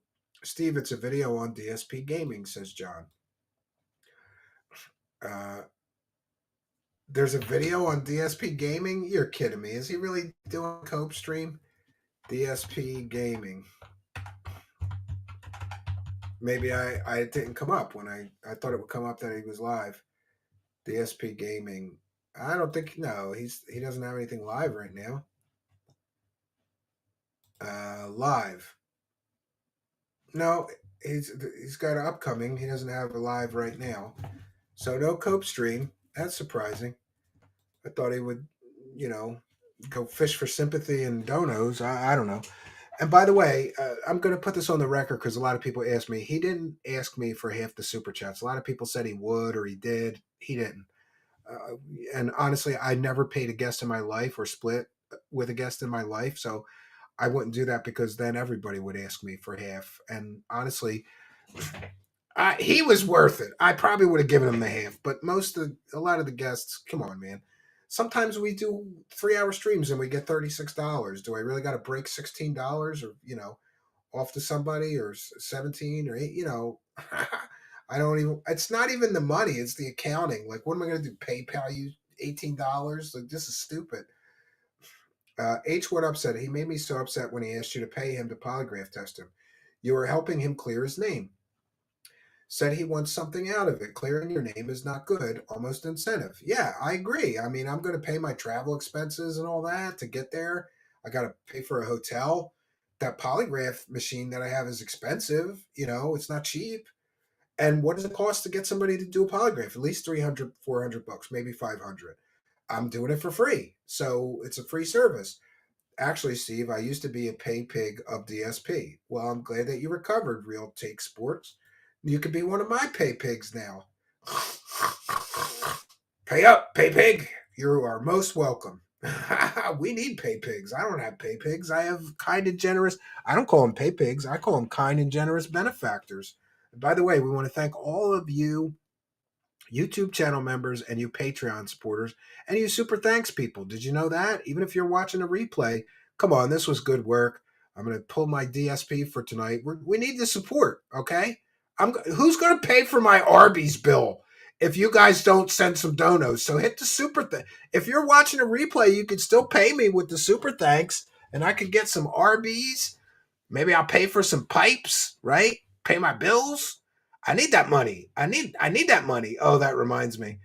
DSP Gaming, says John. There's a video on DSP Gaming? You're kidding me. Is he really doing a cope stream? DSP Gaming. Maybe I didn't come up when I thought it would come up that he was live. DSP Gaming. I don't think, no, he doesn't have anything live right now. Live. No, he's got an upcoming. He doesn't have a live right now. So no Cope stream. That's surprising. I thought he would, you know, go fish for sympathy and donos. I don't know. And by the way, I'm going to put this on the record because a lot of people ask me. He didn't ask me for half the super chats. A lot of people said he would or he did. He didn't. Uh, and honestly, I never paid a guest in my life or split with a guest in my life. So I wouldn't do that because then everybody would ask me for half. And honestly, he was worth it. I probably would have given him the half, but a lot of the guests, come on, man. Sometimes we do 3-hour streams and we get $36. Do I really got to break $16 or off to somebody or 17 or 8? I don't even. It's not even the money; it's the accounting. Like, what am I going to do? PayPal you $18? Like, this is stupid. H. What upset? He made me so upset when he asked you to pay him to polygraph test him. You were helping him clear his name. Said he wants something out of it. Clearing your name is not good. Almost incentive. Yeah, I agree. I mean, I'm going to pay my travel expenses and all that to get there. I got to pay for a hotel. That polygraph machine that I have is expensive. It's not cheap. And what does it cost to get somebody to do a polygraph? At least 300, 400 bucks, maybe 500. I'm doing it for free. So it's a free service. Actually, Steve, I used to be a pay pig of DSP. Well, I'm glad that you recovered, Real Take Sports. You could be one of my pay pigs now. Pay up, pay pig. You are most welcome. We need pay pigs. I don't have pay pigs. I have kind and generous. I don't call them pay pigs. I call them kind and generous benefactors. And by the way, we want to thank all of you YouTube channel members and you Patreon supporters and you super thanks people. Did you know that? Even if you're watching a replay, come on, this was good work. I'm going to pull my DSP for tonight. We need the support, okay? Who's going to pay for my Arby's bill if you guys don't send some donos? So hit the super thing. If you're watching a replay, you can still pay me with the super thanks, and I could get some Arby's. Maybe I'll pay for some pipes, right? Pay my bills. I need that money. I need that money. Oh, that reminds me.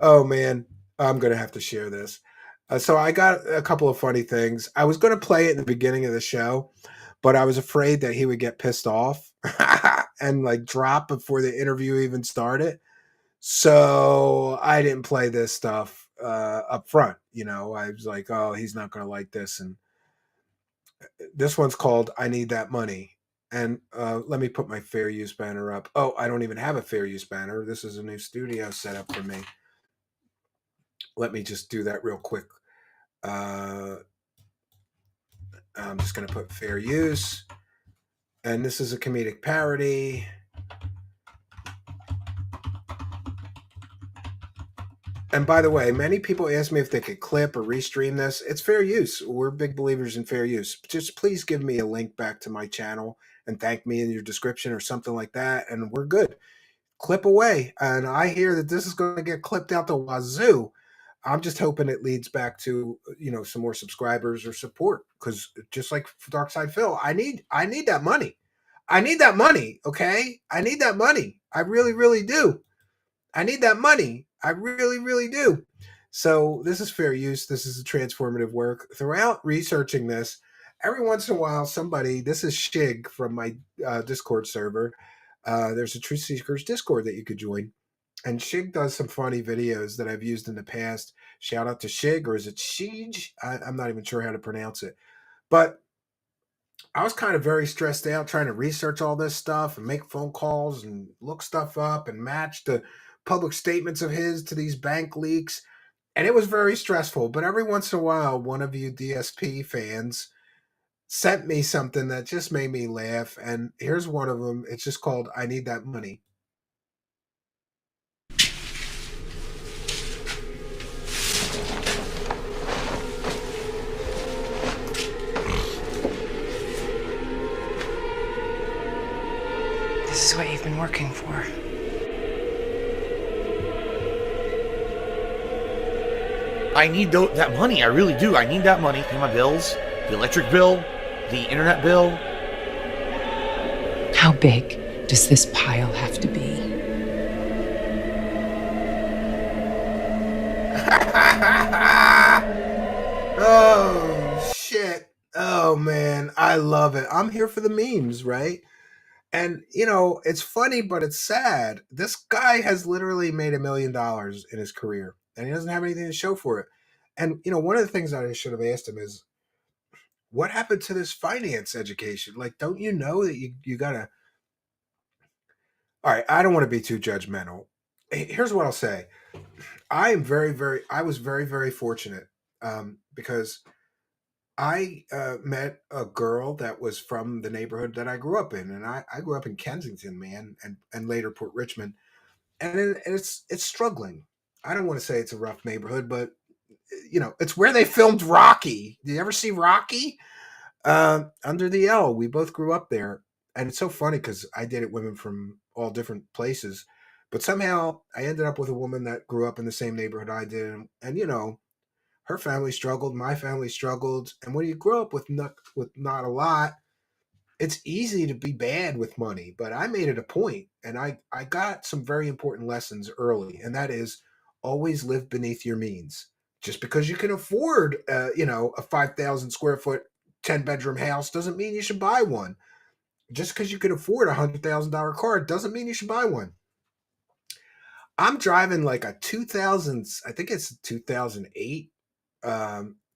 Oh man, I'm gonna have to share this. So I got a couple of funny things. I was going to play it in the beginning of the show, but I was afraid that he would get pissed off and like drop before the interview even started. So I didn't play this stuff up front. I was like, oh, he's not going to like this. And this one's called I Need That Money. And let me put my fair use banner up. Oh, I don't even have a fair use banner. This is a new studio set up for me. Let me just do that real quick. I'm just going to put fair use. And this is a comedic parody. And by the way, many people ask me if they could clip or restream this. It's fair use. We're big believers in fair use. Just please give me a link back to my channel and thank me in your description or something like that. And we're good. Clip away. And I hear that this is going to get clipped out the wazoo. I'm just hoping it leads back to, some more subscribers or support. Because just like Darksydephil, I need that money. I need that money, okay? I need that money. I really, really do. I need that money. I really, really do. So this is fair use. This is a transformative work. Throughout researching this, every once in a while, this is Shig from my Discord server. There's a Truth Seekers Discord that you could join. And Shig does some funny videos that I've used in the past. Shout out to Shig, or is it Shig? I'm not even sure how to pronounce it. But I was kind of very stressed out trying to research all this stuff and make phone calls and look stuff up and match the public statements of his to these bank leaks. And it was very stressful. But every once in a while, one of you DSP fans sent me something that just made me laugh. And here's one of them. It's just called I Need That Money. This is what you've been working for. I need that money. I really do. I need that money. Pay my bills, the electric bill, the internet bill. How big does this pile have to be? Oh, shit. Oh man, I love it. I'm here for the memes, right? And it's funny, but it's sad. This guy has literally made $1 million in his career, and he doesn't have anything to show for it. And one of the things I should have asked him is, what happened to this finance education? Like, don't you know that you gotta? All right, I don't want to be too judgmental. Here's what I'll say. I was very, very fortunate because I met a girl that was from the neighborhood that I grew up in, and I grew up in Kensington, man, and later Port Richmond, and it's struggling. I don't want to say it's a rough neighborhood, but it's where they filmed Rocky. Did you ever see Rocky? Under the L. We both grew up there, and it's so funny because I dated women from all different places, but somehow I ended up with a woman that grew up in the same neighborhood I did, and her family struggled, my family struggled, and when you grow up with not a lot, it's easy to be bad with money. But I made it a point, and I got some very important lessons early, and that is always live beneath your means. Just because you can afford, a 5,000 square foot, 10 bedroom house doesn't mean you should buy one. Just because you can afford $100,000 car doesn't mean you should buy one. I'm driving like a 2000, I think it's 2008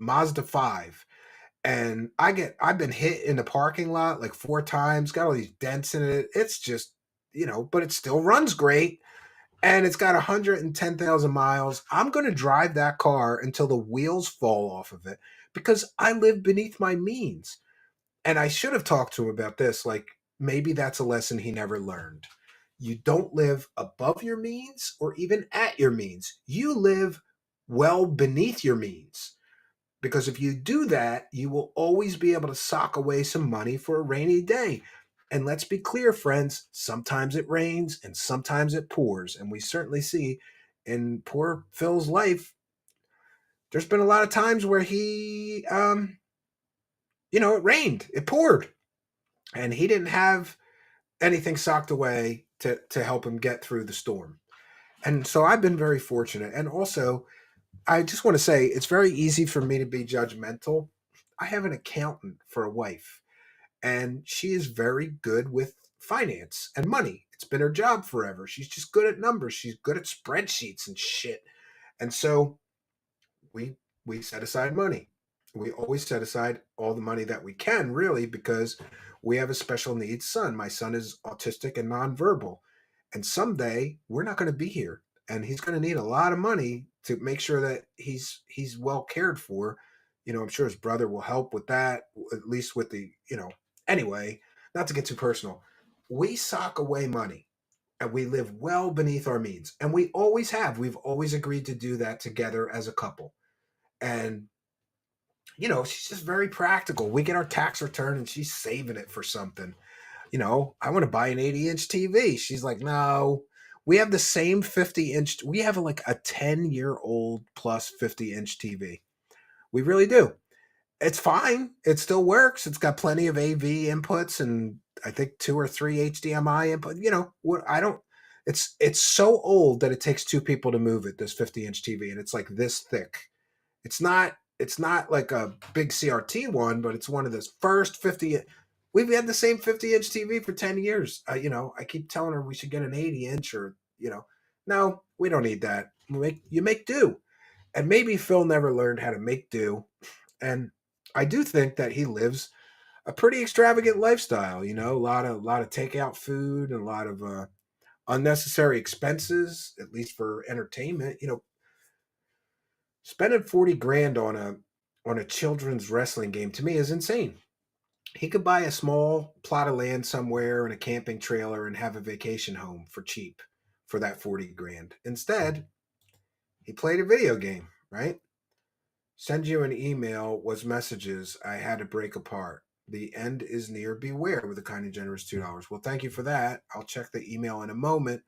Mazda 5. And I've been hit in the parking lot like 4 times, got all these dents in it. It's just, but it still runs great. And it's got 110,000 miles. I'm going to drive that car until the wheels fall off of it because I live beneath my means. And I should have talked to him about this. Like, maybe that's a lesson he never learned. You don't live above your means or even at your means. You live well beneath your means. Because if you do that, you will always be able to sock away some money for a rainy day. And let's be clear, friends, sometimes it rains and sometimes it pours. And we certainly see in poor Phil's life, there's been a lot of times where it rained, it poured, and he didn't have anything socked away to help him get through the storm. And so I've been very fortunate. And also, I just want to say it's very easy for me to be judgmental. I have an accountant for a wife, and she is very good with finance and money. It's been her job forever. She's just good at numbers. She's good at spreadsheets and shit. And so we we set aside money. We always set aside all the money that we can, really, because we have a special needs son. My son is autistic and nonverbal, and someday we're not going to be here, and he's going to need a lot of money to make sure that he's well cared for. I'm sure his brother will help with that, at least with the. Anyway, not to get too personal, we sock away money and we live well beneath our means, and we always have. We've always agreed to do that together as a couple. And she's just very practical. We get our tax return and she's saving it for something. I want to buy an 80-inch TV. She's like, no, we have the same 50-inch. We have like a 10-year-old plus 50-inch TV. We really do. It's fine. It still works. It's got plenty of AV inputs and I think 2 or 3 HDMI input. What I don't. It's so old that it takes 2 people to move it. This 50-inch TV, and it's like this thick. It's not like a big CRT one, but it's one of those first 50. We've had the same 50-inch TV for 10 years. I keep telling her we should get an 80-inch or, no, we don't need that. You make do. And maybe Phil never learned how to make do. And I do think that he lives a pretty extravagant lifestyle, a lot of takeout food and a lot of unnecessary expenses, at least for entertainment. Spending 40 grand on a children's wrestling game to me is insane. He could buy a small plot of land somewhere and a camping trailer and have a vacation home for cheap for that 40 grand. Instead, he played a video game, right? Send you an email was messages I had to break apart. The end is near. Beware, with a kind and generous $2. Well, thank you for that. I'll check the email in a moment.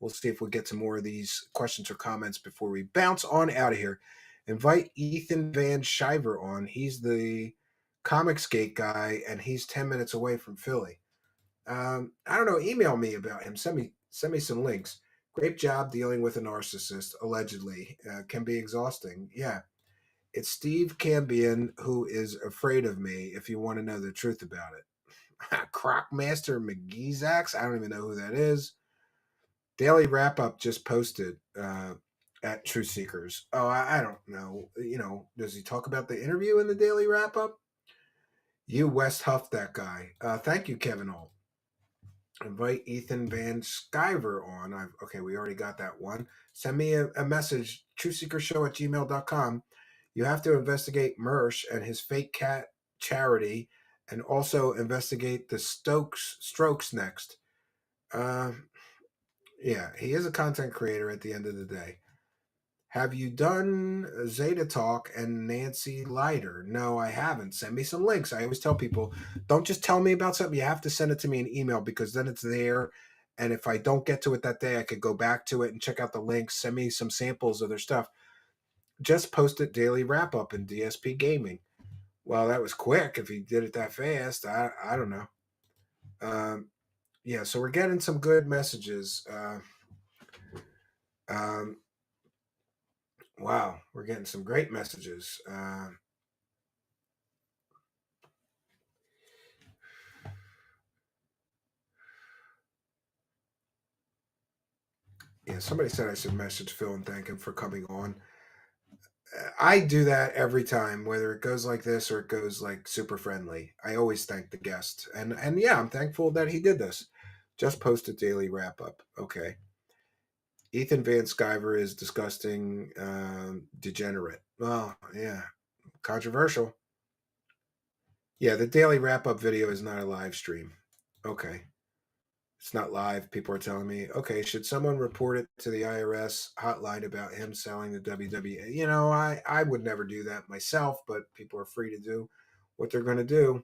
We'll see if we get to more of these questions or comments before we bounce on out of here. Invite Ethan Van Shiver on. He's the Comicsgate guy, and he's 10 minutes away from Philly. I don't know. Email me about him. Send me some links. Great job dealing with a narcissist. Allegedly, can be exhausting. Yeah, It's Steve Cambion who is afraid of me, if you want to know the truth about it. Crocmaster McGeezax, I don't even know who that is. Daily Wrap Up just posted at Truth Seekers. Oh, I don't know. Does he talk about the interview in the Daily Wrap Up? You West Huff that guy. Thank you, Kevin Holt. Invite Ethan Van Sciver on. Okay, we already got that one. Send me a message, truthseekershow@gmail.com. You have to investigate Mersh and his fake cat charity, and also investigate the Strokes next. Yeah, he is a content creator at the end of the day. Have you done Zeta Talk and Nancy Leiter? No, I haven't. Send me some links. I always tell people, don't just tell me about something. You have to send it to me in email, because then it's there. And if I don't get to it that day, I could go back to it and check out the links. Send me some samples of their stuff. Just post it Daily Wrap Up in DSP Gaming. Well, that was quick. If he did it that fast, I don't know. Yeah, so we're getting some good messages. Wow, we're getting some great messages. Yeah, somebody said I should message Phil and thank him for coming on. I do that every time, whether it goes like this or it goes like super friendly. I always thank the guest, and yeah, I'm thankful that he did this. Just posted Daily Wrap Up. Okay. Ethan Van Sciver is disgusting, degenerate. Well, yeah, controversial. Yeah, the Daily Wrap Up video is not a live stream. Okay. It's not live. People are telling me, okay, should someone report it to the IRS hotline about him selling the WWE? I would never do that myself, but people are free to do what they're going to do.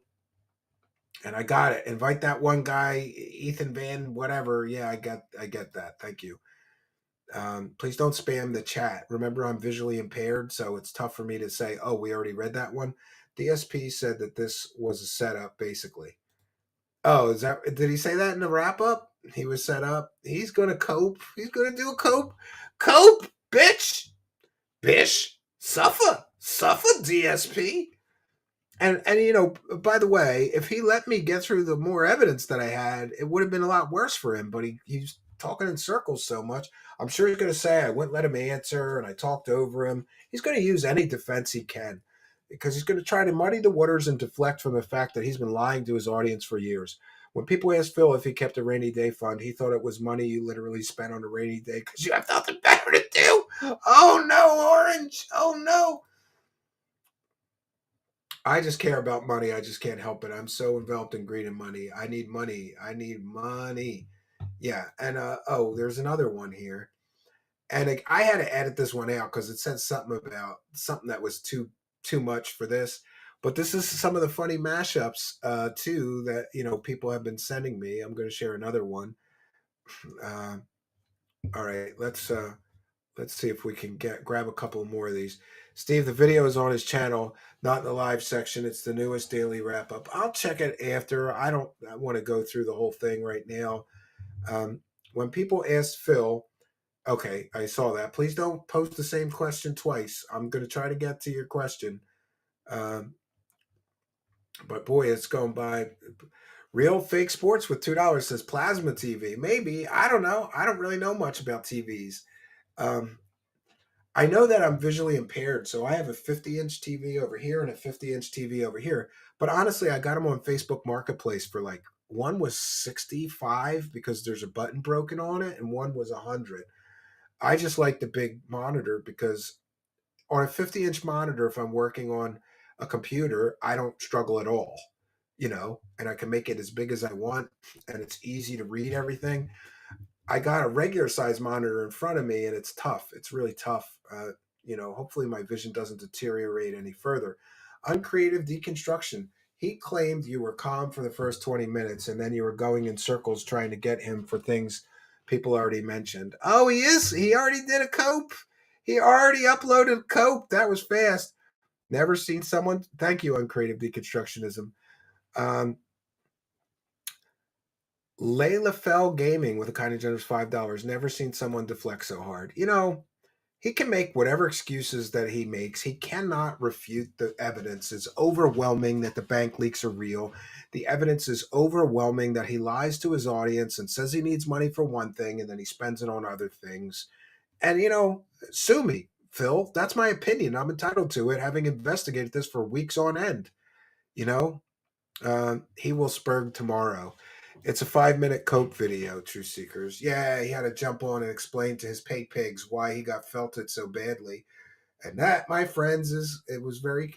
And I got it. Invite that one guy, Ethan Van, whatever. Yeah, I get that. Thank you. Please don't spam the chat. Remember, I'm visually impaired, so it's tough for me to say, oh, we already read that one. DSP said that this was a setup, basically. Oh, did he say that in the wrap up? He was set up. He's gonna cope. He's gonna do a cope. Cope, bitch. Bish. Suffer. Suffer, DSP. And by the way, if he let me get through the more evidence that I had, it would have been a lot worse for him. But he's talking in circles so much. I'm sure he's gonna say I wouldn't let him answer and I talked over him. He's gonna use any defense he can, because he's going to try to muddy the waters and deflect from the fact that he's been lying to his audience for years. When people asked Phil if he kept a rainy day fund, he thought it was money you literally spent on a rainy day because you have nothing better to do. Oh no, Orange. Oh no. I just care about money. I just can't help it. I'm so enveloped in greed and money. I need money. I need money. Yeah. And there's another one here. And I had to edit this one out because it said something about something that was too much for this. But this is some of the funny mashups too that people have been sending me. I'm going to share another one. All right, let's see if we can grab a couple more of these. Steve, the video is on his channel, not in the live section. It's the newest Daily Wrap Up. I'll check it after. I want to go through the whole thing right now. When people ask Phil, okay, I saw that. Please don't post the same question twice. I'm going to try to get to your question. But boy, it's going by. Real fake sports with $2 says plasma TV. Maybe. I don't know. I don't really know much about TVs. I know that I'm visually impaired, so I have a 50-inch TV over here and a 50-inch TV over here. But honestly, I got them on Facebook Marketplace for one was 65 because there's a button broken on it, and one was 100. I just like the big monitor because on a 50-inch monitor, if I'm working on a computer, I don't struggle at all, and I can make it as big as I want, and it's easy to read everything. I got a regular size monitor in front of me, and it's tough. It's really tough. Hopefully my vision doesn't deteriorate any further. Uncreative deconstruction. He claimed you were calm for the first 20 minutes, and then you were going in circles trying to get him for things people already mentioned. Oh, he is? He already did a cope? He already uploaded cope. That was fast. Never seen someone. Thank you, Uncreative Deconstructionism. Layla Fell Gaming with a kind of generous $5. Never seen someone deflect so hard. he can make whatever excuses that he makes. He cannot refute the evidence. It's overwhelming that the bank leaks are real. The evidence is overwhelming that he lies to his audience and says he needs money for one thing and then he spends it on other things. And, sue me, Phil. That's my opinion. I'm entitled to it, having investigated this for weeks on end. You know, he will spurg tomorrow. It's a 5-minute cope video, Truth Seekers. Yeah, he had to jump on and explain to his pay pigs why he got felted so badly. And that, my friends,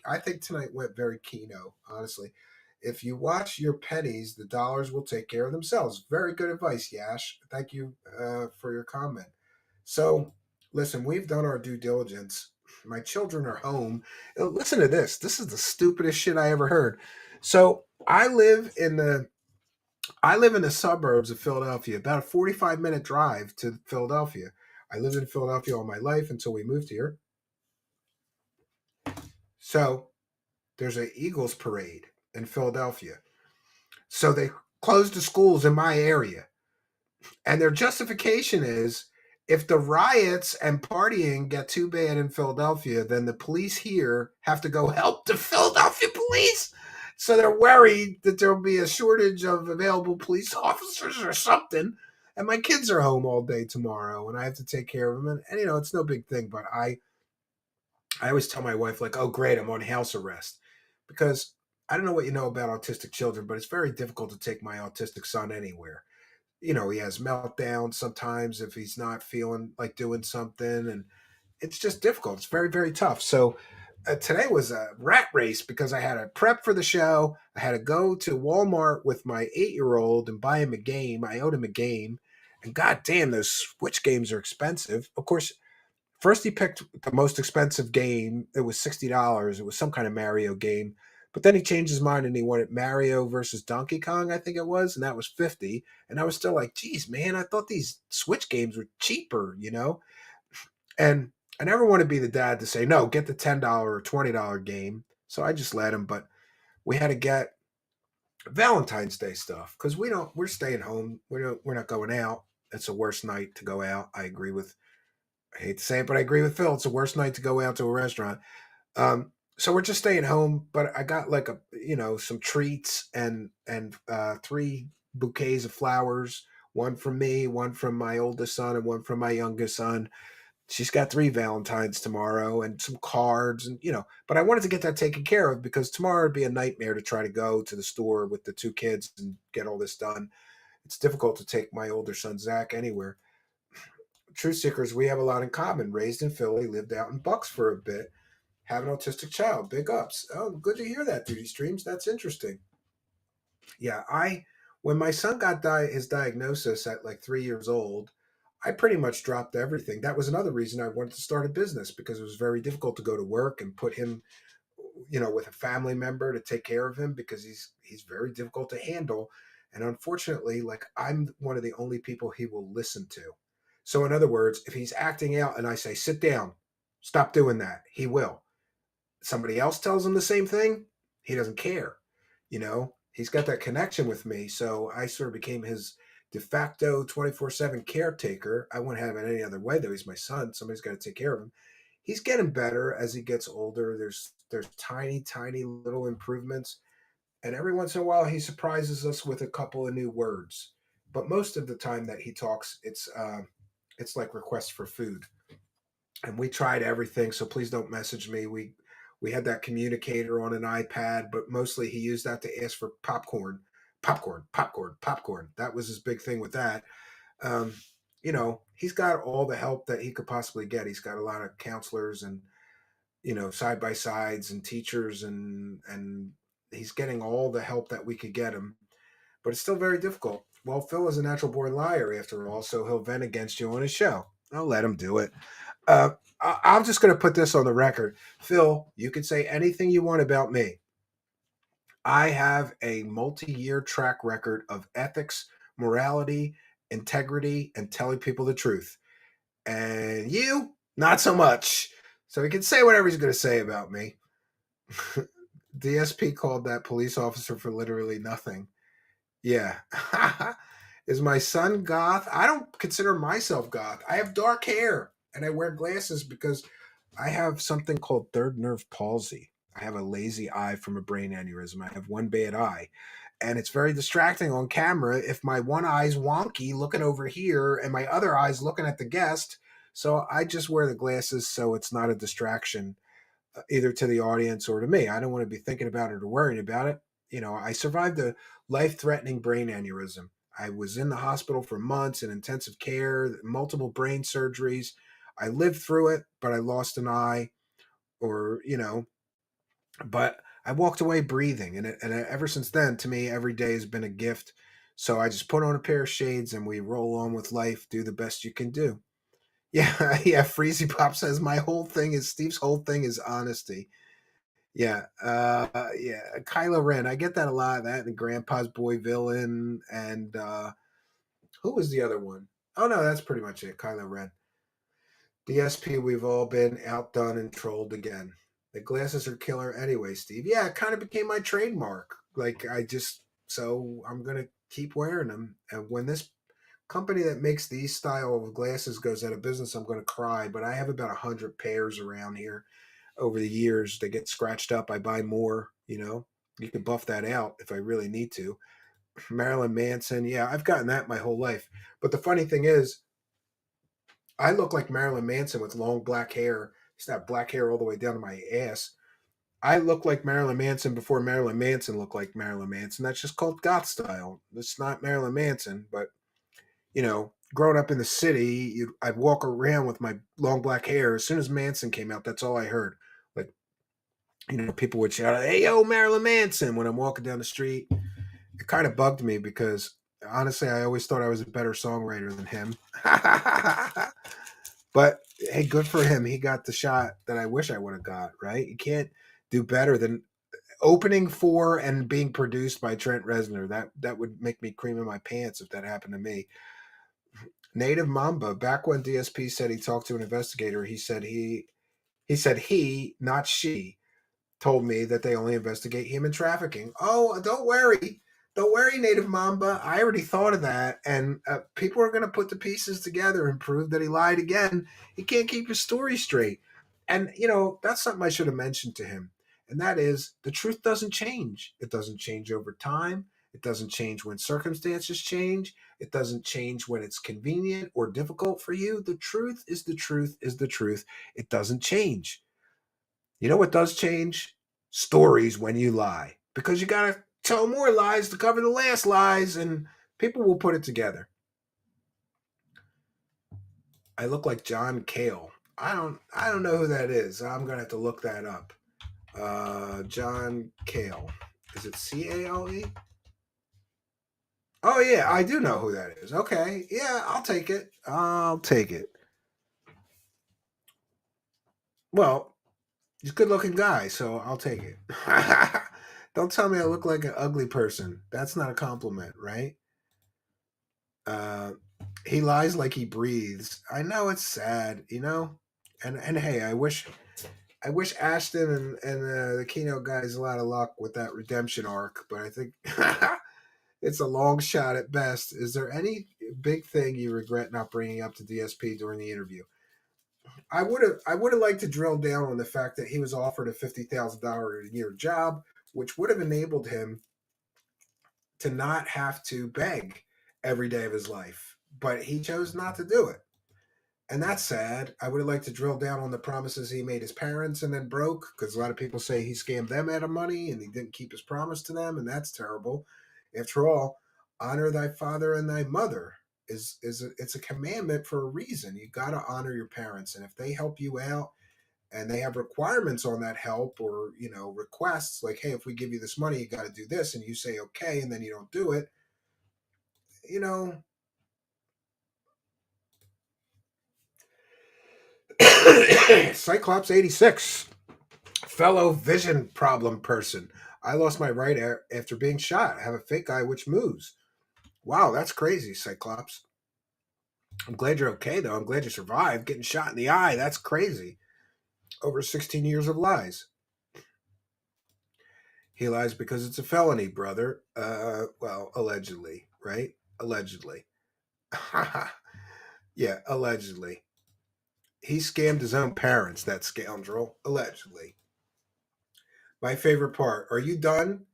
I think tonight went very keynote, honestly. If you watch your pennies, the dollars will take care of themselves. Very good advice, Yash. Thank you for your comment. So, listen, we've done our due diligence. My children are home. Listen to this. This is the stupidest shit I ever heard. So, I live in the suburbs of Philadelphia, about a 45-minute drive to Philadelphia. I lived in Philadelphia all my life until we moved here. So there's an Eagles parade in Philadelphia. So they closed the schools in my area. And their justification is if the riots and partying get too bad in Philadelphia, then the police here have to go help the Philadelphia police. So they're worried that there'll be a shortage of available police officers or something. And my kids are home all day tomorrow and I have to take care of them. And it's no big thing, but I always tell my wife, like, oh, great, I'm on house arrest. Because I don't know what you know about autistic children, but it's very difficult to take my autistic son anywhere. He has meltdowns sometimes if he's not feeling like doing something. And it's just difficult. It's very, very tough. So today was a rat race because I had to prep for the show. I had to go to Walmart with my 8-year-old and buy him a game. I owed him a game. And goddamn, those Switch games are expensive. Of course, first, he picked the most expensive game. It was $60. It was some kind of Mario game. But then he changed his mind and he wanted Mario versus Donkey Kong, I think it was, and that was $50. And I was still like, geez, man, I thought these Switch games were cheaper, And I never want to be the dad to say, no, get the $10 or $20 game. So I just let him. But we had to get Valentine's Day stuff because we're staying home. We're not going out. It's the worst night to go out. I hate to say it, but I agree with Phil. It's the worst night to go out to a restaurant. So we're just staying home, but I got like some treats and 3 bouquets of flowers, one from me, one from my oldest son, and one from my youngest son. She's got 3 Valentines tomorrow and some cards and, but I wanted to get that taken care of because tomorrow would be a nightmare to try to go to the store with the 2 kids and get all this done. It's difficult to take my older son, Zach, anywhere. Truth Seekers, we have a lot in common. Raised in Philly, lived out in Bucks for a bit, have an autistic child. Big ups. Oh, good to hear that, Duty Streams. That's interesting. Yeah, when my son got his diagnosis at like 3 years old, I pretty much dropped everything. That was another reason I wanted to start a business because it was very difficult to go to work and put him, with a family member to take care of him because he's very difficult to handle. And unfortunately, like I'm one of the only people he will listen to. So in other words, if he's acting out and I say, sit down, stop doing that, he will. Somebody else tells him the same thing, he doesn't care. He's got that connection with me. So I sort of became his de facto 24/7 caretaker. I wouldn't have it any other way, though. He's my son. Somebody's got to take care of him. He's getting better as he gets older. There's tiny, tiny little improvements. And every once in a while, he surprises us with a couple of new words. But most of the time that he talks, it's like requests for food. And we tried everything, so please don't message me. We had that communicator on an iPad, but mostly he used that to ask for popcorn. That was his big thing with that. He's got all the help that he could possibly get. He's got a lot of counselors and, side by sides and teachers and he's getting all the help that we could get him, but it's still very difficult. Well, Phil is a natural born liar after all, so he'll vent against you on his show. I'll let him do it. I'm just going to put this on the record. Phil, you can say anything you want about me. I have a multi-year track record of ethics, morality, integrity, and telling people the truth. And you, not so much. So he can say whatever he's going to say about me. DSP called that police officer for literally nothing. Yeah. Is my son goth? I don't consider myself goth. I have dark hair. And I wear glasses because I have something called third nerve palsy. I have a lazy eye from a brain aneurysm. I have one bad eye. And it's very distracting on camera if my one eye's wonky looking over here and my other eye's looking at the guest. So I just wear the glasses so it's not a distraction either to the audience or to me. I don't want to be thinking about it or worrying about it. You know, I survived a life threatening brain aneurysm. I was in the hospital for months in intensive care, multiple brain surgeries. I lived through it, but I lost an eye, or, but I walked away breathing. And ever since then, to me, every day has been a gift. So I just put on a pair of shades and we roll on with life, do the best you can do. Yeah, yeah. Freezy Pop says Steve's whole thing is honesty. Yeah, yeah. Kylo Ren, I get that a lot. That and Grandpa's Boy Villain, and who was the other one? Oh no, that's pretty much it. Kylo Ren. DSP, we've all been outdone and trolled again. The glasses are killer anyway, Steve. Yeah, it kind of became my trademark. So I'm gonna keep wearing them. And when this company that makes these style of glasses goes out of business, I'm gonna cry. But I have about 100 pairs around here over the years. They get scratched up. I buy more. You can buff that out if I really need to. Marilyn Manson. Yeah, I've gotten that my whole life. But the funny thing is, I look like Marilyn Manson with long black hair. Used to have black hair all the way down to my ass. I look like Marilyn Manson before Marilyn Manson looked like Marilyn Manson. That's just called goth style. It's not Marilyn Manson, but growing up in the city, I'd walk around with my long black hair. As soon as Manson came out, that's all I heard. Like, people would shout, "Hey, yo, Marilyn Manson," when I'm walking down the street. It kind of bugged me because honestly, I always thought I was a better songwriter than him. But hey, good for him. He got the shot that I wish I would have got, right? You can't do better than opening for and being produced by Trent Reznor. That would make me cream in my pants if that happened to me. Native Mamba, back when DSP said he talked to an investigator, he said he, not she, told me that they only investigate human trafficking. Oh, don't worry. Don't worry, Native Mamba. I already thought of that. And people are going to put the pieces together and prove that he lied again. He can't keep his story straight. And, that's something I should have mentioned to him. And that is, the truth doesn't change. It doesn't change over time. It doesn't change when circumstances change. It doesn't change when it's convenient or difficult for you. The truth is the truth is the truth. It doesn't change. You know what does change? Stories when you lie. Because you got to tell more lies to cover the last lies, and people will put it together. I look like John Cale. I don't know who that is. I'm going to have to look that up. John Cale. Is it Cale? Oh, yeah, I do know who that is. Okay. Yeah, I'll take it. I'll take it. Well, he's a good looking guy, so I'll take it. Don't tell me I look like an ugly person. That's not a compliment, right? He lies like he breathes. I know it's sad, And hey, I wish Ashton and the Keynote guys a lot of luck with that redemption arc, but I think it's a long shot at best. Is there any big thing you regret not bringing up to DSP during the interview? I would have liked to drill down on the fact that he was offered a $50,000 a year job, which would have enabled him to not have to beg every day of his life. But he chose not to do it. And that's sad. I would have liked to drill down on the promises he made his parents and then broke, because a lot of people say he scammed them out of money and he didn't keep his promise to them, and that's terrible. After all, honor thy father and thy mother it's a commandment for a reason. You got to honor your parents, and if they help you out and they have requirements on that help, or requests like, hey, if we give you this money, you got to do this, and you say okay, and then you don't do it, Cyclops 86, fellow vision problem person. I lost my right after being shot. I have a fake eye which moves. Wow, that's crazy, Cyclops. I'm glad you're okay, though. I'm glad you survived getting shot in the eye. That's crazy. Over 16 years of lies. He lies because it's a felony, brother. Well, allegedly, right? Allegedly. Yeah, allegedly. He scammed his own parents, that scoundrel, allegedly. My favorite part. Are you done?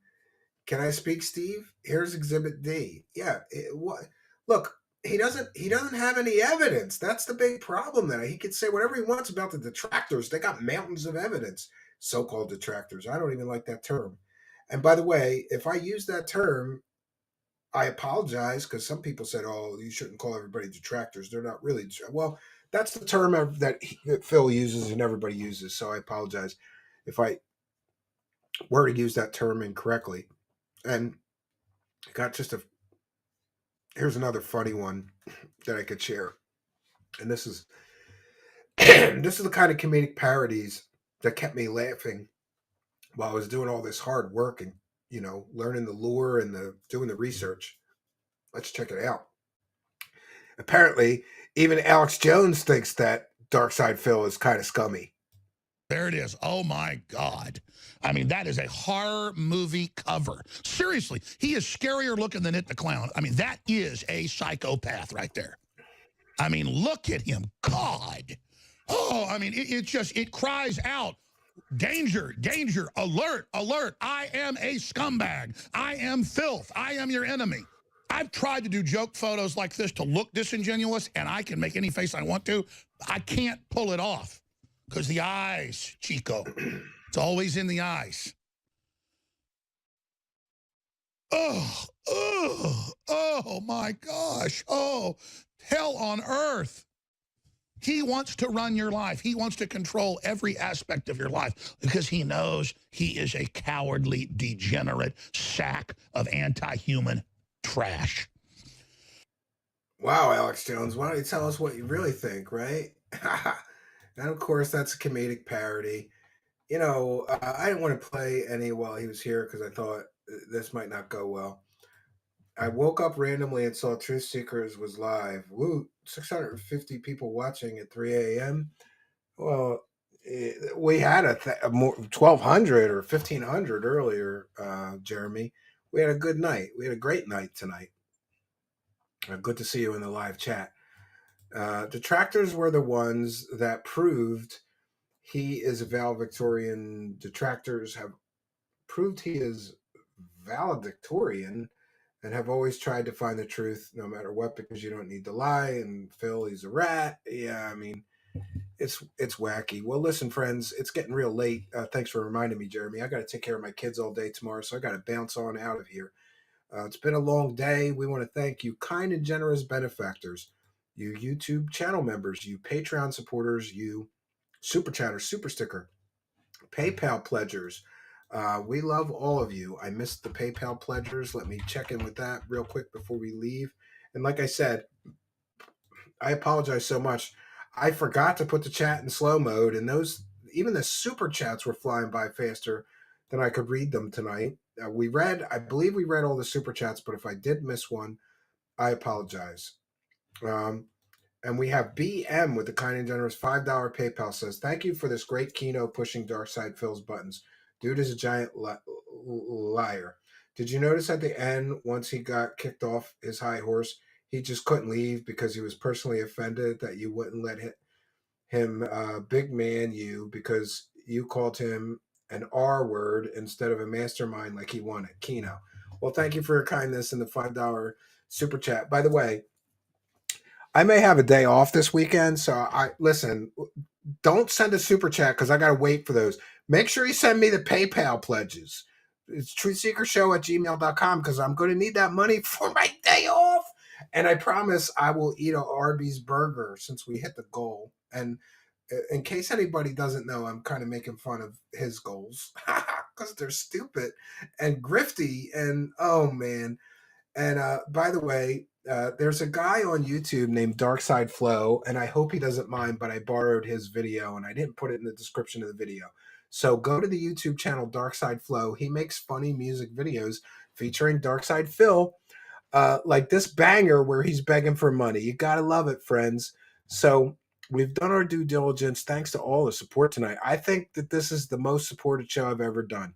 Can I speak, Steve? Here's Exhibit D. Yeah. What? Look, he doesn't have any evidence. That's the big problem. That he could say whatever he wants about the detractors. They got mountains of evidence. So-called detractors. I don't even like that term. And by the way, if I use that term, I apologize because some people said, "Oh, you shouldn't call everybody detractors. They're not really." Well, that's the term that Phil uses and everybody uses. So I apologize if I were to use that term incorrectly. And I got just a here's another funny one that I could share. And this is this is the kind of comedic parodies that kept me laughing while I was doing all this hard work and learning the lore and the doing the research. Let's check it out. Apparently, even Alex Jones thinks that Darksydephil is kind of scummy. There it is. Oh, my God. I mean, that is a horror movie cover. Seriously, he is scarier looking than It the Clown. I mean, that is a psychopath right there. I mean, look at him. God. Oh, I mean, it cries out, danger, danger, alert, alert. I am a scumbag. I am filth. I am your enemy. I've tried to do joke photos like this to look disingenuous, and I can make any face I want to. I can't pull it off because the eyes, Chico. It's always in the eyes. Oh, my gosh. Oh, hell on earth. He wants to run your life. He wants to control every aspect of your life because he knows he is a cowardly, degenerate sack of anti-human trash. Wow, Alex Jones, why don't you tell us what you really think, right? And of course, that's a comedic parody. I didn't want to play any while he was here because I thought this might not go well. I woke up randomly and saw Truth Seekers was live. Woo, 650 people watching at 3 a.m. Well, we had a more 1,200 or 1,500 earlier, Jeremy. We had a good night. We had a great night tonight. Good to see you in the live chat. Detractors were the ones that proved he is a valedictorian. Detractors have proved he is valedictorian and have always tried to find the truth no matter what because you don't need to lie. And Phil, he's a rat. Yeah, I mean, it's wacky. Well, listen, friends, it's getting real late. Thanks for reminding me, Jeremy. I got to take care of my kids all day tomorrow, so I got to bounce on out of here. It's been a long day. We want to thank you, kind and generous benefactors, you YouTube channel members, you Patreon supporters, you super chatter, super sticker, PayPal pledgers. We love all of you. I missed the PayPal pledgers. Let me check in with that real quick before we leave. And like I said, I apologize so much. I forgot to put the chat in slow mode, and even the super chats were flying by faster than I could read them tonight. I believe we read all the super chats, but if I did miss one, I apologize. And we have BM with the kind and generous $5 PayPal says, "Thank you for this great keynote pushing Darksydephil's buttons. Dude is a giant liar. Did you notice at the end, once he got kicked off his high horse, he just couldn't leave because he was personally offended that you wouldn't let him big man you because you called him an R word instead of a mastermind like he wanted." Kino. Well, thank you for your kindness and the $5 super chat. By the way, I may have a day off this weekend, so listen, don't send a super chat because I got to wait for those. Make sure you send me the PayPal pledges. It's truthseekershow@gmail.com because I'm going to need that money for my day off. And I promise I will eat a Arby's burger since we hit the goal. And in case anybody doesn't know, I'm kind of making fun of his goals because they're stupid and grifty. And oh, man. And by the way, there's a guy on YouTube named Darksydephil, and I hope he doesn't mind, but I borrowed his video and I didn't put it in the description of the video. So go to the YouTube channel Darksydephil. He makes funny music videos featuring Darksydephil, like this banger where he's begging for money. You gotta love it, friends. So we've done our due diligence. Thanks to all the support tonight. I think that this is the most supported show I've ever done.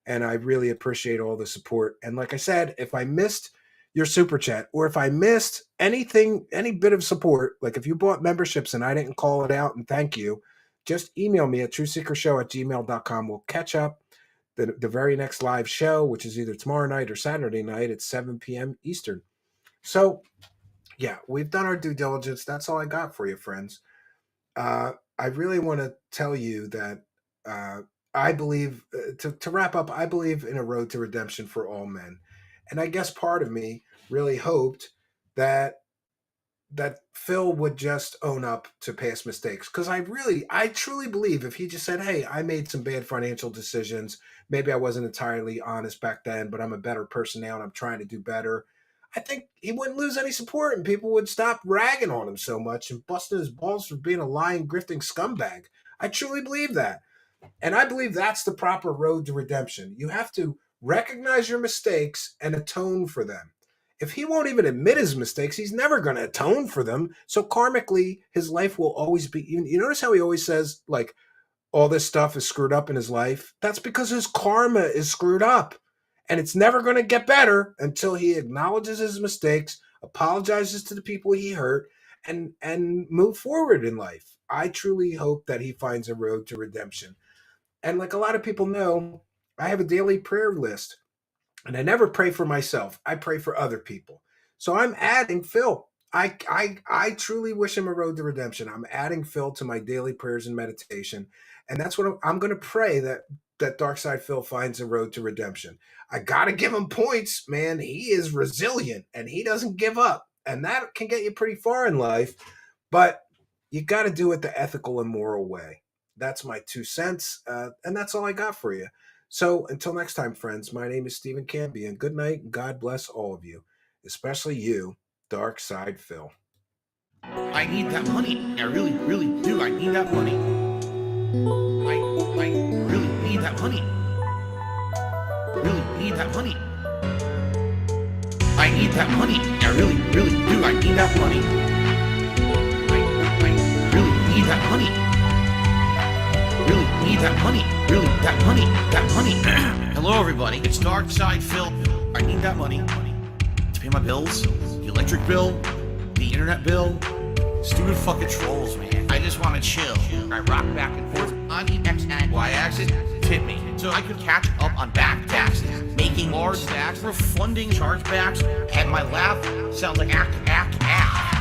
And I really appreciate all the support. And like I said, if I missed your super chat, or if I missed anything, any bit of support, like if you bought memberships and I didn't call it out and thank you, just email me at trueseekershow@gmail.com. We'll catch up the very next live show, which is either tomorrow night or Saturday night at 7 p.m. Eastern. So, yeah, we've done our due diligence. That's all I got for you, friends. I really want to tell you that I believe, to wrap up, I believe in a road to redemption for all men. And I guess part of me really hoped that Phil would just own up to past mistakes. Because I truly believe if he just said, hey, I made some bad financial decisions. Maybe I wasn't entirely honest back then, but I'm a better person now and I'm trying to do better. I think he wouldn't lose any support and people would stop ragging on him so much and busting his balls for being a lying, grifting scumbag. I truly believe that. And I believe that's the proper road to redemption. You have to recognize your mistakes and atone for them. If he won't even admit his mistakes, he's never going to atone for them. So karmically, his life will always be. You notice how he always says, like, all this stuff is screwed up in his life? That's because his karma is screwed up. And it's never going to get better until he acknowledges his mistakes, apologizes to the people he hurt, and move forward in life. I truly hope that he finds a road to redemption. And like a lot of people know, I have a daily prayer list. And I never pray for myself. I pray for other people. So I'm adding Phil. I truly wish him a road to redemption. I'm adding Phil to my daily prayers and meditation. And that's what I'm going to pray, that Darksydephil finds a road to redemption. I got to give him points, man. He is resilient and he doesn't give up. And that can get you pretty far in life. But you got to do it the ethical and moral way. That's my 2 cents. And that's all I got for you. So until next time, friends, my name is Stephen Canby, and good night, and God bless all of you, especially you, Darksydephil. I need that money. I really, really do. I need that money. I really need that money. Really need that money. I need that money. I really, really do. I need that money. I really need that money. Really need that money. Really, that money. That money. Hello, everybody. It's Darksydephil. I need that money to pay my bills, the electric bill, the internet bill. Stupid fucking trolls, man. I just want to chill. I rock back and forth on the X and Y axis. Tip me so I could catch up on back taxes, making large stacks, refunding chargebacks. And my laugh sounds like act.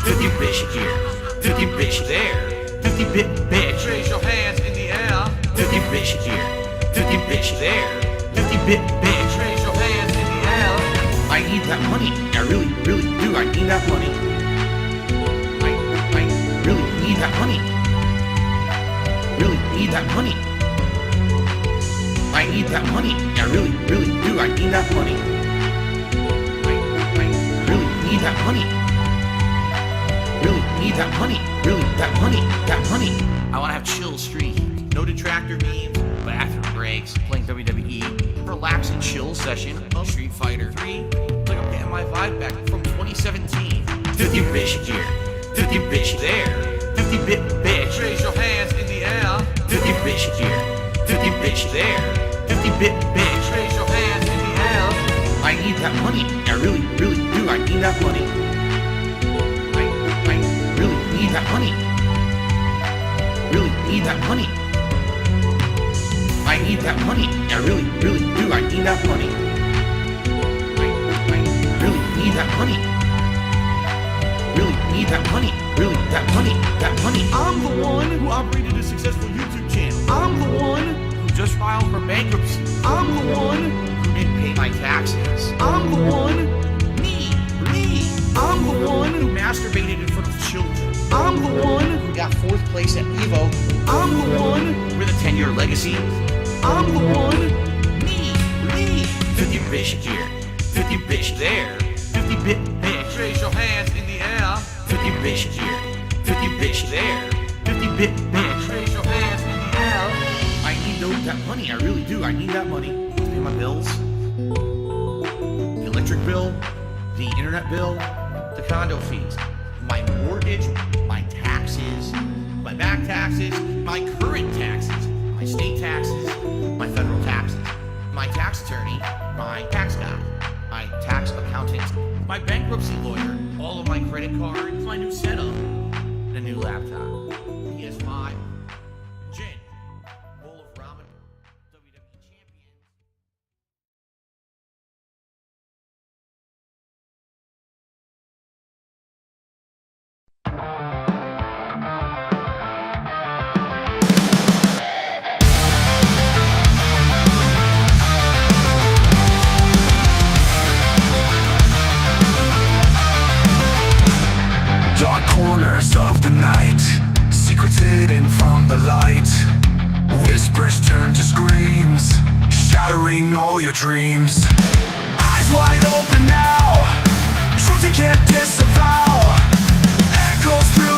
50 bitch here, 50 bitch there, 50 bit bitch. Raise your hands in the air. 50 bitch here, 50 bitch there, 50 bit bitch. Raise your hands in the air. I need that money. I really, really do. I need that money. I really need that money. Really need that money. I need that money. I really, really do. I need that money. I really need that money. Really need that money. Really, that money. That money. I want to have chill stream. No detractor memes, bathroom breaks, playing WWE, relax and chill session of Street Fighter 3. Like I'm getting my vibe back from 2017. 50 bitch here, 50 bitch there, 50 bit bitch. Raise your hands in the air. 50 bitch here, 50 bitch there, 50 bit bitch. Raise your hands in the air. I need that money. I really, really do. I need that money. I really need that money. Really need that money. I need that money. I really, really do. I need that money. I really need that money. Really need that money. Really, that money. That money. I'm the one who operated a successful YouTube channel. I'm the one who just filed for bankruptcy. I'm the one who didn't pay my taxes. I'm the one. Me. I'm the one who masturbated in front of children. I'm the one who got 4th place at Evo. I'm the one with a 10-year legacy. I'm the one. Me. 50 bitch here, 50 bitch there, 50 bit bitch. Raise your hands in the air. 50 bitch here, 50 bitch there, 50 bit bitch. Raise your hands in the air. I need that money. I really do. I need that money to pay my bills, the electric bill, the internet bill, the condo fees, my mortgage, my taxes, my back taxes, my current taxes, my state taxes, my federal taxes, my tax attorney, my tax guy, my tax accountant, my bankruptcy lawyer, all of my credit cards, my new setup, and a new laptop. PS5, gin, bowl of ramen, WWE champion. Dark corners of the night, secrets hidden from the light. Whispers turn to screams, shattering all your dreams. Eyes wide open now, truth you can't disavow. Echoes through